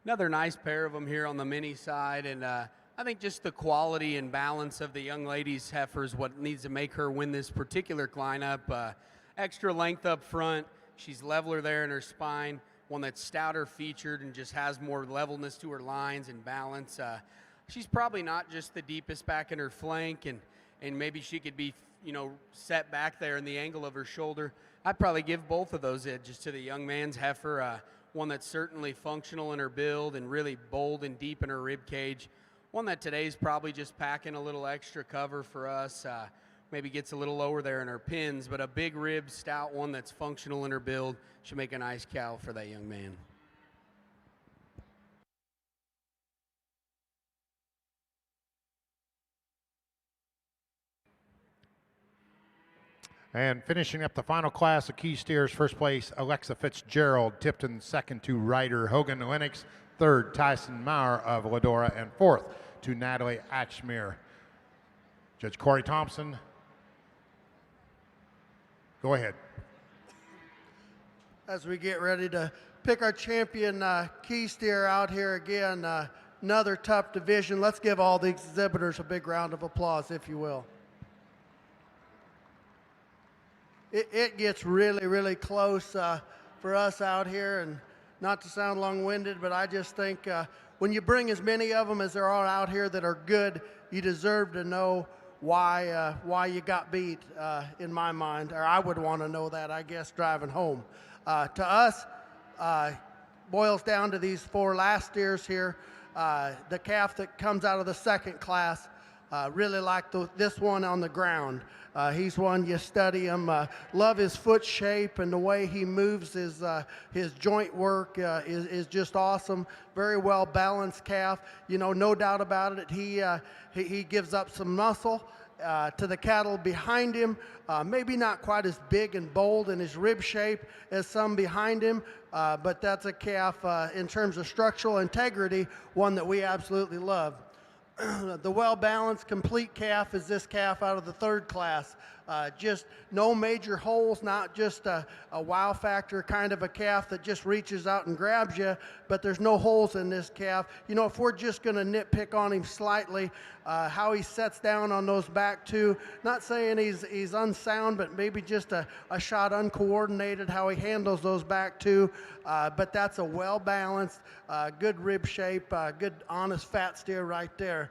[SPEAKER 5] Another nice pair of them here on the mini side, and I think just the quality and balance of the young lady's heifer is what needs to make her win this particular lineup. Extra length up front, she's leveler there in her spine, one that's stouter featured and just has more levelness to her lines and balance. She's probably not just the deepest back in her flank, and maybe she could be, set back there in the angle of her shoulder. I'd probably give both of those edges to the young man's heifer. One that's certainly functional in her build and really bold and deep in her rib cage. One that today's probably just packing a little extra cover for us. Maybe gets a little lower there in her pins, but a big rib, stout one that's functional in her build should make a nice cow for that young man.
[SPEAKER 1] And finishing up the final class of Key Steers, first place, Alexa Fitzgerald, Tipton. Second, to Ryder Hogan Lennox. Third, Tyson Maurer of Ladora. And fourth, to Natalie Achmere. Judge Corey Thompson, go ahead.
[SPEAKER 4] As we get ready to pick our champion Key Steer out here again, another tough division. Let's give all the exhibitors a big round of applause, if you will. It gets really, really close for us out here, and not to sound long-winded, but I just think when you bring as many of them as there are out here that are good, you deserve to know why you got beat, in my mind, or I would want to know that, I guess, driving home. To us, boils down to these four last steers here. The calf that comes out of the second class, really like this one on the ground. He's one you study him. Love his foot shape and the way he moves his joint work is just awesome. Very well balanced calf. No doubt about it. He gives up some muscle to the cattle behind him. Maybe not quite as big and bold in his rib shape as some behind him, but that's a calf in terms of structural integrity, one that we absolutely love. The well-balanced, complete calf is this calf out of the third class. Just no major holes, not just a wow factor kind of a calf that just reaches out and grabs you, but there's no holes in this calf. You know, if we're just going to nitpick on him slightly, how he sets down on those back two, not saying he's unsound, but maybe just a shot uncoordinated, how he handles those back two, but that's a well-balanced, good rib shape, good honest fat steer right there.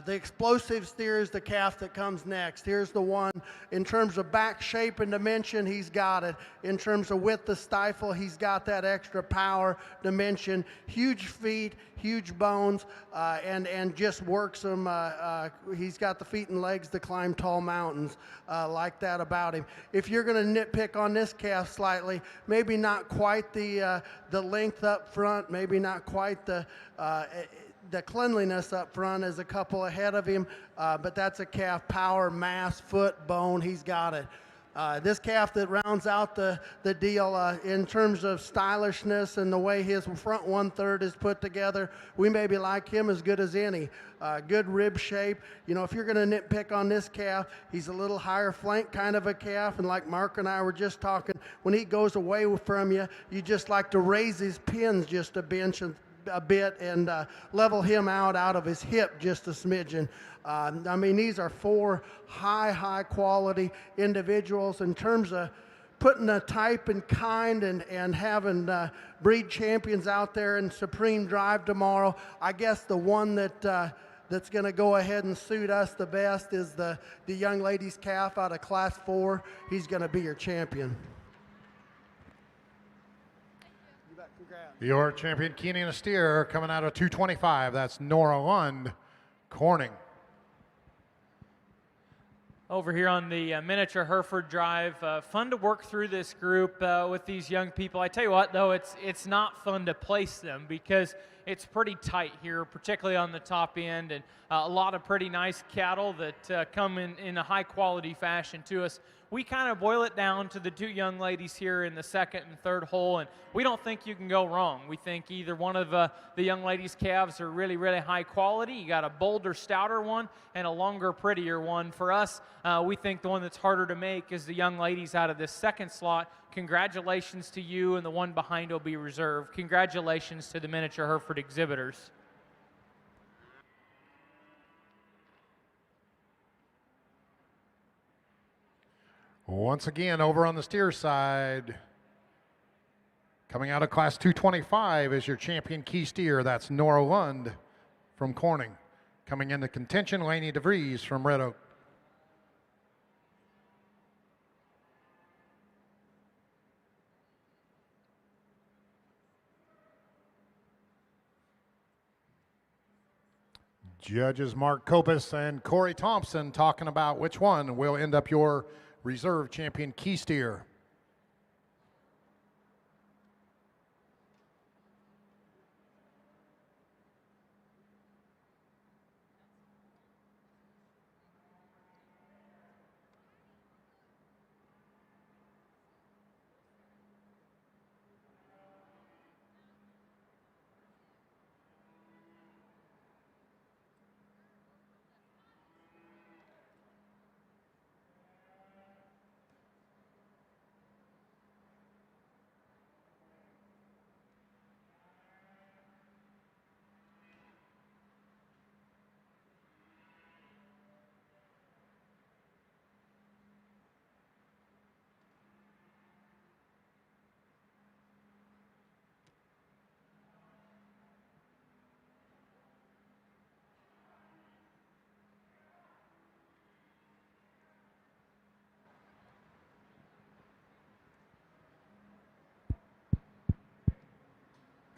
[SPEAKER 4] The explosive steer is the calf that comes next. Here's the one. In terms of back shape and dimension, he's got it. In terms of width of stifle, he's got that extra power, dimension, huge feet, huge bones, and just works them. He's got the feet and legs to climb tall mountains, like that about him. If you're going to nitpick on this calf slightly, maybe not quite the length up front, maybe not quite the cleanliness up front is a couple ahead of him, but that's a calf, power, mass, foot, bone, he's got it. This calf that rounds out the deal in terms of stylishness and the way his front 1/3 is put together, we maybe like him as good as any. Good rib shape. You know, if you're going to nitpick on this calf, he's a little higher flank kind of a calf, and like Mark and I were just talking, when he goes away from you, you just like to raise his pins just a bit and level him out of his hip just a smidgen. I mean, these are four high quality individuals. In terms of putting a type and kind and having breed champions out there in supreme drive tomorrow, I guess the one that's going to go ahead and suit us the best is the young lady's calf out of Class 4. He's going to be your champion.
[SPEAKER 1] Your champion Keenan steer coming out of 225. That's Nora Lund, Corning.
[SPEAKER 3] Over here on the miniature Hereford Drive, fun to work through this group with these young people. I tell you what, though, it's not fun to place them because it's pretty tight here, particularly on the top end, and a lot of pretty nice cattle that come in a high-quality fashion to us. We kind of boil it down to the two young ladies here in the second and third hole, and we don't think you can go wrong. We think either one of the young ladies' calves are really, really high quality. You got a bolder, stouter one and a longer, prettier one. For us, we think the one that's harder to make is the young ladies out of this second slot. Congratulations to you, and the one behind will be reserved. Congratulations to the miniature Hereford exhibitors.
[SPEAKER 1] Once again, over on the steer side, coming out of Class 225 is your champion key steer. That's Nora Lund from Corning. Coming into contention, Laney DeVries from Red Oak. Judges Mark Kopis and Corey Thompson talking about which one will end up your reserve champion key steer.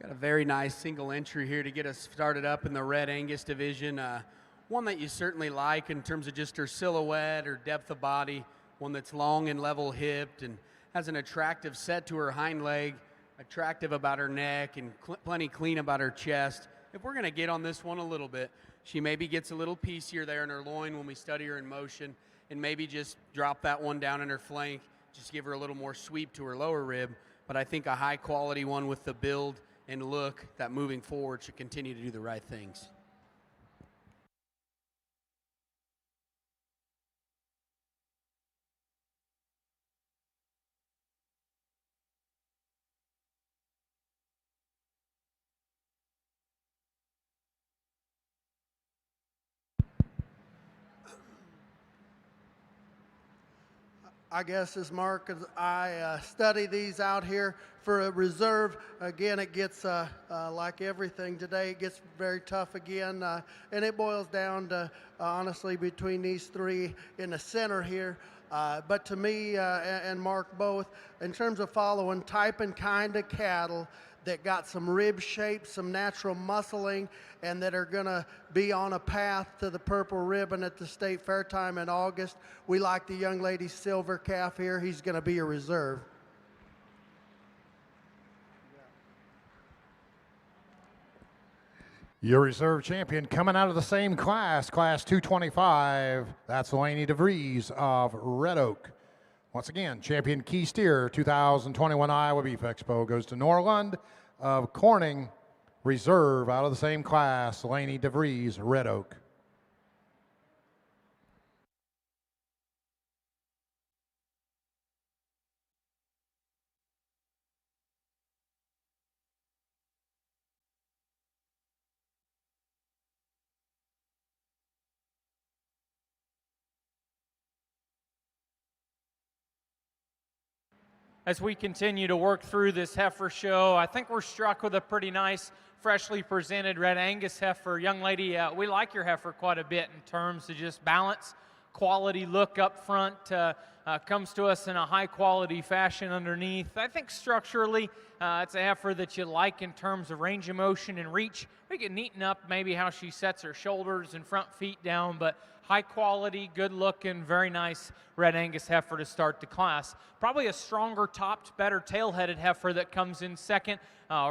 [SPEAKER 5] Got a very nice single entry here to get us started up in the Red Angus division. One that you certainly like in terms of just her silhouette, her depth of body, one that's long and level hipped and has an attractive set to her hind leg, attractive about her neck, and plenty clean about her chest. If we're going to get on this one a little bit, she maybe gets a little piecier there in her loin when we study her in motion, and maybe just drop that one down in her flank, just give her a little more sweep to her lower rib. But I think a high quality one with the build and look that moving forward should continue to do the right things.
[SPEAKER 4] I guess as Mark, as I study these out here for a reserve, again, it gets, like everything today, it gets very tough again. And it boils down to, honestly, between these three in the center here. But to me and Mark both, in terms of following type and kind of cattle that got some rib shape, some natural muscling, and that are going to be on a path to the purple ribbon at the state fair time in August, we like the young lady's silver calf here. He's going to be a reserve.
[SPEAKER 1] Your reserve champion coming out of the same class, Class 225. That's Laney DeVries of Red Oak. Once again, champion Key Steer 2021 Iowa Beef Expo goes to Norlund of Corning. Reserve out of the same class, Laney DeVries, Red Oak.
[SPEAKER 3] As we continue to work through this heifer show, I think we're struck with a pretty nice, freshly presented Red Angus heifer. Young lady, we like your heifer quite a bit in terms of just balance, quality look up front, comes to us in a high quality fashion underneath. I think structurally, it's a heifer that you like in terms of range of motion and reach. We can neaten up maybe how she sets her shoulders and front feet down, but high quality, good looking, very nice Red Angus heifer to start the class. Probably a stronger topped, better tail-headed heifer that comes in second,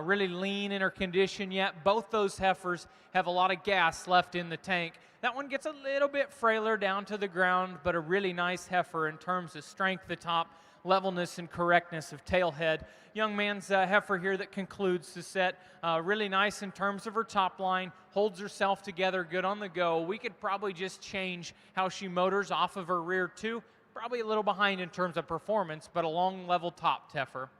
[SPEAKER 3] really lean in her condition yet. Both those heifers have a lot of gas left in the tank. That one gets a little bit frailer down to the ground, but a really nice heifer in terms of strength at top, levelness and correctness of tailhead. Young man's heifer here that concludes the set. Really nice in terms of her top line, holds herself together good on the go. We could probably just change how she motors off of her rear too. Probably a little behind in terms of performance, but a long level top heifer.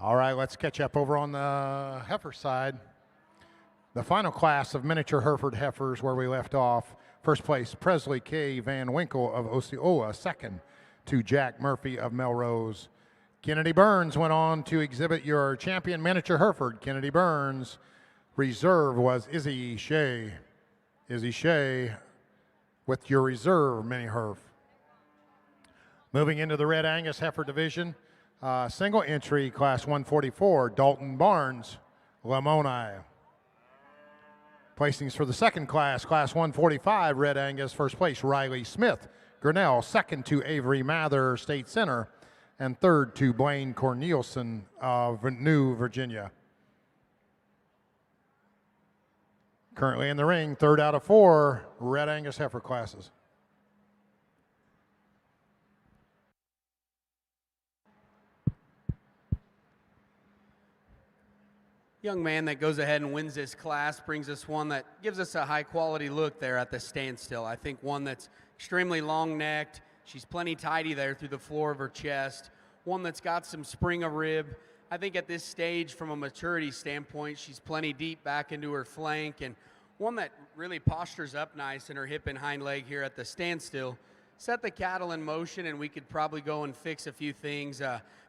[SPEAKER 1] All right, let's catch up over on the heifer side. The final class of miniature Hereford heifers where we left off. First place, Presley K. Van Winkle of Osceola. Second to Jack Murphy of Melrose. Kennedy Burns went on to exhibit your champion miniature Hereford. Kennedy Burns. Reserve was Izzy Shea. Izzy Shea with your reserve mini Herf. Moving into the Red Angus heifer division. Single entry, class 144, Dalton Barnes, Lamoni. Placings for the second class, class 145, Red Angus, first place, Riley Smith, Grinnell, second to Avery Mather, State Center, and third to Blaine Cornelison of New Virginia. Currently in the ring, third out of four, Red Angus heifer classes.
[SPEAKER 5] Young man that goes ahead and wins this class brings us one that gives us a high quality look there at the standstill. I think one that's extremely long necked. She's plenty tidy there through the floor of her chest. One that's got some spring of rib. I think at this stage from a maturity standpoint, she's plenty deep back into her flank, and one that really postures up nice in her hip and hind leg here at the standstill. set the cattle in motion, and we could probably go and fix a few things.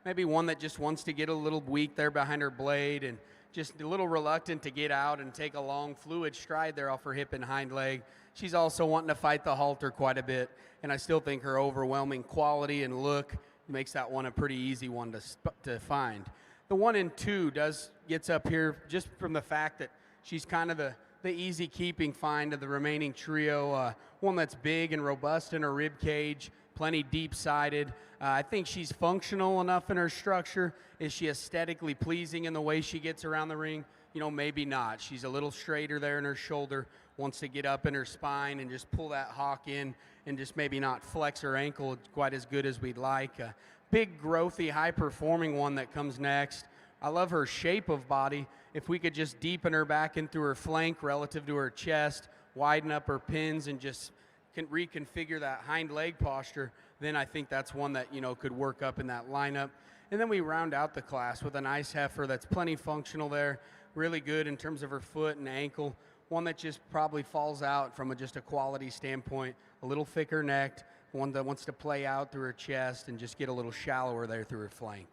[SPEAKER 5] Maybe one that just wants to get a little weak there behind her blade and just a little reluctant to get out and take a long fluid stride there off her hip and hind leg. She's also wanting to fight the halter quite a bit, and I still think her overwhelming quality and look makes that one a pretty easy one to find. The 1 and 2 gets up here just from the fact that she's kind of the easy keeping find of the remaining trio. One that's big and robust in her rib cage, plenty deep-sided. I think she's functional enough in her structure. Is she aesthetically pleasing in the way she gets around the ring? Maybe not. She's a little straighter there in her shoulder, wants to get up in her spine and just pull that hock in and just maybe not flex her ankle quite as good as we'd like. A big, growthy, high-performing one that comes next. I love her shape of body. If we could just deepen her back into her flank relative to her chest, widen up her pins, and just can reconfigure that hind leg posture, then I think that's one that could work up in that lineup. And then we round out the class with a nice heifer that's plenty functional there, really good in terms of her foot and ankle. One that just probably falls out from just a quality standpoint, a little thicker necked, one that wants to play out through her chest and just get a little shallower there through her flank.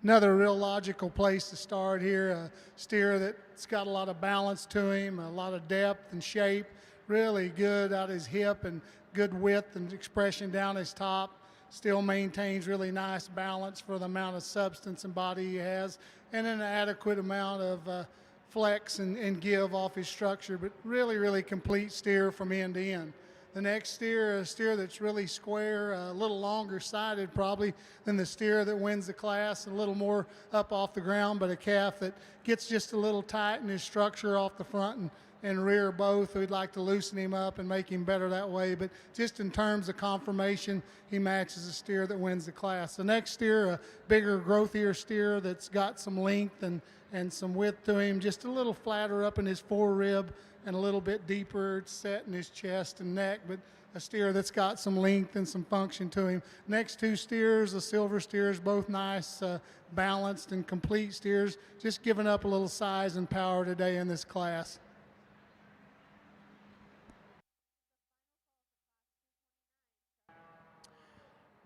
[SPEAKER 6] Another real logical place to start here, a steer that's got a lot of balance to him, a lot of depth and shape, really good out his hip and good width and expression down his top. Still maintains really nice balance for the amount of substance and body he has, and an adequate amount of flex and give off his structure, but really, really complete steer from end to end. The next steer, a steer that's really square, a little longer sided probably than the steer that wins the class, a little more up off the ground, but a calf that gets just a little tight in his structure off the front and rear both. We'd like to loosen him up and make him better that way, but just in terms of conformation, he matches the steer that wins the class. The next steer, a bigger, growthier steer that's got some length and some width to him, just a little flatter up in his forerib and a little bit deeper set in his chest and neck, but a steer that's got some length and some function to him. Next two steers, the silver steers, both nice, balanced and complete steers, just giving up a little size and power today in this class.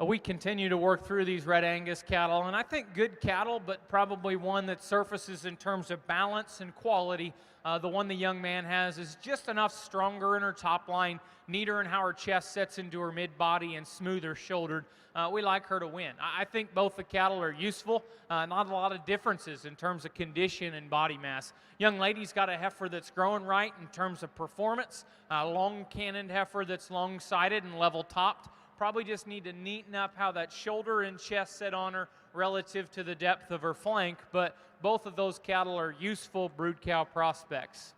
[SPEAKER 3] We continue to work through these Red Angus cattle, and I think good cattle, but probably one that surfaces in terms of balance and quality. The one the young man has is just enough stronger in her top line, neater in how her chest sets into her mid-body, and smoother shouldered. We like her to win. I think both the cattle are useful, not a lot of differences in terms of condition and body mass. Young lady's got a heifer that's growing right in terms of performance, a long-cannoned heifer that's long-sided and level-topped. Probably just need to neaten up how that shoulder and chest sit on her relative to the depth of her flank, but both of those cattle are useful brood cow prospects.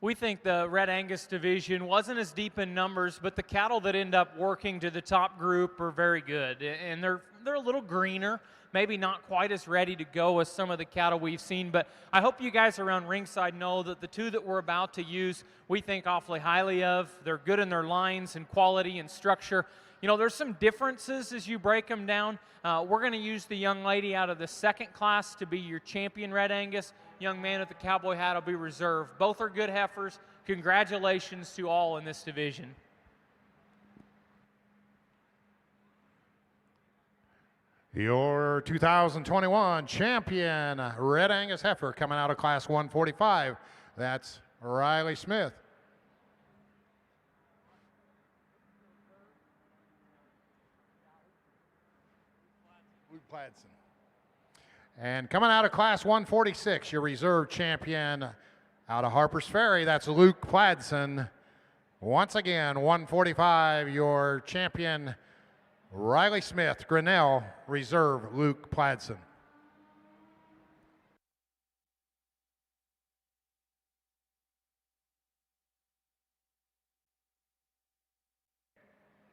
[SPEAKER 3] We think the Red Angus division wasn't as deep in numbers, but the cattle that end up working to the top group are very good, and they're a little greener, maybe not quite as ready to go as some of the cattle we've seen. But I hope you guys around ringside know that the two that we're about to use, we think awfully highly of. They're good in their lines and quality and structure. You know, there's some differences as you break them down. We're going to use the young lady out of the second class to be your champion Red Angus. Young man with the cowboy hat will be reserved. Both are good heifers. Congratulations to all in this division.
[SPEAKER 1] Your 2021 champion Red Angus heifer coming out of class 145. That's Riley Smith. Luke Pladson. And coming out of class 146, your reserve champion out of Harper's Ferry, that's Luke Pladson. Once again, 145, your champion Riley Smith. Grinnell, reserve Luke Pladson.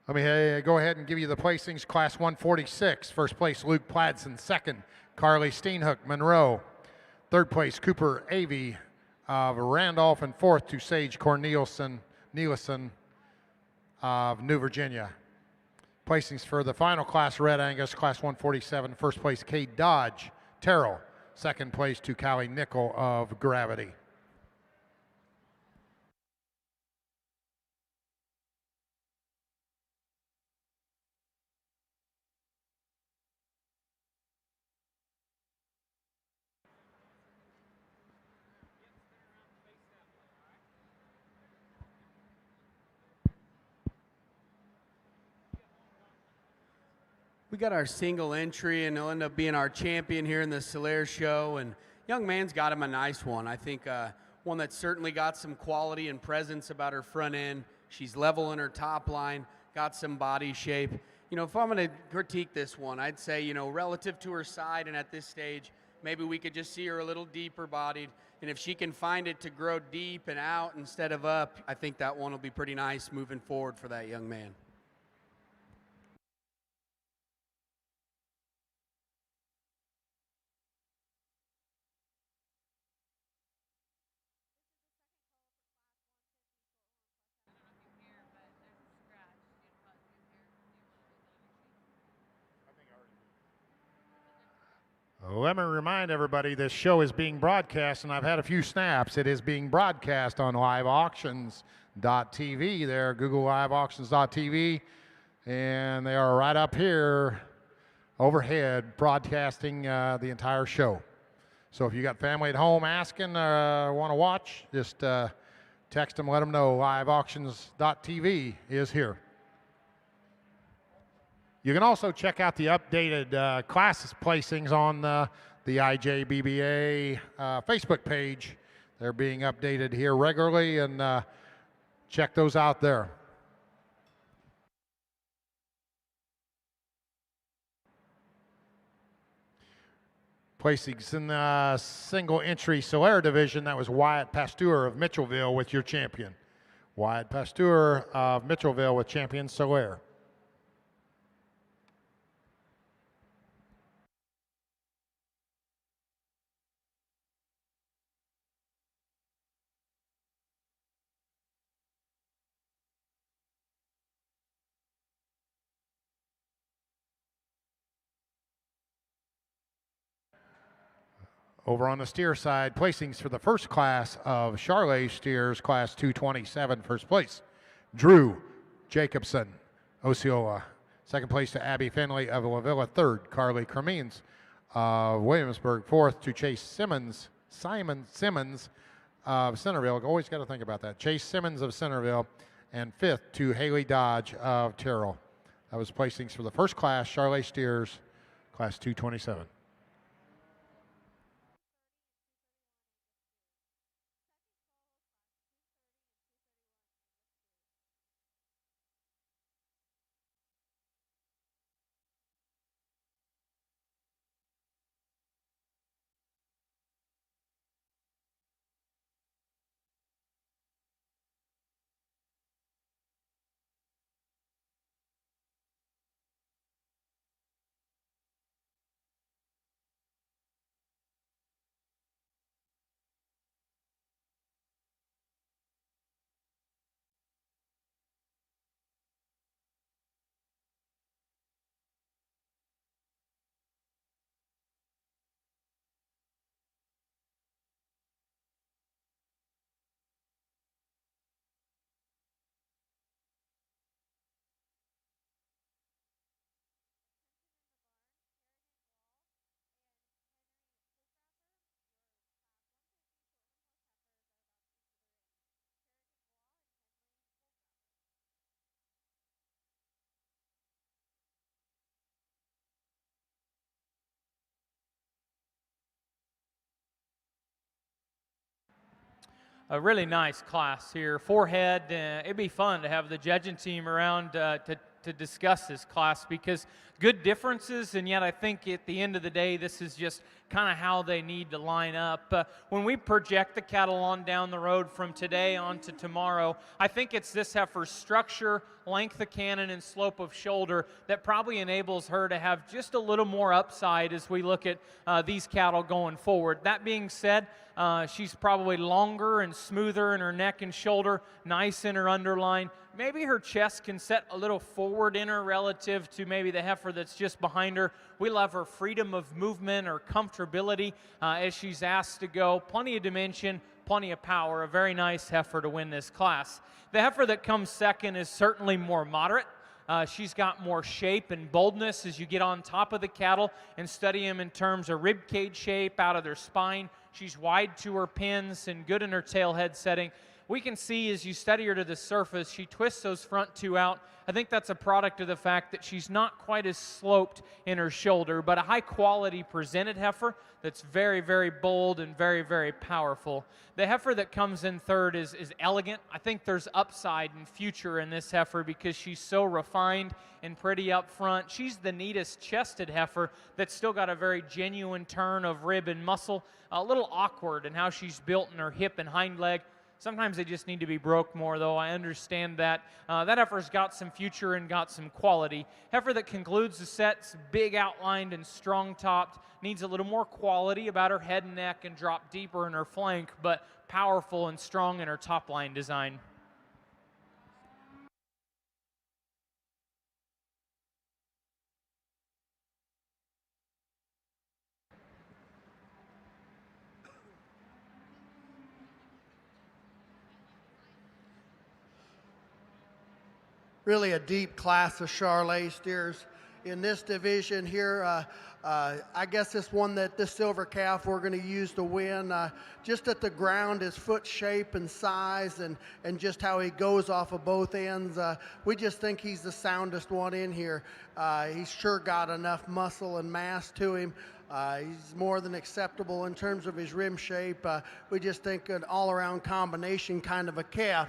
[SPEAKER 1] Let me go ahead and give you the placings. Class 146, first place Luke Pladson. Second, Carly Steenhook, Monroe. Third place, Cooper Avey of Randolph. And fourth to Sage Cornelison of New Virginia. Placings for the final class, Red Angus, class 147. First place, Kate Dodge, Terrell. Second place to Callie Nickel of Gravity.
[SPEAKER 5] We got our single entry, and he'll end up being our champion here in the Solaire show. And young man's got him a nice one. I think one that's certainly got some quality and presence about her front end. She's level in her top line, got some body shape. You know, if I'm going to critique this one, I'd say, you know, relative to her side and at this stage, maybe we could just see her a little deeper bodied. And if she can find it to grow deep and out instead of up, I think that one will be pretty nice moving forward for that young man.
[SPEAKER 1] Let me remind everybody this show is being broadcast, and I've had a few snaps. It is being broadcast on liveauctions.tv there, Google liveauctions.tv, and they are right up here overhead broadcasting the entire show. So if you got family at home asking, want to watch, just text them, let them know liveauctions.tv is here. You can also check out the updated classes placings on the IJBBA Facebook page. They're being updated here regularly, and check those out there. Placings in the single entry Solaire division, that was Wyatt Pasteur of Mitchellville with your champion. Wyatt Pasteur of Mitchellville with champion Solaire. Over on the steer side, placings for the first class of Charlet steers, class 227, first place, Drew Jacobson, Osceola. Second place to Abby Finley of La Villa. Third, Carly Cremines of Williamsburg. Fourth to Chase Simmons of Centerville. Always got to think about that. Chase Simmons of Centerville. And fifth to Haley Dodge of Terrell. That was placings for the first class, Charlet steers, class 227.
[SPEAKER 3] a really nice class here. Forehead, it'd be fun to have the judging team around to discuss this class, because good differences, and yet I think at the end of the day, this is just kind of how they need to line up. When we project the cattle on down the road from today on to tomorrow, I think it's this heifer's structure, length of cannon, and slope of shoulder that probably enables her to have just a little more upside as we look at these cattle going forward. That being said, she's probably longer and smoother in her neck and shoulder, nice in her underline. Maybe her chest can set a little forward in her relative to maybe the heifer that's just behind her. We love her freedom of movement or comfortability as she's asked to go. Plenty of dimension, plenty of power. A very nice heifer to win this class. The heifer that comes second is certainly more moderate. She's got more shape and boldness as you get on top of the cattle and study them in terms of rib cage shape out of their spine. She's wide to her pins and good in her tail head setting. We can see as you study her to the surface, she twists those front two out. I think that's a product of the fact that she's not quite as sloped in her shoulder, but a high quality presented heifer that's very, very bold and very, very powerful. The heifer that comes in third is elegant. I think there's upside and future in this heifer because she's so refined and pretty up front. She's the neatest chested heifer that's still got a very genuine turn of rib and muscle. A little awkward in how she's built in her hip and hind leg. Sometimes they just need to be broke more, though. I understand that. That heifer's got some future and got some quality. Heifer that concludes the set's big outlined and strong topped, needs a little more quality about her head and neck and drop deeper in her flank, but powerful and strong in her top line design.
[SPEAKER 4] Really a deep class of Charolais steers in this division here. I guess this silver calf we're going to use to win. Just at the ground, his foot shape and size and just how he goes off of both ends. We just think he's the soundest one in here. He's sure got enough muscle and mass to him. He's more than acceptable in terms of his rim shape. We just think an all-around combination kind of a calf.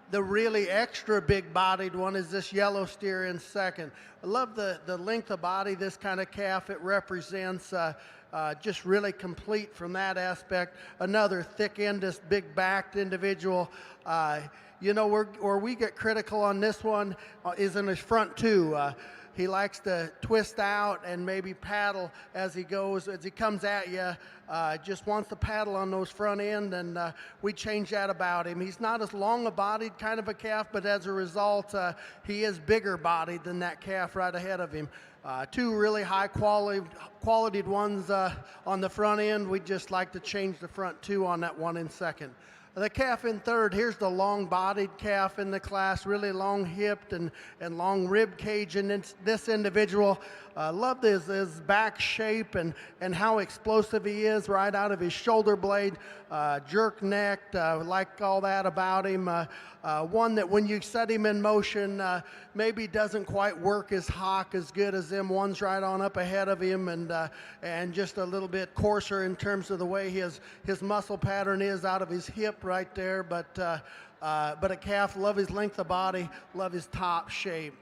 [SPEAKER 4] The really extra big-bodied one is this yellow steer in second. I love the length of body, this kind of calf it represents. Just really complete from that aspect. Another thick-ended, big-backed individual. You know, where we get critical on this one is in his front two. He likes to twist out and maybe paddle as he goes, as he comes at you. Just wants to paddle on those front end, and we change that about him. He's not as long-a-bodied kind of a calf, but as a result, he is bigger-bodied than that calf right ahead of him. Two really high-quality ones on the front end. We'd just like to change the front two on that one in second. The calf in third, here's the long-bodied calf in the class, really long-hipped and long rib cage in this individual. Love his back shape and how explosive he is right out of his shoulder blade, jerk-necked, like all that about him. One that when you set him in motion, maybe doesn't quite work his hock as good as them ones right on up ahead of him, and just a little bit coarser in terms of the way his muscle pattern is out of his hip right there. But a calf, love his length of body, love his top shape.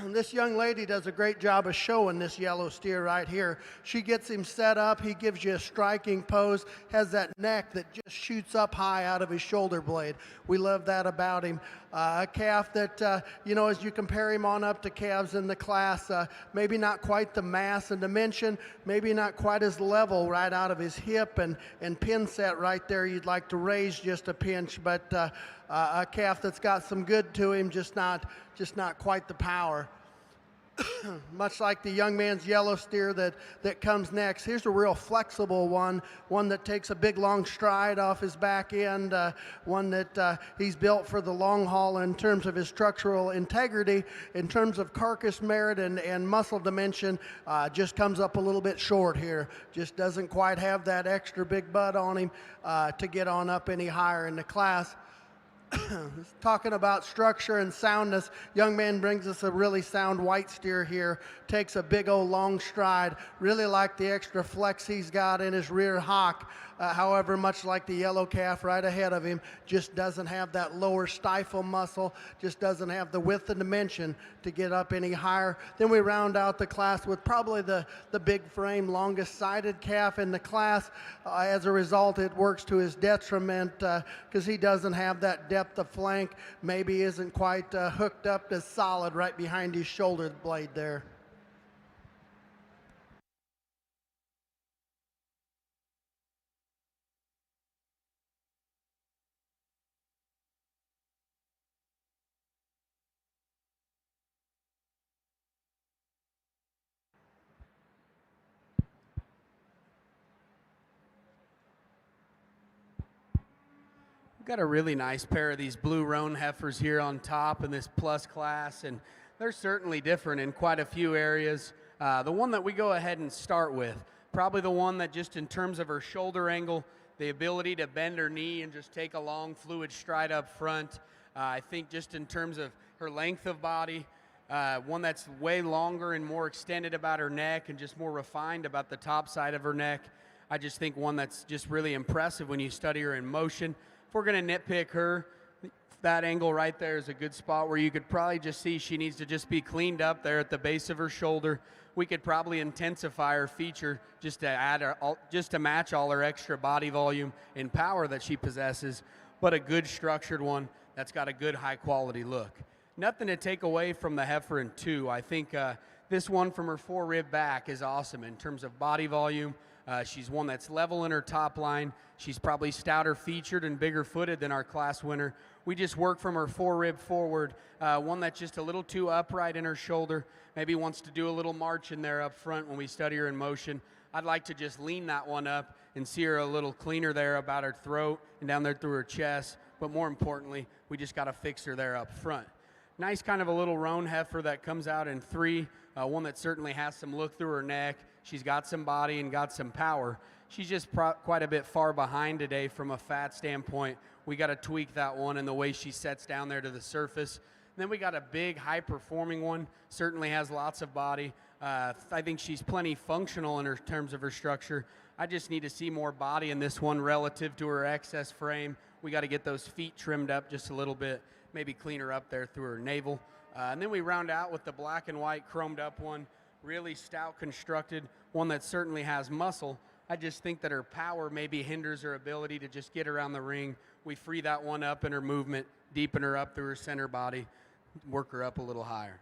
[SPEAKER 4] This young lady does a great job of showing this yellow steer right here. She gets him set up. He gives you a striking pose, has that neck that just shoots up high out of his shoulder blade. We love that about him. A calf that, you know, as you compare him on up to calves in the class, maybe not quite the mass and dimension, maybe not quite as level right out of his hip and pin set right there. You'd like to raise just a pinch, but a calf that's got some good to him, just not quite the power. Much like the young man's yellow steer that comes next. Here's a real flexible one that takes a big long stride off his back end, one that he's built for the long haul in terms of his structural integrity, in terms of carcass merit and muscle dimension. Just comes up a little bit short here. Just doesn't quite have that extra big butt on him to get on up any higher in the class. Talking about structure and soundness, young man brings us a really sound white steer here. Takes a big old long stride. Really like the extra flex he's got in his rear hock. However, much like the yellow calf right ahead of him, just doesn't have that lower stifle muscle, just doesn't have the width and dimension to get up any higher. Then we round out the class with probably the big frame, longest sided calf in the class. As a result, it works to his detriment because he doesn't have that depth of flank, maybe isn't quite hooked up as solid right behind his shoulder blade there.
[SPEAKER 5] Got a really nice pair of these blue roan heifers here on top in this plus class, and they're certainly different in quite a few areas. The one that we go ahead and start with, probably the one that just in terms of her shoulder angle, the ability to bend her knee and just take a long fluid stride up front. I think just in terms of her length of body, one that's way longer and more extended about her neck and just more refined about the top side of her neck. I just think one that's just really impressive when you study her in motion. If we're going to nitpick her, that angle right there is a good spot where you could probably just see she needs to just be cleaned up there at the base of her shoulder. We could probably intensify her feature just to match all her extra body volume and power that she possesses, but a good structured one that's got a good high quality look. Nothing to take away from the heifer in 2. I think this one from her fore-rib back is awesome in terms of body volume. She's one that's level in her top line. She's probably stouter featured and bigger footed than our class winner. We just work from her fore-rib forward, one that's just a little too upright in her shoulder, maybe wants to do a little march in there up front when we study her in motion. I'd like to just lean that one up and see her a little cleaner there about her throat and down there through her chest, but more importantly, we just got to fix her there up front. Nice kind of a little roan heifer that comes out in 3, one that certainly has some look through her neck. She's got some body and got some power. She's just quite a bit far behind today from a fat standpoint. We got to tweak that one and the way she sets down there to the surface. And then we got a big, high-performing one, certainly has lots of body. I think she's plenty functional in her terms of her structure. I just need to see more body in this one relative to her excess frame. We got to get those feet trimmed up just a little bit, maybe clean her up there through her navel. And then we round out with the black and white chromed up one, really stout constructed, one that certainly has muscle. I just think that her power maybe hinders her ability to just get around the ring. We free that one up in her movement, deepen her up through her center body, work her up a little higher.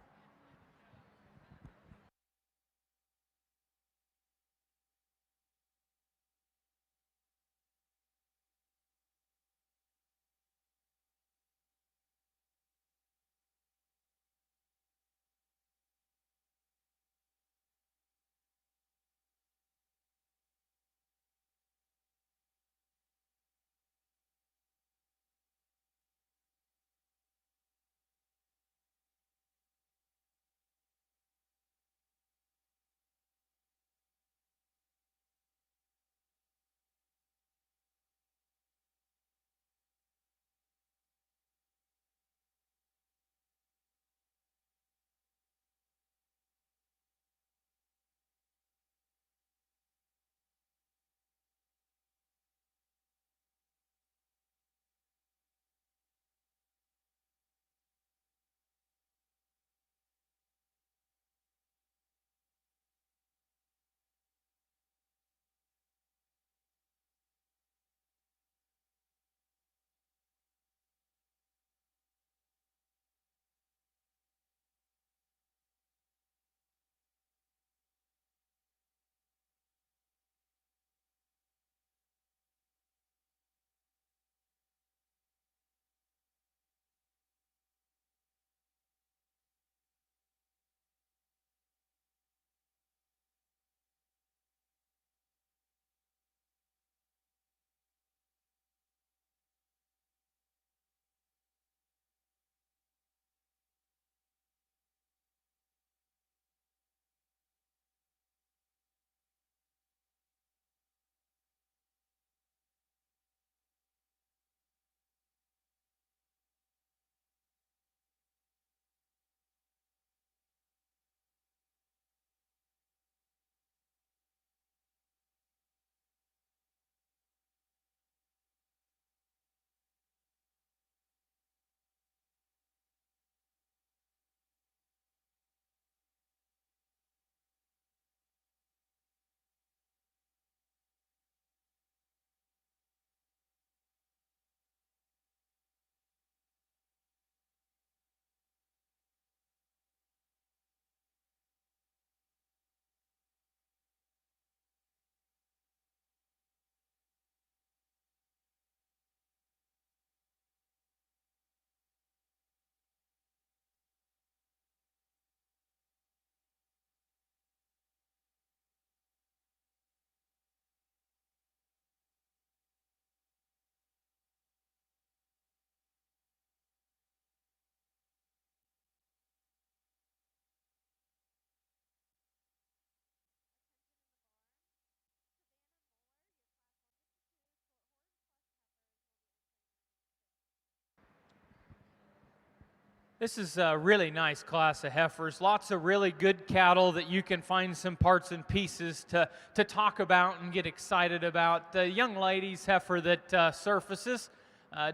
[SPEAKER 3] This is a really nice class of heifers. Lots of really good cattle that you can find some parts and pieces to talk about and get excited about. The young lady's heifer that surfaces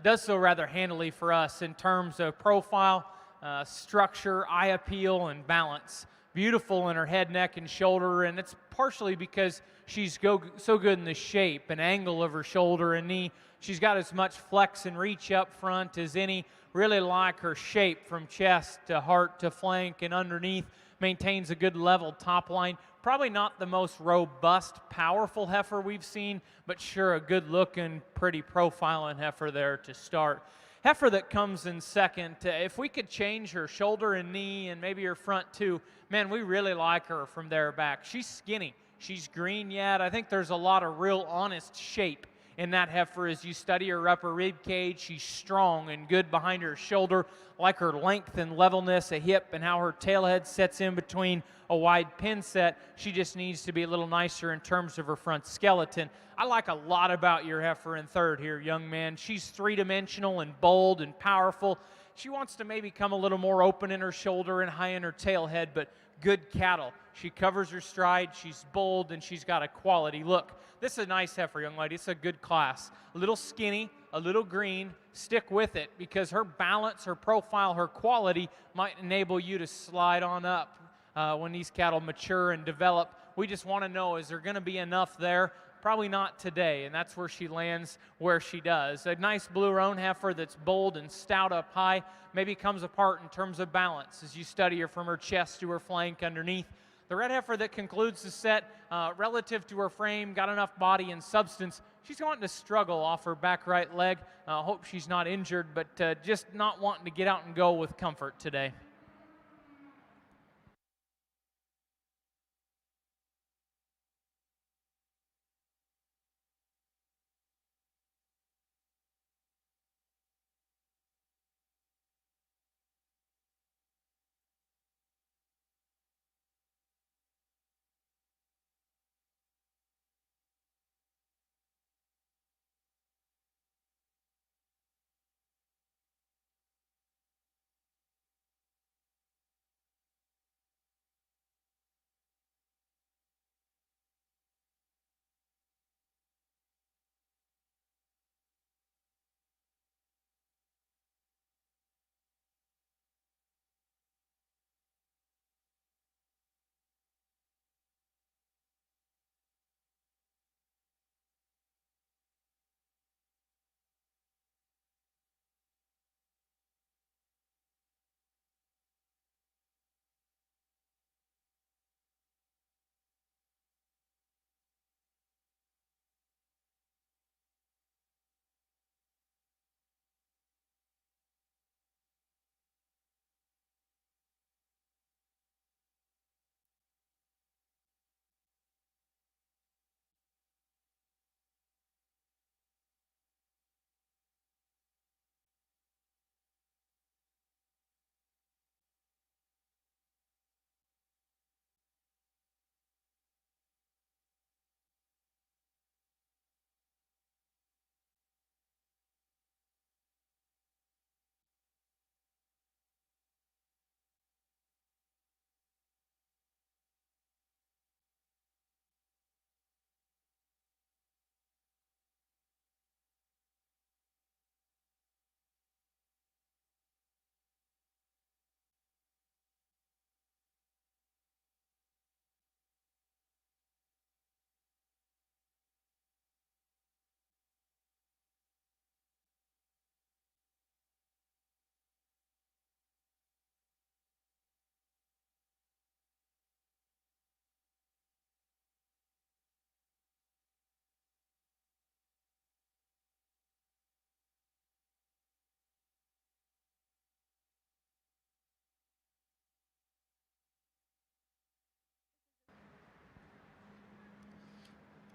[SPEAKER 3] does so rather handily for us in terms of profile, structure, eye appeal, and balance. Beautiful in her head, neck, and shoulder, and it's partially because she's so good in the shape and angle of her shoulder and knee. She's got as much flex and reach up front as any. Really like her shape from chest to heart to flank and underneath. Maintains a good level top line. Probably not the most robust, powerful heifer we've seen, but sure a good looking, pretty profiling heifer there to start. Heifer that comes in second, if we could change her shoulder and knee and maybe her front too, man, we really like her from there back. She's skinny. She's green yet. I think there's a lot of real honest shape in that heifer as you study her upper rib cage. She's strong and good behind her shoulder, like her length and levelness of hip and how her tail head sets in between a wide pin set. She just needs to be a little nicer in terms of her front skeleton. I like a lot about your heifer in third here, young man. She's three-dimensional and bold and powerful. She wants to maybe come a little more open in her shoulder and high in her tail head, but good cattle. She covers her stride, she's bold, and she's got a quality look. This is a nice heifer, young lady. It's a good class. A little skinny, a little green. Stick with it because her balance, her profile, her quality might enable you to slide on up when these cattle mature and develop. We just want to know, is there going to be enough there? Probably not today, and that's where she lands where she does. A nice blue roan heifer that's bold and stout up high maybe comes apart in terms of balance as you study her from her chest to her flank underneath. The red heifer that concludes the set, relative to her frame, got enough body and substance. She's wanting to struggle off her back right leg. Hope she's not injured, but just not wanting to get out and go with comfort today.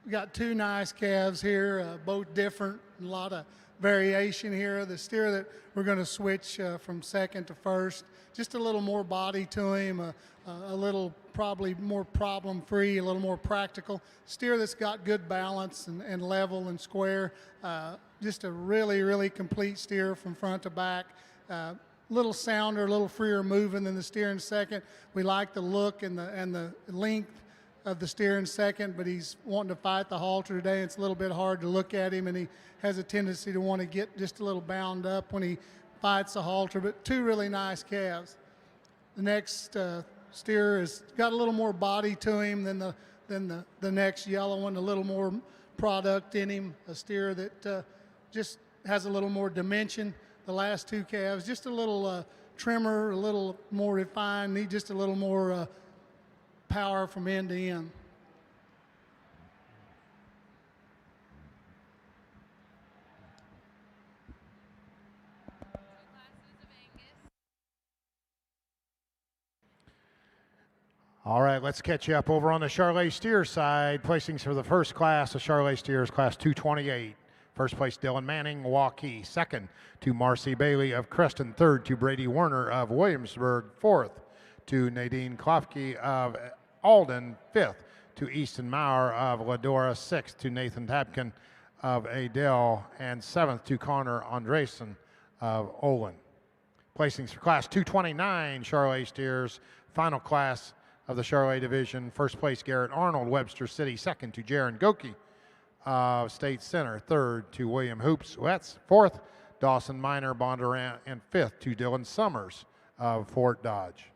[SPEAKER 6] We got two nice calves here, both different, a lot of variation here. The steer that we're going to switch from second to first, just a little more body to him, a little probably more problem-free, a little more practical. Steer that's got good balance and level and square. Just a really, really complete steer from front to back. little sounder, a little freer moving than the steer in second. We like the look and the length of the steer in second, but he's wanting to fight the halter today. It's a little bit hard to look at him, and he has a tendency to want to get just a little bound up when he fights the halter, but two really nice calves. The next steer has got a little more body to him than the next yellow one, a little more product in him, a steer that just has a little more dimension. The last two calves, just a little trimmer, a little more refined, need just a little more power from end to end.
[SPEAKER 1] All right, let's catch you up over on the Charolais Steer side. Placings for the first class of Charolais Steers, class 228. First place, Dylan Manning, Waukee. Second to Marcy Bailey of Creston. Third to Brady Werner of Williamsburg. Fourth to Nadine Klofke of Alden. Fifth to Easton Maurer of Ladora. Sixth to Nathan Tapkin of Adel. And seventh to Connor Andresen of Olin. Placings for class 229 Charolais Steers. Final class of the Charolais division. First place, Garrett Arnold, Webster City. Second to Jaron Goki of State Center. Third to William Hoops, Wetz. Fourth, Dawson Minor, Bondurant. And fifth to Dylan Summers of Fort Dodge.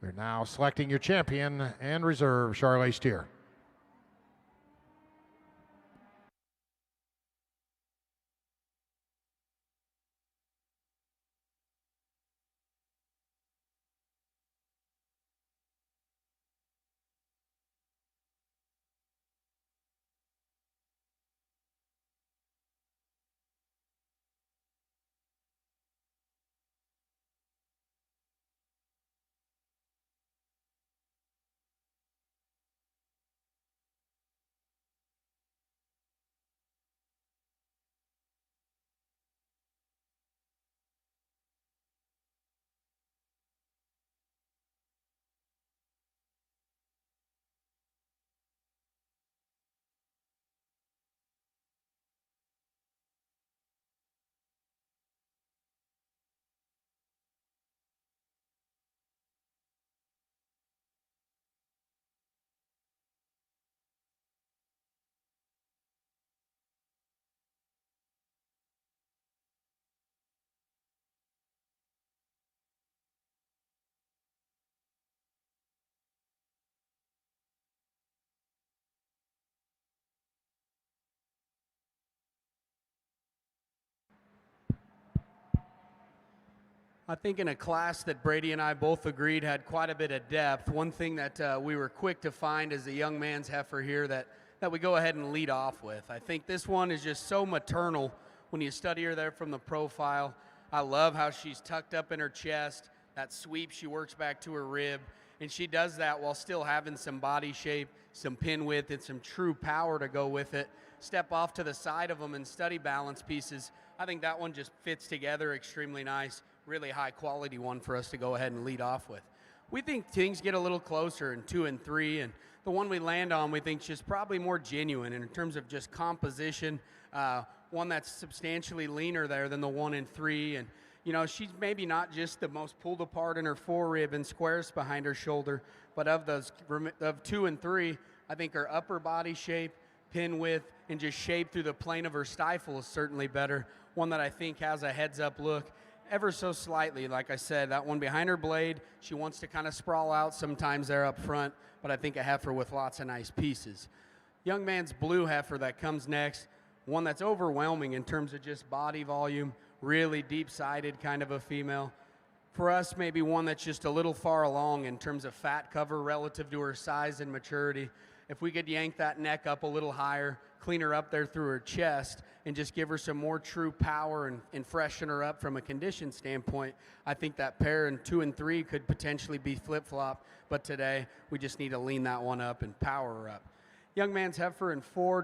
[SPEAKER 1] We're now selecting your champion and reserve Charolais Steer.
[SPEAKER 5] I think in a class that Brady and I both agreed had quite a bit of depth, one thing that we were quick to find is a young man's heifer here that we go ahead and lead off with. I think this one is just so maternal when you study her there from the profile. I love how she's tucked up in her chest, that sweep, she works back to her rib, and she does that while still having some body shape, some pin width, and some true power to go with it. Step off to the side of them and study balance pieces. I think that one just fits together extremely nice. Really high quality one for us to go ahead and lead off with. We think things get a little closer in 2 and 3, and the one we land on we think is just probably more genuine in terms of just composition, one that's substantially leaner there than the 1 and 3, and you know, she's maybe not just the most pulled apart in her forerib and squares behind her shoulder, but of 2 and 3, I think her upper body shape, pin width, and just shape through the plane of her stifle is certainly better. One that I think has a heads up look ever so slightly. Like I said, that one behind her blade, she wants to kind of sprawl out sometimes there up front, but I think a heifer with lots of nice pieces. Young man's blue heifer that comes next, one that's overwhelming in terms of just body volume, really deep-sided kind of a female. For us, maybe one that's just a little far along in terms of fat cover relative to her size and maturity. If we could yank that neck up a little higher, clean her up there through her chest, and just give her some more true power and freshen her up from a condition standpoint, I think that pair in 2 and 3 could potentially be flip-flop, but today we just need to lean that one up and power her up. Young man's heifer in 4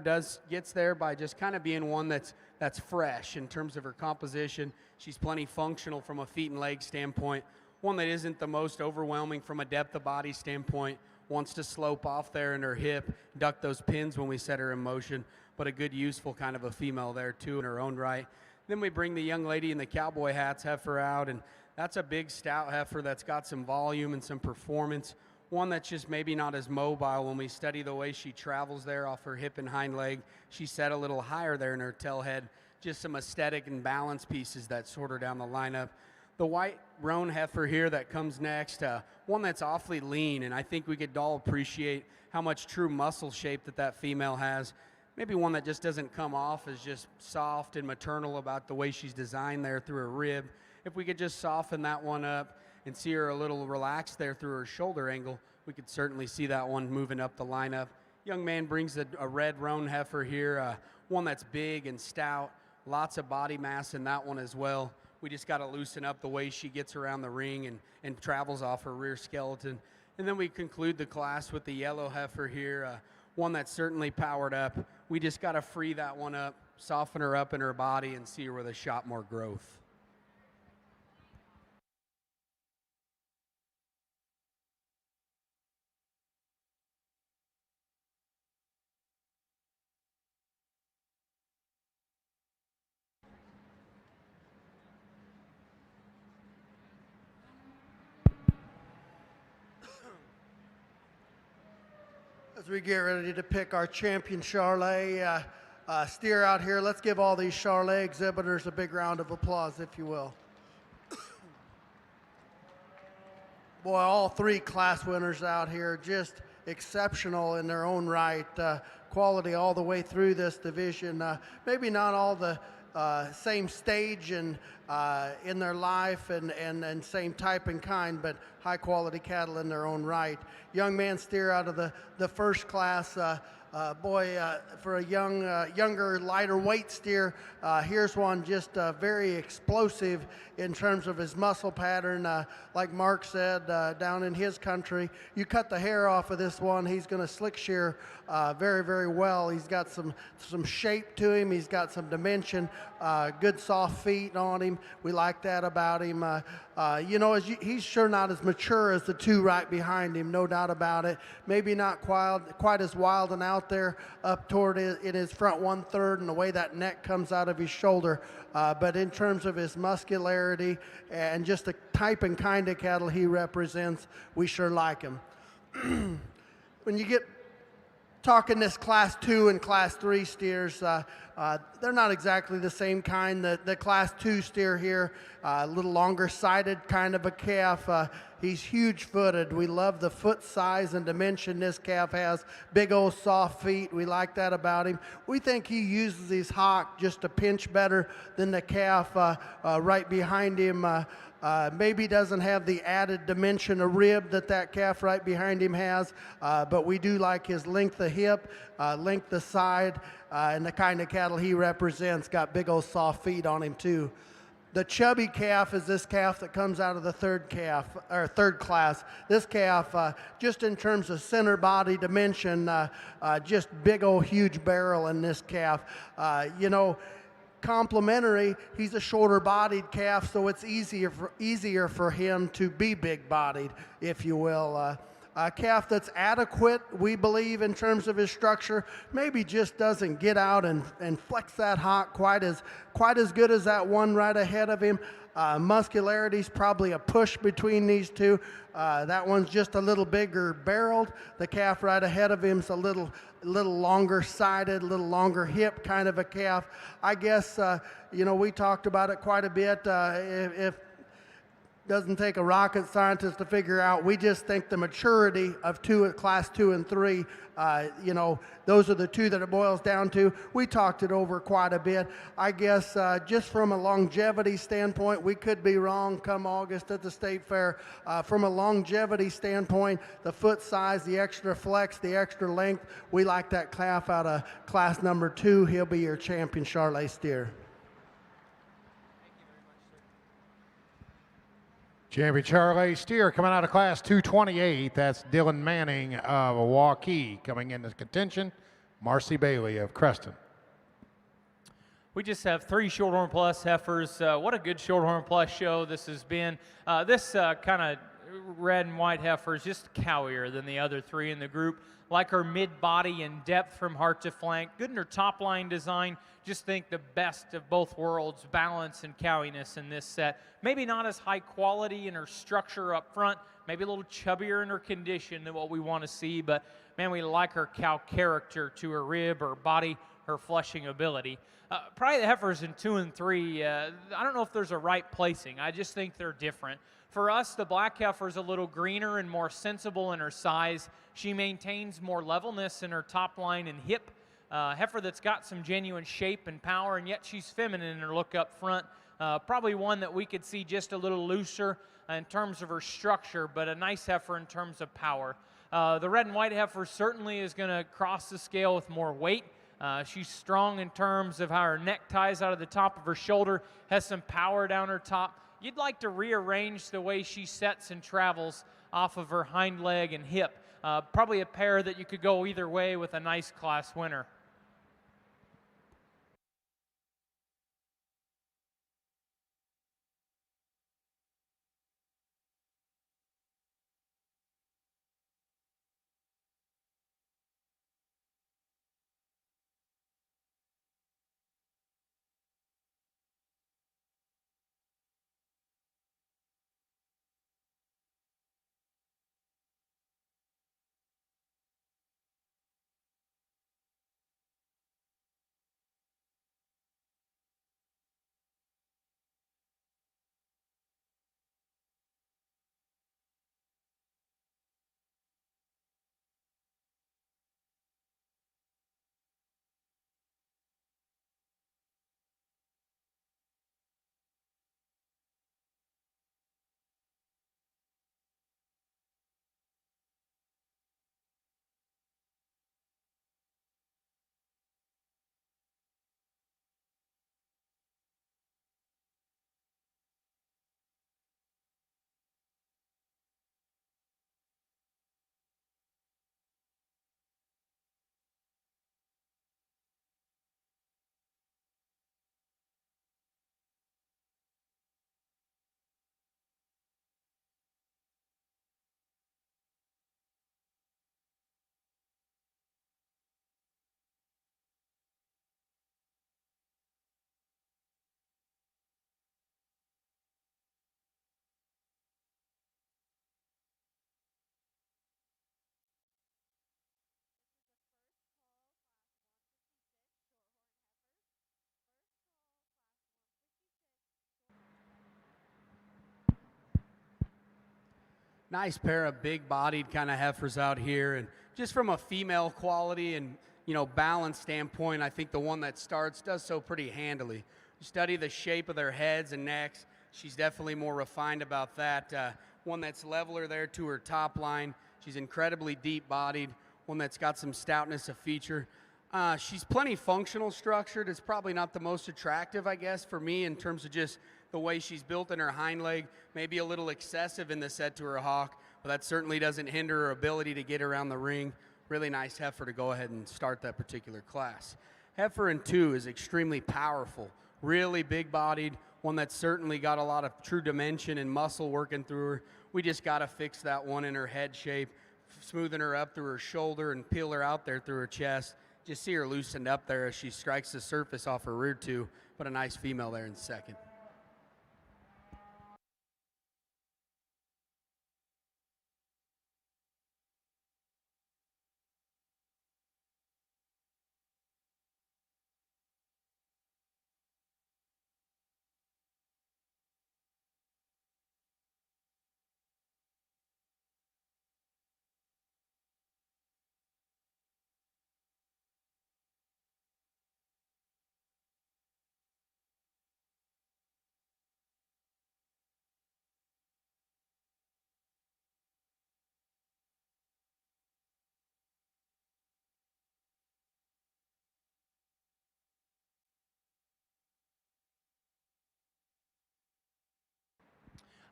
[SPEAKER 5] gets there by just kind of being one that's fresh in terms of her composition. She's plenty functional from a feet and leg standpoint, one that isn't the most overwhelming from a depth of body standpoint, wants to slope off there in her hip, duck those pins when we set her in motion, but a good useful kind of a female there too in her own right. Then we bring the young lady in the cowboy hats heifer out, and that's a big stout heifer that's got some volume and some performance. One that's just maybe not as mobile. When we study the way she travels there off her hip and hind leg, she's set a little higher there in her tail head. Just some aesthetic and balance pieces that sort her down the lineup. The white roan heifer here that comes next, one that's awfully lean, and I think we could all appreciate how much true muscle shape that female has. Maybe one that just doesn't come off as just soft and maternal about the way she's designed there through her rib. If we could just soften that one up and see her a little relaxed there through her shoulder angle, we could certainly see that one moving up the lineup. Young man brings a red roan heifer here, one that's big and stout, lots of body mass in that one as well. We just got to loosen up the way she gets around the ring and travels off her rear skeleton. And then we conclude the class with the yellow heifer here, one that's certainly powered up. We just got to free that one up, soften her up in her body, and see her with a shot more growth.
[SPEAKER 4] As we get ready to pick our champion Charlet steer out here, let's give all these Charlet exhibitors a big round of applause, if you will. Boy, all three class winners out here, just exceptional in their own right. Quality all the way through this division. Maybe not all the same stage and in their life and same type and kind, but high quality cattle in their own right. Young man steer out of the first class. For a younger, lighter weight steer, here's one just very explosive in terms of his muscle pattern. Like Mark said, down in his country, you cut the hair off of this one, he's going to slick shear very, very well. He's got some shape to him. He's got some dimension, good soft feet on him. We like that about him. He's sure not as mature as the two right behind him, no doubt about it. Maybe not quite as wild and out there up toward in his front 1/3 and the way that neck comes out of his shoulder. But in terms of his muscularity and just the type and kind of cattle he represents, we sure like him. When you get talking this class 2 and class 3 steers, they're not exactly the same kind. The class 2 steer here, a little longer sided kind of a calf. He's huge footed. We love the foot size and dimension this calf has. Big old soft feet. We like that about him. We think he uses his hock just a pinch better than the calf right behind him. Maybe doesn't have the added dimension of rib that calf right behind him has, but we do like his length of hip, length of side, and the kind of cattle he represents. Got big old soft feet on him too. The chubby calf is this calf that comes out of the third class. This calf, just in terms of center body dimension, just big old huge barrel in this calf. Complementary, he's a shorter bodied calf, so it's easier for him to be big bodied, if you will. A calf that's adequate, we believe, in terms of his structure, maybe just doesn't get out and flex that hock quite as good as that one right ahead of him. Muscularity's probably a push between these two. That one's just a little bigger barreled. The calf right ahead of him's a little longer sided, a little longer hip kind of a calf. I guess, we talked about it quite a bit. If doesn't take a rocket scientist to figure out. We just think the maturity of class 2 and 3, those are the two that it boils down to. We talked it over quite a bit. I guess just from a longevity standpoint, we could be wrong come August at the State Fair. From a longevity standpoint, the foot size, the extra flex, the extra length, we like that calf out of class number 2. He'll be your champion Charlet steer.
[SPEAKER 1] Champion Charlet steer coming out of class 228. That's Dylan Manning of Waukee. Coming into contention, Marcy Bailey of Creston.
[SPEAKER 3] We just have 3 Shorthorn Plus heifers. What a good Shorthorn Plus show this has been. This kind of red and white heifer is just cowier than the other three in the group. Like her mid-body and depth from heart to flank. Good in her top line design. Just think the best of both worlds, balance and cowiness in this set. Maybe not as high quality in her structure up front. Maybe a little chubbier in her condition than what we want to see. But, man, we like her cow character to her rib, her body, her flushing ability. Probably the heifers in 2 and 3, I don't know if there's a right placing. I just think they're different. For us, the black heifer is a little greener and more sensible in her size. She maintains more levelness in her top line and hip. Heifer that's got some genuine shape and power, and yet she's feminine in her look up front. Probably one that we could see just a little looser in terms of her structure, but a nice heifer in terms of power. The red and white heifer certainly is going to cross the scale with more weight. She's strong in terms of how her neck ties out of the top of her shoulder, has some power down her top. You'd like to rearrange the way she sets and travels off of her hind leg and hip. Probably a pair that you could go either way with a nice class winner.
[SPEAKER 5] Nice pair of big-bodied kind of heifers out here, and just from a female quality and balance standpoint, I think the one that starts does so pretty handily. You study the shape of their heads and necks. She's definitely more refined about that. One that's leveler there to her top line. She's incredibly deep-bodied. One that's got some stoutness of feature. She's plenty functional structured. It's probably not the most attractive, I guess, for me in terms of just the way she's built in her hind leg. Maybe a little excessive in the set to her hock, but that certainly doesn't hinder her ability to get around the ring. Really nice heifer to go ahead and start that particular class. Heifer in 2 is extremely powerful, really big-bodied, one that's certainly got a lot of true dimension and muscle working through her. We just got to fix that one in her head shape, smoothing her up through her shoulder and peel her out there through her chest. Just see her loosened up there as she strikes the surface off her rear 2, but a nice female there in second.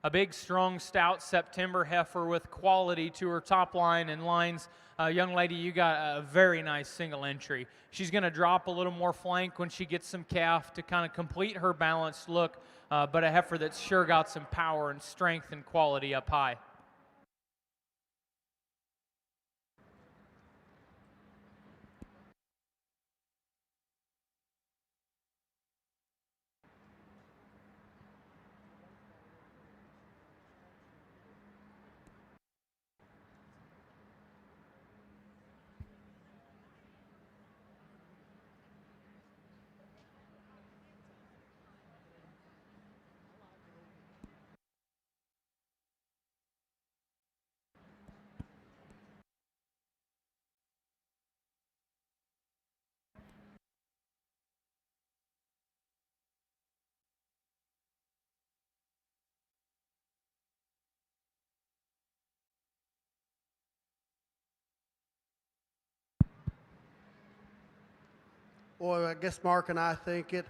[SPEAKER 3] A big, strong, stout September heifer with quality to her top line and lines. Young lady, you got a very nice single entry. She's going to drop a little more flank when she gets some calf to kind of complete her balanced look, but a heifer that's sure got some power and strength and quality up high.
[SPEAKER 4] Boy, I guess Mark and I think it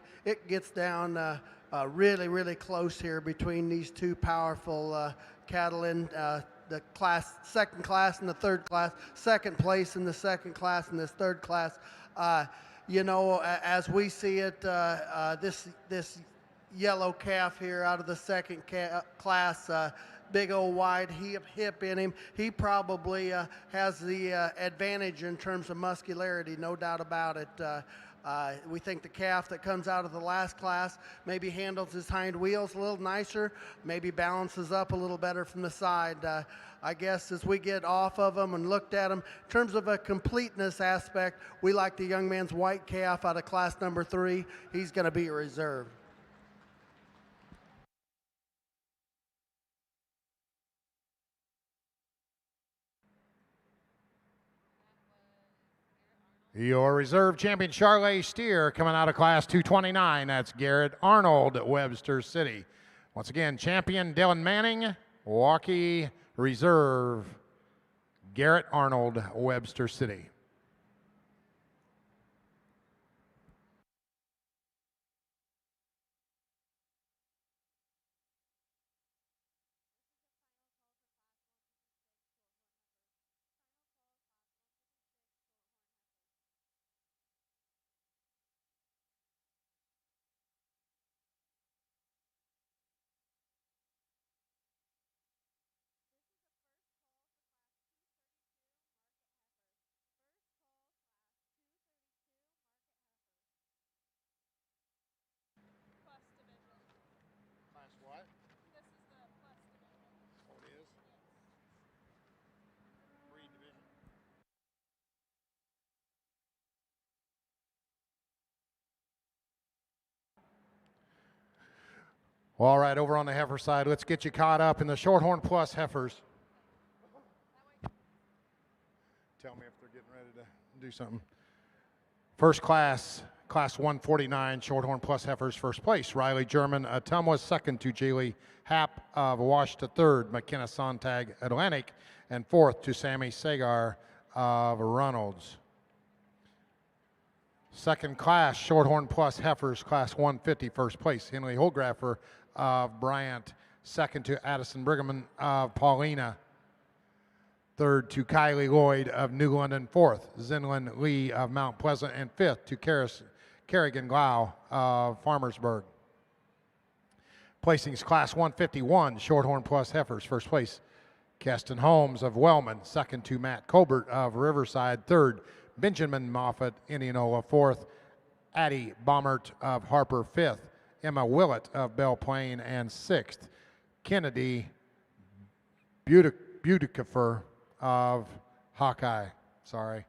[SPEAKER 4] gets down really, really close here between these two powerful cattle in the second class and the third class, second place in the second class and this third class. You know, as we see it, this yellow calf here out of the second class, big old wide hip in him. He probably has the advantage in terms of muscularity, no doubt about it. We think the calf that comes out of the last class maybe handles his hind wheels a little nicer, maybe balances up a little better from the side. I guess as we get off of them and looked at them, in terms of a completeness aspect, we like the young man's white calf out of class number 3. He's going to be a reserve.
[SPEAKER 1] Your reserve champion Charlet steer coming out of class 229. That's Garrett Arnold, Webster City. Once again, champion Dylan Manning, Milwaukee reserve Garrett Arnold, Webster City. All right, over on the heifer side, let's get you caught up in the Shorthorn Plus heifers. Tell me if they're getting ready to do something. First class, class 149, Shorthorn Plus heifers, first place. Riley German, Atumwa, second to Jaylee Happ of Washita, third. McKenna Sontag, Atlantic, and fourth to Sammy Sagar of Reynolds. Second class, Shorthorn Plus heifers, class 150, first place. Henley Holgraffer of Bryant, second to Addison Brigham of Paulina, third to Kylie Lloyd of New London, fourth Zinlin Lee of Mount Pleasant, and fifth to Kerrigan Glau of Farmersburg. Placings class 151, Shorthorn Plus heifers, first place. Keston Holmes of Wellman, second to Matt Colbert of Riverside, third Benjamin Moffett, Indianola, fourth. Addie Baumert of Harper, fifth. Emma Willett of Belle Plaine, and sixth. Kennedy Beautifier of Hawkeye. Sorry.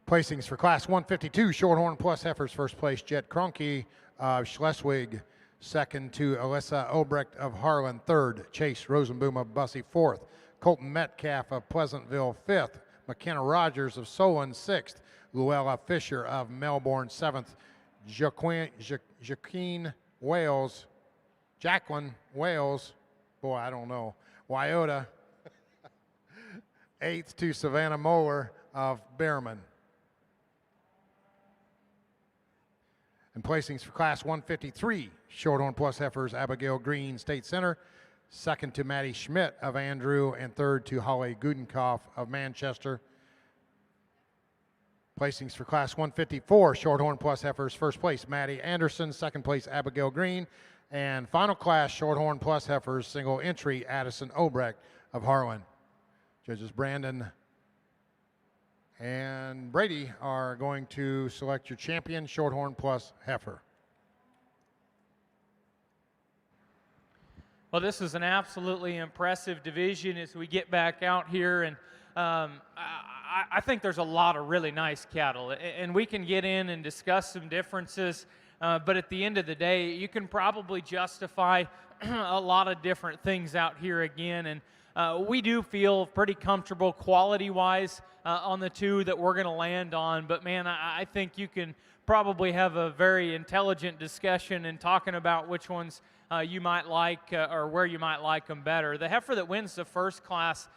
[SPEAKER 1] Placings for class 152, Shorthorn Plus heifers, first place. Jet Kroenke of Schleswig, second to Alyssa Obrecht of Harlan, third. Chase Rosenboom of Bussy, fourth. Colton Metcalf of Pleasantville, fifth. McKenna Rogers of Solon, sixth. Luella Fisher of Melbourne, seventh. Jacqueline Wales, boy, I don't know, Wyota, eighth to Savannah Moeller of Behrman. And placings for class 153, Shorthorn Plus heifers, Abigail Green, State Center, second to Maddie Schmidt of Andrew, and third to Holly Gudenkoff of Manchester. Placings for class 154, Shorthorn Plus heifers, first place Maddie Anderson, second place Abigail Green, and final class Shorthorn Plus heifers, single entry Addison Obrecht of Harlan. Judges Brandon and Brady are going to select your champion Shorthorn Plus heifer.
[SPEAKER 3] Well, this is an absolutely impressive division as we get back out here, and I think there's a lot of really nice cattle, and we can get in and discuss some differences, but at the end of the day, you can probably justify a lot of different things out here again, and we do feel pretty comfortable quality-wise on the two that we're going to land on, but man, I think you can probably have a very intelligent discussion in talking about which ones you might like or where you might like them better. The heifer that wins the first class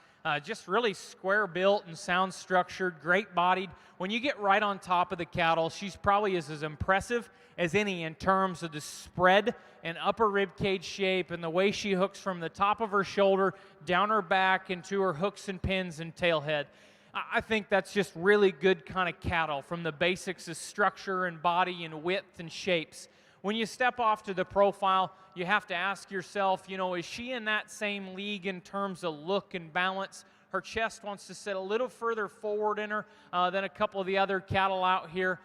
[SPEAKER 3] Just really square built and sound structured, great bodied. When you get right on top of the cattle, she's probably as impressive as any in terms of the spread and upper rib cage shape and the way she hooks from the top of her shoulder down her back into her hooks and pins and tail head. I think that's just really good kind of cattle from the basics of structure and body and width and shapes. When you step off to the profile, you have to ask yourself, is she in that same league in terms of look and balance? Her chest wants to sit a little further forward in her than a couple of the other cattle out here,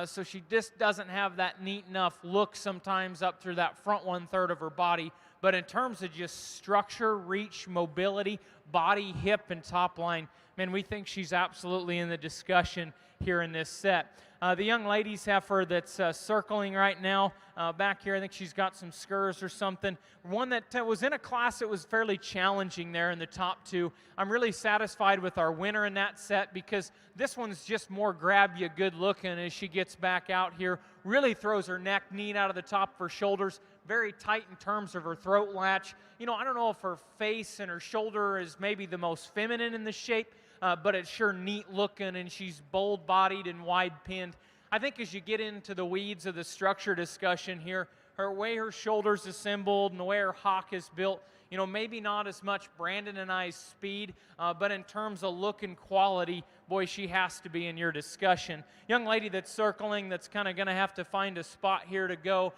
[SPEAKER 3] so she just doesn't have that neat enough look sometimes up through that front 1/3 of her body. But in terms of just structure, reach, mobility, body, hip, and top line, man, we think she's absolutely in the discussion here in this set. The young lady's heifer that's circling right now back here, I think she's got some scurs or something. One that was in a class that was fairly challenging there in the top two. I'm really satisfied with our winner in that set because this one's just more grab you good looking as she gets back out here. Really throws her neck neat out of the top of her shoulders. Very tight in terms of her throat latch. I don't know if her face and her shoulder is maybe the most feminine in the shape, but it's sure neat looking, and she's bold bodied and wide pinned. I think as you get into the weeds of the structure discussion here, her way her shoulders assembled and the way her hock is built, maybe not as much Brandon and I's speed, but in terms of look and quality, boy, she has to be in your discussion. Young lady that's circling, that's kind of going to have to find a spot here to go.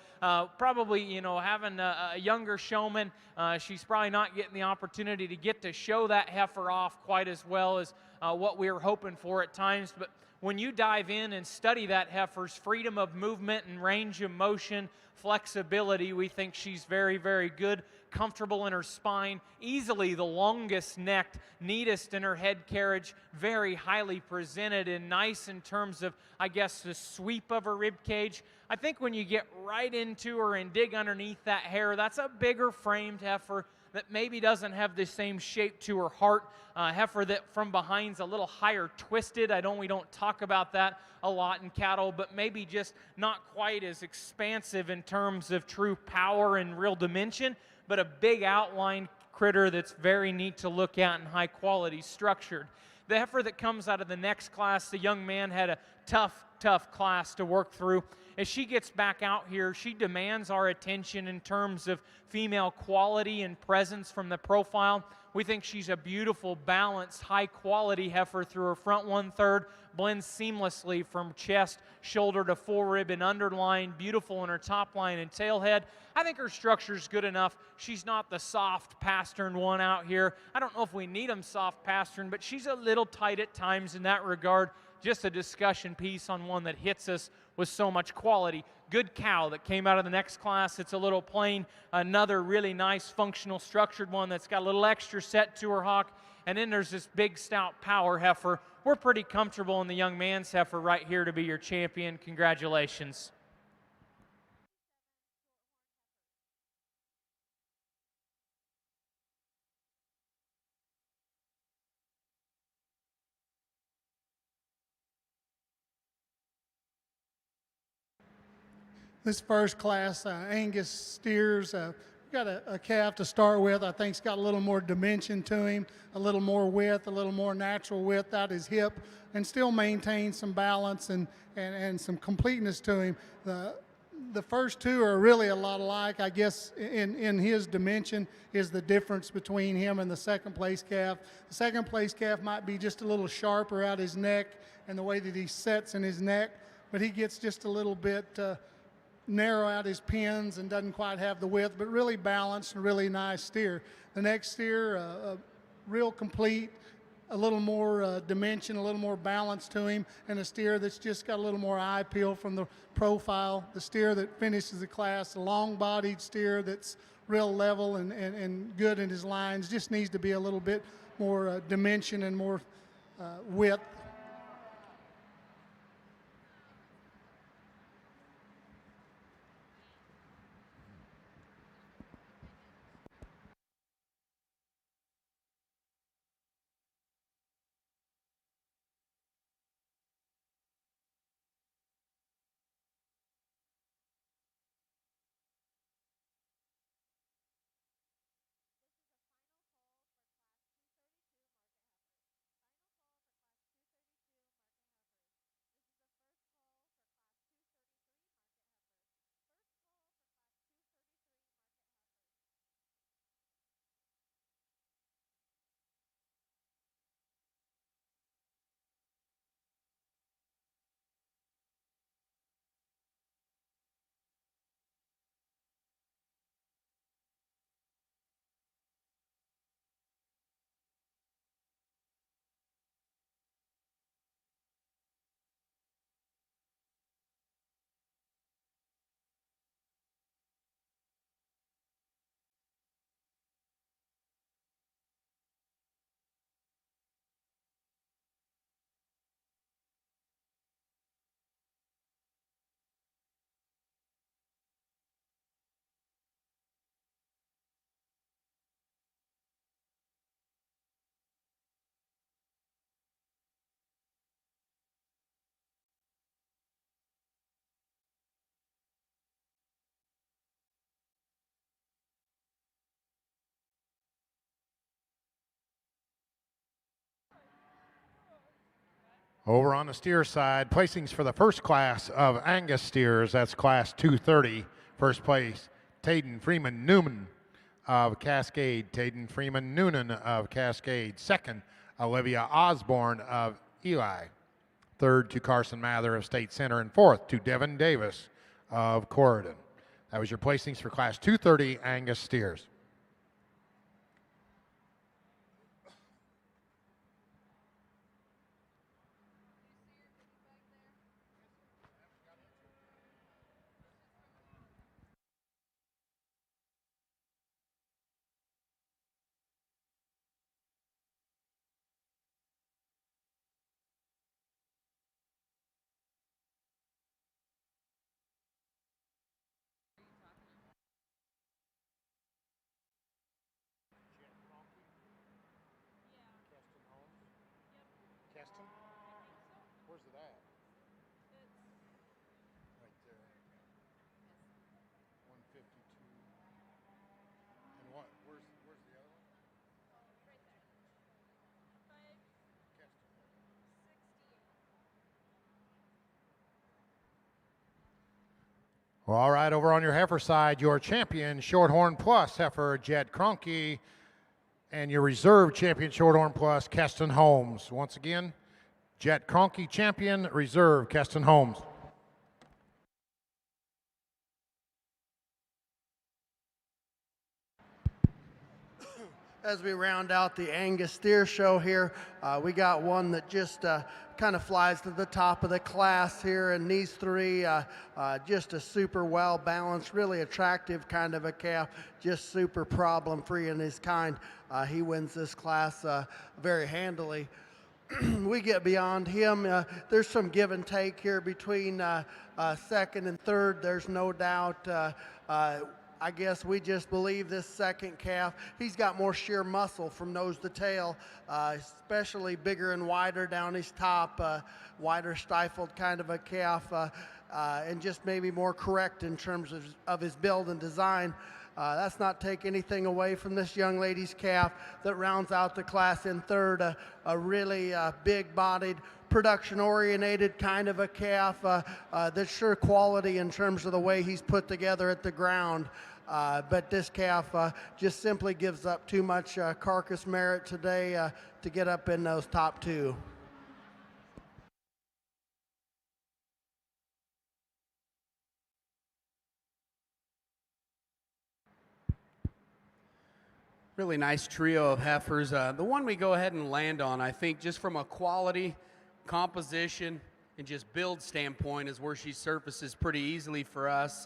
[SPEAKER 3] Probably, having a younger showman, she's probably not getting the opportunity to get to show that heifer off quite as well as what we were hoping for at times. But when you dive in and study that heifer's freedom of movement and range of motion, flexibility, we think she's very, very good, comfortable in her spine, easily the longest necked, neatest in her head carriage, very highly presented and nice in terms of, I guess, the sweep of her rib cage. I think when you get right into her and dig underneath that hair, that's a bigger framed heifer that maybe doesn't have the same shape to her heart. Heifer that from behind's a little higher twisted. We don't talk about that a lot in cattle, but maybe just not quite as expansive in terms of true power and real dimension, but a big outline critter that's very neat to look at and high quality structured. The heifer that comes out of the next class, the young man had a tough class to work through. As she gets back out here, she demands our attention in terms of female quality and presence from the profile. We think she's a beautiful, balanced, high-quality heifer through her front 1/3, blends seamlessly from chest, shoulder to forerib and underline, beautiful in her top line and tail head. I think her structure's good enough. She's not the soft pastern one out here. I don't know if we need them soft pastern, but she's a little tight at times in that regard. Just a discussion piece on one that hits us with so much quality. Good cow that came out of the next class. It's a little plain. Another really nice functional structured one that's got a little extra set to her hock. And then there's this big stout power heifer. We're pretty comfortable in the young man's heifer right here to be your champion. Congratulations.
[SPEAKER 6] This first class, Angus steers, got a calf to start with. I think it's got a little more dimension to him, a little more width, a little more natural width out his hip, and still maintain some balance and some completeness to him. The first two are really a lot alike. I guess in his dimension is the difference between him and the second place calf. The second place calf might be just a little sharper out his neck and the way that he sets in his neck, but he gets just a little bit narrow out his pins and doesn't quite have the width, but really balanced and really nice steer. The next steer, real complete, a little more dimension, a little more balance to him, and a steer that's just got a little more eye peel from the profile. The steer that finishes the class, a long-bodied steer that's real level and good in his lines, just needs to be a little bit more dimension and more width.
[SPEAKER 1] Over on the steer side, placings for the first class of Angus steers, that's class 230. First place, Tayden Freeman Newman of Cascade. Tayden Freeman Noonan of Cascade. Second, Olivia Osborne of Eli. Third to Carson Mather of State Center. And fourth to Devin Davis of Corridon. That was your placings for class 230 Angus steers. Keston? Where's it at? Right there. 152. And what? Where's the other one? Keston. Well, all right, over on your heifer side, your champion Shorthorn Plus heifer Jet Cronky, and your reserve champion Shorthorn Plus Keston Holmes. Once again, Jet Cronky champion, reserve Keston Holmes.
[SPEAKER 4] As we round out the Angus Steer Show here, we got one that just kind of flies to the top of the class here, and these three, just a super well balanced, really attractive kind of a calf, just super problem free in his kind. He wins this class very handily. We get beyond him. There's some give and take here between second and third. There's no doubt. I guess we just believe this second calf. He's got more sheer muscle from nose to tail, especially bigger and wider down his top, wider stifled kind of a calf, and just maybe more correct in terms of his build and design. That's not take anything away from this young lady's calf that rounds out the class in third, a really big-bodied, production-oriented kind of a calf that's sure quality in terms of the way he's put together at the ground. But this calf just simply gives up too much carcass merit today to get up in those top two.
[SPEAKER 5] Really nice trio of heifers. The one we go ahead and land on, I think, just from a quality, composition, and just build standpoint is where she surfaces pretty easily for us.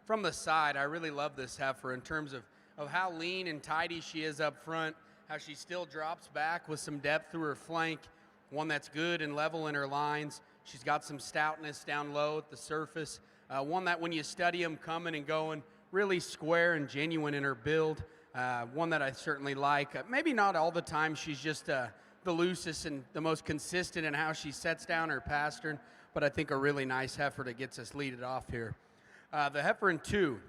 [SPEAKER 5] From the side, I really love this heifer in terms of how lean and tidy she is up front, how she still drops back with some depth through her flank, one that's good and level in her lines. She's got some stoutness down low at the surface, one that when you study them coming and going, really square and genuine in her build. One that I certainly like. Maybe not all the time she's just the loosest and the most consistent in how she sets down her pastern, but I think a really nice heifer that gets us leaded off here. The heifer in two,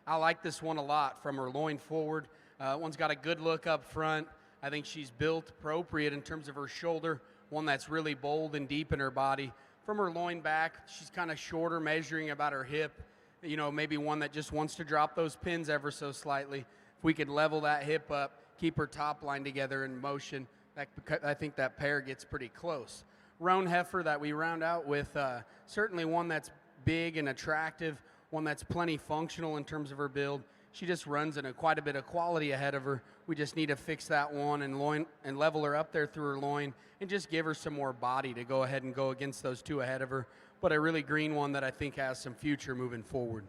[SPEAKER 5] I like this one a lot from her loin forward. One's got a good look up front. I think she's built appropriate in terms of her shoulder, one that's really bold and deep in her body. From her loin back, she's kind of shorter, measuring about her hip. You know, maybe one that just wants to drop those pins ever so slightly. If we could level that hip up, keep her top line together in motion, I think that pair gets pretty close. Roan heifer that we round out with, certainly one that's big and attractive, one that's plenty functional in terms of her build. She just runs in quite a bit of quality ahead of her. We just need to fix that one and level her up there through her loin and just give her some more body to go ahead and go against those two ahead of her. But a really green one that I think has some future moving forward.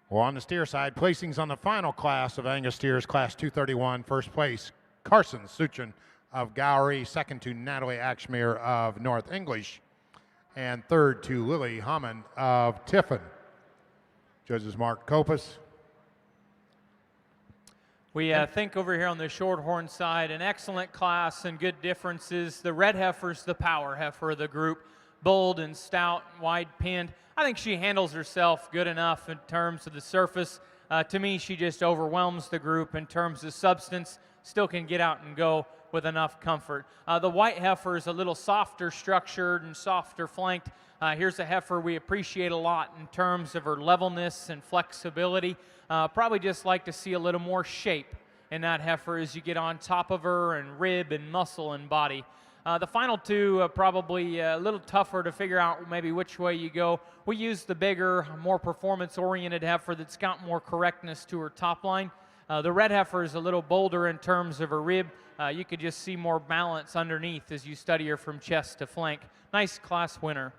[SPEAKER 1] Well, on the steer side, placings on the final class of Angus steers, Class 231. First place, Carson Suchin of Gowrie. Second to Natalie Axmere of North English. And third to Lily Hammond of Tiffin. Judges Mark Kopus.
[SPEAKER 3] We think over here on the Shorthorn side, an excellent class and good differences. The red heifer's the power heifer of the group, bold and stout, wide pinned. I think she handles herself good enough in terms of the surface. To me, she just overwhelms the group in terms of substance, still can get out and go with enough comfort. The white heifer is a little softer structured and softer flanked. Here's a heifer we appreciate a lot in terms of her levelness and flexibility. Probably just like to see a little more shape in that heifer as you get on top of her, and rib and muscle and body. The final two probably a little tougher to figure out maybe which way you go. We use the bigger, more performance-oriented heifer that's got more correctness to her top line. The red heifer is a little bolder in terms of her rib. You could just see more balance underneath as you study her from chest to flank. Nice class winner.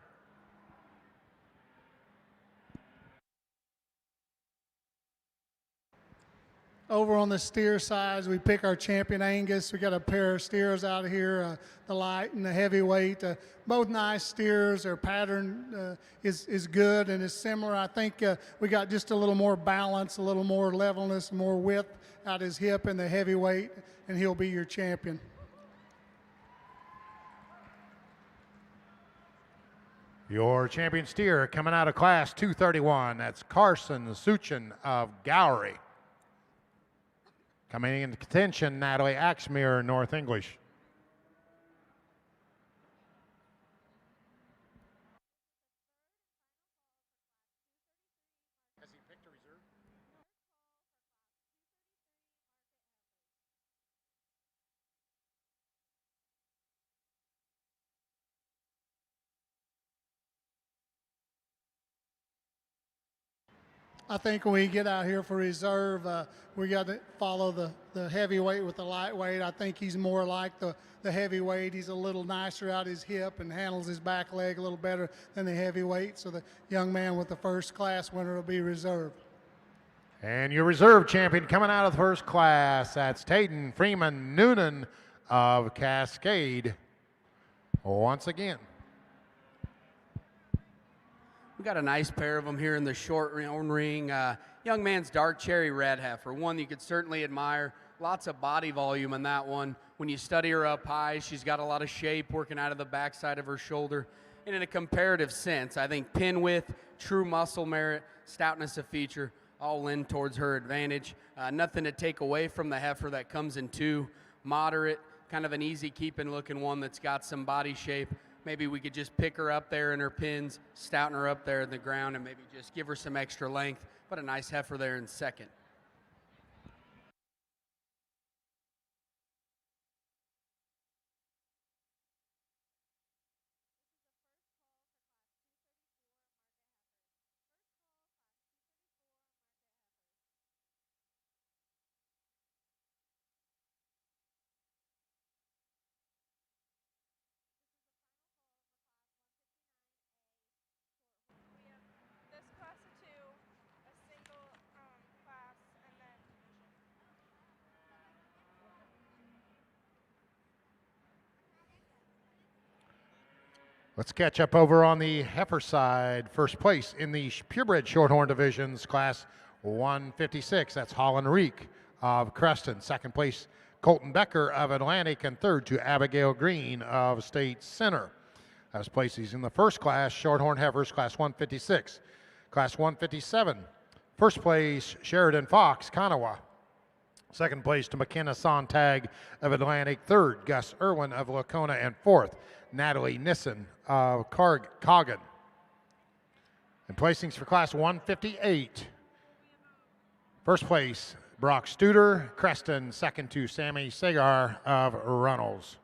[SPEAKER 6] Over on the steer side, we pick our champion Angus. We got a pair of steers out here, the light and the heavyweight. Both nice steers. Their pattern is good and is similar. I think we got just a little more balance, a little more levelness, more width out his hip in the heavyweight, and he'll be your champion.
[SPEAKER 1] Your champion steer coming out of Class 231. That's Carson Suchin of Gowrie. Coming into contention, Natalie Axmere, North English. Has he picked a reserve?
[SPEAKER 6] I think when we get out here for reserve, we got to follow the heavyweight with the lightweight. I think he's more like the heavyweight. He's a little nicer out his hip and handles his back leg a little better than the heavyweight. So the young man with the first class winner will be reserve.
[SPEAKER 1] And your reserve champion coming out of the first class, that's Tayden Freeman Noonan of Cascade. Once again.
[SPEAKER 5] We got a nice pair of them here in the short ring. Young man's dark cherry red heifer, one you could certainly admire. Lots of body volume in that one. When you study her up high, she's got a lot of shape working out of the backside of her shoulder. And in a comparative sense, I think pin width, true muscle merit, stoutness of feature, all lend towards her advantage. Nothing to take away from the heifer that comes in two. Moderate, kind of an easy keeping looking one that's got some body shape. Maybe we could just pick her up there in her pins, stouten her up there in the ground, and maybe just give her some extra length. But a nice heifer there in second.
[SPEAKER 1] Let's catch up over on the heifer side. First place in the purebred shorthorn divisions, Class 156. That's Holland Reek of Creston. Second place, Colton Becker of Atlantic. And third to Abigail Green of State Center. As places in the first class, shorthorn heifers, Class 156. Class 157. First place, Sheridan Fox, Kanawha. Second place to McKenna Sontag of Atlantic. Third, Gus Irwin of Lacona. And fourth, Natalie Nissen of Coggin. And placings for Class 158. First place, Brock Studer, Creston. Second to Sammy Sagar of Runnels.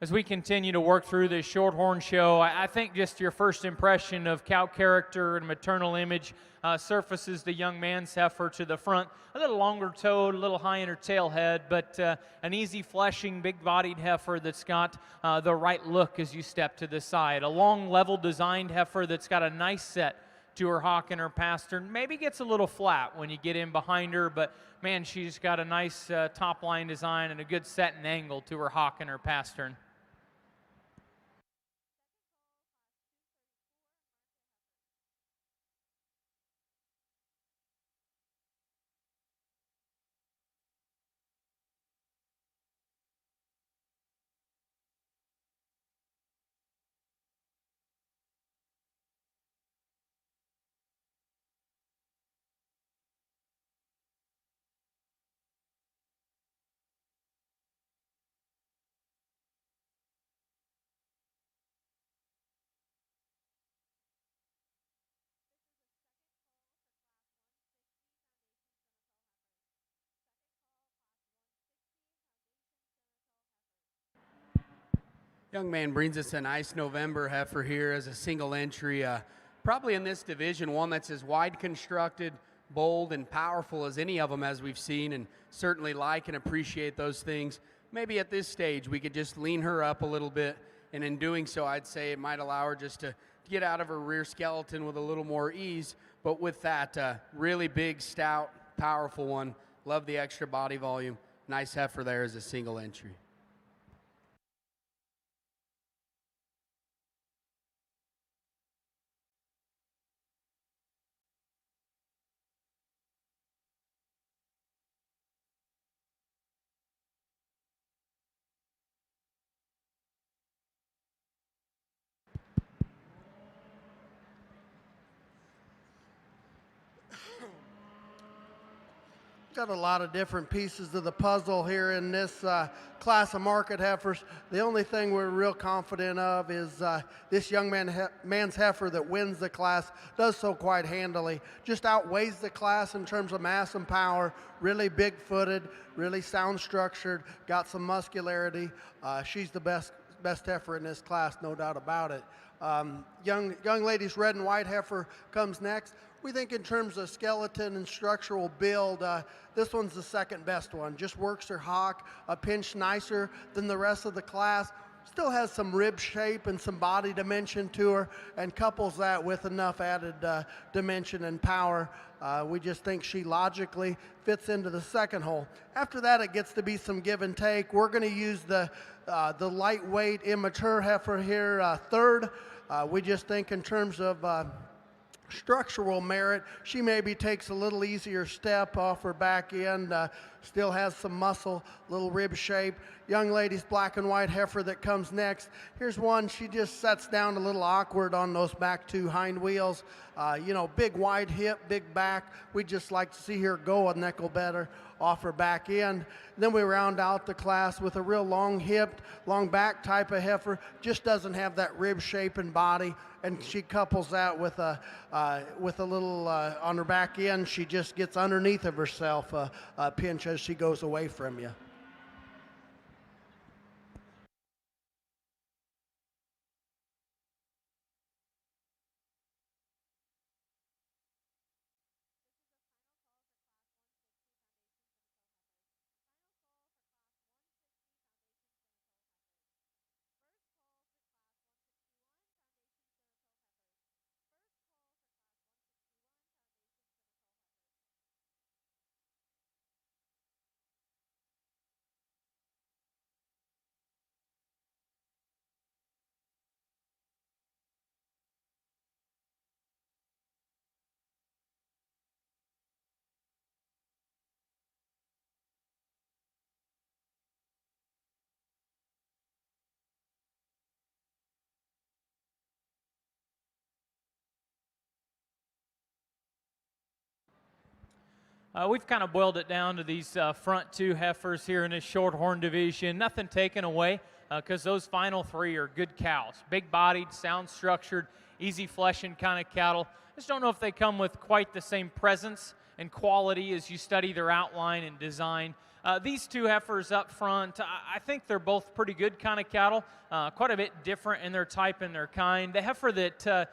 [SPEAKER 3] As we continue to work through this Shorthorn show, I think just your first impression of cow character and maternal image surfaces the young man's heifer to the front. A little longer toed, a little high in her tail head, but an easy fleshing, big-bodied heifer that's got the right look as you step to the side. A long, level-designed heifer that's got a nice set to her hock and her pastern. Maybe gets a little flat when you get in behind her, but man, she's got a nice top-line design and a good set and angle to her hock and her pastern.
[SPEAKER 5] Young man brings us a nice November heifer here as a single entry. Probably in this division, one that's as wide constructed, bold, and powerful as any of them as we've seen, and certainly like and appreciate those things. Maybe at this stage we could just lean her up a little bit, and in doing so I'd say it might allow her just to get out of her rear skeleton with a little more ease. But with that, really big, stout, powerful one. Love the extra body volume. Nice heifer there as a single entry.
[SPEAKER 4] Got a lot of different pieces of the puzzle here in this class of market heifers. The only thing we're real confident of is this young man's heifer that wins the class does so quite handily. Just outweighs the class in terms of mass and power. Really big-footed, really sound structured, got some muscularity. She's the best heifer in this class, no doubt about it. Young lady's red and white heifer comes next. We think in terms of skeleton and structural build, this one's the second best one. Just works her hock a pinch nicer than the rest of the class. Still has some rib shape and some body dimension to her, and couples that with enough added dimension and power. We just think she logically fits into the second hole. After that, it gets to be some give and take. We're going to use the lightweight immature heifer here third. We just think in terms of structural merit, she maybe takes a little easier step off her back end, still has some muscle, little rib shape. Young lady's black and white heifer that comes next. Here's one, she just sets down a little awkward on those back two hind wheels. Big wide hip, big back. We just like to see her go a nickel better off her back end. Then we round out the class with a real long hipped, long back type of heifer. Just doesn't have that rib shape and body. And she couples that with a little on her back end. She just gets underneath of herself a pinch as she goes away from you.
[SPEAKER 3] We've kind of boiled it down to these front two heifers here in this Shorthorn division. Nothing taken away because those final three are good cows. Big-bodied, sound-structured, easy fleshing kind of cattle. Just don't know if they come with quite the same presence and quality as you study their outline and design. These two heifers up front, I think they're both pretty good kind of cattle, quite a bit different in their type and their kind. The heifer that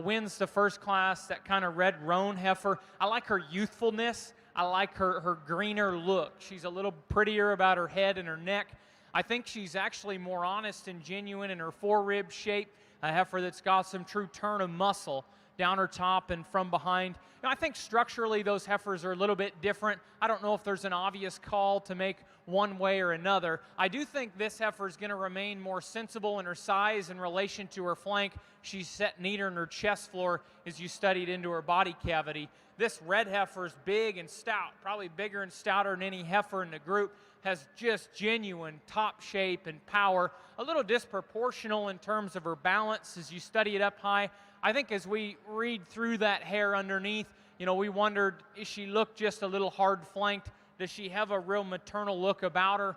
[SPEAKER 3] wins the first class, that kind of red roan heifer, I like her youthfulness. I like her greener look. She's a little prettier about her head and her neck. I think she's actually more honest and genuine in her forerib shape, a heifer that's got some true turn of muscle down her top and from behind. I think structurally those heifers are a little bit different. I don't know if there's an obvious call to make one way or another. I do think this heifer is going to remain more sensible in her size in relation to her flank. She's set neater in her chest floor as you studied into her body cavity. This red heifer is big and stout, probably bigger and stouter than any heifer in the group, has just genuine top shape and power, a little disproportional in terms of her balance as you study it up high. I think as we read through that hair underneath, we wondered, is she look just a little hard flanked? Does she have a real maternal look about her?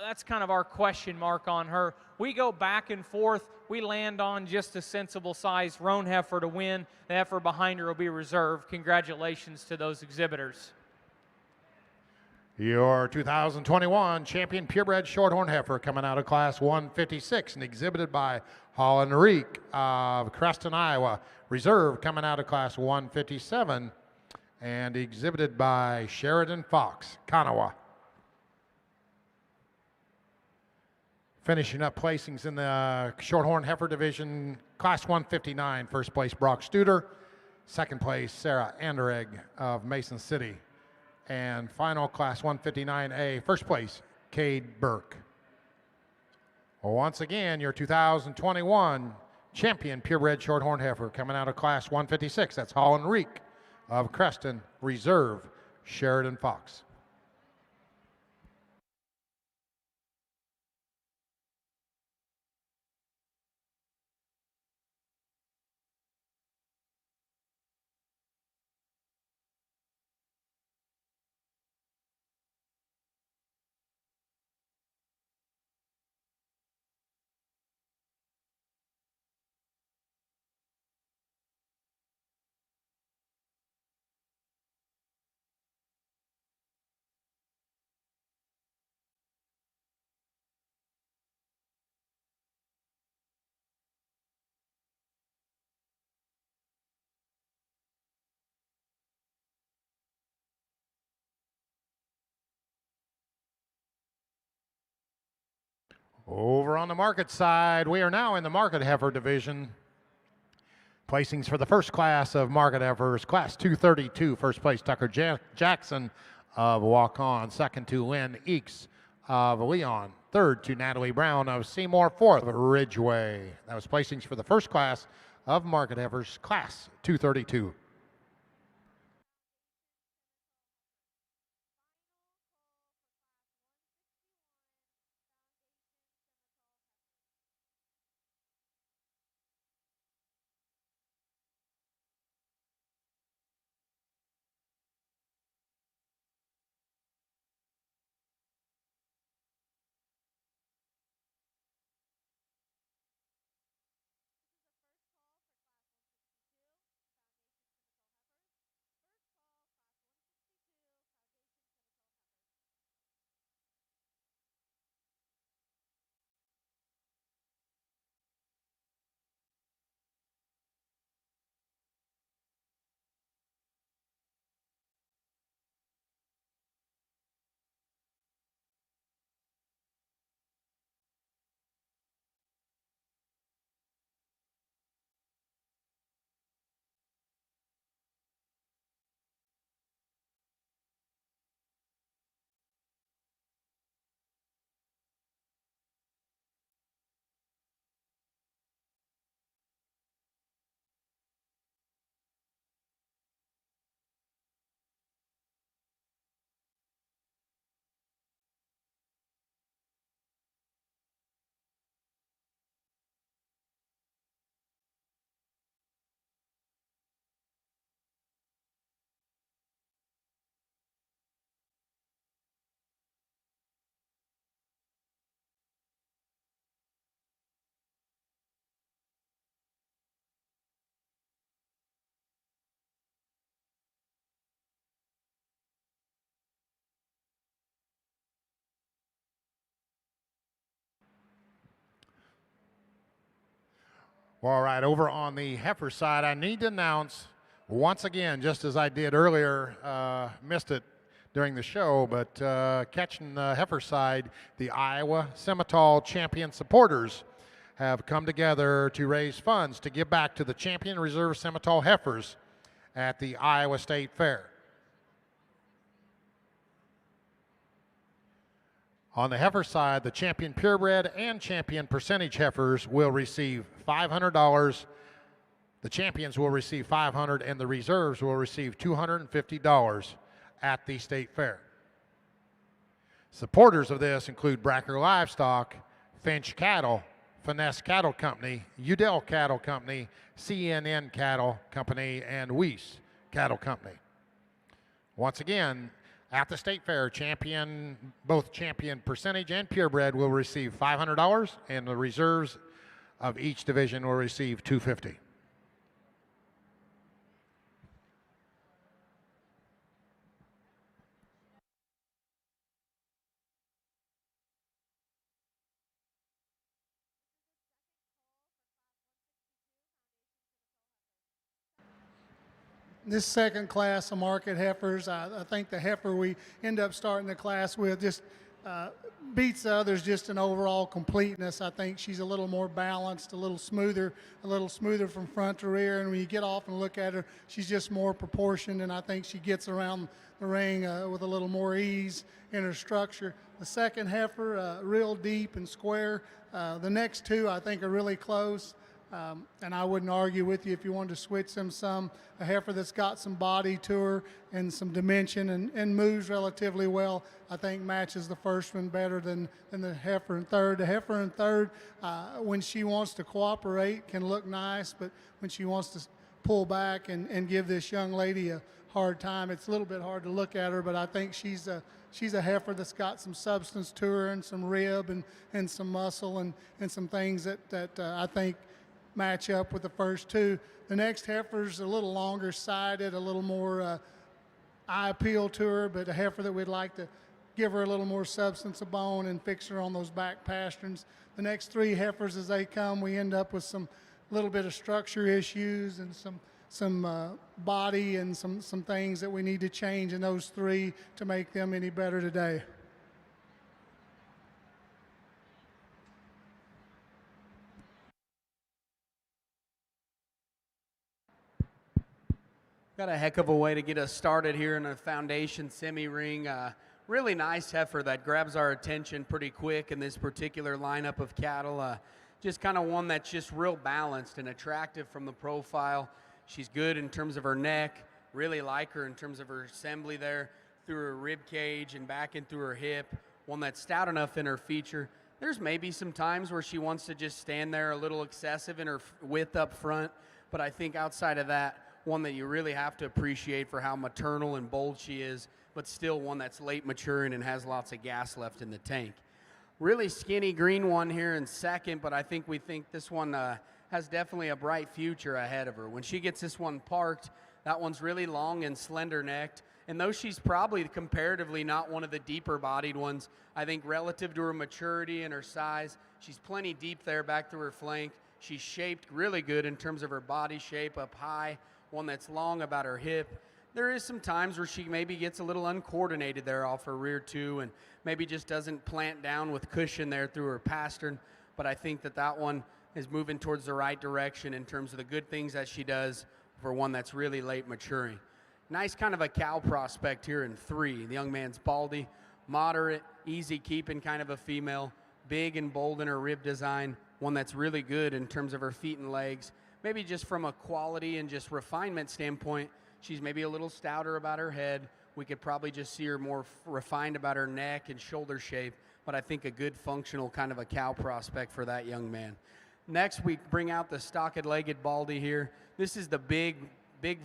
[SPEAKER 3] That's kind of our question mark on her. We go back and forth. We land on just a sensible size roan heifer to win. The heifer behind her will be reserved. Congratulations to those exhibitors.
[SPEAKER 1] Your 2021 champion purebred shorthorn heifer coming out of class 156 and exhibited by Holland Reek of Creston, Iowa. Reserve coming out of class 157 and exhibited by Sheridan Fox, Kanawha. Finishing up placings in the shorthorn heifer division, class 159, first place Brock Studer, second place Sarah Anderegg of Mason City. And final class 159A, first place, Cade Burke. Well, once again, your 2021 champion purebred shorthorn heifer coming out of class 156. That's Holland Reek of Creston, reserve, Sheridan Fox. Over on the market side, we are now in the market heifer division. Placings for the first class of market heifers, class 232, first place Tucker Jackson of Waukon, second to Lynn Eakes of Leon, third to Natalie Brown of Seymour, fourth of Ridgeway. That was placings for the first class of market heifers, class 232. Well, all right, over on the heifer side, I need to announce once again, just as I did earlier, missed it during the show, but catching the heifer side, the Iowa Simmental Champion supporters have come together to raise funds to give back to the Champion Reserve Simmental heifers at the Iowa State Fair. On the heifer side, the Champion Purebred and Champion Percentage heifers will receive $500. The champions will receive $500, and the reserves will receive $250 at the state fair. Supporters of this include Bracker Livestock, Finch Cattle, Finesse Cattle Company, Udell Cattle Company, CNN Cattle Company, and Weiss Cattle Company. Once again, at the state fair, both Champion Percentage and Purebred will receive $500, and the reserves of each division will receive $250.
[SPEAKER 6] This second class of market heifers, I think the heifer we end up starting the class with just beats the others just in overall completeness. I think she's a little more balanced, a little smoother from front to rear. And when you get off and look at her, she's just more proportioned, and I think she gets around the ring with a little more ease in her structure. The second heifer, real deep and square. The next two, I think, are really close. And I wouldn't argue with you if you wanted to switch them some. A heifer that's got some body to her and some dimension and moves relatively well, I think matches the first one better than the heifer in third. The heifer in third, when she wants to cooperate, can look nice, but when she wants to pull back and give this young lady a hard time, it's a little bit hard to look at her, but I think she's a heifer that's got some substance to her and some rib and some muscle and some things that I think match up with the first two. The next heifer's a little longer sided, a little more eye appeal to her, but a heifer that we'd like to give her a little more substance of bone and fix her on those back pasterns. The next three heifers as they come, we end up with some little bit of structure issues and some body and some things that we need to change in those three to make them any better today.
[SPEAKER 5] Got a heck of a way to get us started here in a foundation semi-ring. Really nice heifer that grabs our attention pretty quick in this particular lineup of cattle. Just kind of one that's just real balanced and attractive from the profile. She's good in terms of her neck. Really like her in terms of her assembly there through her rib cage and back in through her hip. One that's stout enough in her feature. There's maybe some times where she wants to just stand there a little excessive in her width up front, but I think outside of that, one that you really have to appreciate for how maternal and bold she is, but still one that's late maturing and has lots of gas left in the tank. Really skinny green one here in second, but we think this one has definitely a bright future ahead of her. When she gets this one parked, that one's really long and slender-necked, and though she's probably comparatively not one of the deeper-bodied ones, I think relative to her maturity and her size, she's plenty deep there back through her flank. She's shaped really good in terms of her body shape up high, one that's long about her hip. There is some times where she maybe gets a little uncoordinated there off her rear too, and maybe just doesn't plant down with cushion there through her pastern, but I think that one is moving towards the right direction in terms of the good things that she does for one that's really late maturing. Nice kind of a cow prospect here in three. The young man's baldy, moderate, easy keeping kind of a female, big and bold in her rib design, one that's really good in terms of her feet and legs. Maybe just from a quality and just refinement standpoint, she's maybe a little stouter about her head. We could probably just see her more refined about her neck and shoulder shape, but I think a good functional kind of a cow prospect for that young man. Next, we bring out the stocked-legged baldy here. This is the big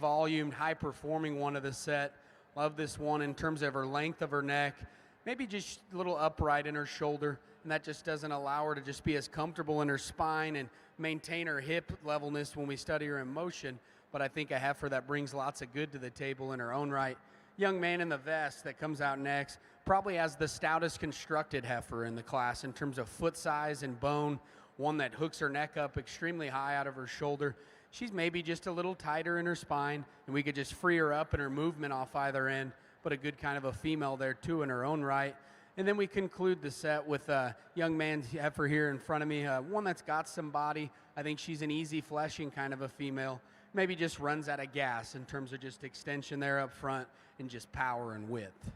[SPEAKER 5] volumed, high-performing one of the set. Love this one in terms of her length of her neck, maybe just a little upright in her shoulder, and that just doesn't allow her to just be as comfortable in her spine and maintain her hip levelness when we study her in motion, but I think a heifer that brings lots of good to the table in her own right. Young man in the vest that comes out next probably has the stoutest constructed heifer in the class in terms of foot size and bone, one that hooks her neck up extremely high out of her shoulder. She's maybe just a little tighter in her spine, and we could just free her up in her movement off either end, but a good kind of a female there too in her own right. And then we conclude the set with a young man's heifer here in front of me, one that's got some body. I think she's an easy fleshing kind of a female. Maybe just runs out of gas in terms of just extension there up front and just power and width.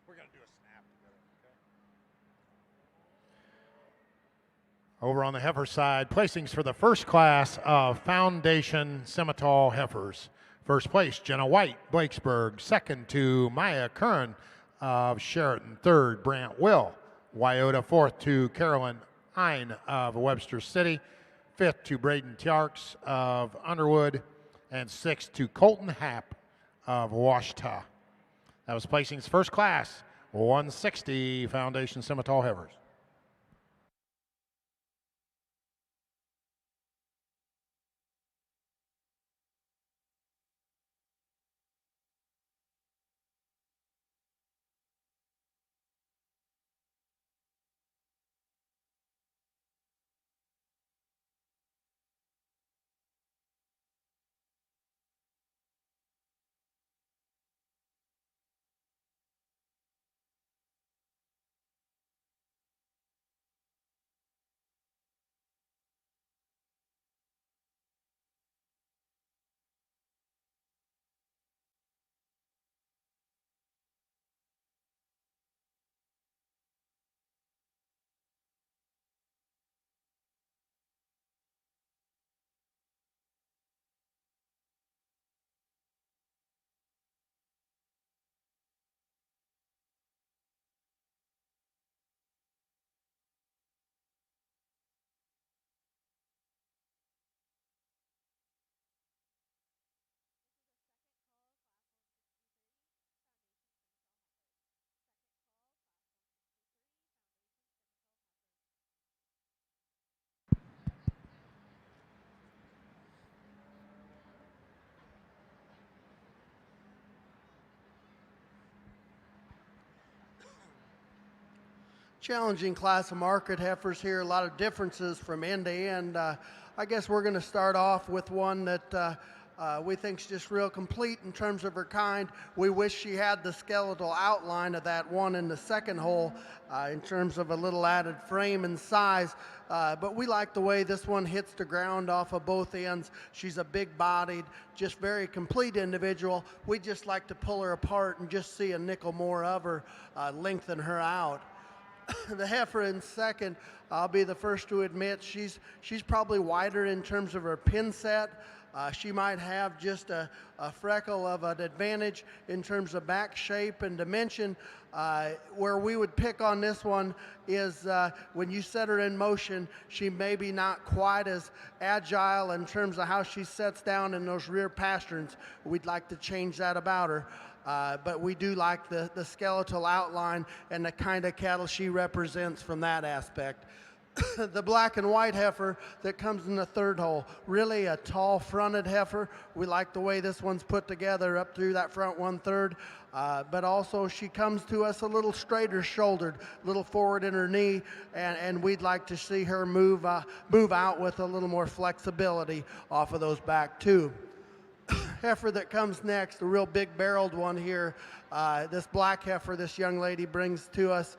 [SPEAKER 1] We're going to do a snap together, okay? Over on the heifer side, placings for the first class of Foundation Simmental heifers. First place, Jenna White, Blakesburg. Second to Maya Curran of Sheraton. Third, Brant Will, Wyota. Fourth to Carolyn Hine of Webster City. Fifth to Braden Tiarks of Underwood. And sixth to Colton Happ of Washita. That was placings first class, 160 Foundation Simmental heifers.
[SPEAKER 4] Challenging class of market heifers here, a lot of differences from end to end. I guess we're going to start off with one that we think is just real complete in terms of her kind. We wish she had the skeletal outline of that one in the second hole in terms of a little added frame and size. But we like the way this one hits the ground off of both ends. She's a big-bodied, just very complete individual. We just like to pull her apart and just see a nickel more of her, lengthen her out. The heifer in second, I'll be the first to admit she's probably wider in terms of her pin set. She might have just a freckle of an advantage in terms of back shape and dimension. Where we would pick on this one is when you set her in motion, she may be not quite as agile in terms of how she sets down in those rear pasterns. We'd like to change that about her. But we do like the skeletal outline and the kind of cattle she represents from that aspect. The black and white heifer that comes in the third hole, really a tall fronted heifer. We like the way this one's put together up through that front 1/3. But also she comes to us a little straighter shouldered, a little forward in her knee, and we'd like to see her move out with a little more flexibility off of those back two. Heifer that comes next, the real big barreled one here, This black heifer this young lady brings to us,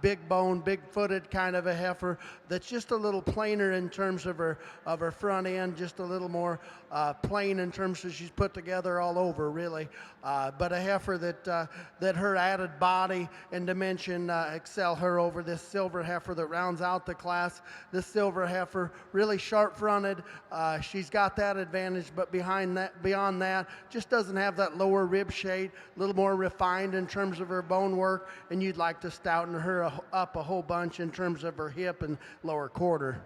[SPEAKER 4] big bone, big footed kind of a heifer that's just a little plainer in terms of her front end, just a little more plain in terms of she's put together all over really. But a heifer that her added body and dimension excel her over this silver heifer that rounds out the class. This silver heifer really sharp fronted. She's got that advantage, but beyond that, just doesn't have that lower rib shape, a little more refined in terms of her bone work, and you'd like to stouten her up a whole bunch in terms of her hip and lower quarter.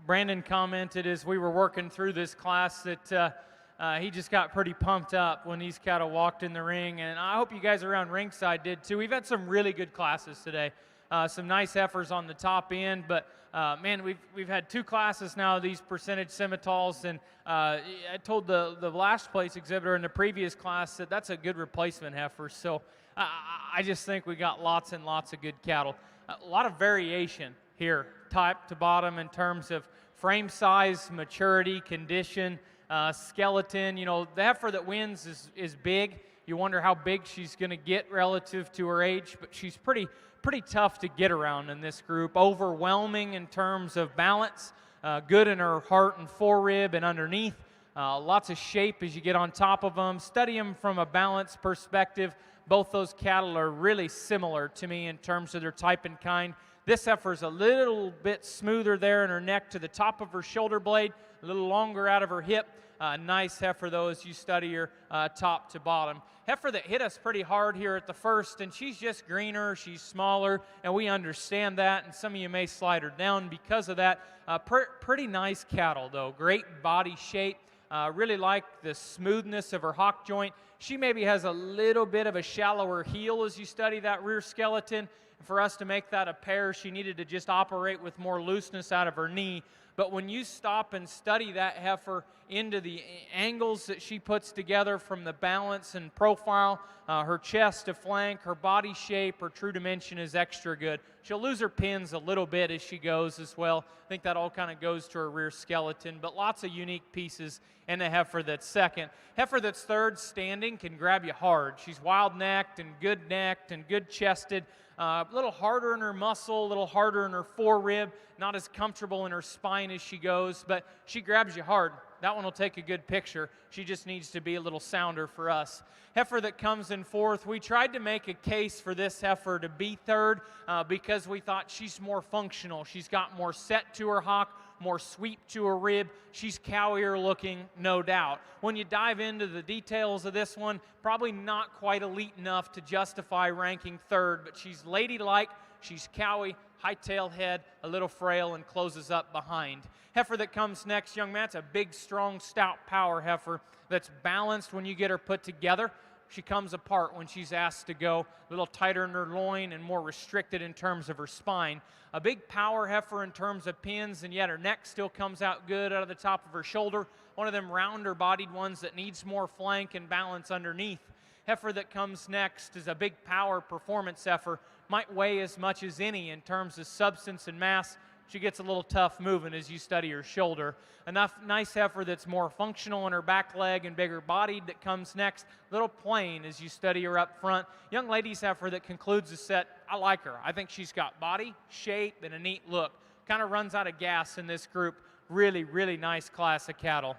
[SPEAKER 3] Brandon commented as we were working through this class that he just got pretty pumped up when these cattle walked in the ring, and I hope you guys around ringside did too. We've had some really good classes today. Some nice heifers on the top end, but man, we've had two classes now of these percentage Simmentals, and I told the last place exhibitor in the previous class that that's a good replacement heifer. So I just think we got lots and lots of good cattle. A lot of variation here, top to bottom, in terms of frame size, maturity, condition, skeleton. You know, the heifer that wins is big, You wonder how big she's going to get relative to her age, but she's pretty tough to get around in this group. Overwhelming in terms of balance, good in her heart and forerib and underneath. Lots of shape as you get on top of them. Study them from a balance perspective. Both those cattle are really similar to me in terms of their type and kind. This heifer's a little bit smoother there in her neck to the top of her shoulder blade, a little longer out of her hip. Nice heifer, though, as you study her top to bottom. Heifer that hit us pretty hard here at the first, and she's just greener, she's smaller, and we understand that, and some of you may slide her down because of that. Pretty nice cattle, though. Great body shape. Really like the smoothness of her hock joint. She maybe has a little bit of a shallower heel as you study that rear skeleton. For us to make that a pair, she needed to just operate with more looseness out of her knee. But when you stop and study that heifer into the angles that she puts together from the balance and profile, her chest to flank, her body shape, her true dimension is extra good. She'll lose her pins a little bit as she goes as well. I think that all kind of goes to her rear skeleton, but lots of unique pieces in the heifer that's second. Heifer that's third, standing, can grab you hard. She's wild-necked and good chested. A little harder in her muscle, a little harder in her forerib, not as comfortable in her spine as she goes, but she grabs you hard. That one will take a good picture. She just needs to be a little sounder for us. Heifer that comes in fourth, we tried to make a case for this heifer to be third because we thought she's more functional. She's got more set to her hock, more sweep to her rib. She's cowier looking, no doubt. When you dive into the details of this one, probably not quite elite enough to justify ranking third, but she's ladylike, she's cowy, high tail head, a little frail, and closes up behind. Heifer that comes next, young man, it's a big, strong, stout power heifer that's balanced when you get her put together. She comes apart when she's asked to go, a little tighter in her loin and more restricted in terms of her spine. A big power heifer in terms of pins, and yet her neck still comes out good out of the top of her shoulder. One of them rounder bodied ones that needs more flank and balance underneath. Heifer that comes next is a big power performance heifer, might weigh as much as any in terms of substance and mass. She gets a little tough moving as you study her shoulder. Nice heifer that's more functional in her back leg and bigger bodied that comes next. Little plain as you study her up front. Young lady's heifer that concludes the set. I like her. I think she's got body, shape, and a neat look. Kind of runs out of gas in this group. Really, really nice class of cattle.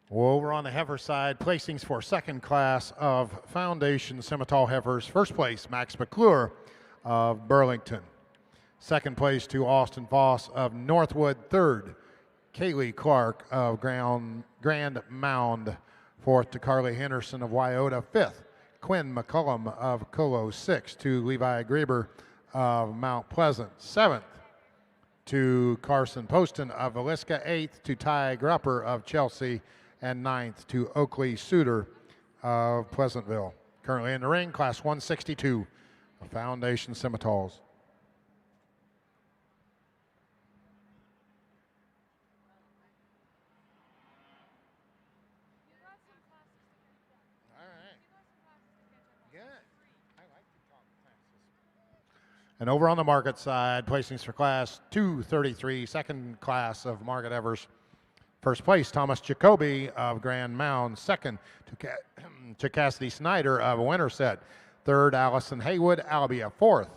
[SPEAKER 1] Well, over on the heifer side, placings for second class of Foundation Simmental heifers. First place, Max McClure of Burlington. Second place to Austin Voss of Northwood. Third, Kaylee Clark of Grand Mound. Fourth to Carly Henderson of Wyota. Fifth, Quinn McCullum of Colo. Sixth to Levi Graber of Mount Pleasant. Seventh to Carson Poston of Villisca. Eighth to Ty Grupper of Chelsea. And ninth to Oakley Suter of Pleasantville. Currently in the ring, class 162 of Foundation Simmentals. And over on the market side, placings for class 233, second class of Margaret Evers. First place, Thomas Jacoby of Grand Mound. Second to Cassidy Snyder of Winterset. Third, Allison Haywood, Albia. Fourth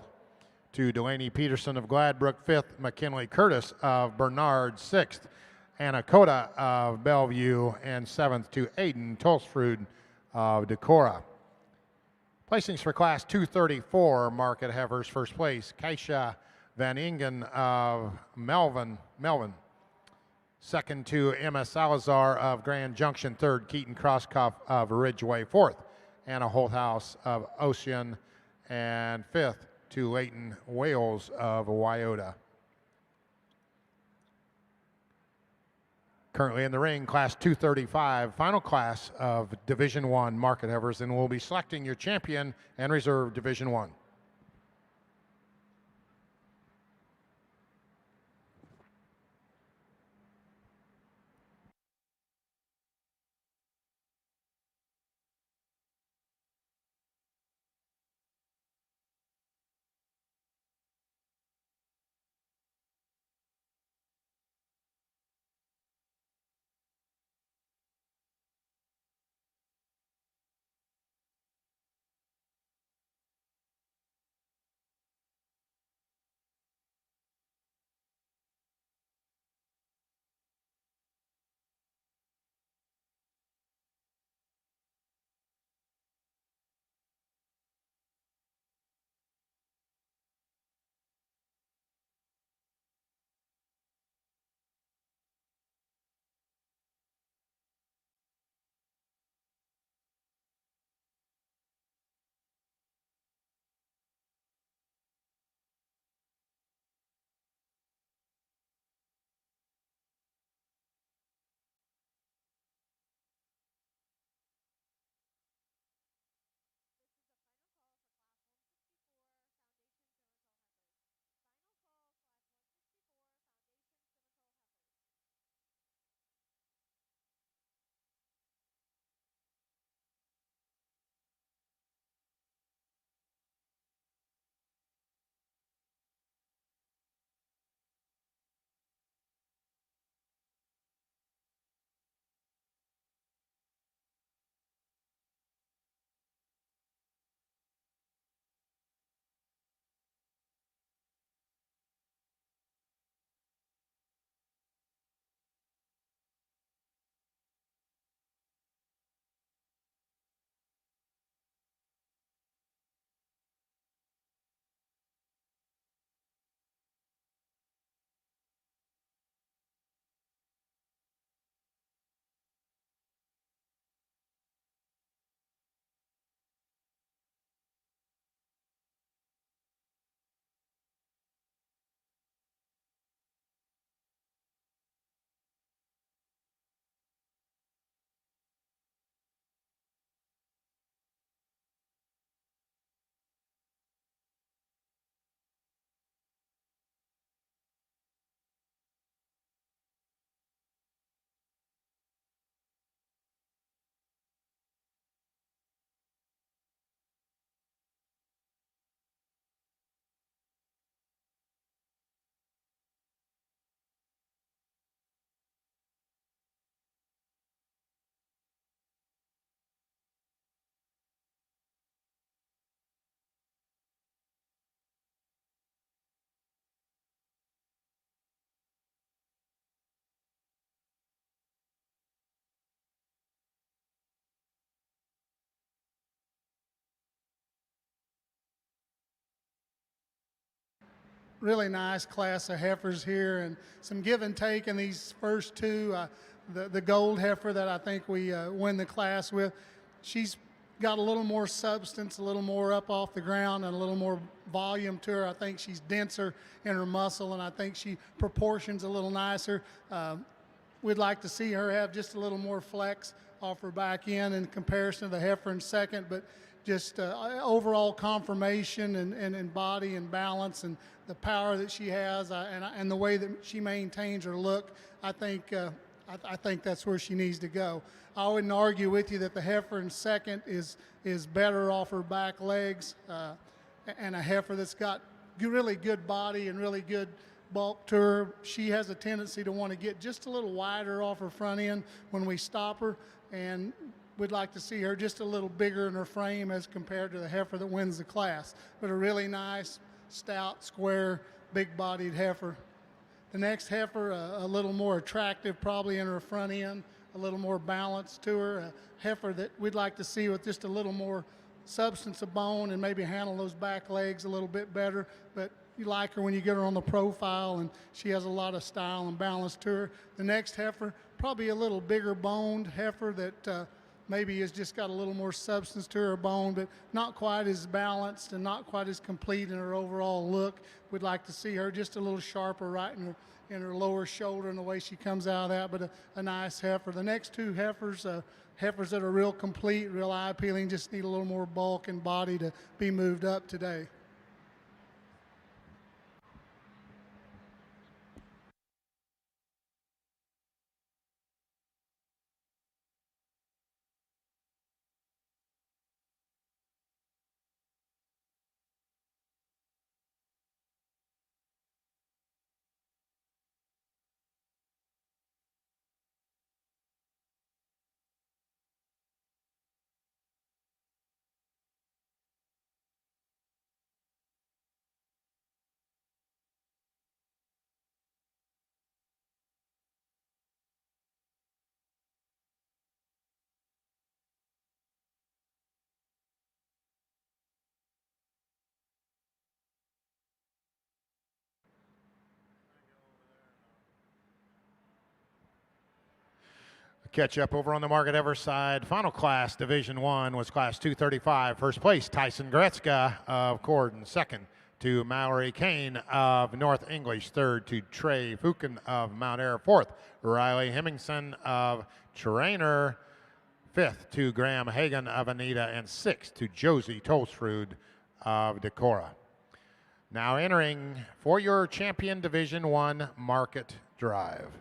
[SPEAKER 1] to Delaney Peterson of Gladbrook. Fifth, McKinley Curtis of Bernard. Sixth, Anna Coda of Bellevue. And seventh to Aiden Tolsfrud of Decorah. Placings for class 234, Market Heifers. First place, Keisha Van Ingen of Melvin. Second to Emma Salazar of Grand Junction. Third, Keaton Crosskoff of Ridgeway. Fourth, Anna Holthouse of Ocean. And fifth to Leighton Wales of Wyota. Currently in the ring, class 235, final class of Division I Market Heifers, and we'll be selecting your champion and reserve Division I.
[SPEAKER 6] really nice class of heifers here, and some give and take in these first two. The gold heifer that I think we win the class with, she's got a little more substance, a little more up off the ground, and a little more volume to her. I think she's denser in her muscle, and I think she proportions a little nicer. We'd like to see her have just a little more flex off her back end in comparison to the heifer in second, but just overall conformation and body and balance and the power that she has and the way that she maintains her look, I think that's where she needs to go. I wouldn't argue with you that the heifer in second is better off her back legs, and a heifer that's got really good body and really good bulk to her. She has a tendency to want to get just a little wider off her front end when we stop her, and we'd like to see her just a little bigger in her frame as compared to the heifer that wins the class. But a really nice, stout, square, big-bodied heifer. The next heifer, a little more attractive probably in her front end, a little more balance to her, a heifer that we'd like to see with just a little more substance of bone and maybe handle those back legs a little bit better. But you like her when you get her on the profile, and she has a lot of style and balance to her. The next heifer, probably a little bigger boned heifer that maybe has just got a little more substance to her bone, but not quite as balanced and not quite as complete in her overall look. We'd like to see her just a little sharper right in her lower shoulder and the way she comes out of that, but a nice heifer. The next two heifers, heifers that are real complete, real eye appealing, just need a little more bulk and body to be moved up today.
[SPEAKER 1] Catch up over on the Market Ever side. Final class, Division 1, was Class 235. First place, Tyson Gretzka of Corden. Second to Mallory Kane of North English. Third to Trey Fukin of Mount Air. Fourth, Riley Hemmingson of Trainer. Fifth to Graham Hagan of Anita. And sixth to Josie Tolsrud of Decorah. Now entering for your Champion Division 1 Market Drive.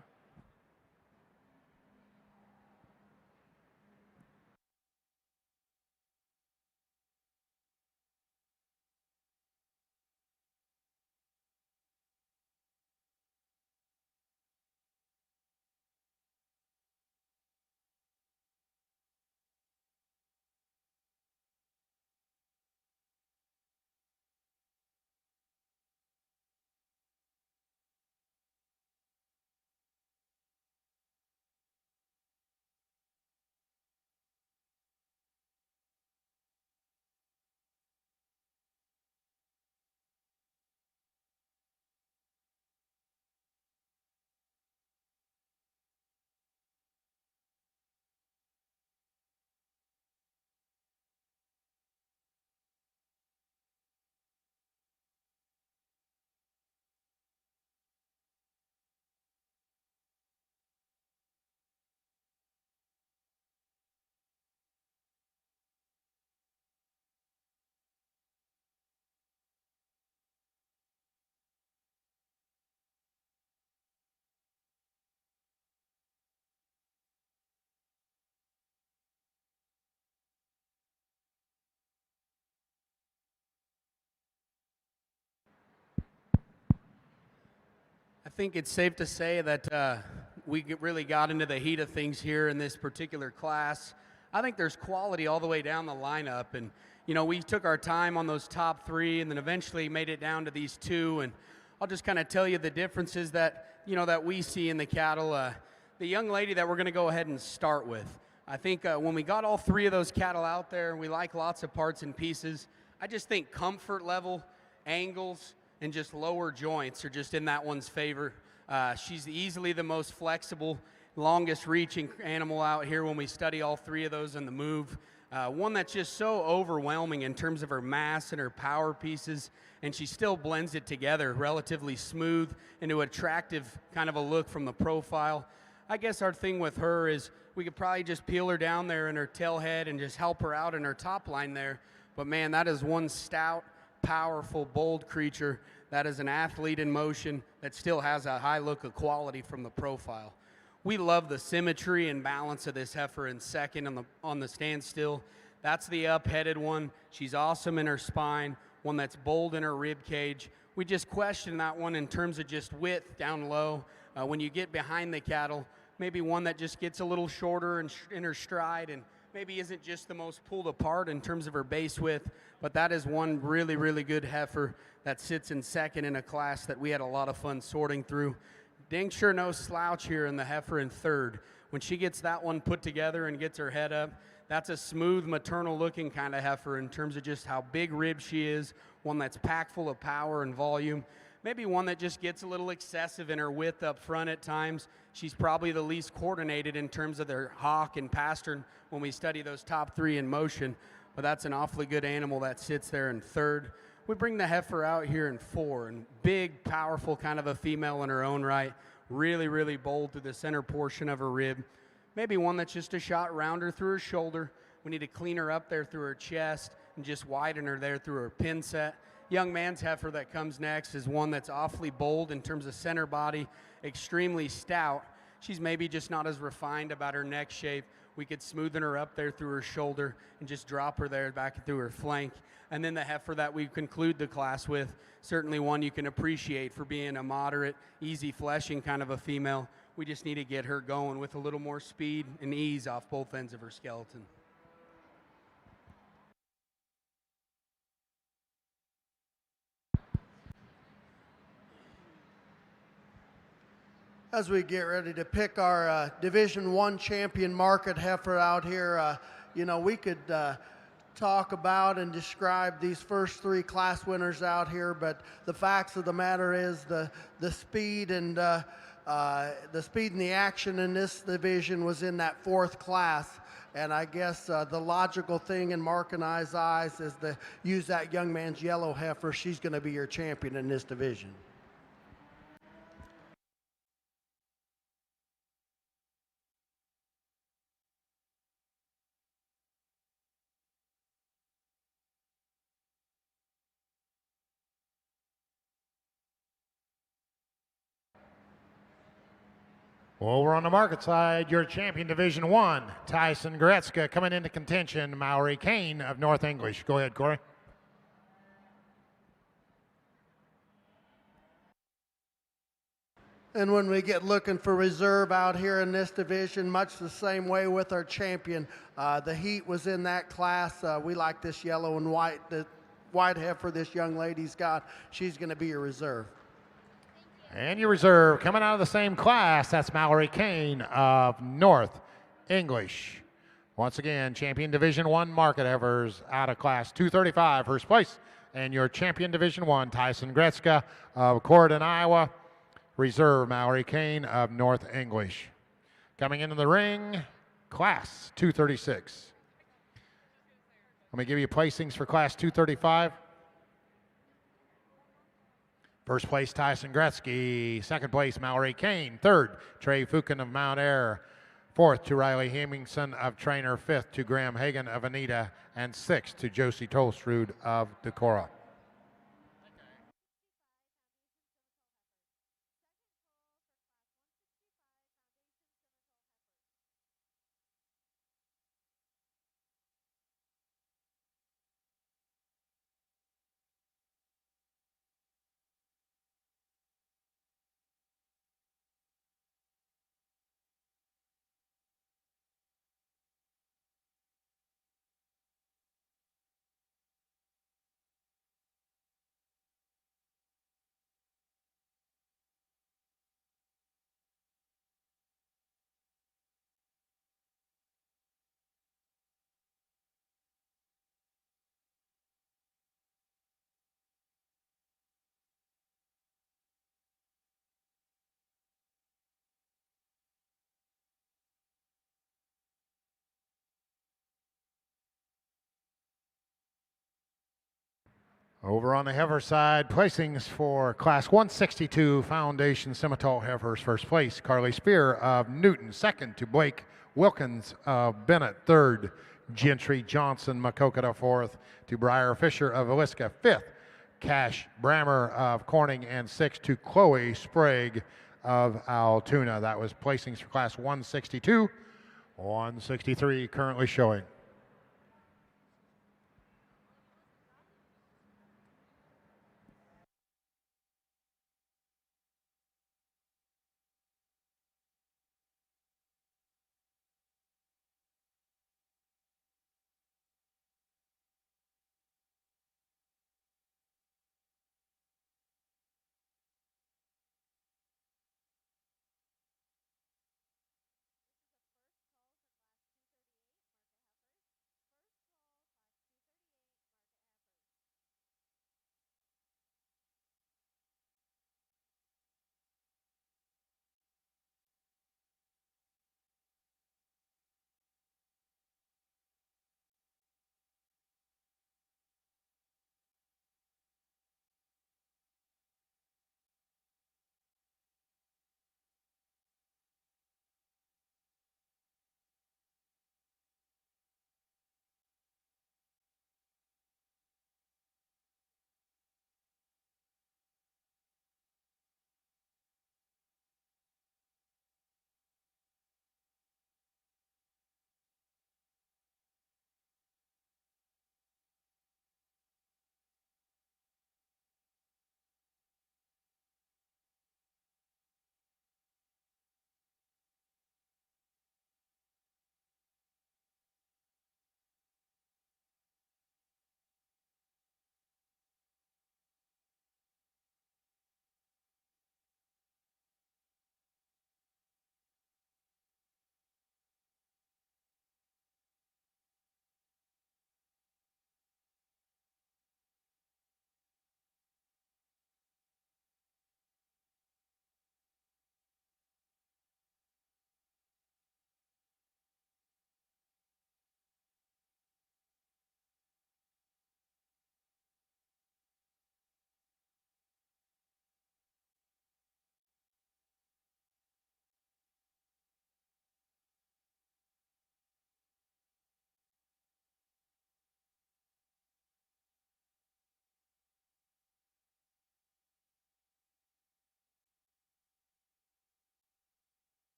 [SPEAKER 5] I think it's safe to say that really got into the heat of things here in this particular class. I think there's quality all the way down the lineup, and we took our time on those top three, and then eventually made it down to these two. And I'll just kind of tell you the differences that that we see in the cattle. The young lady that we're going to go ahead and start with, I think when we got all three of those cattle out there, we like lots of parts and pieces. I just think comfort level, angles, and just lower joints are just in that one's favor. She's easily the most flexible, longest reaching animal out here when we study all three of those in the move. One that's just so overwhelming in terms of her mass and her power pieces, and she still blends it together relatively smooth into an attractive kind of a look from the profile. I guess our thing with her is we could probably just peel her down there in her tail head and just help her out in her top line there. But man, that is one stout, powerful, bold creature. That is an athlete in motion that still has a high look of quality from the profile. We love the symmetry and balance of this heifer in second on the standstill. That's the up-headed one. She's awesome in her spine, one that's bold in her rib cage. We just question that one in terms of just width down low. When you get behind the cattle, maybe one that just gets a little shorter in her stride and maybe isn't just the most pulled apart in terms of her base width, but that is one really, really good heifer that sits in second in a class that we had a lot of fun sorting through. Dang sure no slouch here in the heifer in third. When she gets that one put together and gets her head up, that's a smooth maternal looking kind of heifer in terms of just how big rib she is, one that's packed full of power and volume. Maybe one that just gets a little excessive in her width up front at times. She's probably the least coordinated in terms of their hock and pastern when we study those top three in motion, but that's an awfully good animal that sits there in third. We bring the heifer out here in four, and big, powerful kind of a female in her own right, really, really bold through the center portion of her rib. Maybe one that's just a shot rounder through her shoulder. We need to clean her up there through her chest and just widen her there through her pin set. Young man's heifer that comes next is one that's awfully bold in terms of center body, extremely stout. She's maybe just not as refined about her neck shape. We could smoothen her up there through her shoulder and just drop her there back through her flank. And then the heifer that we conclude the class with, certainly one you can appreciate for being a moderate, easy fleshing kind of a female. We just need to get her going with a little more speed and ease off both ends of her skeleton.
[SPEAKER 4] As we get ready to pick our Division I champion market heifer out here, we could talk about and describe these first three class winners out here, but the facts of the matter is the speed and the action in this division was in that fourth class. And I guess the logical thing in Mark and I's eyes is to use that young man's yellow heifer. She's going to be your champion in this division.
[SPEAKER 1] Over on the market side, your champion Division I, Tyson Gretzka, coming into contention, Maori Kane of North English. Go ahead, Corey.
[SPEAKER 4] And when we get looking for reserve out here in this division, much the same way with our champion, the heat was in that class. We like this yellow and white, the white heifer this young lady's got. She's going to be your reserve.
[SPEAKER 1] And your reserve coming out of the same class, that's Mallory Kane of North English. Once again, champion Division I market heifers out of class 235, first place. And your champion Division I, Tyson Gretzka of Corydon, Iowa. Reserve, Mallory Kane of North English. Coming into the ring, class 236. Let me give you placings for class 235. First place, Tyson Gretzky. Second place, Mallory Kane. Third, Trey Fukin of Mount Air. Fourth to Riley Hemingson of Trainer. Fifth to Graham Hagan of Anita. And sixth to Josie Tolstrud of Decorah. Over on the heifer side, placings for Class 162 Foundation Simmental heifers. First place, Carly Spear of Newton. Second to Blake Wilkins of Bennett. Third, Gentry Johnson Makokata. Fourth to Briar Fisher of Villisca. Fifth, Cash Brammer of Corning. And sixth to Chloe Sprague of Altoona. That was placings for Class 162. 163 currently showing.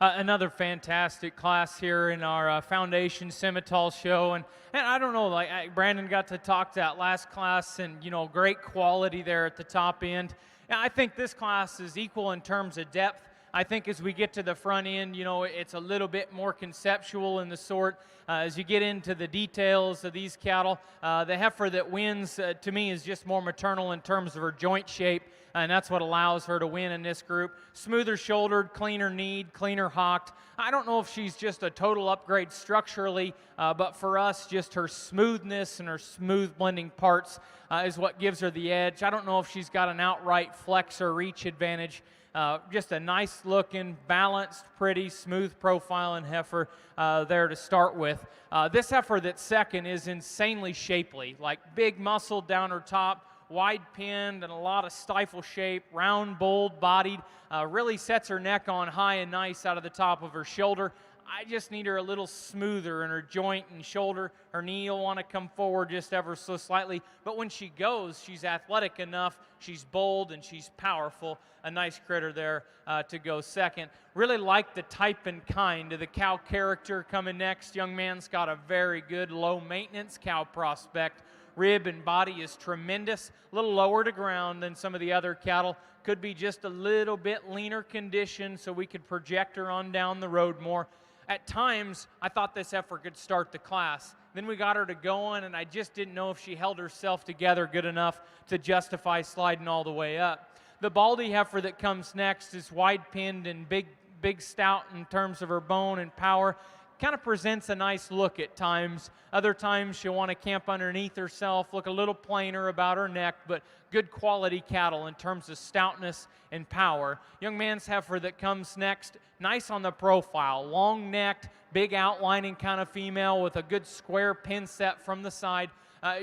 [SPEAKER 3] Another fantastic class here in our Foundation Simmental show, and I don't know, Brandon got to talk to that last class, and great quality there at the top end. And I think this class is equal in terms of depth. I think as we get to the front end, it's a little bit more conceptual in the sort. As you get into the details of these cattle, the heifer that wins to me is just more maternal in terms of her joint shape, and that's what allows her to win in this group. Smoother shouldered, cleaner kneed, cleaner hocked. I don't know if she's just a total upgrade structurally, but for us, just her smoothness and her smooth blending parts is what gives her the edge. I don't know if she's got an outright flex or reach advantage. Just a nice looking, balanced, pretty, smooth profile and heifer there to start with. This heifer that's second is insanely shapely, like big muscle down her top, wide pinned and a lot of stifle shape, round, bold bodied, really sets her neck on high and nice out of the top of her shoulder. I just need her a little smoother in her joint and shoulder. Her knee will want to come forward just ever so slightly. But when she goes, she's athletic enough, she's bold, and she's powerful. A nice critter there to go second. Really like the type and kind of the cow character coming next. Young man's got a very good low-maintenance cow prospect. Rib and body is tremendous, a little lower to ground than some of the other cattle. Could be just a little bit leaner condition so we could project her on down the road more. At times, I thought this heifer could start the class. Then we got her to going, and I just didn't know if she held herself together good enough to justify sliding all the way up. The Baldy heifer that comes next is wide-pinned and big stout in terms of her bone and power. Kind of presents a nice look at times. Other times she'll want to camp underneath herself, look a little plainer about her neck, but good quality cattle in terms of stoutness and power. Young man's heifer that comes next, nice on the profile, long-necked, big outlining kind of female with a good square pin set from the side.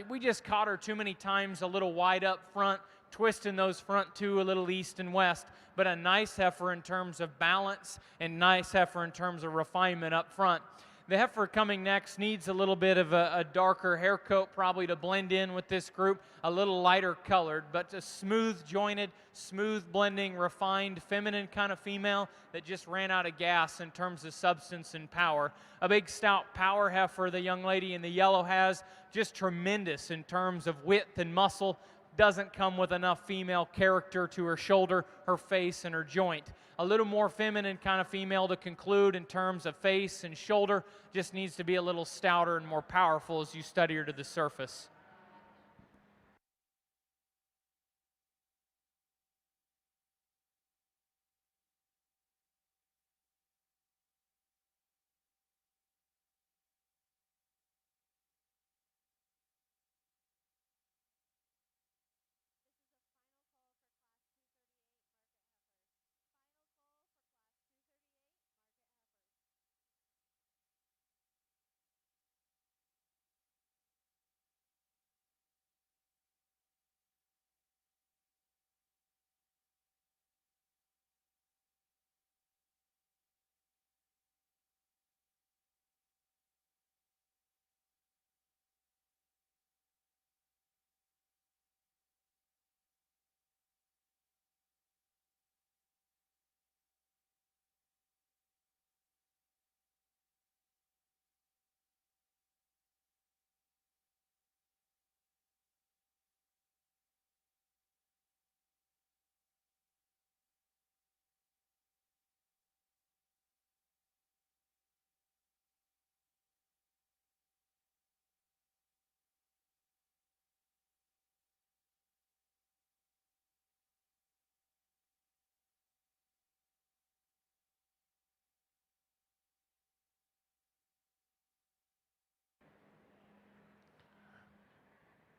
[SPEAKER 3] We just caught her too many times a little wide up front, twisting those front two a little east and west, but a nice heifer in terms of balance and nice heifer in terms of refinement up front. The heifer coming next needs a little bit of a darker hair coat probably to blend in with this group, a little lighter colored, but a smooth jointed, smooth blending, refined, feminine kind of female that just ran out of gas in terms of substance and power. A big stout power heifer the young lady in the yellow has, just tremendous in terms of width and muscle. Doesn't come with enough female character to her shoulder, her face, and her joint. A little more feminine kind of female to conclude in terms of face and shoulder. Just needs to be a little stouter and more powerful as you study her to the surface.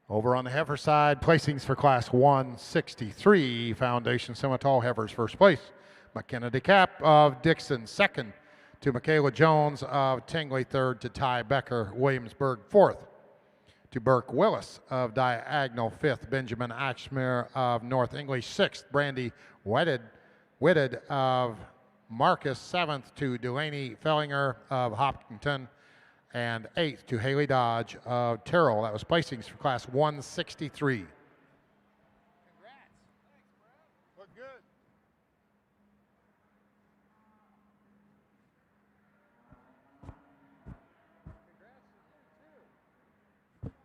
[SPEAKER 1] Over on the heifer side, placings for Class 163, Foundation Simmental heifers first place. McKenna DeCap of Dixon second to Michaela Jones of Tingley third to Ty Becker Williamsburg fourth to Burke Willis of Diagonal fifth, Benjamin Ashmere of North English sixth, Brandy Whitted of Marcus seventh to Delaney Fellinger of Hopkinton, and eighth to Haley Dodge of Terrell. That was placings for Class 163.
[SPEAKER 7] Congrats. Thanks, Brad. Look good. Congrats to you, too.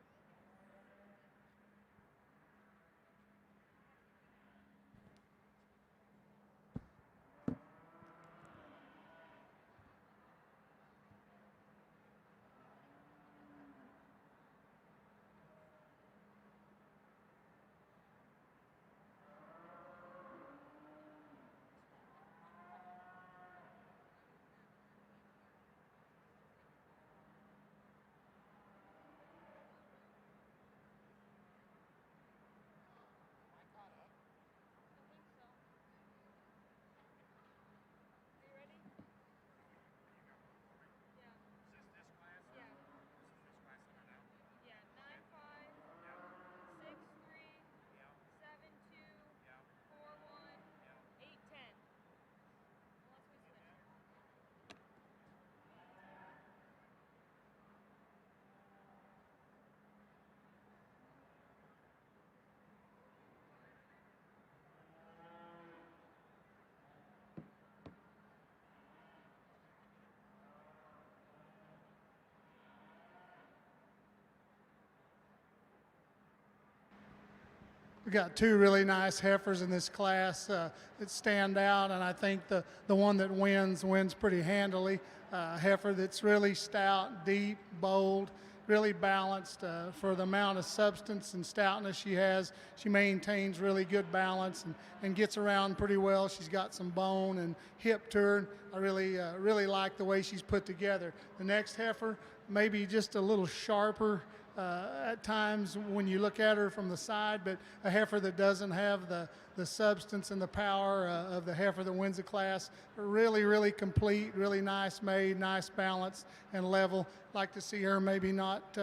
[SPEAKER 6] We've got two really nice heifers in this class that stand out, and I think the one that wins pretty handily. Heifer that's really stout, deep, bold, really balanced for the amount of substance and stoutness she has. She maintains really good balance and gets around pretty well. She's got some bone and hip to her. I really like the way she's put together. The next heifer, maybe just a little sharper at times when you look at her from the side, but a heifer that doesn't have the substance and the power of the heifer that wins the class. Really complete, really nice made, nice balance and level. Like to see her maybe not,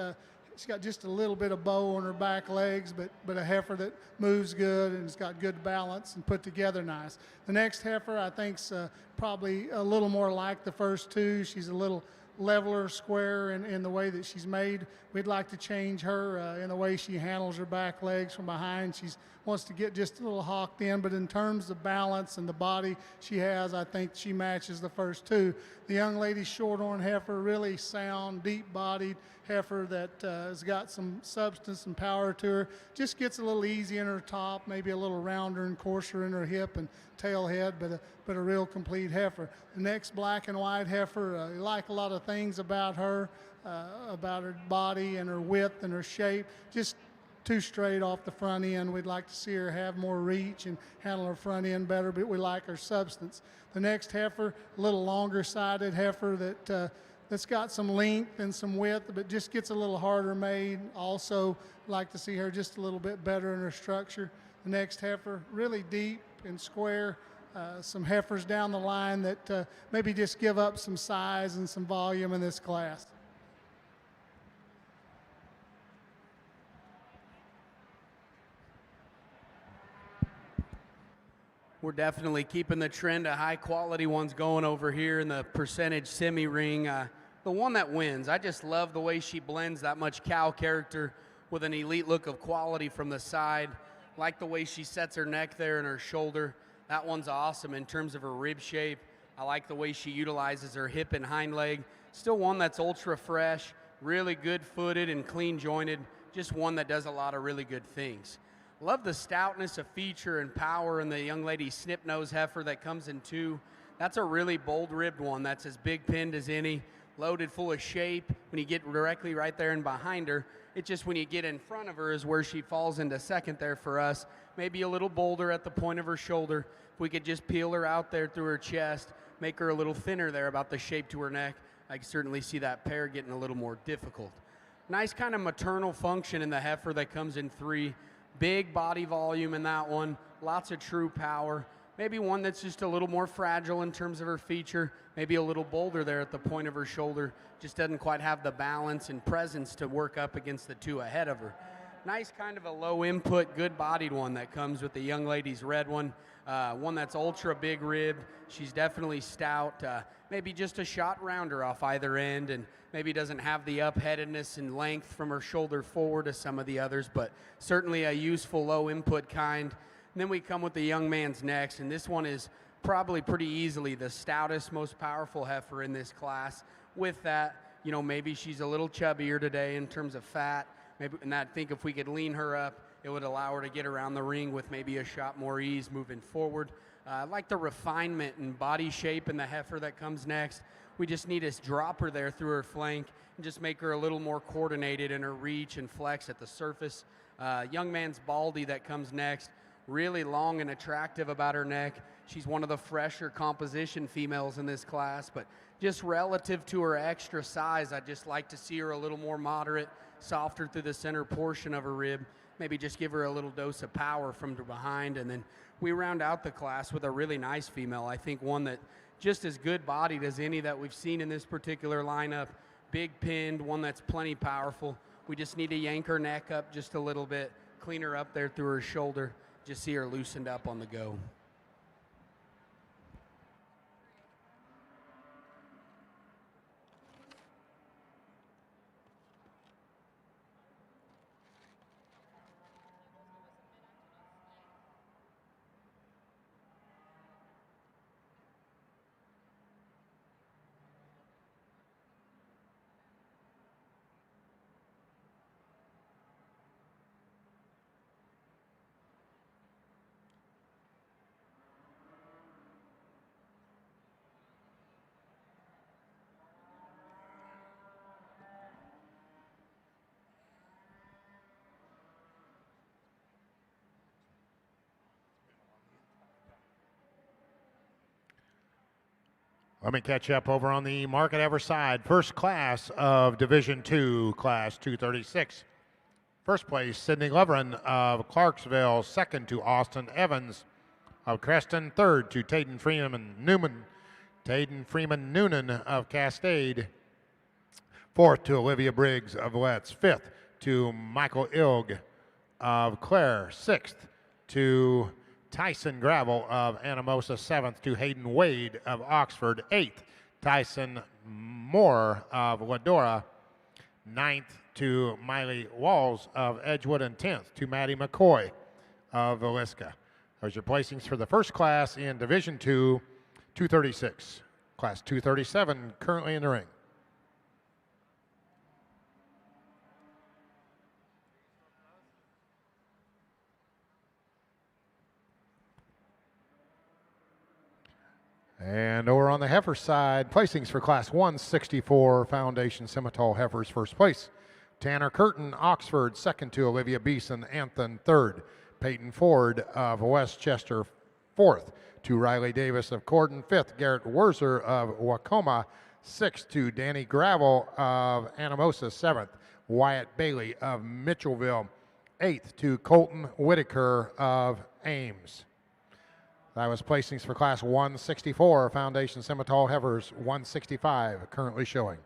[SPEAKER 6] she's got just a little bit of bow on her back legs, but a heifer that moves good and has got good balance and put together nice. The next heifer I think's probably a little more like the first two. She's a little leveler, square in the way that she's made. We'd like to change her in the way she handles her back legs from behind. She wants to get just a little hawked in, but in terms of balance and the body she has, I think she matches the first two. The young lady's shorthorn heifer, really sound, deep-bodied heifer that has got some substance and power to her. Just gets a little easy in her top, maybe a little rounder and coarser in her hip and tail head, but a real complete heifer. The next black and white heifer, you like a lot of things about her body and her width and her shape. Just too straight off the front end. We'd like to see her have more reach and handle her front end better, but we like her substance. The next heifer, a little longer sided heifer that's got some length and some width, but just gets a little harder made. Also like to see her just a little bit better in her structure. The next heifer, really deep and square. Some heifers down the line that maybe just give up some size and some volume in this class.
[SPEAKER 5] We're definitely keeping the trend of high quality ones going over here in the percentage semi ring. The one that wins, I just love the way she blends that much cow character with an elite look of quality from the side. Like the way she sets her neck there and her shoulder. That one's awesome in terms of her rib shape. I like the way she utilizes her hip and hind leg. Still one that's ultra fresh, really good footed and clean jointed. Just one that does a lot of really good things. Love the stoutness of feature and power in the young lady snip nose heifer that comes in two. That's a really bold ribbed one. That's as big pinned as any, loaded full of shape. When you get directly right there and behind her, it's just when you get in front of her is where she falls into second there for us. Maybe a little bolder at the point of her shoulder. If we could just peel her out there through her chest, make her a little thinner there about the shape to her neck, I can certainly see that pair getting a little more difficult. Nice kind of maternal function in the heifer that comes in three. Big body volume in that one, lots of true power. Maybe one that's just a little more fragile in terms of her feature, maybe a little bolder there at the point of her shoulder, just doesn't quite have the balance and presence to work up against the two ahead of her. Nice kind of a low input, good bodied one that comes with the young lady's red one. One that's ultra big rib. She's definitely stout. Maybe just a shot rounder off either end, and maybe doesn't have the upheadedness and length from her shoulder forward as some of the others, but certainly a useful low input kind. And then we come with the young man's next, and this one is probably pretty easily the stoutest, most powerful heifer in this class. With that, you know, maybe she's a little chubbier today in terms of fat. Maybe, and I think if we could lean her up, it would allow her to get around the ring with maybe a shot more ease moving forward. I like the refinement and body shape in the heifer that comes next. We just need to drop her there through her flank and just make her a little more coordinated in her reach and flex at the surface. Young man's Baldy that comes next, really long and attractive about her neck. She's one of the fresher composition females in this class, but just relative to her extra size, I'd just like to see her a little more moderate, softer through the center portion of her rib. Maybe just give her a little dose of power from behind, and then we round out the class with a really nice female. I think one that just as good bodied as any that we've seen in this particular lineup. Big pinned, one that's plenty powerful. We just need to yank her neck up just a little bit, clean her up there through her shoulder, just see her loosened up on the go.
[SPEAKER 1] Let me catch up over on the market ever side. First class of Division II, Class 236. First place, Sydney Leverin of Clarksville. Second to Austin Evans of Creston. Third to Tayden Freeman Noonan of Cascade. Fourth to Olivia Briggs of Letts. Fifth to Michael Ilg of Clare. Sixth to Tyson Gravel of Anamosa. Seventh to Hayden Wade of Oxford. Eighth, Tyson Moore of Ladora. Ninth to Miley Walls of Edgewood. And 10th to Maddie McCoy of Villisca. Those are placings for the first class in Division II, 236. Class 237 currently in the ring. And over on the heifer side, placings for Class 164 Foundation Simmental Heifers. First place, Tanner Curtin, Oxford. Second to Olivia Beeson, Anthon. Third, Peyton Ford of Westchester. Fourth to Riley Davis of Corden. Fifth, Garrett Werzer of Wacoma. Sixth to Danny Gravel of Anamosa. Seventh, Wyatt Bailey of Mitchellville. Eighth to Colton Whitaker of Ames. That was placings for Class 164, Foundation Simmental Heifers 165, currently showing.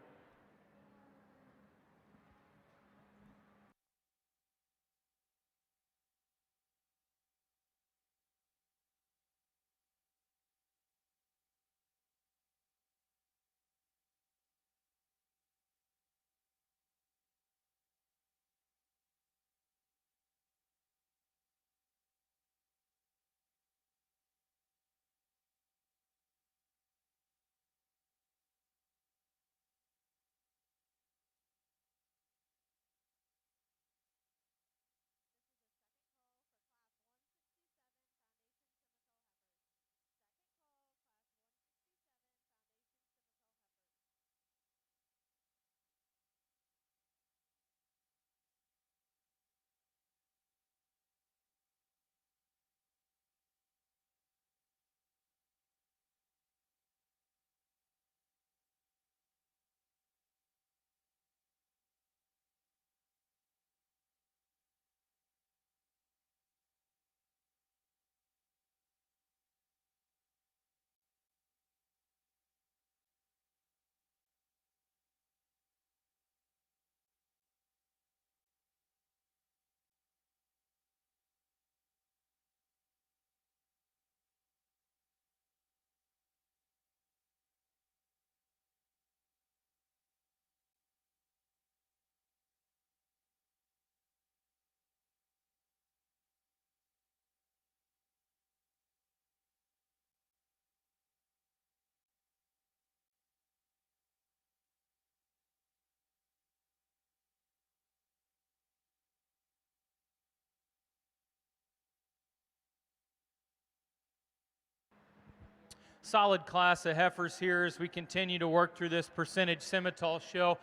[SPEAKER 3] Solid class of heifers here as we continue to work through this percentage Simmental show.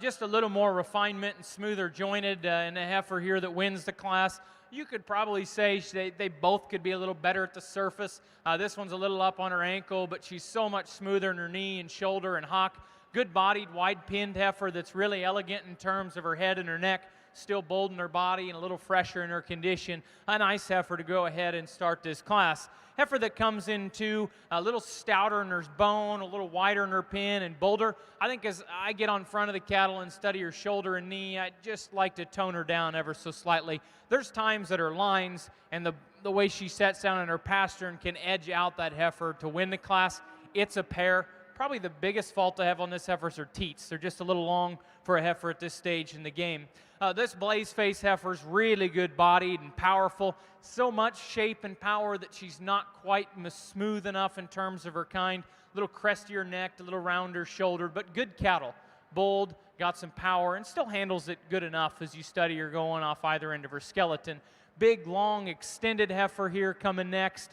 [SPEAKER 3] Just a little more refinement and smoother jointed in the heifer here that wins the class. You could probably say they both could be a little better at the surface. This one's a little up on her ankle, but she's so much smoother in her knee and shoulder and hock. Good-bodied, wide-pinned heifer that's really elegant in terms of her head and her neck. Still bold in her body and a little fresher in her condition. A nice heifer to go ahead and start this class. Heifer that comes into a little stouter in her bone, a little wider in her pin and bolder. I think as I get on front of the cattle and study her shoulder and knee, I just like to tone her down ever so slightly. There's times that her lines and the way she sets down in her pastern can edge out that heifer to win the class. It's a pair. Probably the biggest fault I have on this heifer is her teats. They're just a little long for a heifer at this stage in the game. This blaze face heifer is really good bodied and powerful. So much shape and power that she's not quite smooth enough in terms of her kind. A little crestier necked, a little rounder shouldered, but good cattle. Bold, got some power, and still handles it good enough as you study her going off either end of her skeleton. Big, long, extended heifer here coming next.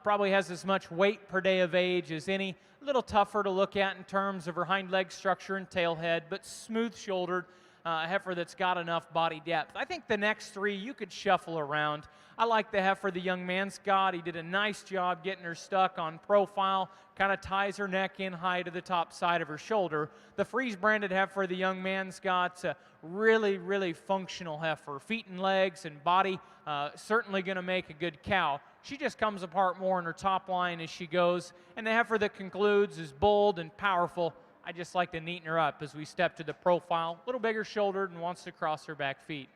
[SPEAKER 3] Probably has as much weight per day of age as any. A little tougher to look at in terms of her hind leg structure and tail head, but smooth-shouldered. a heifer that's got enough body depth. I think the next three you could shuffle around. I like the heifer the young man's got. He did a nice job getting her stuck on profile, kind of ties her neck in high to the top side of her shoulder. The freeze branded heifer the young man's got, really, really functional heifer. Feet and legs and body, certainly going to make a good cow. She just comes apart more in her top line as she goes. And the heifer that concludes is bold and powerful. I just like to neaten her up as we step to the profile. A little bigger shouldered and wants to cross her back feet.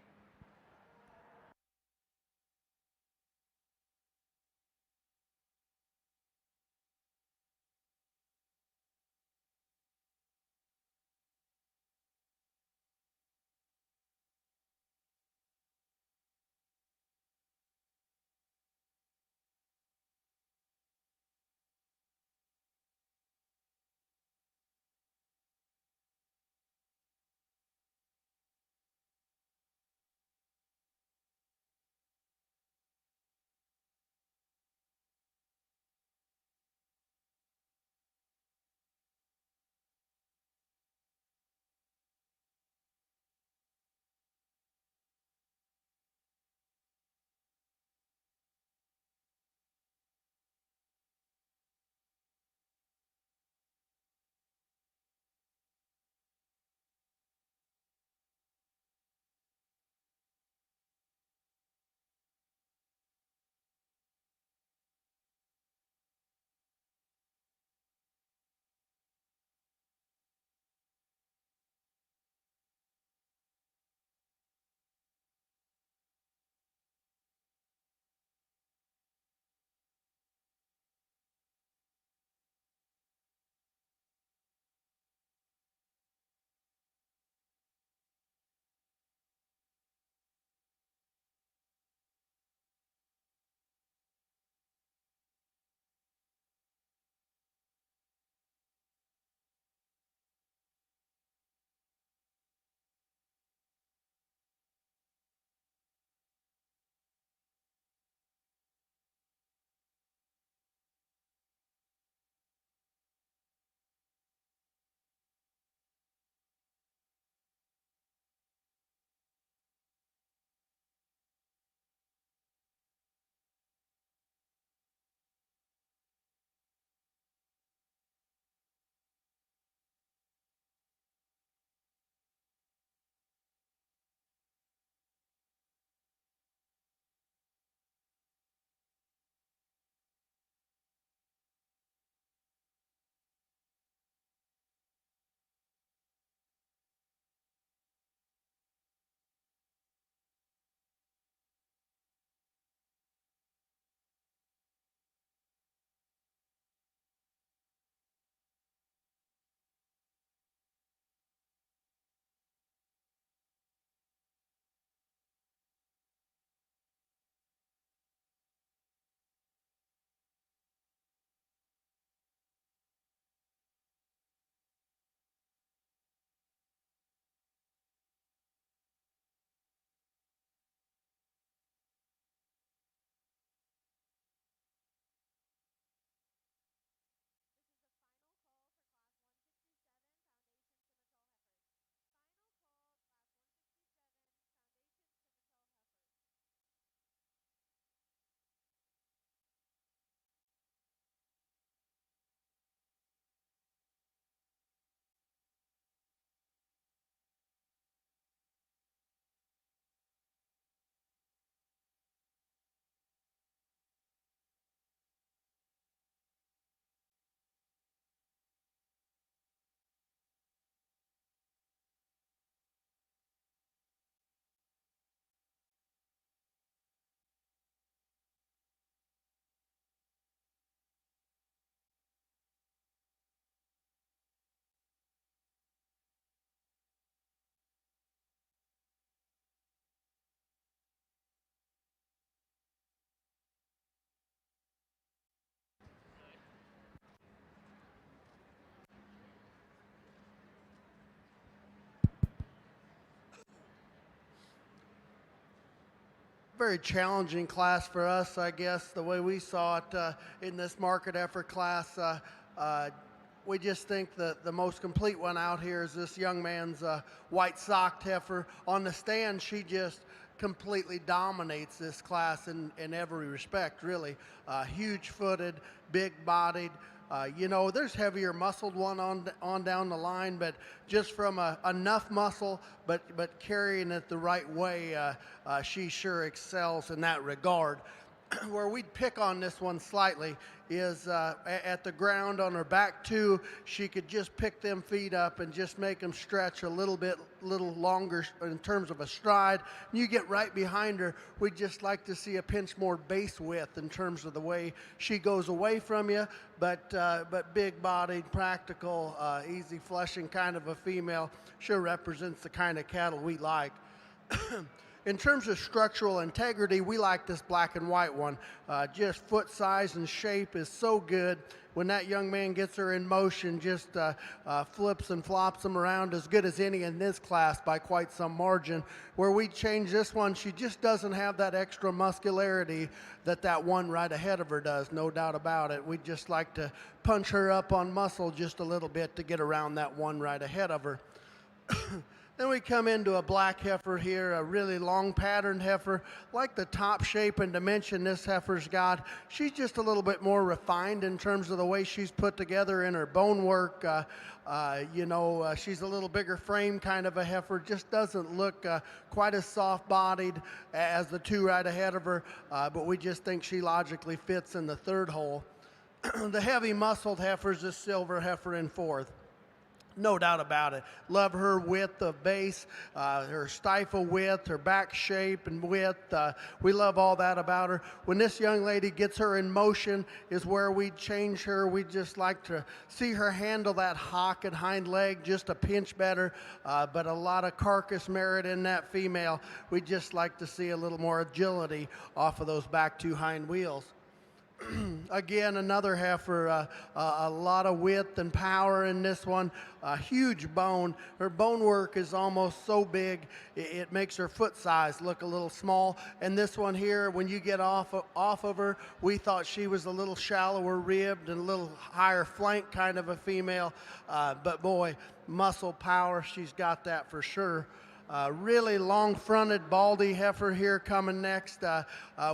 [SPEAKER 4] Very challenging class for us, I guess, the way we saw it in this market effort class. we just think that the most complete one out here is this young man's white socked heifer. On the stand, she just completely dominates this class in every respect, really. Huge footed, big bodied. There's heavier muscled one on down the line, but just from enough muscle, but carrying it the right way, she sure excels in that regard. Where we'd pick on this one slightly is at the ground on her back too. She could just pick them feet up and just make them stretch a little longer in terms of a stride. You get right behind her. We'd just like to see a pinch more base width in terms of the way she goes away from you, but big-bodied, practical, easy fleshing kind of a female. Sure represents the kind of cattle we like. In terms of structural integrity, we like this black and white one. Just foot size and shape is so good. When that young man gets her in motion, just flips and flops them around as good as any in this class by quite some margin. Where we change this one, she just doesn't have that extra muscularity that one right ahead of her does, no doubt about it. We'd just like to punch her up on muscle just a little bit to get around that one right ahead of her. Then we come into a black heifer here, a really long patterned heifer. Like the top shape and dimension this heifer's got, she's just a little bit more refined in terms of the way she's put together in her bone work. She's a little bigger frame kind of a heifer, just doesn't look quite as soft-bodied as the two right ahead of her, but we just think she logically fits in the third hole. The heavy muscled heifer's this silver heifer in fourth. No doubt about it. Love her width of base, her stifle width, her back shape and width. We love all that about her. When this young lady gets her in motion is where we change her. We just like to see her handle that hock and hind leg just a pinch better, but a lot of carcass merit in that female. We just like to see a little more agility off of those back two hind wheels. Again, another heifer, a lot of width and power in this one, a huge bone. Her bone work is almost so big, it makes her foot size look a little small. And this one here, when you get off of her, we thought she was a little shallower ribbed and a little higher flank kind of a female. But boy, muscle power, she's got that for sure. Really long-fronted, baldy heifer here coming next.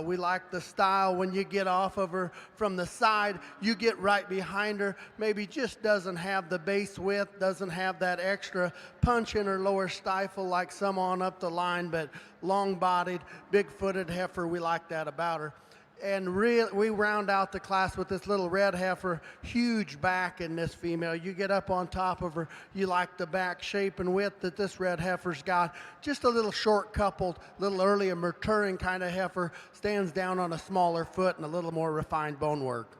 [SPEAKER 4] We like the style when you get off of her from the side, you get right behind her. Maybe just doesn't have the base width, doesn't have that extra punch in her lower stifle like some on up the line, but long-bodied, big-footed heifer, we like that about her. And we round out the class with this little red heifer, huge back in this female. You get up on top of her, you like the back shape and width that this red heifer's got. Just a little short coupled, little early maturing kind of heifer, stands down on a smaller foot and a little more refined bone work.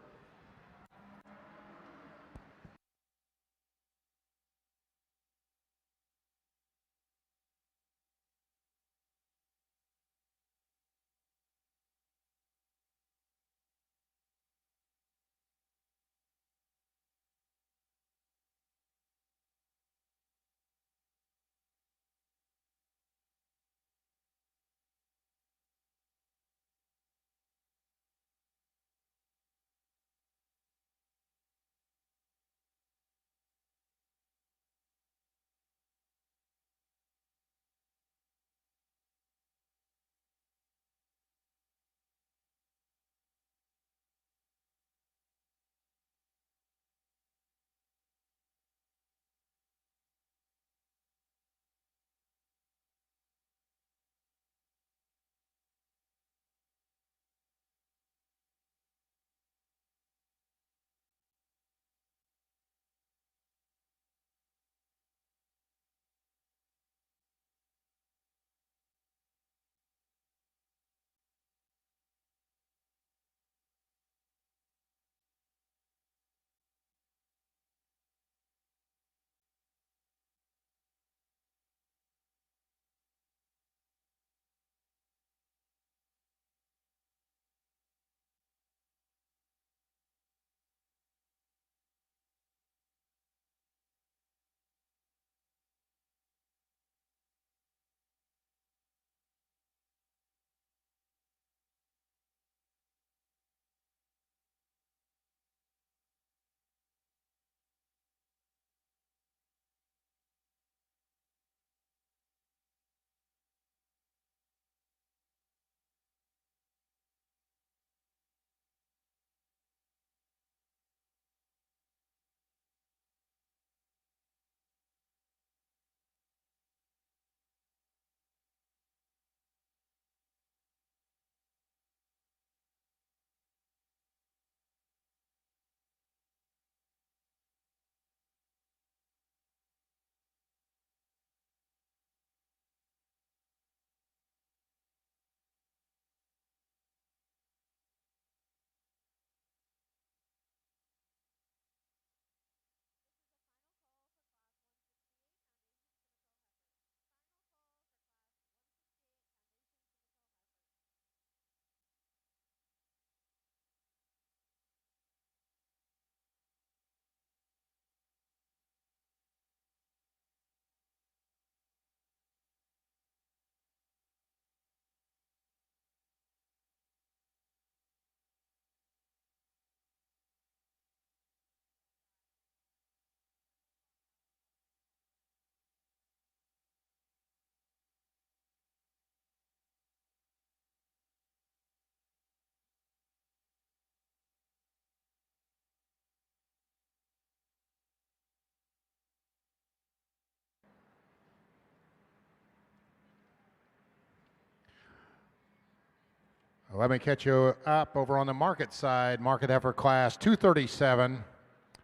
[SPEAKER 1] Let me catch you up over on the market side. Market heifer class 237.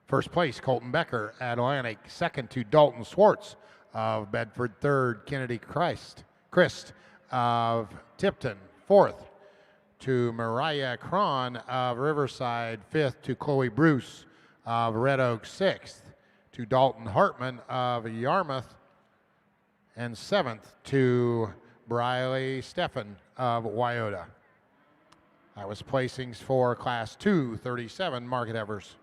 [SPEAKER 1] First place, Colton Becker, Atlantic. Second to Dalton Swartz of Bedford. Third, Kennedy Christ of Tipton. Fourth to Mariah Cron of Riverside. Fifth to Chloe Bruce of Red Oak. Sixth to Dalton Hartman of Yarmouth. And seventh to Briley Steffen of Wyoda. That was placings for class 237 market heifers.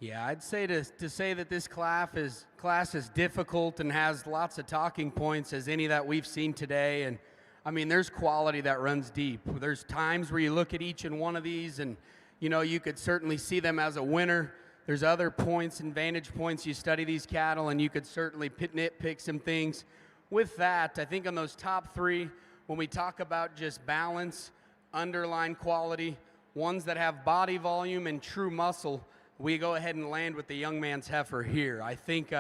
[SPEAKER 5] Yeah, I'd say to say that this class is difficult and has lots of talking points as any that we've seen today. And I mean, there's quality that runs deep. There's times where you look at each and one of these and, you know, you could certainly see them as a winner. There's other points and vantage points you study these cattle and you could certainly nitpick some things. With that, I think on those top three, when we talk about just balance, underline quality, ones that have body volume and true muscle, we go ahead and land with the young man's heifer here. I think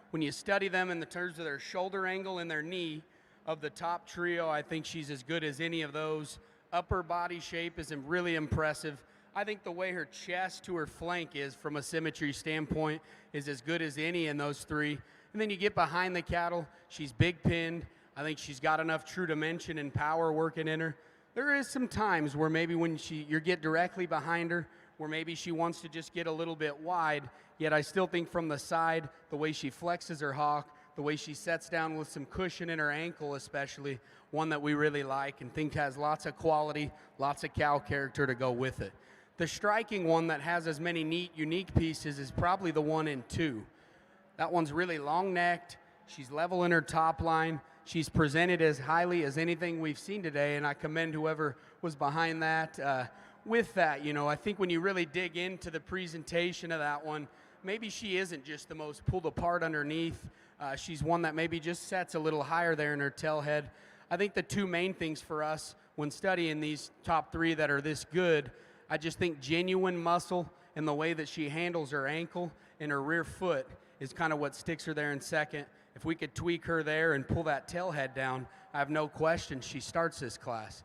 [SPEAKER 5] when you study them in the terms of their shoulder angle and their knee of the top trio, I think she's as good as any of those. Upper body shape is really impressive. I think the way her chest to her flank is from a symmetry standpoint is as good as any in those three. And then you get behind the cattle, she's big pinned. I think she's got enough true dimension and power working in her. There is some times where maybe when you get directly behind her, where maybe she wants to just get a little bit wide, yet I still think from the side, the way she flexes her hock, the way she sets down with some cushion in her ankle especially, one that we really like and think has lots of quality, lots of cow character to go with it. The striking one that has as many neat, unique pieces is probably the one in 2. That one's really long-necked. She's level in her top line. She's presented as highly as anything we've seen today, and I commend whoever was behind that. With that, you know, I think when you really dig into the presentation of that one, maybe she isn't just the most pulled apart underneath. She's one that maybe just sets a little higher there in her tail head. I think the two main things for us when studying these top three that are this good, I just think genuine muscle and the way that she handles her ankle and her rear foot is kind of what sticks her there in second. If we could tweak her there and pull that tail head down, I have no question she starts this class.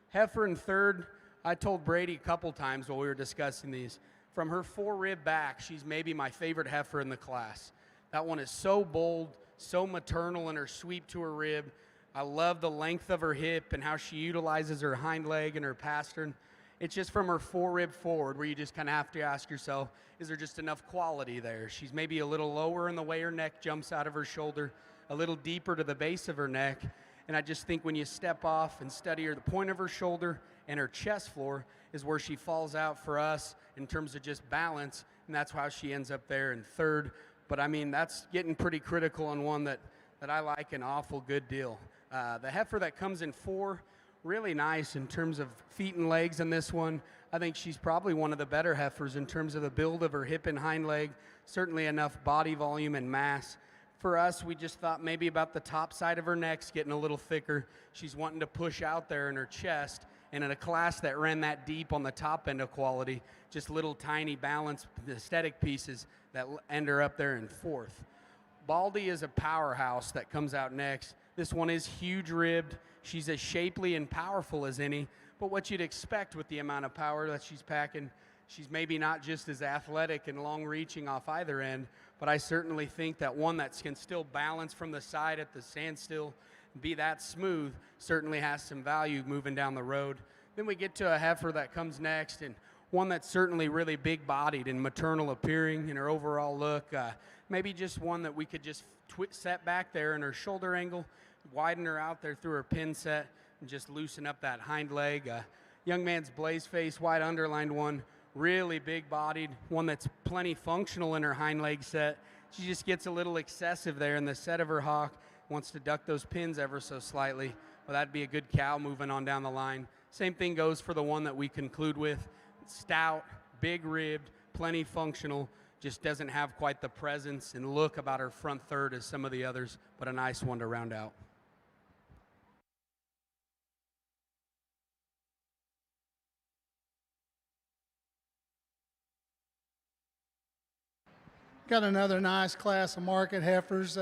[SPEAKER 5] Heifer in third, I told Brady a couple times while we were discussing these, from her fore-rib back, she's maybe my favorite heifer in the class. That one is so bold, so maternal in her sweep to her rib. I love the length of her hip and how she utilizes her hind leg and her pastern. It's just from her fore-rib forward where you just kind of have to ask yourself, is there just enough quality there? She's maybe a little lower in the way her neck jumps out of her shoulder, a little deeper to the base of her neck. And I just think when you step off and study her, the point of her shoulder and her chest floor is where she falls out for us in terms of just balance, and that's how she ends up there in third. But I mean, that's getting pretty critical on one that I like an awful good deal. The heifer that comes in 4, really nice in terms of feet and legs in this one. I think she's probably one of the better heifers in terms of the build of her hip and hind leg, certainly enough body volume and mass. For us, we just thought maybe about the top side of her neck's getting a little thicker. She's wanting to push out there in her chest. And in a class that ran that deep on the top end of quality, just little tiny balance aesthetic pieces that end her up there in 4th. Baldy is a powerhouse that comes out next. This one is huge ribbed. She's as shapely and powerful as any, but what you'd expect with the amount of power that she's packing, she's maybe not just as athletic and long reaching off either end, but I certainly think that one that can still balance from the side at the standstill, be that smooth, certainly has some value moving down the road. Then we get to a heifer that comes next, and one that's certainly really big-bodied and maternal appearing in her overall look. Maybe just one that we could just set back there in her shoulder angle, widen her out there through her pin set, and just loosen up that hind leg. Young man's blaze face, wide underlined one, really big-bodied, one that's plenty functional in her hind leg set. She just gets a little excessive there in the set of her hock, wants to duck those pins ever so slightly. Well, that'd be a good cow moving on down the line. Same thing goes for the one that we conclude with. Stout, big-ribbed, plenty functional, just doesn't have quite the presence and look about her front third as some of the others, but a nice one to round out.
[SPEAKER 6] Got another nice class of market heifers.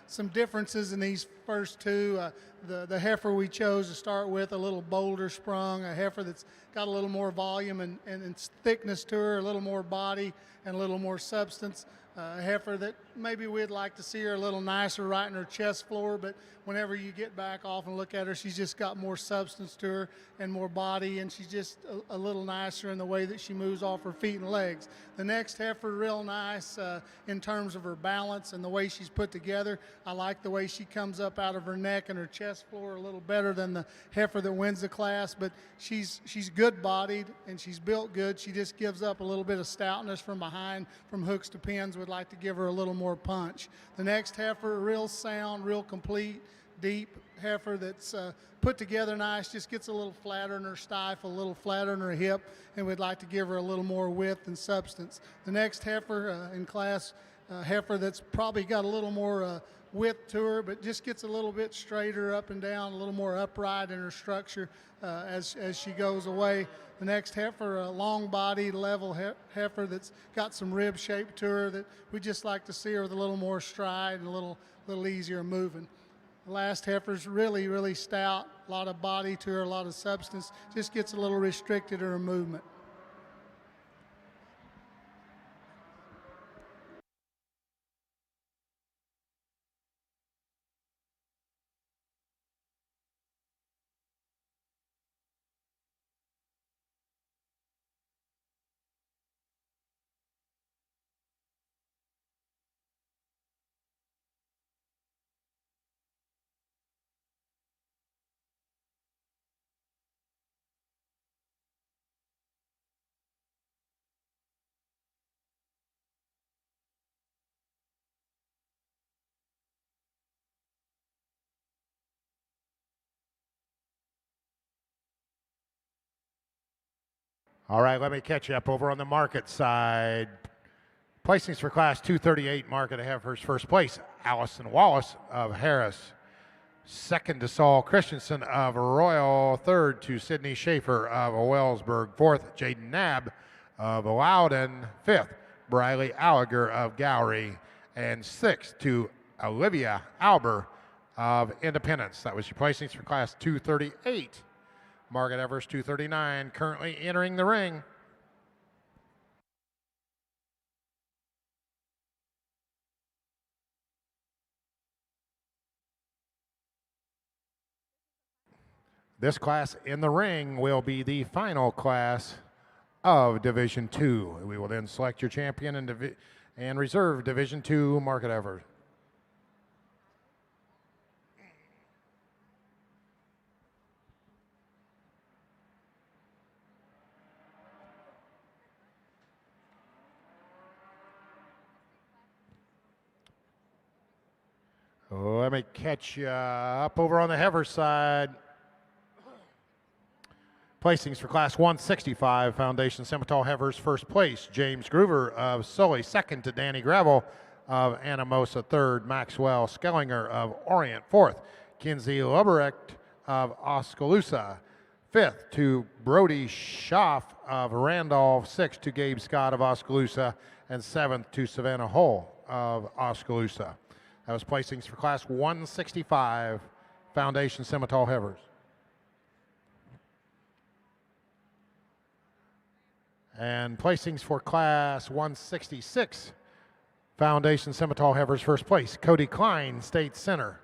[SPEAKER 6] Some differences in these first two. The heifer we chose to start with, a little bolder sprung, a heifer that's got a little more volume and thickness to her, a little more body and a little more substance. A heifer that maybe we'd like to see her a little nicer right in her chest floor, but whenever you get back off and look at her, she's just got more substance to her and more body, and she's just a little nicer in the way that she moves off her feet and legs. The next heifer, real nice in terms of her balance and the way she's put together. I like the way she comes up out of her neck and her chest floor a little better than the heifer that wins the class, but she's good-bodied and she's built good. She just gives up a little bit of stoutness from behind, from hooks to pins. Would like to give her a little more punch. The next heifer, real sound, real complete, deep heifer that's put together nice, just gets a little flatter in her stifle, a little flatter in her hip, and we'd like to give her a little more width and substance. The next heifer in class, heifer that's probably got a little more width to her, but just gets a little bit straighter up and down, a little more upright in her structure as she goes away. The next heifer, a long-bodied, level heifer that's got some rib shape to her that we just like to see her with a little more stride and a little easier moving. The last heifer's really, really stout, a lot of body to her, a lot of substance, just gets a little restricted in her movement.
[SPEAKER 1] All right, let me catch you up over on the market side. Placings for Class 238 market heifers. First place, Allison Wallace of Harris. Second to Saul Christensen of Royal. Third to Sidney Schaefer of Wellsburg. Fourth, Jaden Knabb of Loudon. Fifth, Briley Alliger of Gowrie. And sixth to Olivia Alber of Independence. That was your placings for Class 238. Market Evers 239 currently entering the ring. This class in the ring will be the final class of Division II. We will then select your champion and reserve Division II Market Evers. Let me catch you up over on the heifer side. Placings for Class 165 Foundation Simmental Heifers. First place, James Groover of Sully. Second to Danny Gravel of Anamosa. Third, Maxwell Skellinger of Orient. Fourth, Kinsey Luberecht of Oskaloosa. Fifth to Brody Schaff of Randolph. Sixth to Gabe Scott of Oskaloosa. And seventh to Savannah Hull of Oskaloosa. That was placings for Class 165 Foundation Simmental Heifers. And placings for Class 166 Foundation Simmental Heifers. First place, Cody Klein, State Center.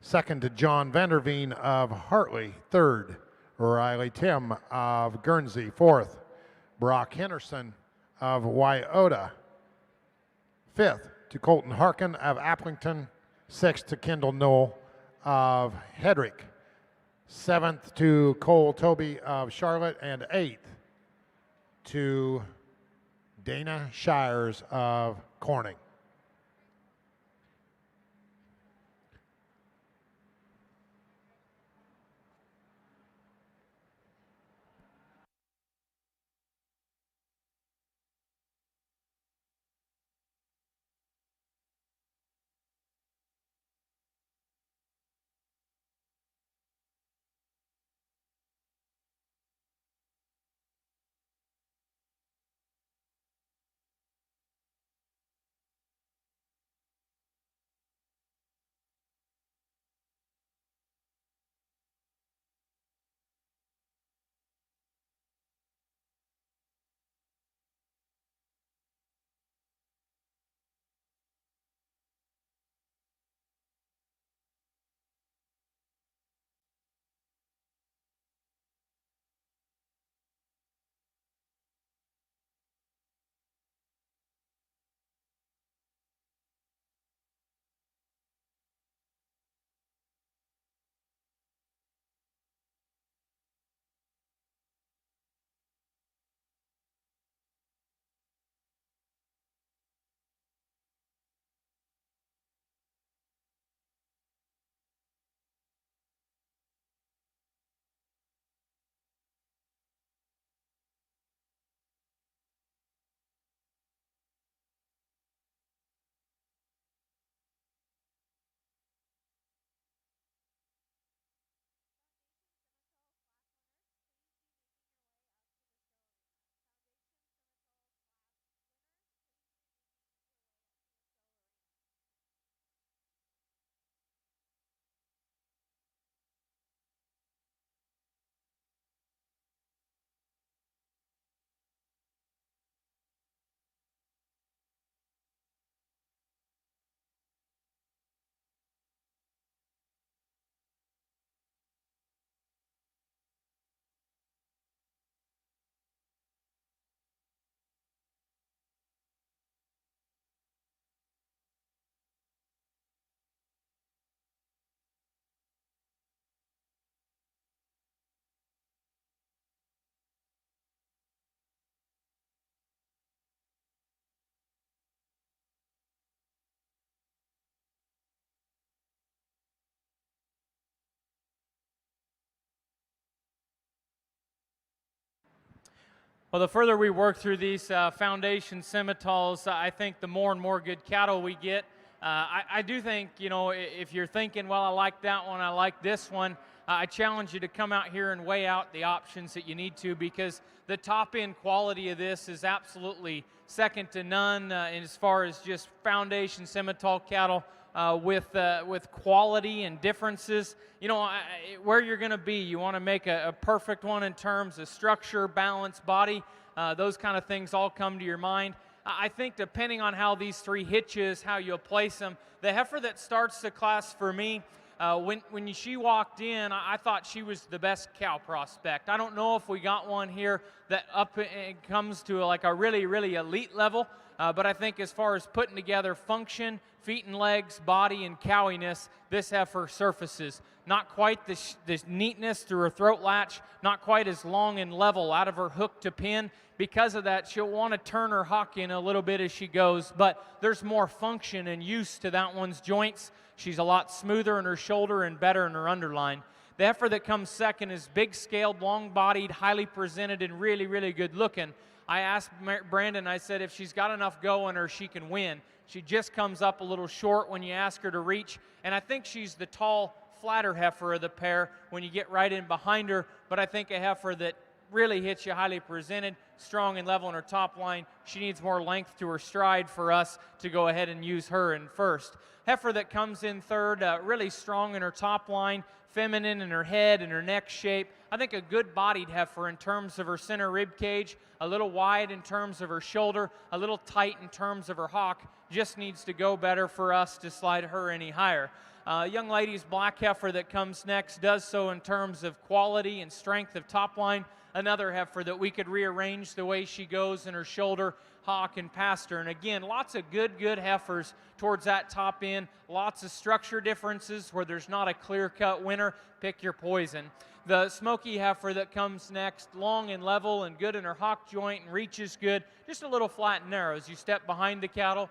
[SPEAKER 1] Second to John Vanderveen of Hartley. Third, Riley Tim of Guernsey. Fourth, Brock Henderson of Wyota. Fifth to Colton Harkin of Applington. Sixth to Kendall Knoll of Hedrick. Seventh to Cole Toby of Charlotte. And eighth to Dana Shires of Corning.
[SPEAKER 3] Well, the further we work through these foundation Simmentals, I think the more and more good cattle we get. I do think, you know, if you're thinking, well, I like that one, I like this one, I challenge you to come out here and weigh out the options that you need to, because the top end quality of this is absolutely second to none as far as just foundation Simmental cattle with quality and differences. You know, where you're going to be, you want to make a perfect one in terms of structure, balance, body, those kind of things all come to your mind. I think depending on how these three hitches, how you'll place them, the heifer that starts the class for me, when she walked in, I thought she was the best cow prospect. I don't know if we got one here that up and comes to like a really, really elite level, but I think as far as putting together function, feet and legs, body, and cowiness, this heifer surfaces. Not quite this neatness through her throat latch, not quite as long and level out of her hook to pin. Because of that, she'll want to turn her hock in a little bit as she goes, but there's more function and use to that one's joints. She's a lot smoother in her shoulder and better in her underline. The heifer that comes second is big-scaled, long-bodied, highly presented, and really, really good looking. I asked Brandon, I said, if she's got enough go in her, she can win. She just comes up a little short when you ask her to reach, and I think she's the tall, flatter heifer of the pair when you get right in behind her, but I think a heifer that really hits you highly presented, strong and level in her top line. She needs more length to her stride for us to go ahead and use her in first. Heifer that comes in third, really strong in her top line, feminine in her head and her neck shape. I think a good bodied heifer in terms of her center rib cage, a little wide in terms of her shoulder, a little tight in terms of her hock, just needs to go better for us to slide her any higher. Young lady's black heifer that comes next does so in terms of quality and strength of top line. Another heifer that we could rearrange the way she goes in her shoulder, hock, and pasture. And again, lots of good heifers towards that top end. Lots of structure differences where there's not a clear-cut winner. Pick your poison. The smoky heifer that comes next, long and level and good in her hock joint and reaches good. Just a little flat and narrow as you step behind the cattle.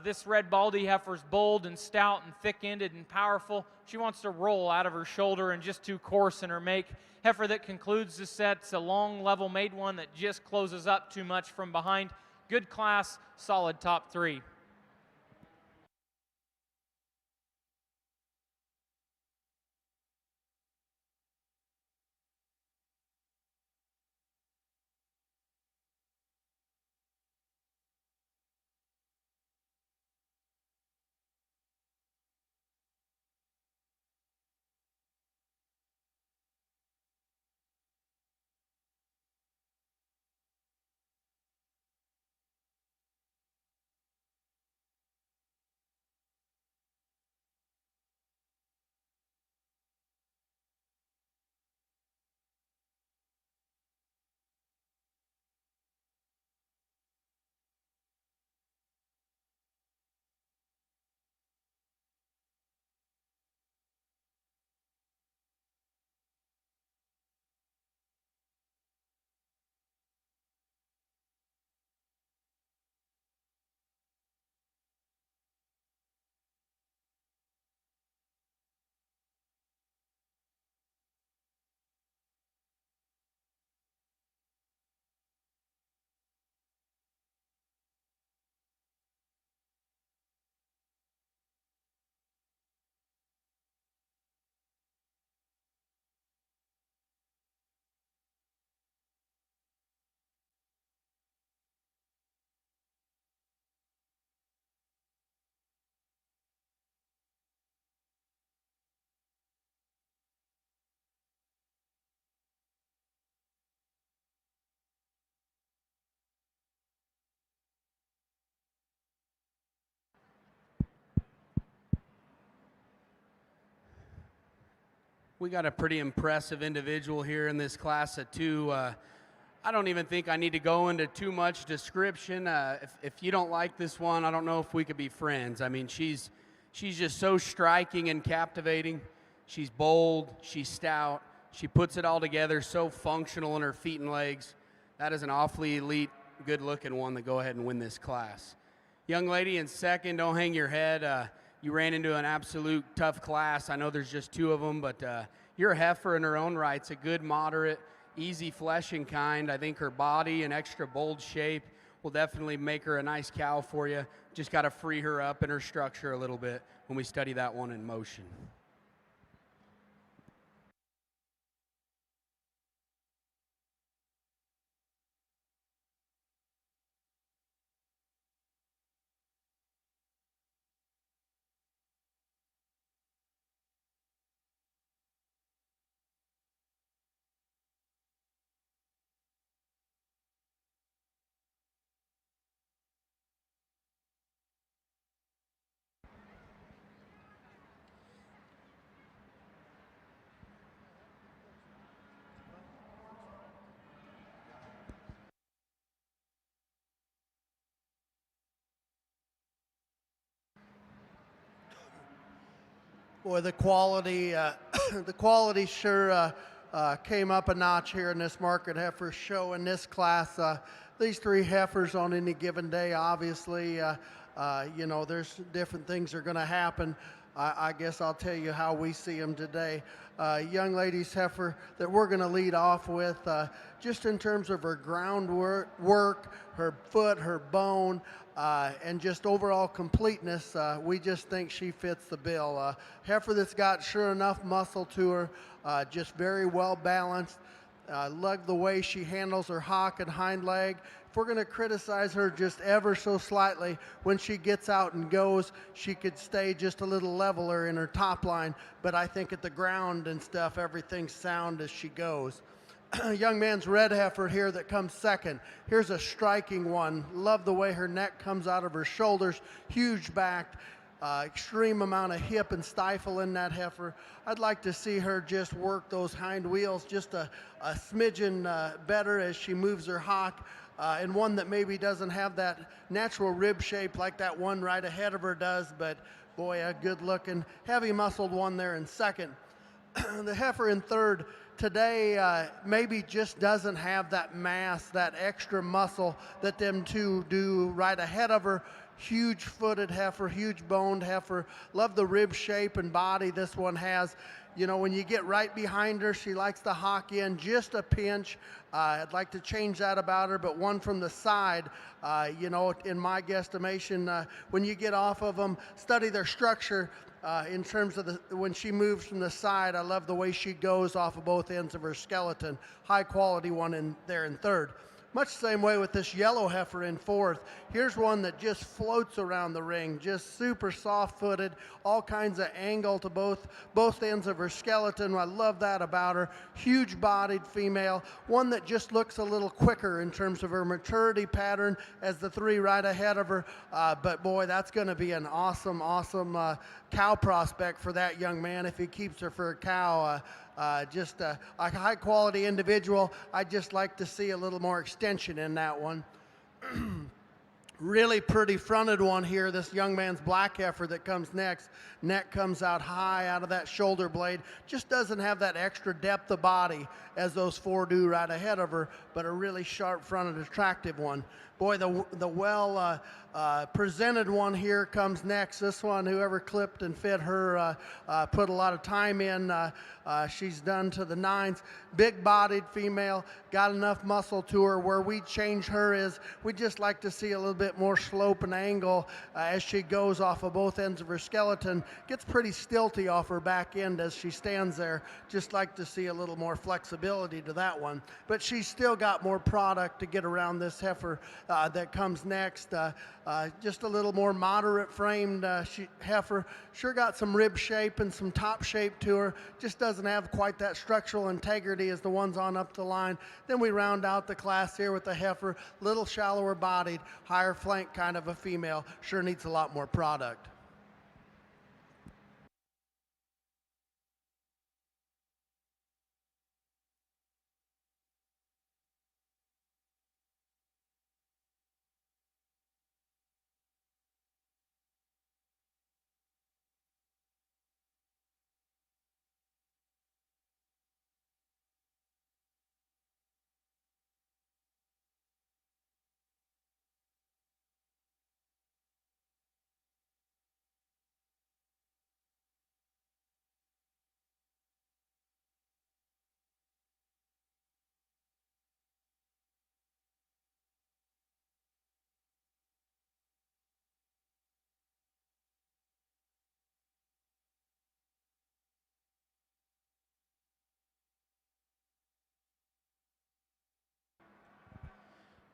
[SPEAKER 3] This red baldy heifer's bold and stout and thick-ended and powerful. She wants to roll out of her shoulder and just too coarse in her make. Heifer that concludes the set's a long, level made one that just closes up too much from behind. Good class, solid top three.
[SPEAKER 5] We got a pretty impressive individual here in this class of two. I don't even think I need to go into too much description. If you don't like this one, I don't know if we could be friends. I mean, she's just so striking and captivating. She's bold, she's stout, she puts it all together, so functional in her feet and legs. That is an awfully elite, good-looking one to go ahead and win this class. Young lady in second, don't hang your head. You ran into an absolute tough class. I know there's just two of them, but you're a heifer in her own right. It's a good, moderate, easy fleshing kind. I think her body and extra bold shape will definitely make her a nice cow for you. Just got to free her up in her structure a little bit when we study that one in motion.
[SPEAKER 4] Boy, the quality, the quality sure came up a notch here in this market heifer show in this class. These three heifers on any given day, obviously, you know, there's different things are going to happen. I guess I'll tell you how we see them today. Young lady's heifer that we're going to lead off with, just in terms of her groundwork, her foot, her bone, and just overall completeness, we just think she fits the bill. Heifer that's got sure enough muscle to her, just very well balanced. Love the way she handles her hock and hind leg. If we're going to criticize her just ever so slightly, when she gets out and goes, she could stay just a little leveler in her top line. But I think at the ground and stuff, everything's sound as she goes. Young man's red heifer here that comes second. Here's a striking one. Love the way her neck comes out of her shoulders, huge back, extreme amount of hip and stifle in that heifer. I'd like to see her just work those hind wheels just a smidgen better as she moves her hock, and one that maybe doesn't have that natural rib shape like that one right ahead of her does, but boy, a good looking, heavy muscled one there in second. The heifer in third today maybe just doesn't have that mass, that extra muscle that them two do right ahead of her. Huge footed heifer, huge boned heifer. Love the rib shape and body this one has. You know, when you get right behind her, she likes to hock in just a pinch. I'd like to change that about her, but one from the side, you know, in my guesstimation, when you get off of them, study their structure. In terms of when she moves from the side, I love the way she goes off of both ends of her skeleton. High quality one in there in third. Much the same way with this yellow heifer in fourth. Here's one that just floats around the ring, just super soft-footed, all kinds of angle to both ends of her skeleton. I love that about her. Huge-bodied female, one that just looks a little quicker in terms of her maturity pattern as the three right ahead of her. But boy, that's going to be an awesome, awesome cow prospect for that young man if he keeps her for a cow. Just a high quality individual. I'd just like to see a little more extension in that one. Really pretty fronted one here, this young man's black heifer that comes next. Neck comes out high out of that shoulder blade. Just doesn't have that extra depth of body as those four do right ahead of her, but a really sharp fronted, attractive one. Boy, the well presented one here comes next. This one, whoever clipped and fit her, put a lot of time in. She's done to the nines. Big-bodied female, got enough muscle to her. Where we change her is we just like to see a little bit more slope and angle as she goes off of both ends of her skeleton. Gets pretty stilty off her back end as she stands there. Just like to see a little more flexibility to that one. But she's still got more product to get around this heifer that comes next. Just a little more moderate framed heifer. Sure got some rib shape and some top shape to her. Just doesn't have quite that structural integrity as the ones on up the line. Then we round out the class here with the heifer, little shallower bodied, higher flank kind of a female. Sure needs a lot more product.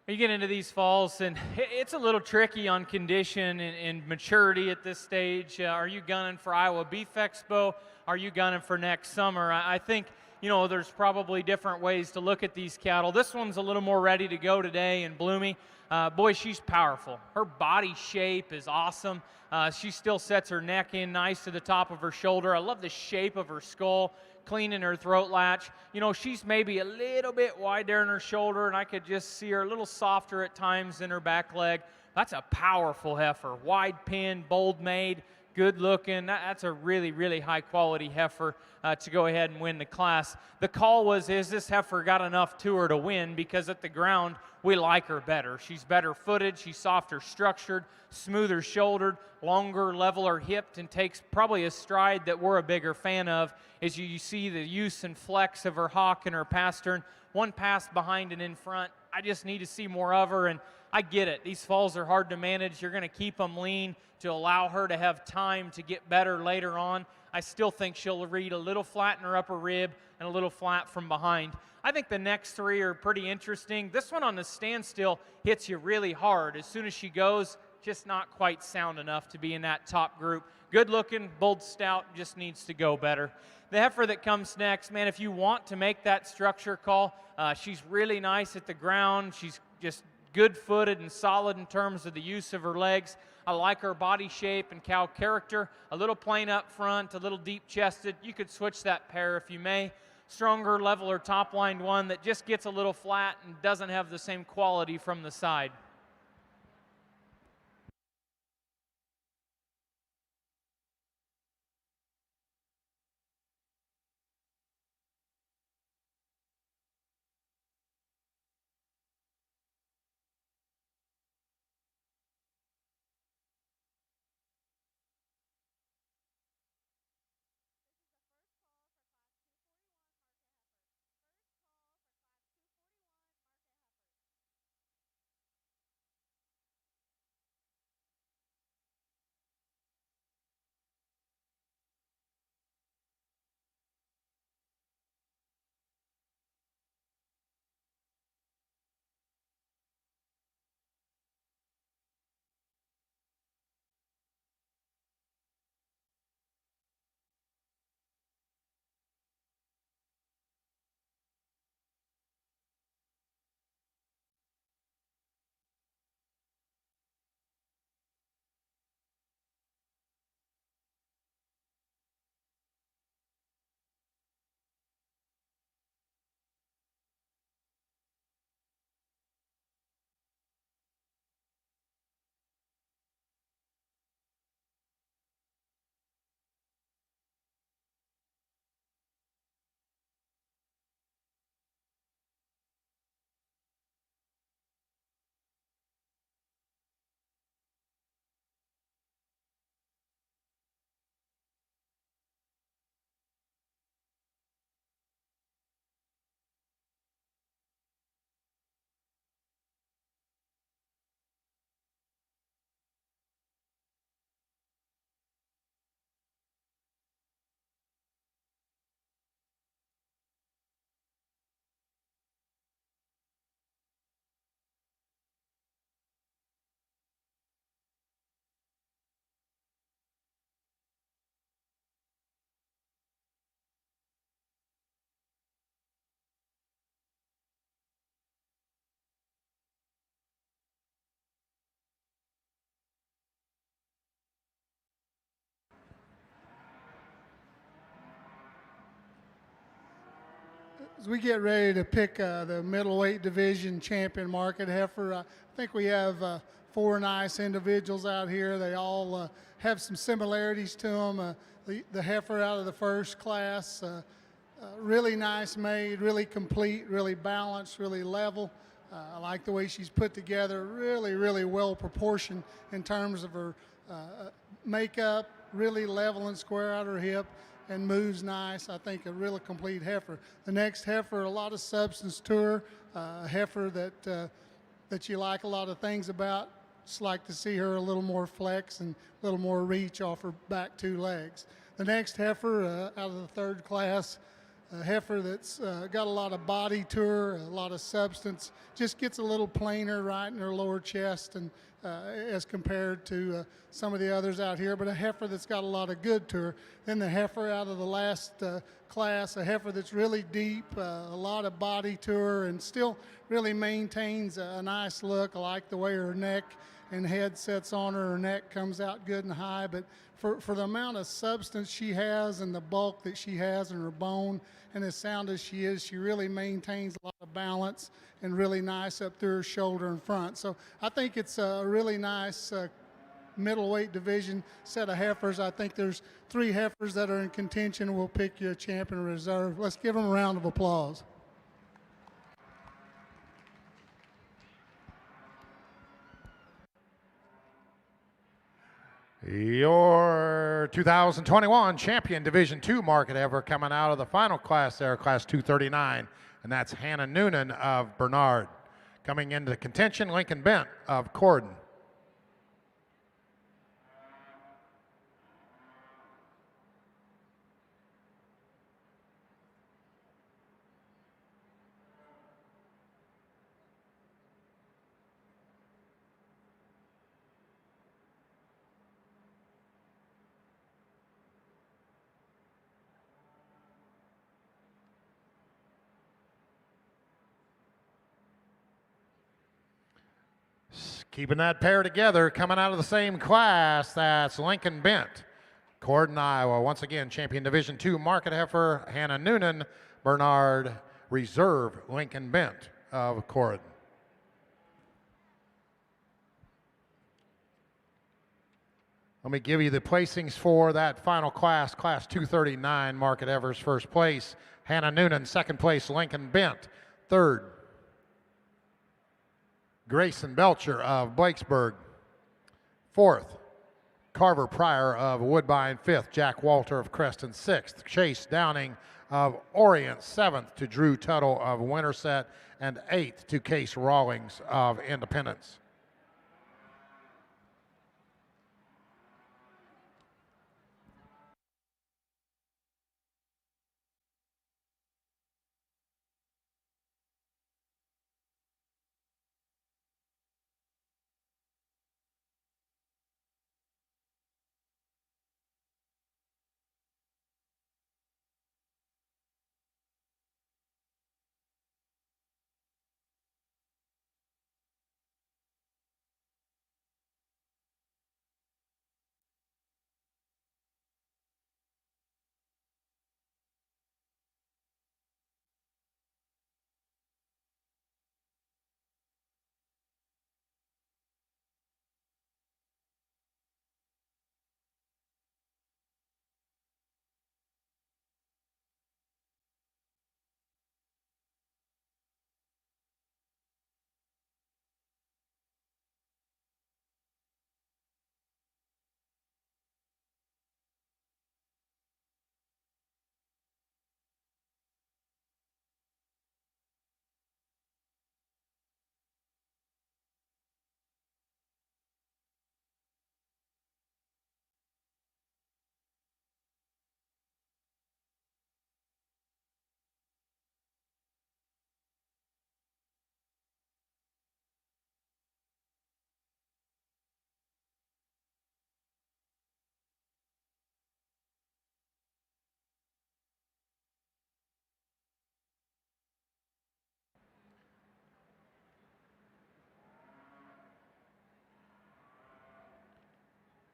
[SPEAKER 3] You get into these falls, and it's a little tricky on condition and maturity at this stage. Are you gunning for Iowa Beef Expo? Are you gunning for next summer? I think, you know, there's probably different ways to look at these cattle. This one's a little more ready to go today and bloomy. Boy, she's powerful. Her body shape is awesome. She still sets her neck in nice to the top of her shoulder. I love the shape of her skull, clean in her throat latch. You know, she's maybe a little bit wide there in her shoulder, and I could just see her a little softer at times in her back leg. That's a powerful heifer. Wide pin, bold made, good looking. That's a really, really high quality heifer to go ahead and win the class. The call was, is this heifer got enough to her to win? Because at the ground, we like her better. She's better footed, she's softer structured, smoother shouldered, longer, leveler hipped, and takes probably a stride that we're a bigger fan of as you see the use and flex of her hock and her pastern. One pass behind and in front. I just need to see more of her, and I get it. These falls are hard to manage. You're going to keep them lean to allow her to have time to get better later on. I still think she'll read a little flat in her upper rib and a little flat from behind. I think the next three are pretty interesting. This one on the standstill hits you really hard. As soon as she goes, just not quite sound enough to be in that top group. Good looking, bold, stout, just needs to go better. The heifer that comes next, man, if you want to make that structure call, she's really nice at the ground. She's just good-footed and solid in terms of the use of her legs. I like her body shape and cow character. A little plain up front, a little deep-chested. You could switch that pair if you may. Stronger, leveler, top-lined one that just gets a little flat and doesn't have the same quality from the side.
[SPEAKER 6] As we get ready to pick the middleweight division champion market heifer, I think we have four nice individuals out here. They all have some similarities to them. The heifer out of the first class, really nice made, really complete, really balanced, really level. I like the way she's put together, really, really well proportioned in terms of her makeup, really level and square out her hip, and moves nice. I think a really complete heifer. The next heifer, a lot of substance to her, a heifer that you like a lot of things about. Just like to see her a little more flex and a little more reach off her back two legs. The next heifer out of the third class, a heifer that's got a lot of body to her, a lot of substance, just gets a little plainer right in her lower chest and as compared to some of the others out here, but a heifer that's got a lot of good to her. Then the heifer out of the last class, a heifer that's really deep, a lot of body to her, and still really maintains a nice look. I like the way her neck and head sets on her. Her neck comes out good and high, but for the amount of substance she has and the bulk that she has in her bone and as sound as she is, she really maintains a lot of balance and really nice up through her shoulder and front. So I think it's a really nice middleweight division set of heifers. I think there's 3 heifers that are in contention. We'll pick you a champion reserve. Let's give them a round of applause.
[SPEAKER 1] Your 2021 champion Division II market heifer coming out of the final class there, class 239, and that's Hannah Noonan of Bernard. Coming into contention, Lincoln Bent of Corden. Keeping that pair together, coming out of the same class, that's Lincoln Bent, Corden, Iowa. Once again, champion Division II market heifer, Hannah Noonan, Bernard Reserve, Lincoln Bent of Corden. Let me give you the placings for that final class, class 239 market heifers. First place, Hannah Noonan. Second place, Lincoln Bent. Third, Grayson Belcher of Blakesburg. Fourth, Carver Pryor of Woodbine. Fifth, Jack Walter of Creston. Sixth, Chase Downing of Orient. Seventh to Drew Tuttle of Winterset. And eighth to Case Rawlings of Independence.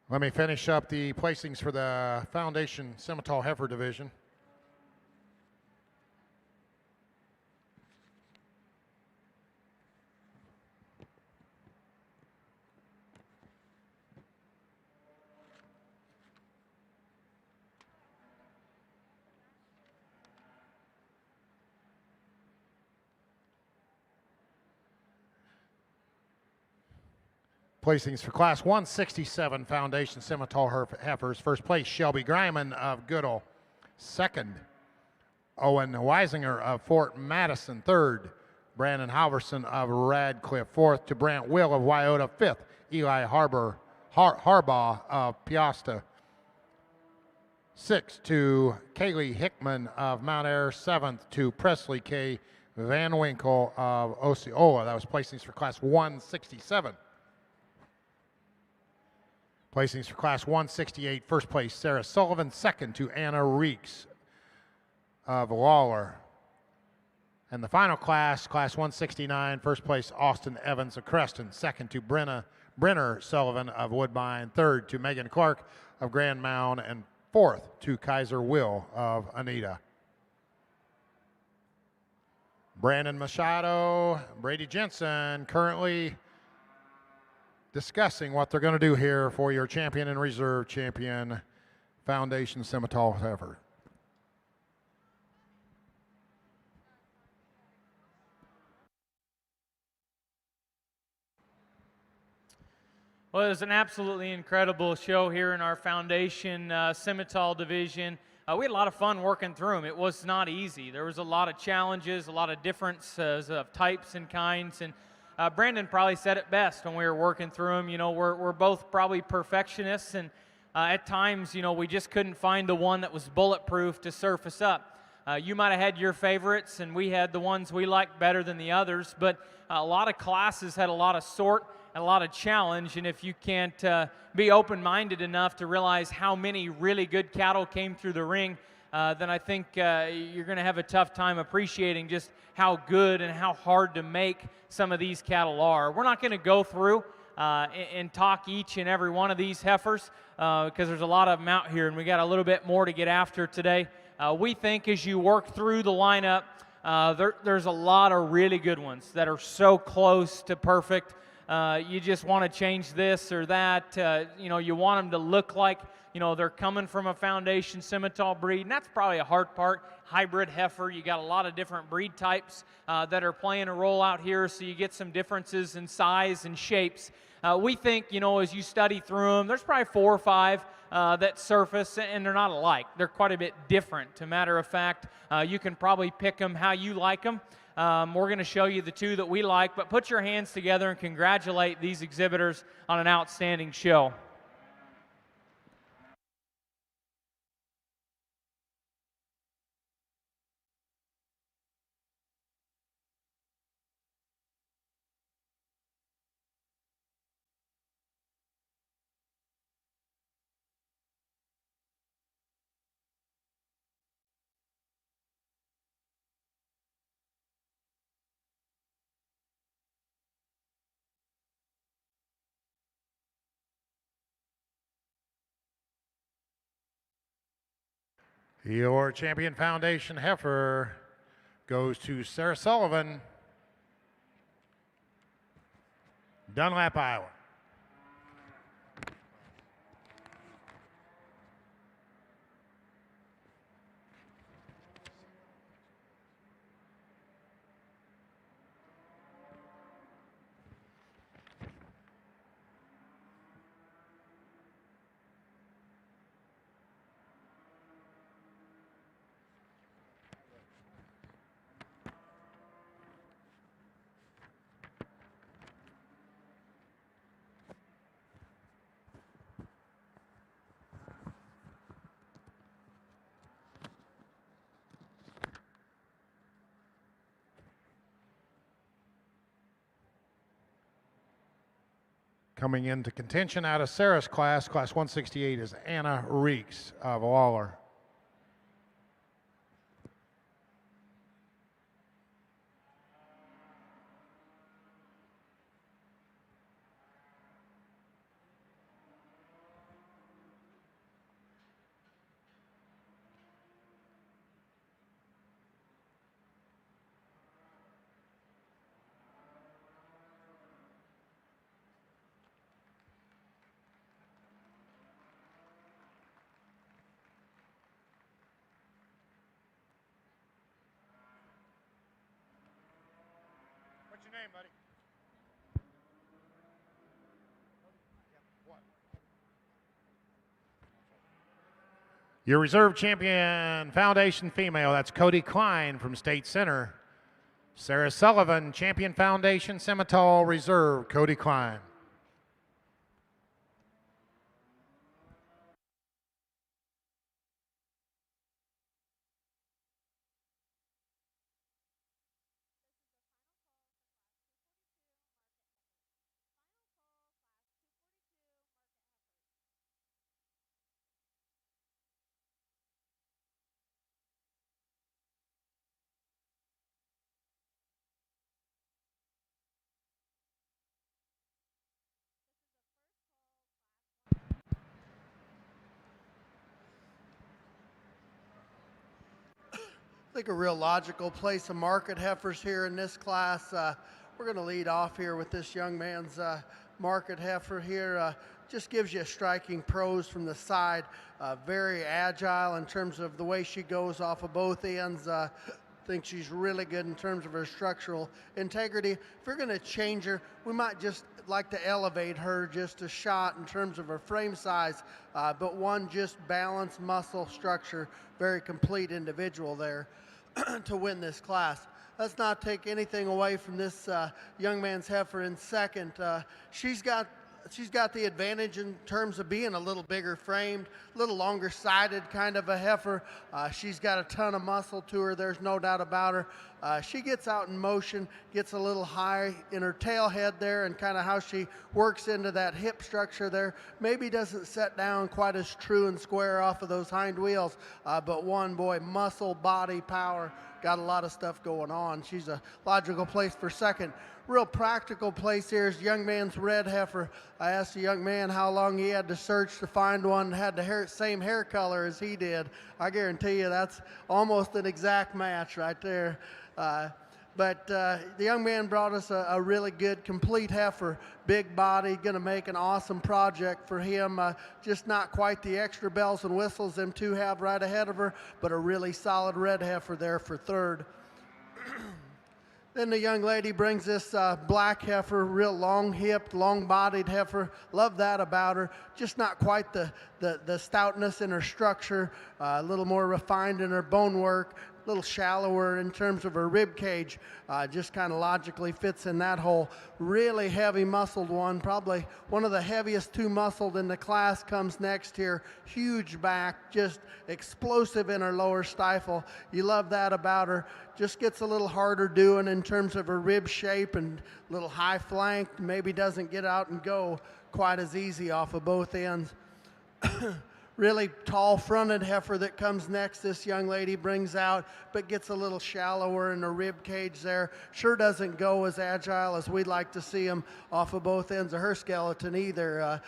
[SPEAKER 1] Let me finish up the placings for the Foundation Simmental Heifer Division. Placings for Class 167 Foundation Simmental Heifers. First place, Shelby Greiman of Goodall. Second, Owen Weisinger of Fort Madison. Third, Brandon Halverson of Radcliffe. Fourth, to Brant Will of Wyoto. Fifth, Eli Harbaugh of Piasta. 6th to Kaylee Hickman of Mount Ayr. 7th to Presley K. Van Winkle of Osceola. That was placings for Class 167. Placings for Class 168, first place Sarah Sullivan. 2nd to Anna Reeks of Lawler. And the final class, Class 169, first place Austin Evans of Creston. 2nd to Brenner Sullivan of Woodbine. 3rd to Megan Clark of Grand Mound. And 4th to Kaiser Will of Anita. Brandon Machado, Brady Jensen currently discussing what they're going to do here for your champion and reserve champion Foundation Scimitar heifer.
[SPEAKER 3] Well, it was an absolutely incredible show here in our Foundation Scimitar division. We had a lot of fun working through them. It was not easy. There was a lot of challenges, a lot of differences of types and kinds. And Brandon probably said it best when we were working through them. You know, we're both probably perfectionists, and at times, you know, we just couldn't find the one that was bulletproof to surface up. You might have had your favorites, and we had the ones we liked better than the others. But a lot of classes had a lot of sort and a lot of challenge, and if you can't be open-minded enough to realize how many really good cattle came through the ring, then I think you're going to have a tough time appreciating just how good and how hard to make some of these cattle are. We're not going to go through and talk each and every one of these heifers because there's a lot of them out here, and we got a little bit more to get after today. We think as you work through the lineup, there's a lot of really good ones that are so close to perfect. You just want to change this or that. You know, you want them to look like, you know, they're coming from a Foundation Scimitar breed, and that's probably a hard part. Hybrid heifer, you got a lot of different breed types that are playing a role out here, so you get some differences in size and shapes. We think, you know, as you study through them, there's probably 4 or 5 that surface, and they're not alike. They're quite a bit different. To matter of fact, you can probably pick them how you like them. We're going to show you the 2 that we like, but put your hands together and congratulate these exhibitors on an outstanding show.
[SPEAKER 1] Your champion Foundation heifer goes to Sarah Sullivan, Dunlap, Iowa. Coming into contention out of Sarah's class, Class 168, is Anna Reeks of Lawler. What's your name, buddy? What? Your reserve champion Foundation female, that's Cody Klein from State Center. Sarah Sullivan, champion Foundation Scimitar reserve, Cody Klein.
[SPEAKER 4] I think a real logical place of market heifers here in this class. We're going to lead off here with this young man's market heifer here. Just gives you a striking pros from the side. Very agile in terms of the way she goes off of both ends. Think she's really good in terms of her structural integrity. If we're going to change her, we might just like to elevate her just a shot in terms of her frame size, but one just balanced muscle structure, very complete individual there to win this class. Let's not take anything away from this young man's heifer in second. She's got the advantage in terms of being a little bigger framed, a little longer sided kind of a heifer. She's got a ton of muscle to her, there's no doubt about her. She gets out in motion, gets a little high in her tail head there, and kind of how she works into that hip structure there. Maybe doesn't set down quite as true and square off of those hind wheels, but one, boy, muscle, body, power, got a lot of stuff going on. She's a logical place for second. Real practical place here is young man's red heifer. I asked the young man how long he had to search to find one that had the same hair color as he did. I guarantee you that's almost an exact match right there. But the young man brought us a really good, complete heifer, big body, going to make an awesome project for him. Just not quite the extra bells and whistles them two have right ahead of her, but a really solid red heifer there for third. Then the young lady brings this black heifer, real long-hipped, long-bodied heifer. Love that about her. Just not quite the stoutness in her structure, a little more refined in her bone work, a little shallower in terms of her rib cage. Just kind of logically fits in that hole. Really heavy muscled one, probably one of the heaviest two muscled in the class comes next here. Huge back, just explosive in her lower stifle. You love that about her. Just gets a little harder doing in terms of her rib shape and a little high flanked. Maybe doesn't get out and go quite as easy off of both ends. Really tall fronted heifer that comes next, this young lady brings out, but gets a little shallower in the rib cage there. Sure doesn't go as agile as we'd like to see him off of both ends of her skeleton either,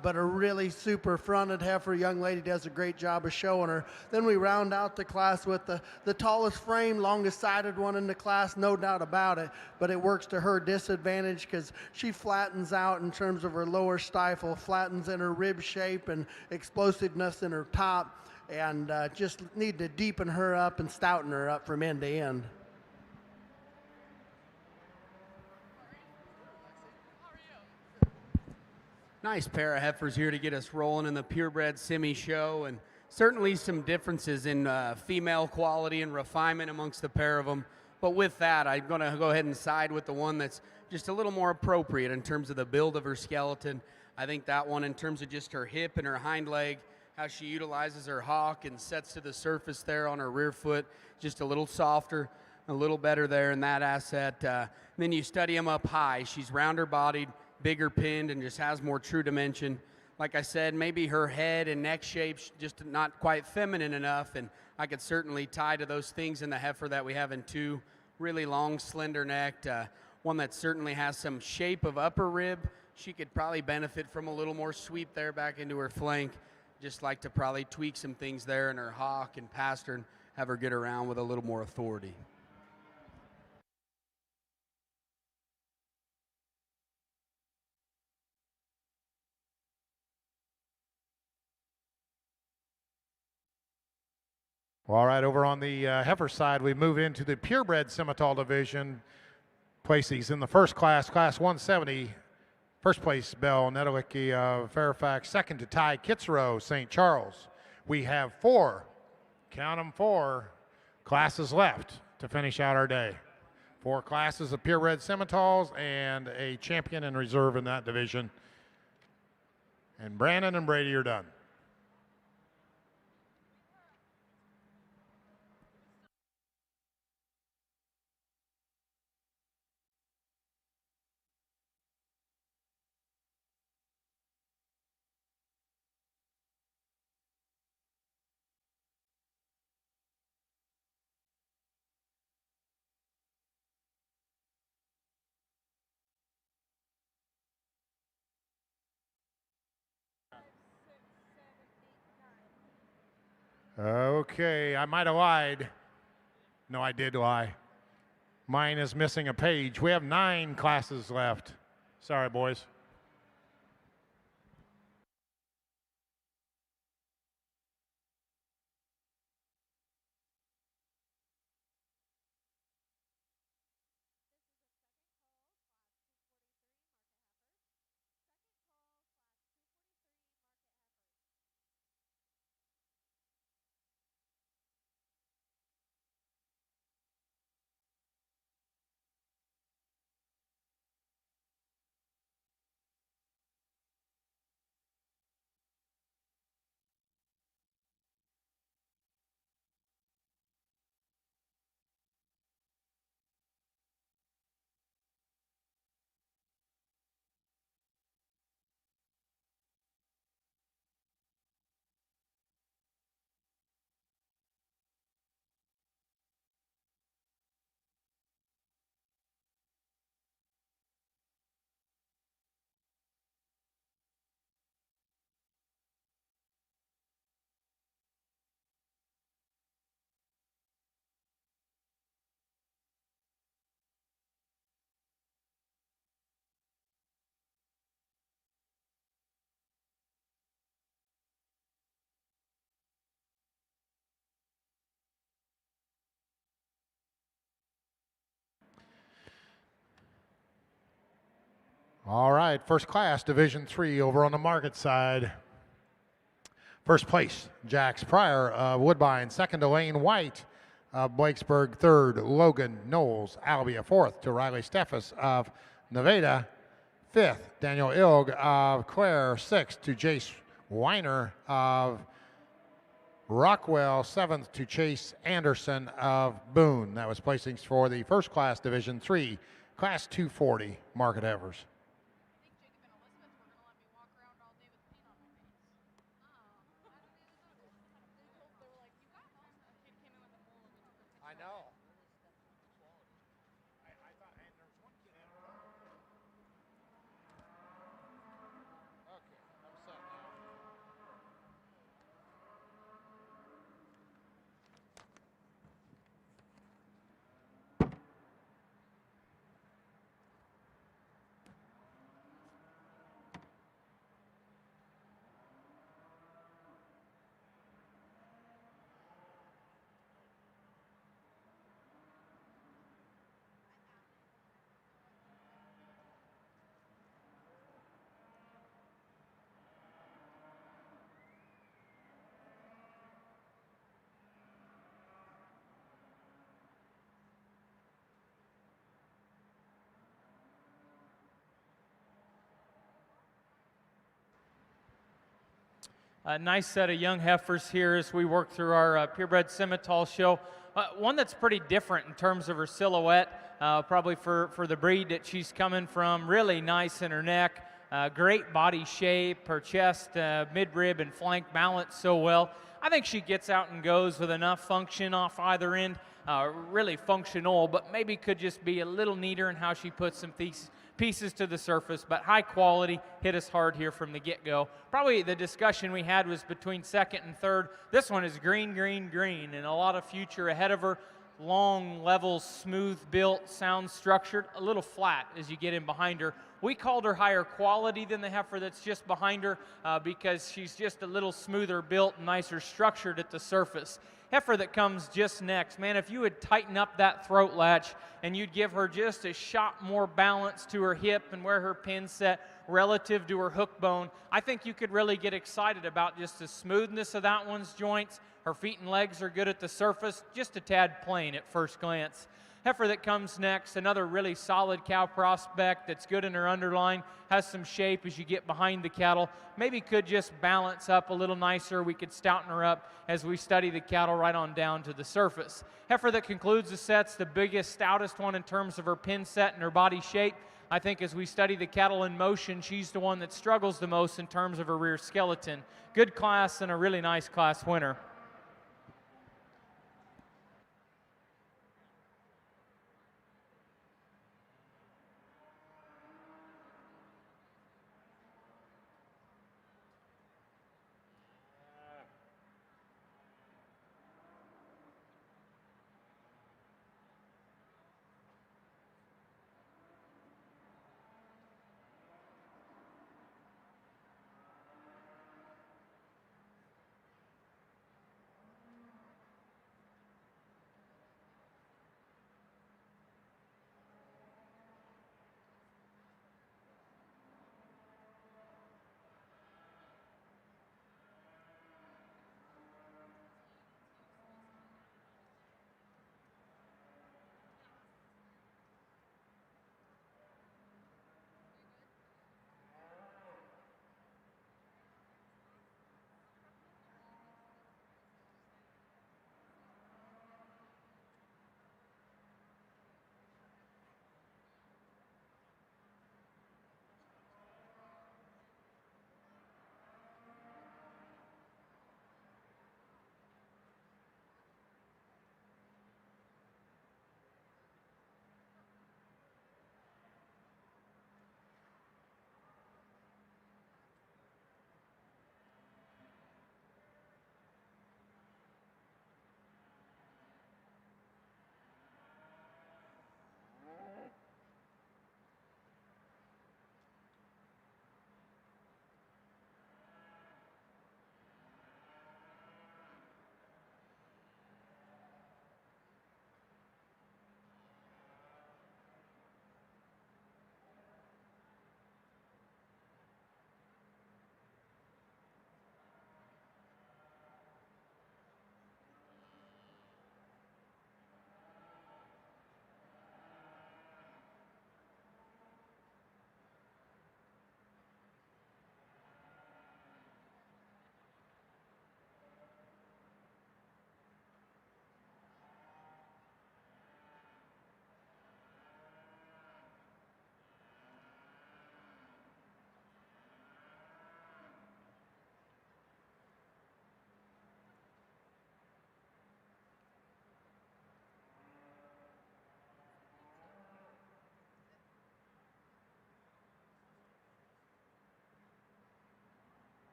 [SPEAKER 4] but a really super fronted heifer. Young lady does a great job of showing her. Then we round out the class with the tallest frame, longest sided one in the class, no doubt about it, but it works to her disadvantage because she flattens out in terms of her lower stifle, flattens in her rib shape and explosiveness in her top, and just need to deepen her up and stouten her up from end to end.
[SPEAKER 5] Nice pair of heifers here to get us rolling in the purebred semi show, and certainly some differences in female quality and refinement amongst the pair of them. But with that, I'm going to go ahead and side with the one that's just a little more appropriate in terms of the build of her skeleton. I think that one, in terms of just her hip and her hind leg, how she utilizes her hock and sets to the surface there on her rear foot, just a little softer, a little better there in that asset. Then you study them up high. She's rounder bodied, bigger pinned, and just has more true dimension. Like I said, maybe her head and neck shape's just not quite feminine enough, and I could certainly tie to those things in the heifer that we have in two. Really long, slender necked, one that certainly has some shape of upper rib. She could probably benefit from a little more sweep there back into her flank. Just like to probably tweak some things there in her hock and pastern, have her get around with a little more authority.
[SPEAKER 1] Well, all right, over on the heifer side, we move into the purebred Simmental division. Place these in the first class, class 170. First place, Bell Netawicki of Fairfax. Second to Ty Kitzrow, St. Charles. We have four, count them, four classes left to finish out our day. Four classes of purebred Simmentals and a champion in reserve in that division. And Brandon and Brady are done. Okay, I might have lied. No, I did lie. Mine is missing a page. We have 9 classes left. Sorry, boys. All right, first class, Division 3 over on the market side. First place, Jax Pryor of Woodbine. Second to Lane White of Blakesburg. Third, Logan Knowles, Albia. Fourth to Riley Steffes of Nevada. Fifth, Daniel Ilg of Clare. Sixth to Jace Weiner of Rockwell. Seventh to Chase Anderson of Boone. That was placings for the first class, Division 3, Class 240, Market Evers. I know. I thought, and there was one kid in. Okay, I'm set now.
[SPEAKER 3] A nice set of young heifers here as we work through our purebred Simmental show. One that's pretty different in terms of her silhouette, probably for the breed that she's coming from. Really nice in her neck, great body shape, her chest, midrib, and flank balance so well. I think she gets out and goes with enough function off either end. Really functional, but maybe could just be a little neater in how she puts some pieces to the surface, but high quality, hit us hard here from the get-go. Probably the discussion we had was between second and third. This one is green, green, green, and a lot of future ahead of her. Long, level, smooth built, sound structured, a little flat as you get in behind her. We called her higher quality than the heifer that's just behind her because she's just a little smoother built, nicer structured at the surface. Heifer that comes just next, man, if you would tighten up that throat latch and you'd give her just a shot more balance to her hip and where her pin's set relative to her hook bone, I think you could really get excited about just the smoothness of that one's joints. Her feet and legs are good at the surface, just a tad plain at first glance. Heifer that comes next, another really solid cow prospect that's good in her underline, has some shape as you get behind the cattle. Maybe could just balance up a little nicer. We could stouten her up as we study the cattle right on down to the surface. Heifer that concludes the set's the biggest, stoutest one in terms of her pin set and her body shape. I think as we study the cattle in motion, she's the one that struggles the most in terms of her rear skeleton. Good class and a really nice class winner.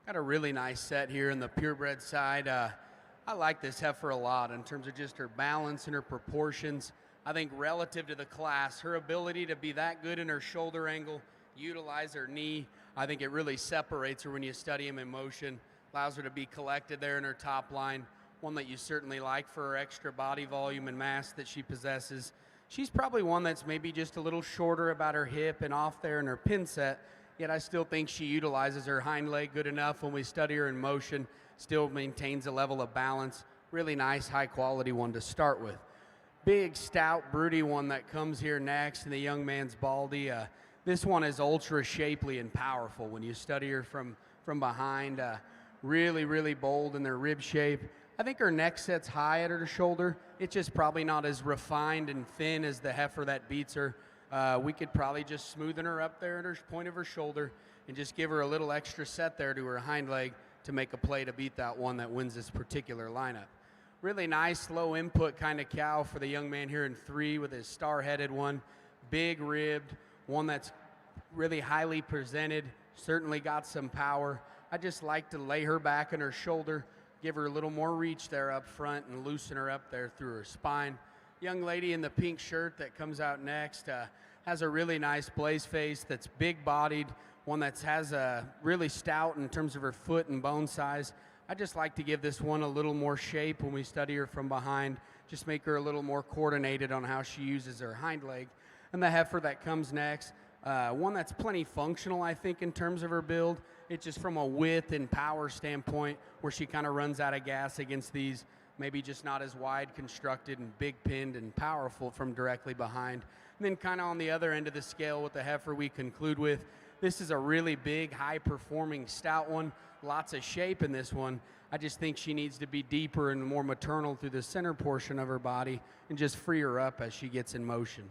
[SPEAKER 5] Got a really nice set here in the purebred side. I like this heifer a lot in terms of just her balance and her proportions. I think relative to the class, her ability to be that good in her shoulder angle, utilize her knee, I think it really separates her when you study him in motion, allows her to be collected there in her top line, one that you certainly like for her extra body volume and mass that she possesses. She's probably one that's maybe just a little shorter about her hip and off there in her pin set, yet I still think she utilizes her hind leg good enough when we study her in motion, still maintains a level of balance. Really nice, high quality one to start with. Big, stout, broody one that comes here next in the young man's Baldy. This one is ultra shapely and powerful when you study her from behind. Really, really bold in their rib shape. I think her neck sets high at her shoulder. It's just probably not as refined and thin as the heifer that beats her. We could probably just smoothen her up there at her point of her shoulder and just give her a little extra set there to her hind leg to make a play to beat that one that wins this particular lineup. Really nice, low input kind of cow for the young man here in 3 with his star-headed one. Big ribbed, one that's really highly presented, certainly got some power. I just like to lay her back on her shoulder, give her a little more reach there up front and loosen her up there through her spine. Young lady in the pink shirt that comes out next has a really nice blaze face that's big-bodied, one that has a really stout in terms of her foot and bone size. I just like to give this one a little more shape when we study her from behind, just make her a little more coordinated on how she uses her hind leg. And the heifer that comes next, one that's plenty functional, I think, in terms of her build. It's just from a width and power standpoint where she kind of runs out of gas against these, maybe just not as wide constructed and big pinned and powerful from directly behind. And then kind of on the other end of the scale with the heifer we conclude with, this is a really big, high-performing, stout one. Lots of shape in this one. I just think she needs to be deeper and more maternal through the center portion of her body and just free her up as she gets in motion.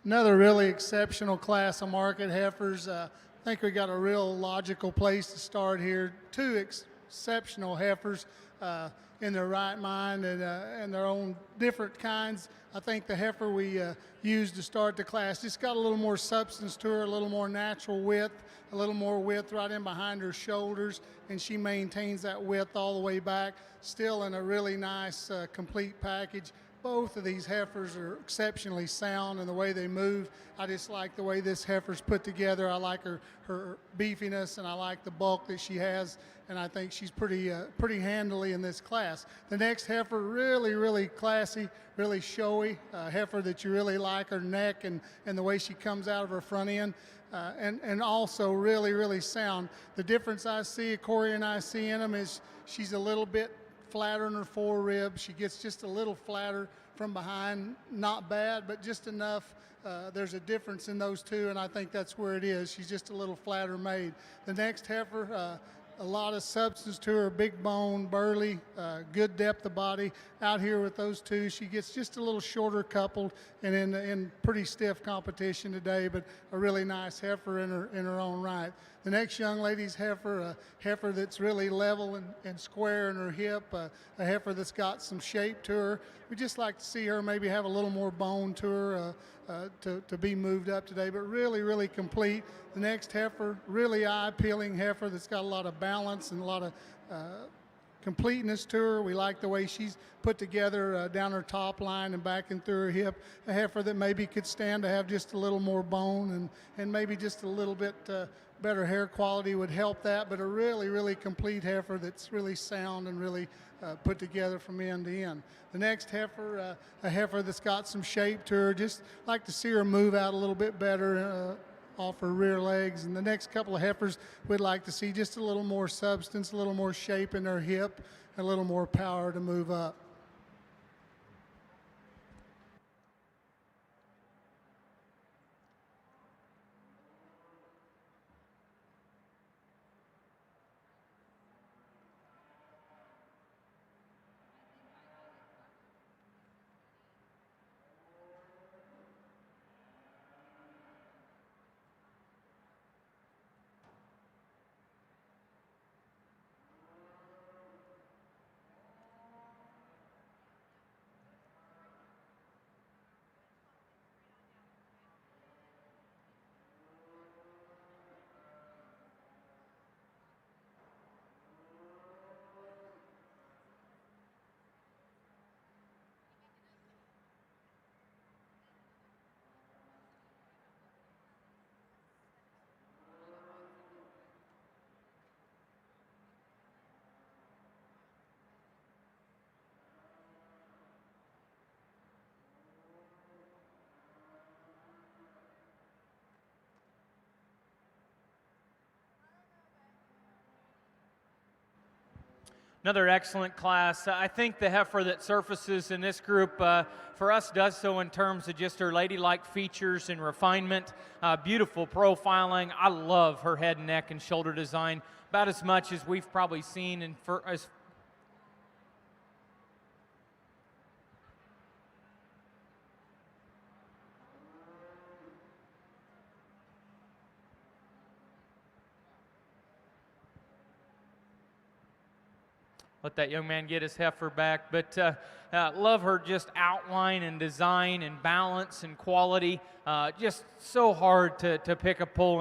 [SPEAKER 6] Another really exceptional class of market heifers. I think we got a real logical place to start here. 2 exceptional heifers in their right mind and their own different kinds. I think the heifer we used to start the class just got a little more substance to her, a little more natural width, a little more width right in behind her shoulders, and she maintains that width all the way back, still in a really nice complete package. Both of these heifers are exceptionally sound in the way they move. I just like the way this heifer's put together. I like her beefiness, and I like the bulk that she has, and I think she's pretty handily in this class. The next heifer, really, really classy, really showy, heifer that you really like, her neck and the way she comes out of her front end, and also really, really sound. The difference I see, Corey and I see in them is she's a little bit flatter in her fore rib. She gets just a little flatter from behind. Not bad, but just enough. There's a difference in those two, and I think that's where it is. She's just a little flatter made. The next heifer, a lot of substance to her, big bone, burly, good depth of body. Out here with those two, she gets just a little shorter coupled and in pretty stiff competition today, but a really nice heifer in her own right. The next young lady's heifer, a heifer that's really level and square in her hip, a heifer that's got some shape to her. We just like to see her maybe have a little more bone to her to be moved up today, but really, really complete. The next heifer, really eye-peeling heifer that's got a lot of balance and a lot of completeness to her. We like the way she's put together down her top line and back and through her hip. A heifer that maybe could stand to have just a little more bone and maybe just a little bit better hair quality would help that, but a really, really complete heifer that's really sound and really put together from end to end. The next heifer, a heifer that's got some shape to her. Just like to see her move out a little bit better off her rear legs. And the next couple of heifers, we'd like to see just a little more substance, a little more shape in their hip, a little more power to move up.
[SPEAKER 3] Another excellent class. I think the heifer that surfaces in this group for us does so in terms of just her ladylike features and refinement, beautiful profiling. I love her head and neck and shoulder design about as much as we've probably seen as let that young man get his heifer back. But love her just outline and design and balance and quality. Just so hard to pick a hole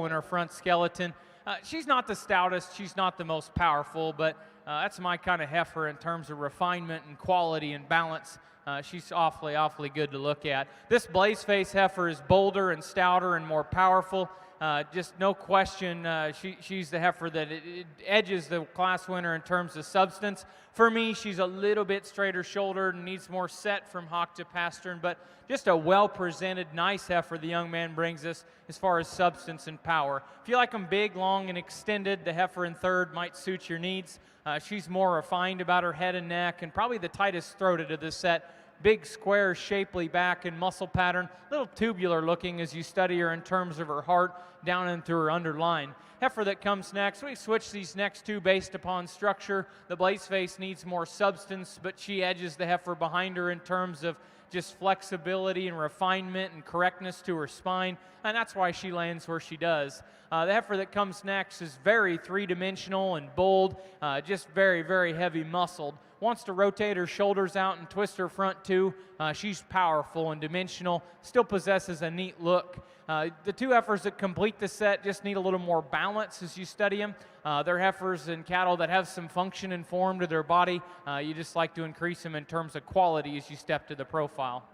[SPEAKER 3] in her front skeleton. She's not the stoutest. She's not the most powerful, but that's my kind of heifer in terms of refinement and quality and balance. She's awfully, awfully good to look at. This Blaze Face heifer is bolder and stouter and more powerful. Just no question, she's the heifer that it edges the class winner in terms of substance. For me, she's a little bit straighter shouldered and needs more set from hock to pastern, but just a well-presented, nice heifer the young man brings us as far as substance and power. If you like them big, long, and extended, the heifer in third might suit your needs. She's more refined about her head and neck and probably the tightest throated of the set. Big, square, shapely back and muscle pattern, a little tubular looking as you study her in terms of her heart down into her underline. Heifer that comes next, we switch these next two based upon structure. The Blaze Face needs more substance, but she edges the heifer behind her in terms of just flexibility and refinement and correctness to her spine, and that's why she lands where she does. The heifer that comes next is very three-dimensional and bold, just very, very heavy muscled. Wants to rotate her shoulders out and twist her front too. She's powerful and dimensional, still possesses a neat look. The two heifers that complete the set just need a little more balance as you study them. They're heifers and cattle that have some function and form to their body. You just like to increase them in terms of quality as you step to the profile.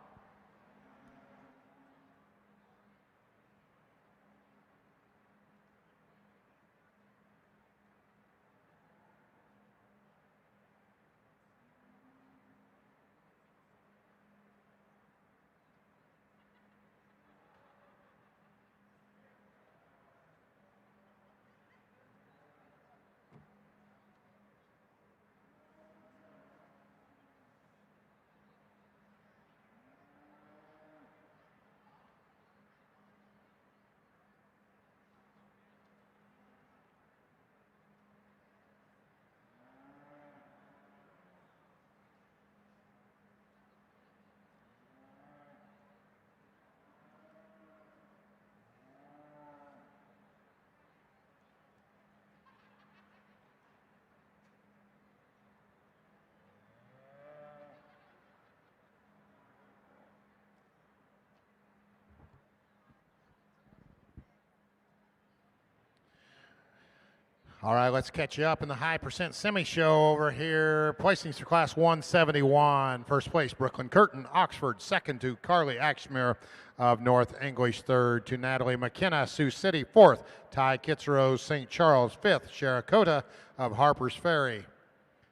[SPEAKER 1] All right, let's catch you up in the high percent semi show over here. Placings for class 171. First place, Brooklyn Curtin, Oxford. Second to Carly Axmere of North English. Third to Natalie McKenna, Sioux City. Fourth, Ty Kitzrose, St. Charles. Fifth, Sherricota of Harper's Ferry.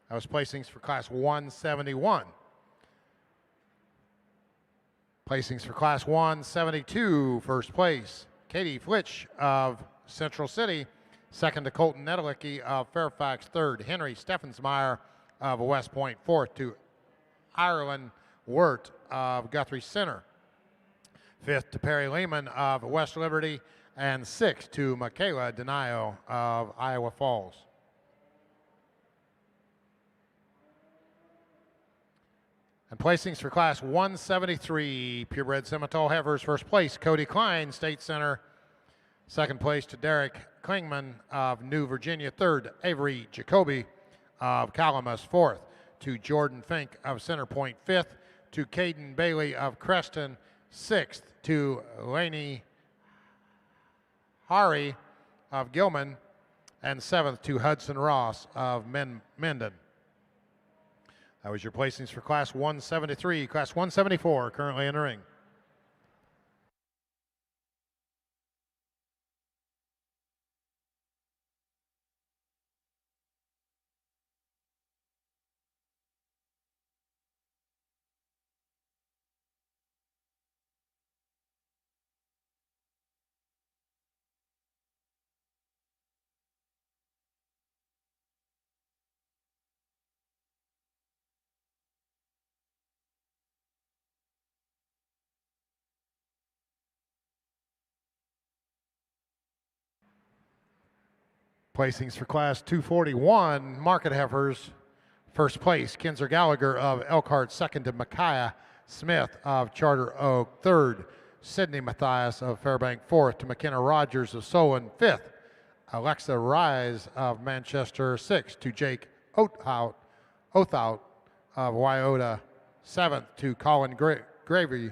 [SPEAKER 1] That was placings for class 171. Placings for class 172. First place, Katie Flitch of Central City. Second to Colton Nedelicki of Fairfax. Third, Henry Steffensmeyer of West Point. Fourth to Ireland Wirt of Guthrie Center. Fifth to Perry Lehman of West Liberty. And sixth to Michaela Denio of Iowa Falls. And placings for class 173, purebred Simmental heifers. First place, Cody Klein, State Center. Second place to Derek Klingman of New Virginia. Third, Avery Jacoby of Calamus. Fourth, to Jordan Fink of Center Point. Fifth, to Caden Bailey of Creston. Sixth, to Laney Hari of Gilman. And seventh, to Hudson Ross of Menden. That was your placings for class 173. Class 174 currently in the ring. placings for Class 241 market heifers. First place, Kinzer Gallagher of Elkhart. Second to Micaiah Smith of Charter Oak. Third, Sidney Matthias of Fairbank. Fourth to McKenna Rogers of Solon. Fifth, Alexa Rise of Manchester. Sixth to Jake Oathout of Wyota. Seventh to Colin Gravy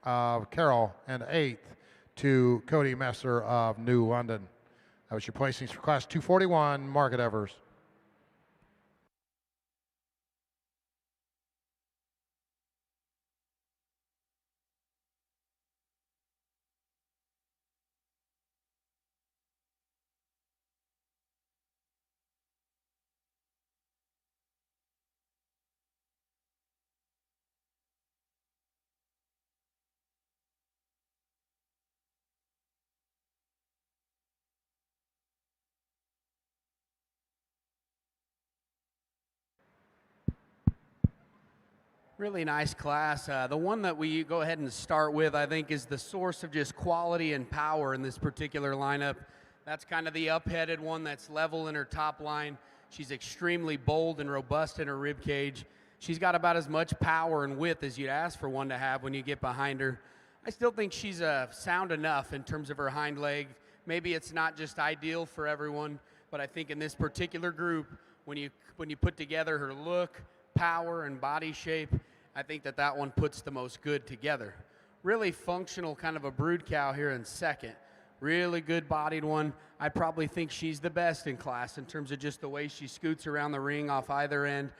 [SPEAKER 1] of Carroll. And eighth to Cody Messer of New London. That was your placings for Class 241 market heifers.
[SPEAKER 5] Really nice class. The one that we go ahead and start with, I think, is the source of just quality and power in this particular lineup. That's kind of the up-headed one that's level in her top line. She's extremely bold and robust in her rib cage. She's got about as much power and width as you'd ask for one to have when you get behind her. I still think she's sound enough in terms of her hind leg. Maybe it's not just ideal for everyone, but I think in this particular group, when you put together her look, power, and body shape, I think that one puts the most good together. Really functional kind of a brood cow here in second. Really good bodied one. I probably think she's the best in class in terms of just the way she scoots around the ring off either end.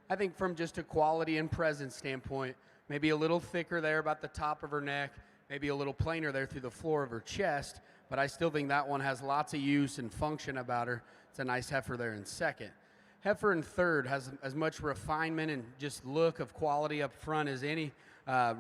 [SPEAKER 5] I think from just a quality and presence standpoint, maybe a little thicker there about the top of her neck, maybe a little plainer there through the floor of her chest, but I still think that one has lots of use and function about her. It's a nice heifer there in second. Heifer in third has as much refinement and just look of quality up front as any.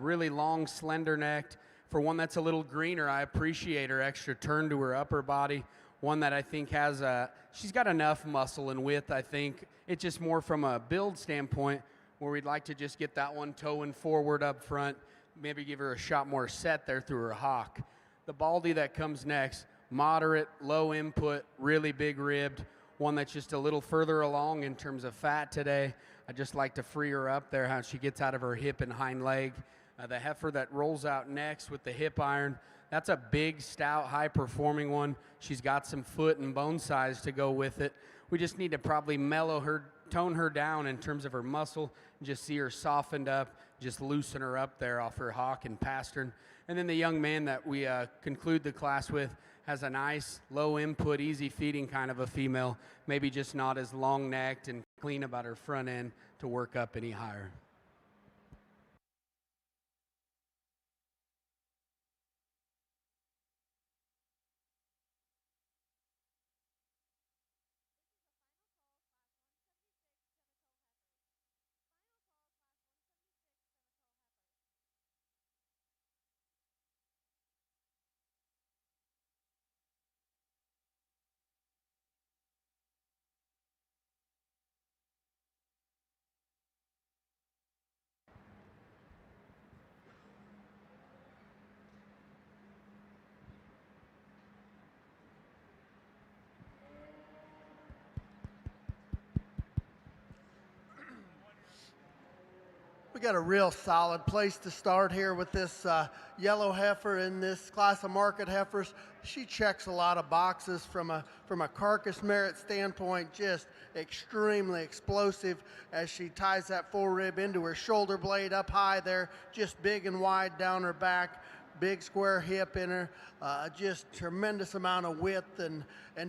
[SPEAKER 5] Really long, slender-necked. For one that's a little greener, I appreciate her extra turn to her upper body. One that I think has she's got enough muscle and width, I think. It's just more from a build standpoint where we'd like to just get that one toeing forward up front, maybe give her a shot more set there through her hock. The Baldy that comes next, moderate, low input, really big ribbed. One that's just a little further along in terms of fat today. I just like to free her up there, how she gets out of her hip and hind leg. The heifer that rolls out next with the hip iron, that's a big, stout, high-performing one. She's got some foot and bone size to go with it. We just need to probably mellow her, tone her down in terms of her muscle, and just see her softened up, just loosen her up there off her hock and pastern. And then the young man that we conclude the class with has a nice, low input, easy feeding kind of a female, maybe just not as long necked and clean about her front end to work up any higher.
[SPEAKER 4] We got a real solid place to start here with this yellow heifer in this class of market heifers. She checks a lot of boxes from a carcass merit standpoint, just extremely explosive as she ties that full rib into her shoulder blade up high there, just big and wide down her back. Big square hip in her, just tremendous amount of width and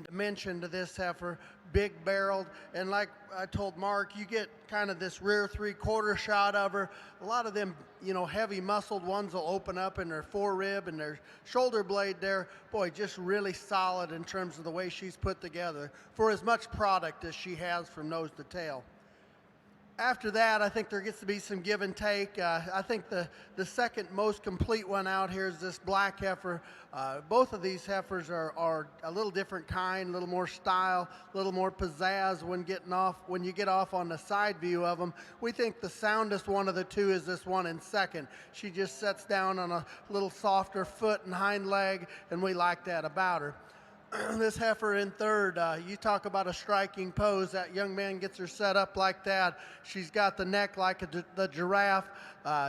[SPEAKER 4] dimension to this heifer, big barreled, and like I told Mark, you get kind of this rear 3/4 shot of her. A lot of them, heavy muscled ones will open up in their forerib and their shoulder blade there. Boy, just really solid in terms of the way she's put together for as much product as she has from nose to tail. After that, I think there gets to be some give and take. I think the second most complete one out here is this black heifer. Both of these heifers are a little different kind, a little more style, a little more pizzazz when you get off on the side view of them. We think the soundest one of the two is this one in second. She just sets down on a little softer foot and hind leg, and we like that about her. This heifer in third, you talk about a striking pose. That young man gets her set up like that. She's got the neck like the giraffe.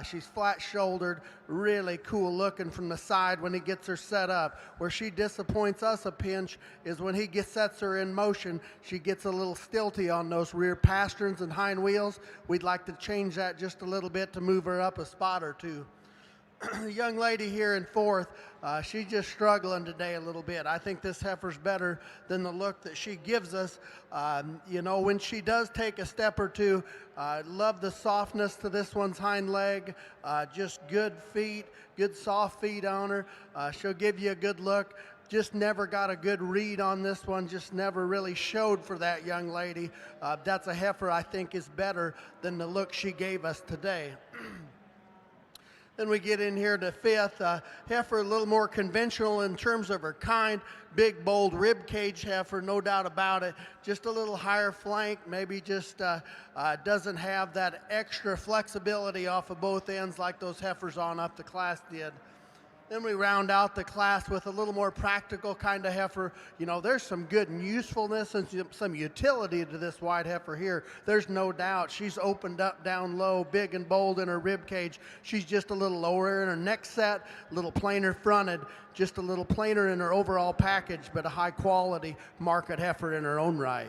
[SPEAKER 4] She's flat-shouldered, really cool looking from the side when he gets her set up. Where she disappoints us a pinch is when he sets her in motion, she gets a little stilty on those rear pasterns and hind wheels. We'd like to change that just a little bit to move her up a spot or two. The young lady here in fourth, she's just struggling today a little bit. I think this heifer's better than the look that she gives us. You know, when she does take a step or two, love the softness to this one's hind leg. Just good feet, good soft feet on her. She'll give you a good look. Just never got a good read on this one, just never really showed for that young lady. That's a heifer I think is better than the look she gave us today. Then we get in here to fifth. Heifer a little more conventional in terms of her kind. Big, bold rib cage heifer, no doubt about it. Just a little higher flank, maybe just doesn't have that extra flexibility off of both ends like those heifers on up the class did. Then we round out the class with a little more practical kind of heifer. You know, there's some good usefulness and some utility to this white heifer here. There's no doubt. She's opened up down low, big and bold in her rib cage. She's just a little lower in her neck set, a little plainer fronted, just a little plainer in her overall package, but a high quality market heifer in her own right.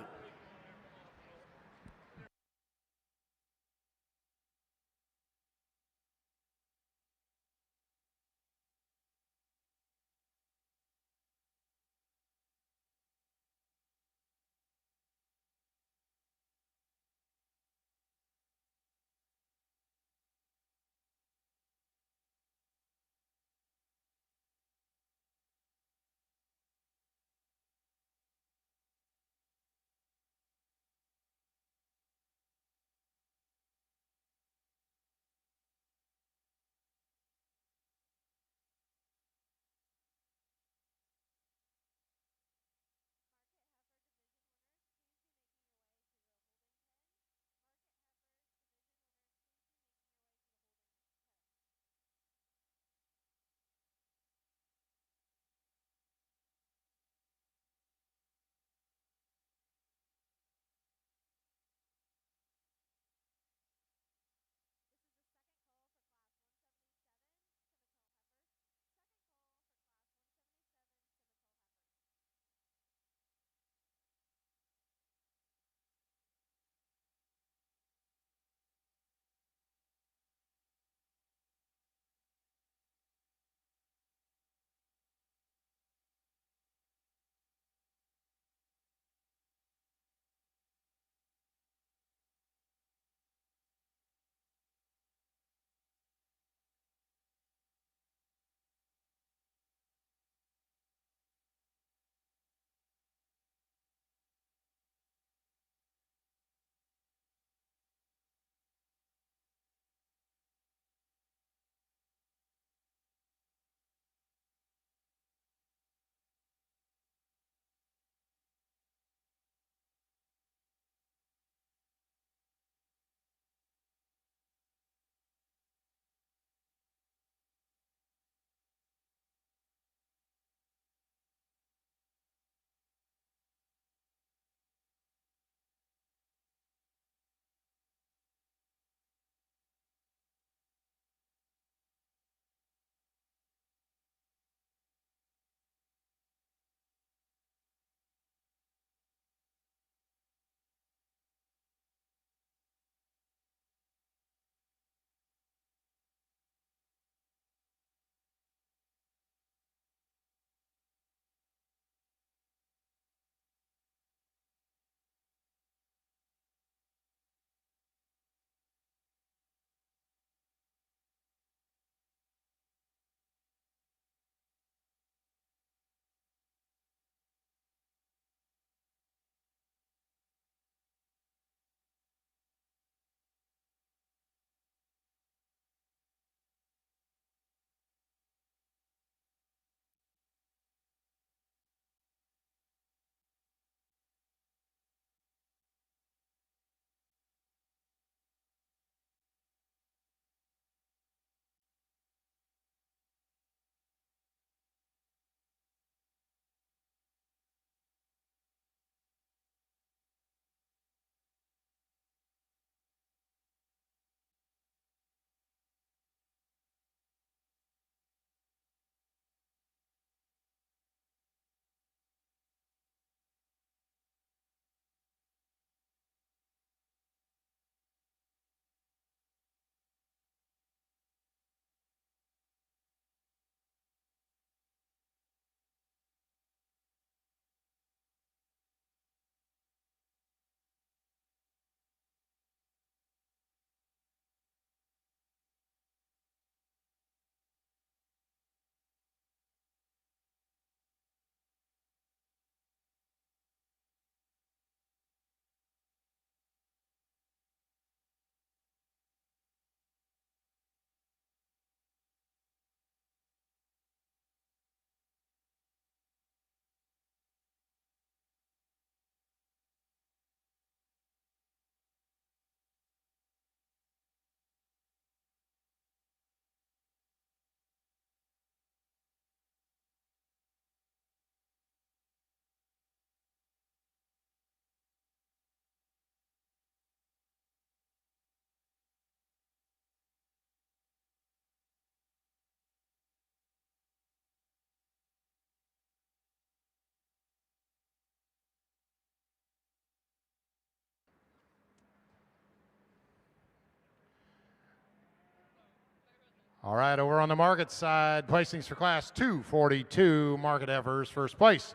[SPEAKER 1] All right, over on the market side, placings for Class 242 market heifers. First place,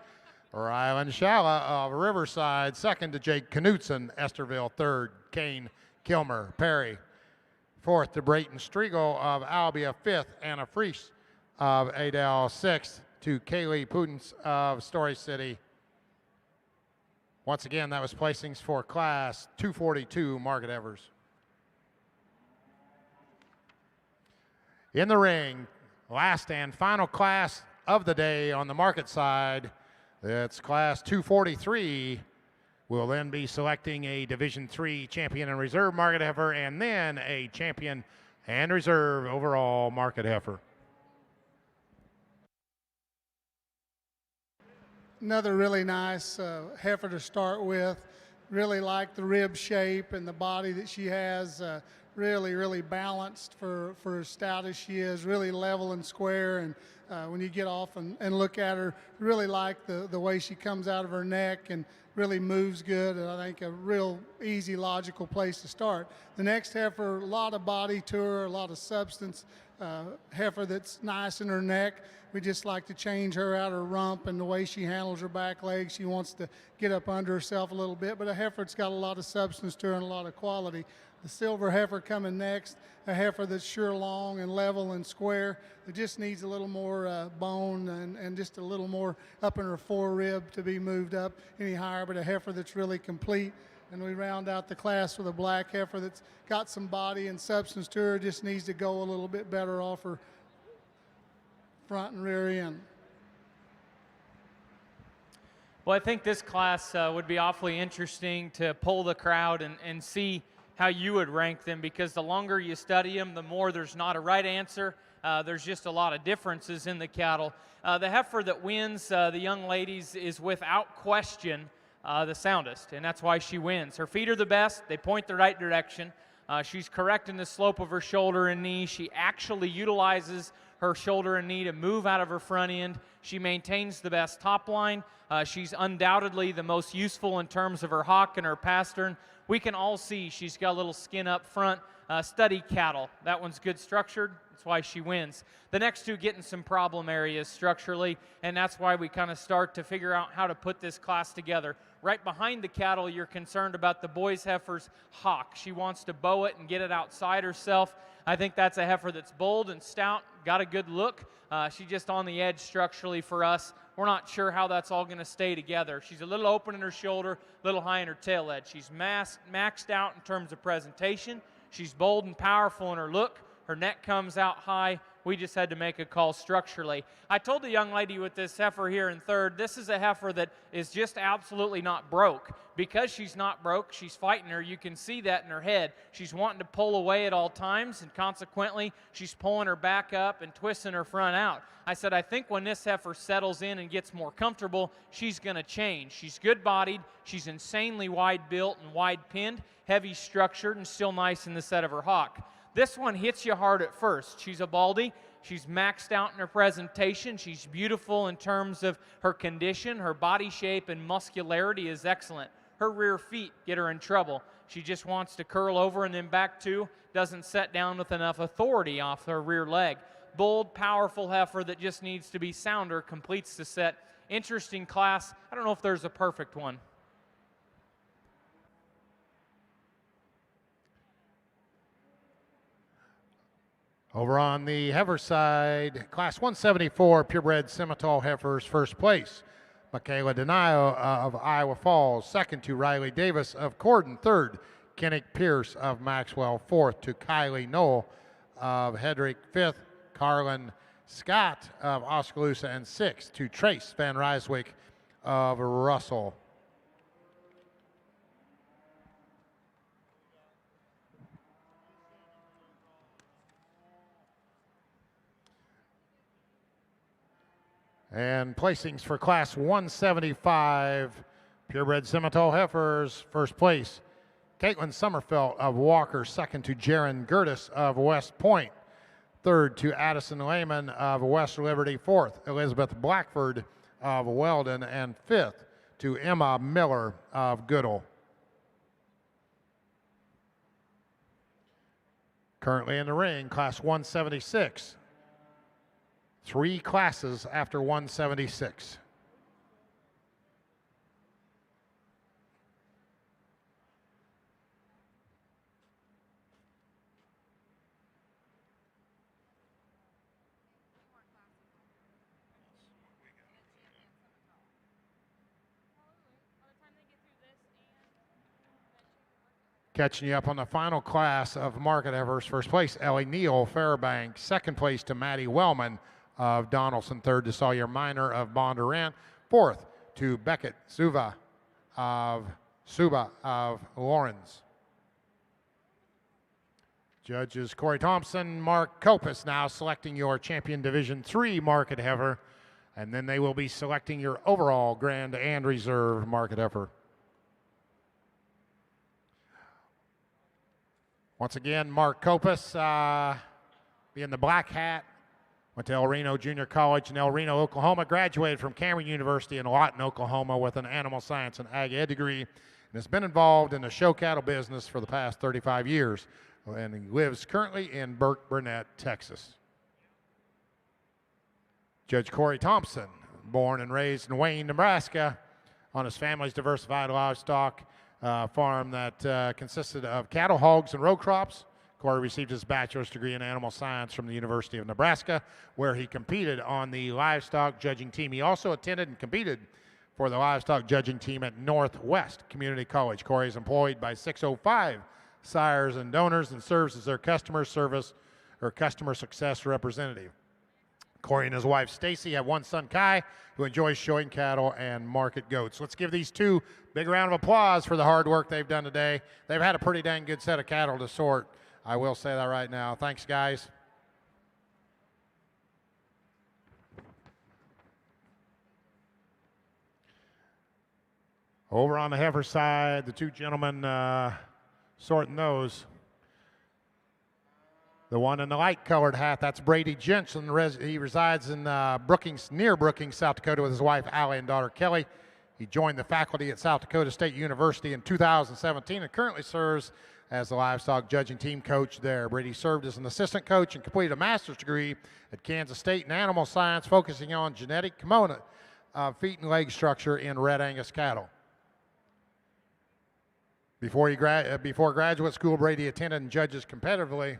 [SPEAKER 1] Ryland Shala of Riverside. Second to Jake Knutson, Esterville. Third, Kane Kilmer, Perry. Fourth to Brayton Striegel of Albia. Fifth, Anna Frisch of Adel. Sixth to Kaylee Pudens of Story City. Once again, that was placings for Class 242 market heifers. In the ring, last and final class of the day on the market side, it's Class 243. We'll then be selecting a Division III champion and reserve market heifer, and then a champion and reserve overall market heifer.
[SPEAKER 6] Another really nice heifer to start with. Really like the rib shape and the body that she has. Really balanced for as stout as she is. Really level and square. And when you get off and look at her, really like the way she comes out of her neck and really moves good. And I think a real easy, logical place to start. The next heifer, a lot of body to her, a lot of substance. Heifer that's nice in her neck. We just like to change her out her rump and the way she handles her back legs. She wants to get up under herself a little bit, but a heifer that's got a lot of substance to her and a lot of quality. The silver heifer coming next, a heifer that's sure long and level and square. It just needs a little more bone and just a little more up in her forerib to be moved up any higher, but a heifer that's really complete. And we round out the class with a black heifer that's got some body and substance to her, just needs to go a little bit better off her front and rear end.
[SPEAKER 3] Well, I think this class would be awfully interesting to poll the crowd and see how you would rank them, because the longer you study them, the more there's not a right answer. There's just a lot of differences in the cattle. The heifer that wins, the young ladies, is without question the soundest, and that's why she wins. Her feet are the best. They point the right direction. She's correct in the slope of her shoulder and knee. She actually utilizes her shoulder and knee to move out of her front end. She maintains the best top line. She's undoubtedly the most useful in terms of her hock and her pastern. We can all see she's got a little skin up front. Study cattle. That one's good structured. That's why she wins. The next two get in some problem areas structurally, and that's why we kind of start to figure out how to put this class together. Right behind the cattle, you're concerned about the boys heifer's hock. She wants to bow it and get it outside herself. I think that's a heifer that's bold and stout, got a good look. She's just on the edge structurally for us. We're not sure how that's all going to stay together. She's a little open in her shoulder, a little high in her tail edge. She's maxed out in terms of presentation. She's bold and powerful in her look. Her neck comes out high. We just had to make a call structurally. I told the young lady with this heifer here in third, this is a heifer that is just absolutely not broke. Because she's not broke, she's fighting her. You can see that in her head. She's wanting to pull away at all times, and consequently, she's pulling her back up and twisting her front out. I said, I think when this heifer settles in and gets more comfortable, she's going to change. She's good-bodied. She's insanely wide-built and wide-pinned, heavy structured, and still nice in the set of her hock. This one hits you hard at first. She's a Baldy. She's maxed out in her presentation. She's beautiful in terms of her condition. Her body shape and muscularity is excellent. Her rear feet get her in trouble. She just wants to curl over and then back to, doesn't set down with enough authority off her rear leg. Bold, powerful heifer that just needs to be sounder, completes the set. Interesting class. I don't know if there's a perfect one.
[SPEAKER 1] Over on the heifer side, Class 174 purebred Simmental heifers, first place, Michaela Denio of Iowa Falls. Second to Riley Davis of Corden. Third, Kennick Pierce of Maxwell. Fourth to Kylie Knoll of Hedrick. Fifth, Carlin Scott of Oskaloosa. And sixth to Trace Van Ryswick of Russell. And placings for Class 175 purebred Simmental heifers. First place, Caitlin Sommerfeld of Walker. Second to Jaron Gertis of West Point. Third to Addison Lehman of West Liberty. Fourth, Elizabeth Blackford of Weldon. And fifth to Emma Miller of Goodall. Currently in the ring, class 176. 3 classes after 176. Catching you up on the final class of Market Evers. First place, Ellie Neal, Fairbanks. Second place to Maddie Wellman of Donaldson. Third to Sawyer Minor of Bondurant. Fourth to Beckett Suba of Lawrence. Judges Corey Thompson, Mark Kopis now selecting your Champion Division III Market Heifer, and then they will be selecting your overall Grand and Reserve Market Heifer. Once again, Mark Kopis, being the black hat, went to El Reno Junior College in El Reno, Oklahoma, graduated from Cameron University in Lawton, Oklahoma with an animal science and ag ed degree, and has been involved in the show cattle business for the past 35 years. And he lives currently in Burke Burnett, Texas. Judge Corey Thompson, born and raised in Wayne, Nebraska, on his family's diversified livestock farm that consisted of cattle, hogs, and row crops. Corey received his bachelor's degree in animal science from the University of Nebraska, where he competed on the livestock judging team. He also attended and competed for the livestock judging team at Northwest Community College. Corey is employed by 605 sires and donors and serves as their customer service or customer success representative. Corey and his wife Stacy have one son, Kai, who enjoys showing cattle and market goats. Let's give these two a big round of applause for the hard work they've done today. They've had a pretty dang good set of cattle to sort. I will say that right now. Thanks, guys. Over on the heifer side, the two gentlemen sorting those. The one in the light-colored hat, that's Brady Jensen. He resides in Brookings, near Brookings, South Dakota, with his wife, Allie, and daughter, Kelly. He joined the faculty at South Dakota State University in 2017 and currently serves as the livestock judging team coach there. Brady served as an assistant coach and completed a master's degree at Kansas State in animal science, focusing on genetic component of feet and leg structure in red Angus cattle. Before graduate school, Brady attended and judges competitively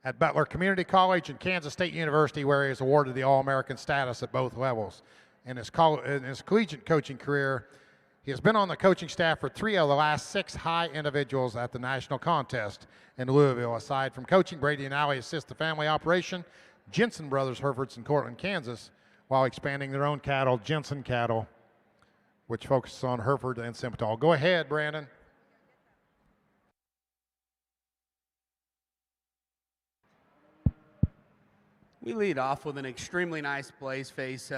[SPEAKER 1] at Butler Community College and Kansas State University, where he was awarded the All-American status at both levels. In his collegiate coaching career, he has been on the coaching staff for 3 of the last 6 high individuals at the national contest in Louisville. Aside from coaching, Brady and Allie assist the family operation, Jensen Brothers Herefords in Cortland, Kansas, while expanding their own cattle, Jensen Cattle, which focuses on Hereford and Simmental. Go ahead, Brandon.
[SPEAKER 5] We lead off with an extremely nice place face.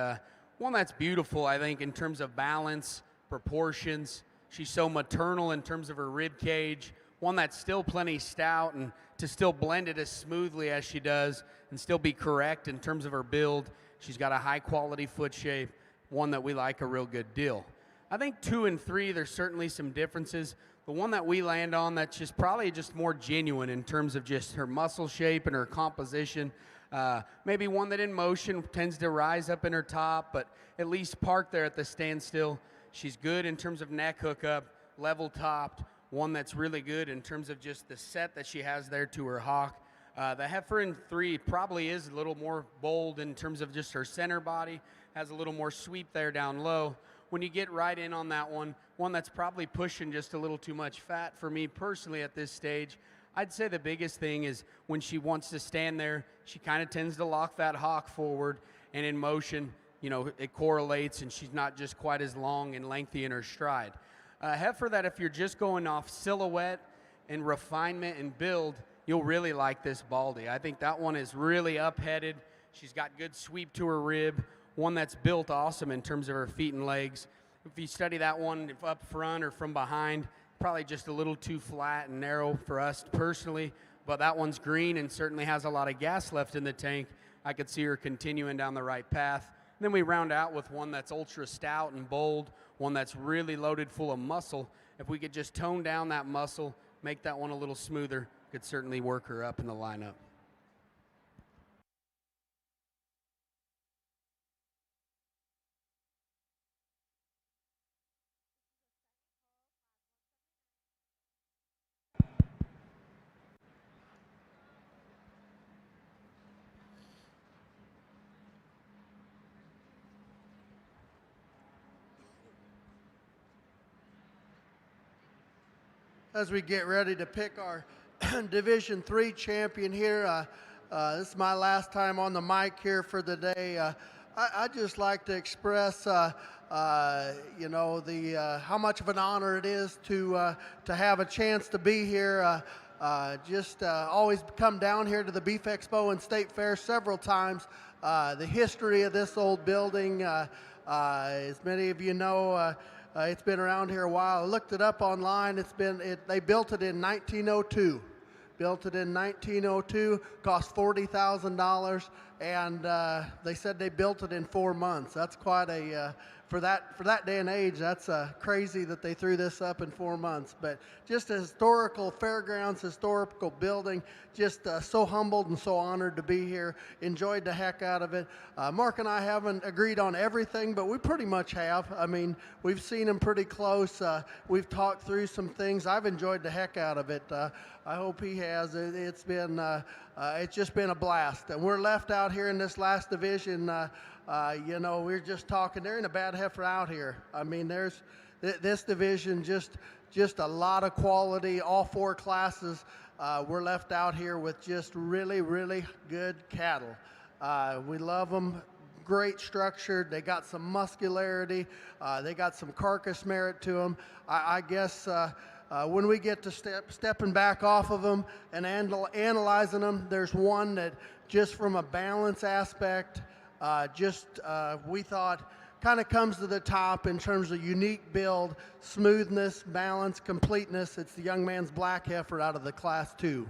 [SPEAKER 5] One that's beautiful, I think, in terms of balance, proportions. She's so maternal in terms of her rib cage. One that's still plenty stout, and to still blend it as smoothly as she does and still be correct in terms of her build. She's got a high quality foot shape, one that we like a real good deal. I think 2 and 3, there's certainly some differences. The one that we land on that's just probably just more genuine in terms of just her muscle shape and her composition. Maybe one that in motion tends to rise up in her top, but at least parked there at the standstill. She's good in terms of neck hookup, level topped, one that's really good in terms of just the set that she has there to her hock. The heifer in 3 probably is a little more bold in terms of just her center body, has a little more sweep there down low. When you get right in on that one that's probably pushing just a little too much fat for me personally at this stage. I'd say the biggest thing is when she wants to stand there, she kind of tends to lock that hock forward, and in motion, you know, it correlates and she's not just quite as long and lengthy in her stride. A heifer that if you're just going off silhouette and refinement and build, you'll really like this Baldy. I think that one is really up-headed. She's got good sweep to her rib, one that's built awesome in terms of her feet and legs. If you study that one up front or from behind, probably just a little too flat and narrow for us personally, but that one's green and certainly has a lot of gas left in the tank. I could see her continuing down the right path. And then we round out with one that's ultra stout and bold, one that's really loaded full of muscle. If we could just tone down that muscle, make that one a little smoother, could certainly work her up in the lineup.
[SPEAKER 4] As we get ready to pick our Division III champion here, this is my last time on the mic here for the day. I'd just like to express, you know, how much of an honor it is to have a chance to be here. Always come down here to the Beef Expo and State Fair several times. The history of this old building, as many of you know, it's been around here a while. I looked it up online. They built it in 1902. Built it in 1902, cost $40,000, and they said they built it in 4 months. That's quite a for that day and age. That's crazy that they threw this up in 4 months. But just a historical fairgrounds, historical building. Just so humbled and so honored to be here. Enjoyed the heck out of it. Mark and I haven't agreed on everything, but we pretty much have. I mean, we've seen him pretty close. We've talked through some things. I've enjoyed the heck out of it. I hope he has. It's just been a blast. And we're left out here in this last division. You know, we're just talking. There ain't a bad heifer out here. I mean, there's this division, just a lot of quality. All 4 classes. We're left out here with just really, really good cattle. We love them. Great structured. They got some muscularity. They got some carcass merit to them. I guess when we get to stepping back off of them and analyzing them, there's one that just from a balance aspect, we thought kind of comes to the top in terms of unique build, smoothness, balance, completeness. It's the young man's black heifer out of the Class 2.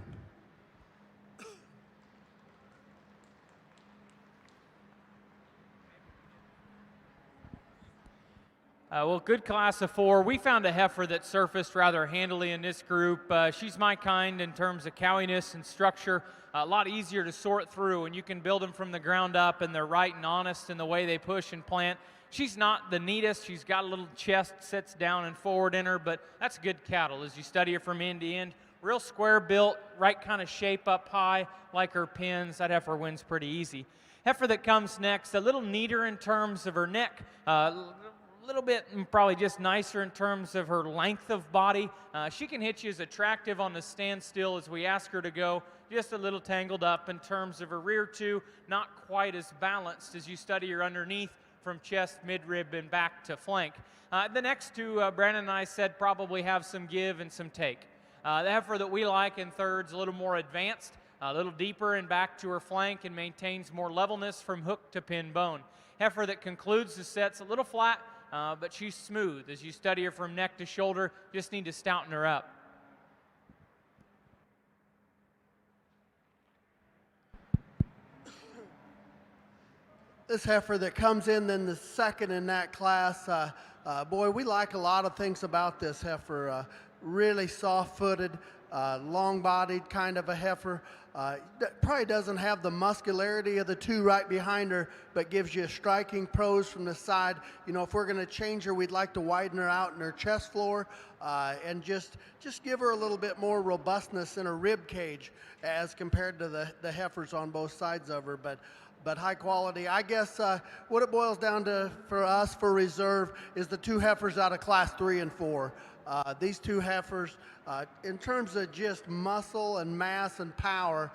[SPEAKER 3] Well, good class of 4. We found a heifer that surfaced rather handily in this group. She's my kind in terms of cowiness and structure. A lot easier to sort through, and you can build them from the ground up, and they're right and honest in the way they push and plant. She's not the neatest. She's got a little chest, sits down and forward in her, but that's good cattle as you study her from end to end. Real square built, right kind of shape up high, like her pins. That heifer wins pretty easy. Heifer that comes next, a little neater in terms of her neck, little bit probably just nicer in terms of her length of body. She can hit you as attractive on the standstill as we ask her to go, just a little tangled up in terms of her rear too, not quite as balanced as you study her underneath from chest, midrib, and back to flank. The next two, Brandon and I said probably have some give and some take. The heifer that we like in thirds, a little more advanced, a little deeper and back to her flank and maintains more levelness from hook to pin bone. Heifer that concludes the set's a little flat, but she's smooth. As you study her from neck to shoulder, just need to stouten her up.
[SPEAKER 4] This heifer that comes in then the second in that class, boy, we like a lot of things about this heifer. Really soft-footed, long-bodied kind of a heifer. Probably doesn't have the muscularity of the 2 right behind her, but gives you a striking pose from the side. You know, if we're going to change her, we'd like to widen her out in her chest floor and just give her a little bit more robustness in her rib cage as compared to the heifers on both sides of her. But high quality. I guess what it boils down to for us for reserve is the 2 heifers out of Class 3 and 4. These 2 heifers, in terms of just muscle and mass and power,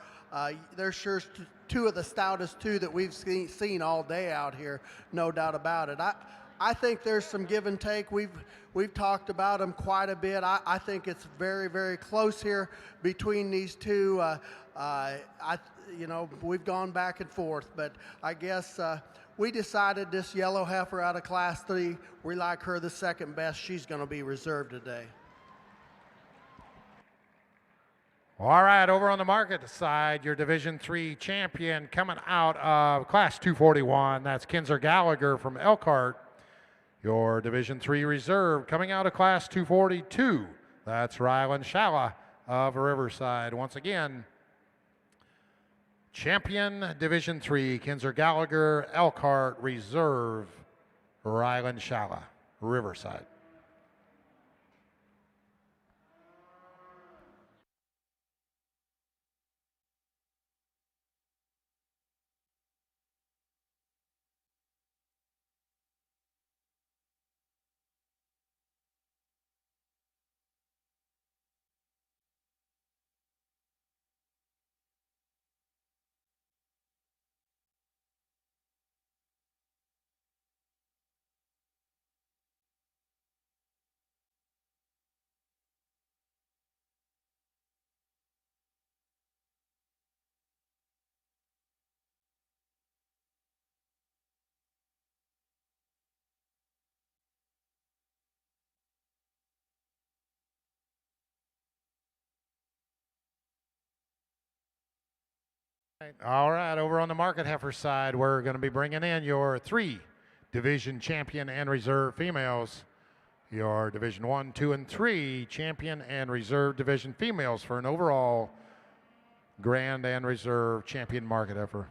[SPEAKER 4] they're sure 2 of the stoutest 2 that we've seen all day out here, no doubt about it. I think there's some give and take. We've talked about them quite a bit. I think it's very, very close here between these 2. You know, we've gone back and forth, but I guess we decided this yellow heifer out of Class 3, we like her the second best. She's going to be reserved today.
[SPEAKER 1] All right, over on the market side, your Division III champion coming out of Class 241. That's Kinzer Gallagher from Elkhart. Your Division III reserve coming out of Class 242. That's Rylan Shala of Riverside. Once again, champion Division III, Kinzer Gallagher, Elkhart, reserve, Ryland Shala, Riverside. All right, over on the market heifer side, we're going to be bringing in your 3 division champion and reserve females. Your Division 1, 2, and 3 champion and reserve division females for an overall grand and reserve champion market heifer.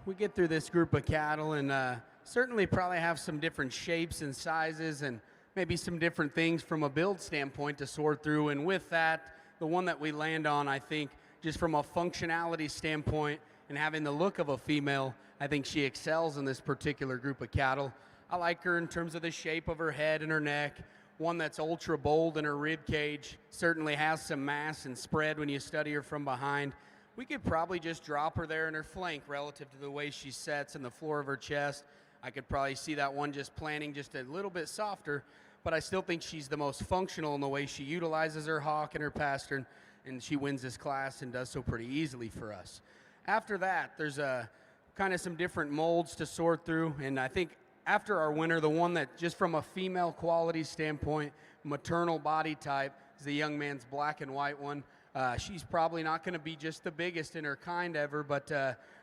[SPEAKER 5] We get through this group of cattle and certainly probably have some different shapes and sizes and maybe some different things from a build standpoint to sort through. And with that, the one that we land on, I think, just from a functionality standpoint and having the look of a female, I think she excels in this particular group of cattle. I like her in terms of the shape of her head and her neck. One that's ultra bold in her rib cage, certainly has some mass and spread when you study her from behind. We could probably just drop her there in her flank relative to the way she sets in the floor of her chest. I could probably see that one just planting just a little bit softer, but I still think she's the most functional in the way she utilizes her hawk and her pastern, and she wins this class and does so pretty easily for us. After that, there's kind of some different molds to sort through, and I think after our winner, the one that just from a female quality standpoint, maternal body type, is the young man's black and white one. She's probably not going to be just the biggest in her kind ever, but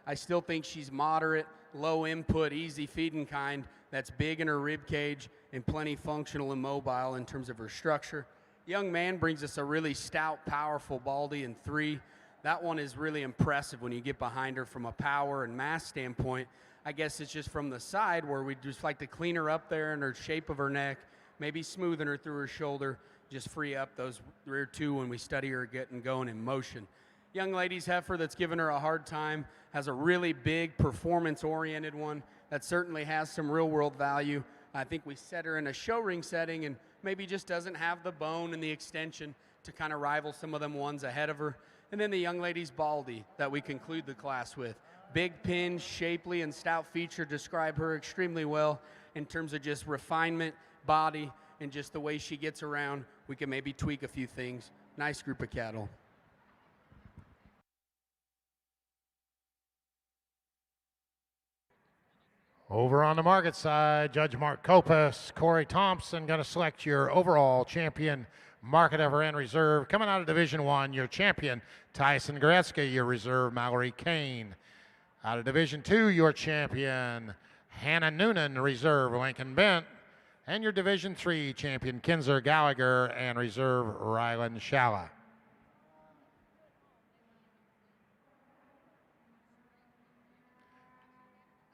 [SPEAKER 5] I still think she's moderate, low input, easy feeding kind that's big in her rib cage and plenty functional and mobile in terms of her structure. Young man brings us a really stout, powerful Baldy in 3. That one is really impressive when you get behind her from a power and mass standpoint. I guess it's just from the side where we just like to clean her up there in her shape of her neck, maybe smoothing her through her shoulder, just free up those rear 2 when we study her getting going in motion. Young lady's heifer that's given her a hard time has a really big performance-oriented one that certainly has some real-world value. I think we set her in a show ring setting and maybe just doesn't have the bone and the extension to kind of rival some of them ones ahead of her. And then the young lady's Baldy that we conclude the class with. Big pin, shapely, and stout feature describe her extremely well in terms of just refinement, body, and just the way she gets around. We can maybe tweak a few things. Nice group of cattle.
[SPEAKER 1] Over on the market side, Judge Mark Kopus, Corey Thompson going to select your overall champion market heifer and reserve. Coming out of Division 1, your champion, Tyson Gretzky, your reserve, Mallory Kane. Out of Division 2, your champion, Hannah Noonan, reserve, Lincoln Bent. And your Division 3 champion, Kinzer Gallagher, and reserve, Ryland Shala.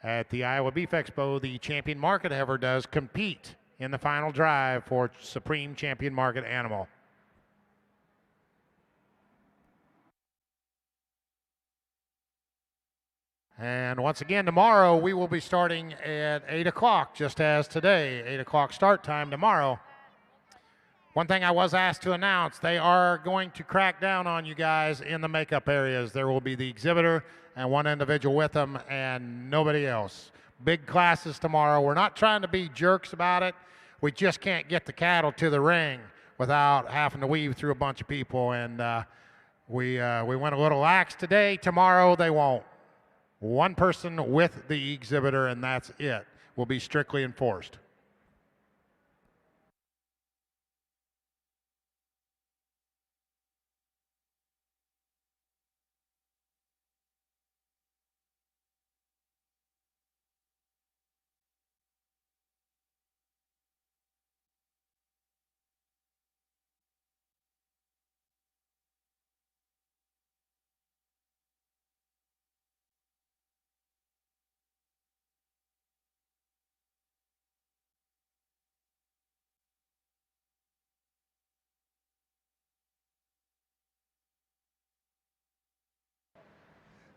[SPEAKER 1] At the Iowa Beef Expo, the champion market heifer does compete in the final drive for Supreme Champion Market Animal. And once again, tomorrow we will be starting at 8 o'clock, just as today, 8 o'clock start time tomorrow. One thing I was asked to announce, they are going to crack down on you guys in the makeup areas. There will be the exhibitor and one individual with them and nobody else. Big classes tomorrow. We're not trying to be jerks about it. We just can't get the cattle to the ring without having to weave through a bunch of people. And we went a little lax today. Tomorrow they won't. One person with the exhibitor, and that's it. Will be strictly enforced.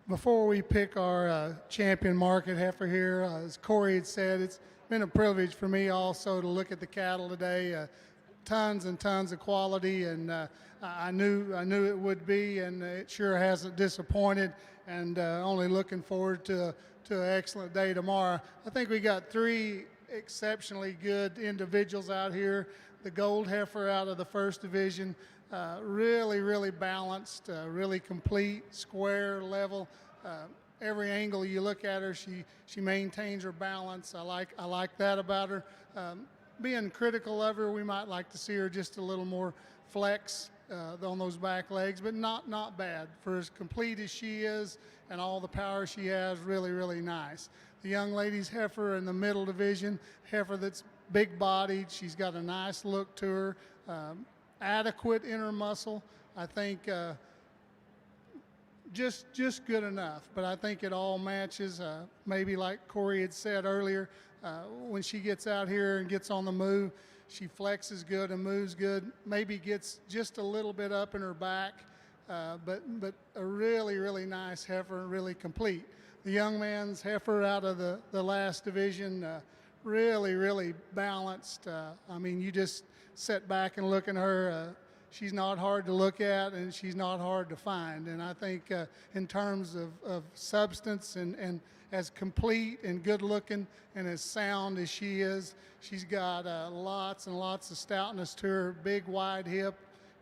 [SPEAKER 6] Before we pick our champion market heifer here, as Corey had said, it's been a privilege for me also to look at the cattle today. Tons and tons of quality, and I knew it would be, and it sure hasn't disappointed. And only looking forward to an excellent day tomorrow. I think we got 3 exceptionally good individuals out here. The gold heifer out of the first division. Really balanced, really complete, square, level. Every angle you look at her, she maintains her balance. I like that about her. Being critical of her, we might like to see her just a little more flex on those back legs, but not bad. For as complete as she is and all the power she has, really nice. The young lady's heifer in the middle division, heifer that's big-bodied. She's got a nice look to her. Adequate inner muscle. I think just good enough, but I think it all matches. Maybe like Corey had said earlier, when she gets out here and gets on the move, she flexes good and moves good. Maybe gets just a little bit up in her back, but a really nice heifer, really complete. The young man's heifer out of the last division, really balanced. I mean, you just sit back and look at her. She's not hard to look at, and she's not hard to find. And I think in terms of substance and as complete and good looking and as sound as she is, she's got lots and lots of stoutness to her, big wide hip,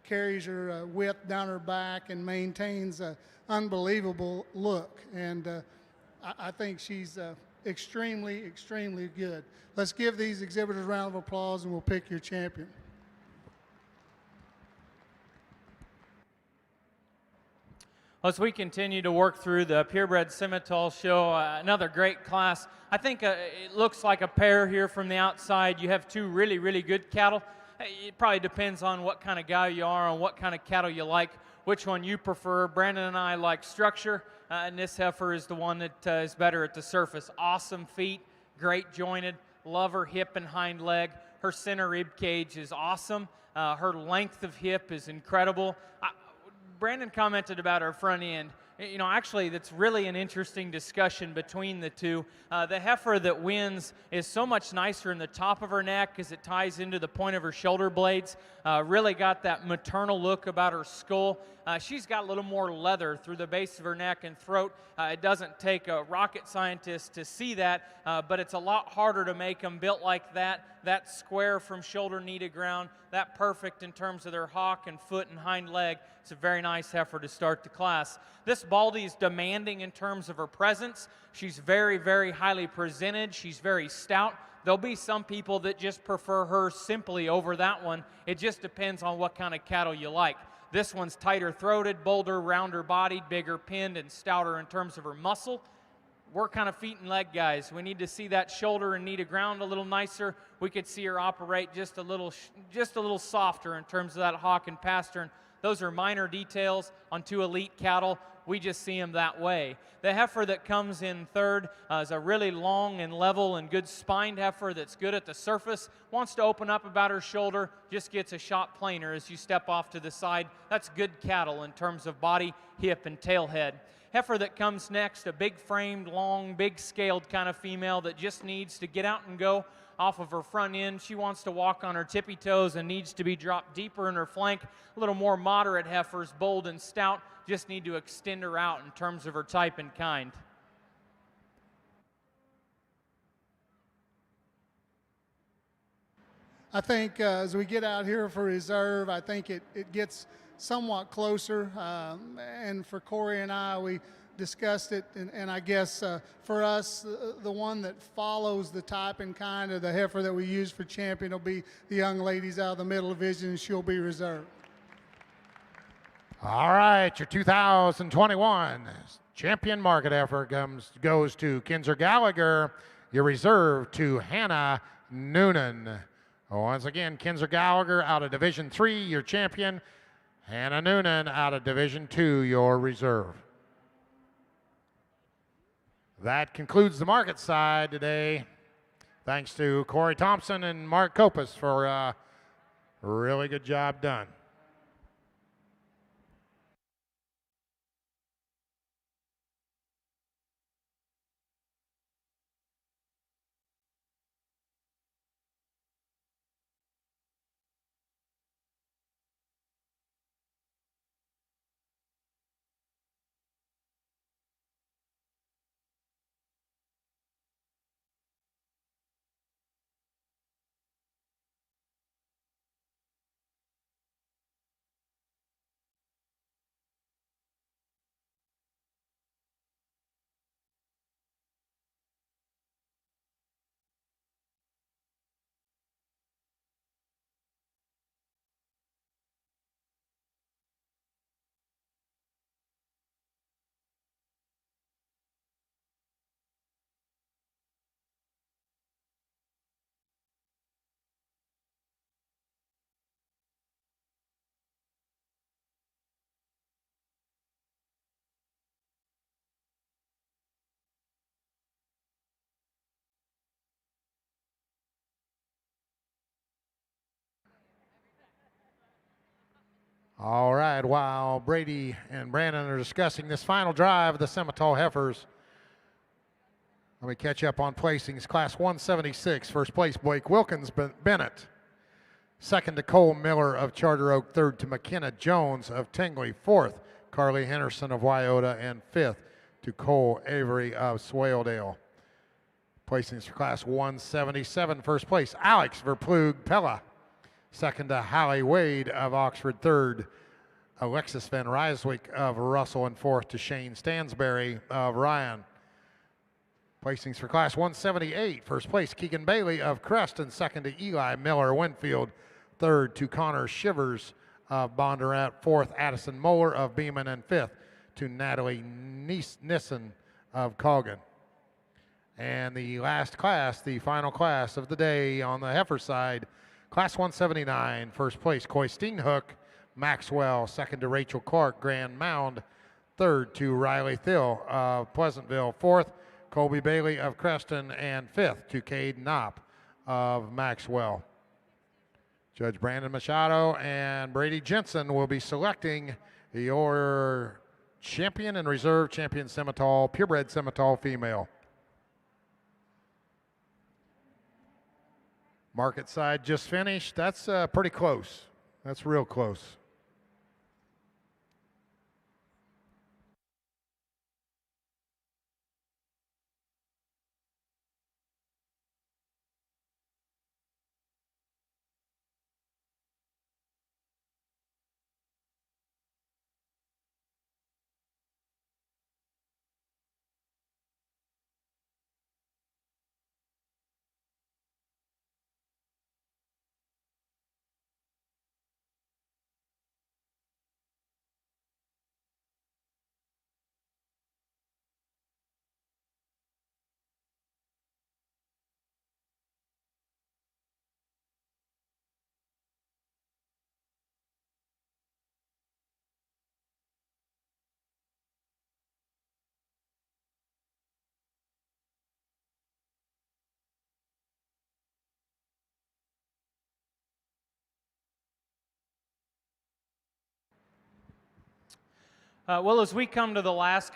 [SPEAKER 6] carries her width down her back, and maintains an unbelievable look. And I think she's extremely good. Let's give these exhibitors a round of applause, and we'll pick your champion.
[SPEAKER 3] As we continue to work through the Purebred Simmental Show, another great class. I think it looks like a pair here from the outside. You have 2 really good cattle. It probably depends on what kind of guy you are and what kind of cattle you like, which one you prefer. Brandon and I like structure, and this heifer is the one that is better at the surface. Awesome feet, great jointed, love her hip and hind leg. Her center rib cage is awesome. Her length of hip is incredible. Brandon commented about her front end. You know, actually, that's really an interesting discussion between the two. The heifer that wins is so much nicer in the top of her neck as it ties into the point of her shoulder blades. Really got that maternal look about her skull. She's got a little more leather through the base of her neck and throat. It doesn't take a rocket scientist to see that, but it's a lot harder to make them built like that square from shoulder, knee to ground, that perfect in terms of their hock and foot and hind leg. It's a very nice heifer to start the class. This Baldy is demanding in terms of her presence. She's very highly presented. She's very stout. There'll be some people that just prefer her simply over that one. It just depends on what kind of cattle you like. This one's tighter throated, bolder, rounder bodied, bigger pinned, and stouter in terms of her muscle. We're kind of feet and leg guys. We need to see that shoulder and knee to ground a little nicer. We could see her operate just a little softer in terms of that hock and pastern. Those are minor details on 2 elite cattle. We just see them that way. The heifer that comes in third is a really long and level and good spined heifer that's good at the surface, wants to open up about her shoulder, just gets a shot plainer as you step off to the side. That's good cattle in terms of body, hip, and tail head. Heifer that comes next, a big framed, long, big scaled kind of female that just needs to get out and go off of her front end. She wants to walk on her tippy toes and needs to be dropped deeper in her flank. A little more moderate heifers, bold and stout, just need to extend her out in terms of her type and kind.
[SPEAKER 6] I think as we get out here for reserve, I think it gets somewhat closer. And for Corey and I, we discussed it, and I guess for us, the one that follows the type and kind of the heifer that we use for champion will be the young ladies out of the middle division, and she'll be reserved.
[SPEAKER 1] All right, your 2021 champion market heifer goes to Kinzer Gallagher. Your reserve to Hannah Noonan. Once again, Kinzer Gallagher out of Division 3, your champion. Hannah Noonan out of Division 2, your reserve. That concludes the market side today. Thanks to Corey Thompson and Mark Kopus for a really good job done. All right, while Brady and Brandon are discussing this final drive of the Simmental Heifers, let me catch up on placings. Class 176, first place, Blake Wilkins Bennett. Second to Cole Miller of Charter Oak. Third to McKenna Jones of Tingley. Fourth, Carly Henderson of Wyota. And fifth to Cole Avery of Swaledale. Placings for Class 177, first place, Alex Verplug Pella. Second to Hallie Wade of Oxford. Third, Alexis Van Ryswick of Russell. And fourth to Shane Stansberry of Ryan. Placings for Class 178, first place, Keegan Bailey of Creston. Second to Eli Miller Winfield. Third to Connor Shivers of Bondurant. Fourth, Addison Moeller of Beeman. And fifth to Natalie Nissen of Cogan. And the last class, the final class of the day on the heifer side, Class 179, first place, Coy Steenhook, Maxwell. Second to Rachel Clark, Grand Mound. Third to Riley Thill of Pleasantville. Fourth, Colby Bailey of Creston. And fifth to Cade Knopp of Maxwell. Judge Brandon Machado and Brady Jensen will be selecting your champion and reserve champion Simmental, purebred Simmental female. Market side just finished. That's pretty close. That's real close.
[SPEAKER 3] Well, as we come to the last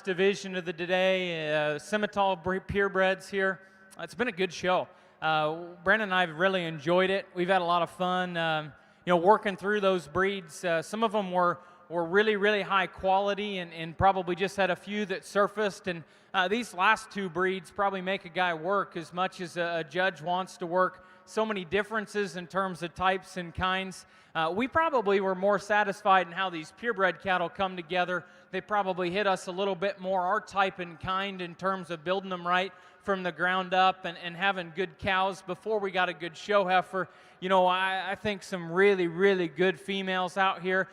[SPEAKER 3] division of the day, Simmental purebreds here, it's been a good show. Brandon and I have really enjoyed it. We've had a lot of fun, working through those breeds. Some of them were really, really high quality and probably just had a few that surfaced. And these last two breeds probably make a guy work as much as a judge wants to work so many differences in terms of types and kinds. We probably were more satisfied in how these purebred cattle come together. They probably hit us a little bit more, our type and kind, in terms of building them right from the ground up and having good cows before we got a good show heifer. You know, I think some really, really good females out here.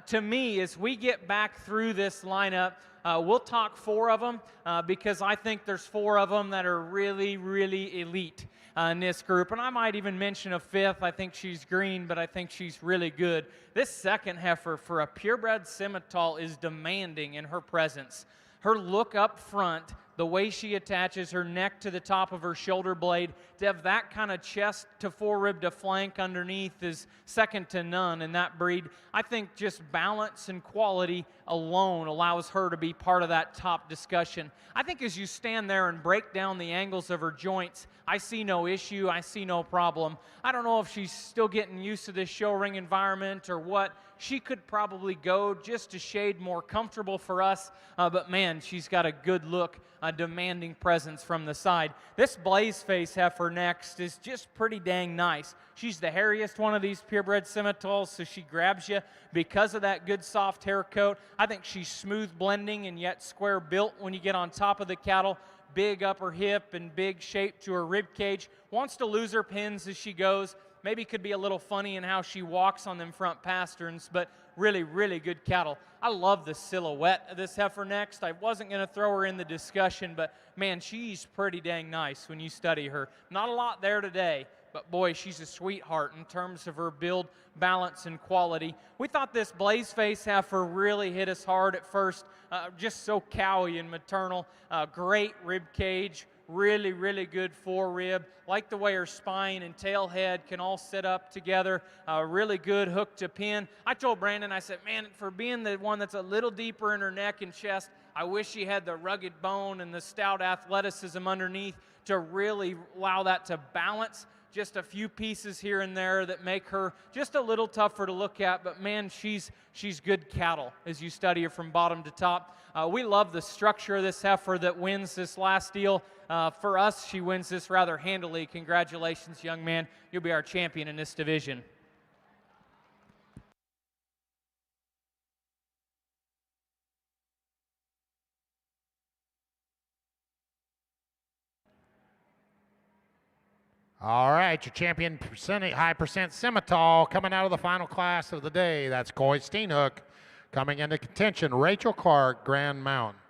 [SPEAKER 3] To me, as we get back through this lineup, we'll talk 4 of them because I think there's 4 of them that are really, really elite in this group. And I might even mention a 5th. I think she's green, but I think she's really good. This second heifer for a purebred Simmental is demanding in her presence. Her look up front, the way she attaches her neck to the top of her shoulder blade, to have that kind of chest to forerib to flank underneath is second to none in that breed. I think just balance and quality alone allows her to be part of that top discussion. I think as you stand there and break down the angles of her joints, I see no issue, I see no problem. I don't know if she's still getting used to this show ring environment or what. She could probably go just a shade more comfortable for us, but man, she's got a good look, a demanding presence from the side. This blaze face heifer next is just pretty dang nice. She's the hairiest one of these purebred Simmentals, so she grabs you because of that good soft hair coat. I think she's smooth blending and yet square built when you get on top of the cattle. Big upper hip and big shape to her rib cage. Wants to lose her pins as she goes. Maybe could be a little funny in how she walks on them front pasterns, but really, really good cattle. I love the silhouette of this heifer next. I wasn't going to throw her in the discussion, but man, she's pretty dang nice when you study her. Not a lot there today, but boy, she's a sweetheart in terms of her build, balance, and quality. We thought this blaze face heifer really hit us hard at first. Just so cowy and maternal. Great rib cage. Really, really good forerib. Like the way her spine and tail head can all sit up together. Really good hook to pin. I told Brandon, I said, man, for being the one that's a little deeper in her neck and chest, I wish she had the rugged bone and the stout athleticism underneath to really allow that to balance. Just a few pieces here and there that make her just a little tougher to look at, but man, she's good cattle as you study her from bottom to top. We love the structure of this heifer that wins this last deal. For us, she wins this rather handily. Congratulations, young man. You'll be our champion in this division.
[SPEAKER 1] All right, your champion high percent Simmental coming out of the final class of the day. That's Coy Steenhook. Coming into contention, Rachel Clark, Grand Mountain.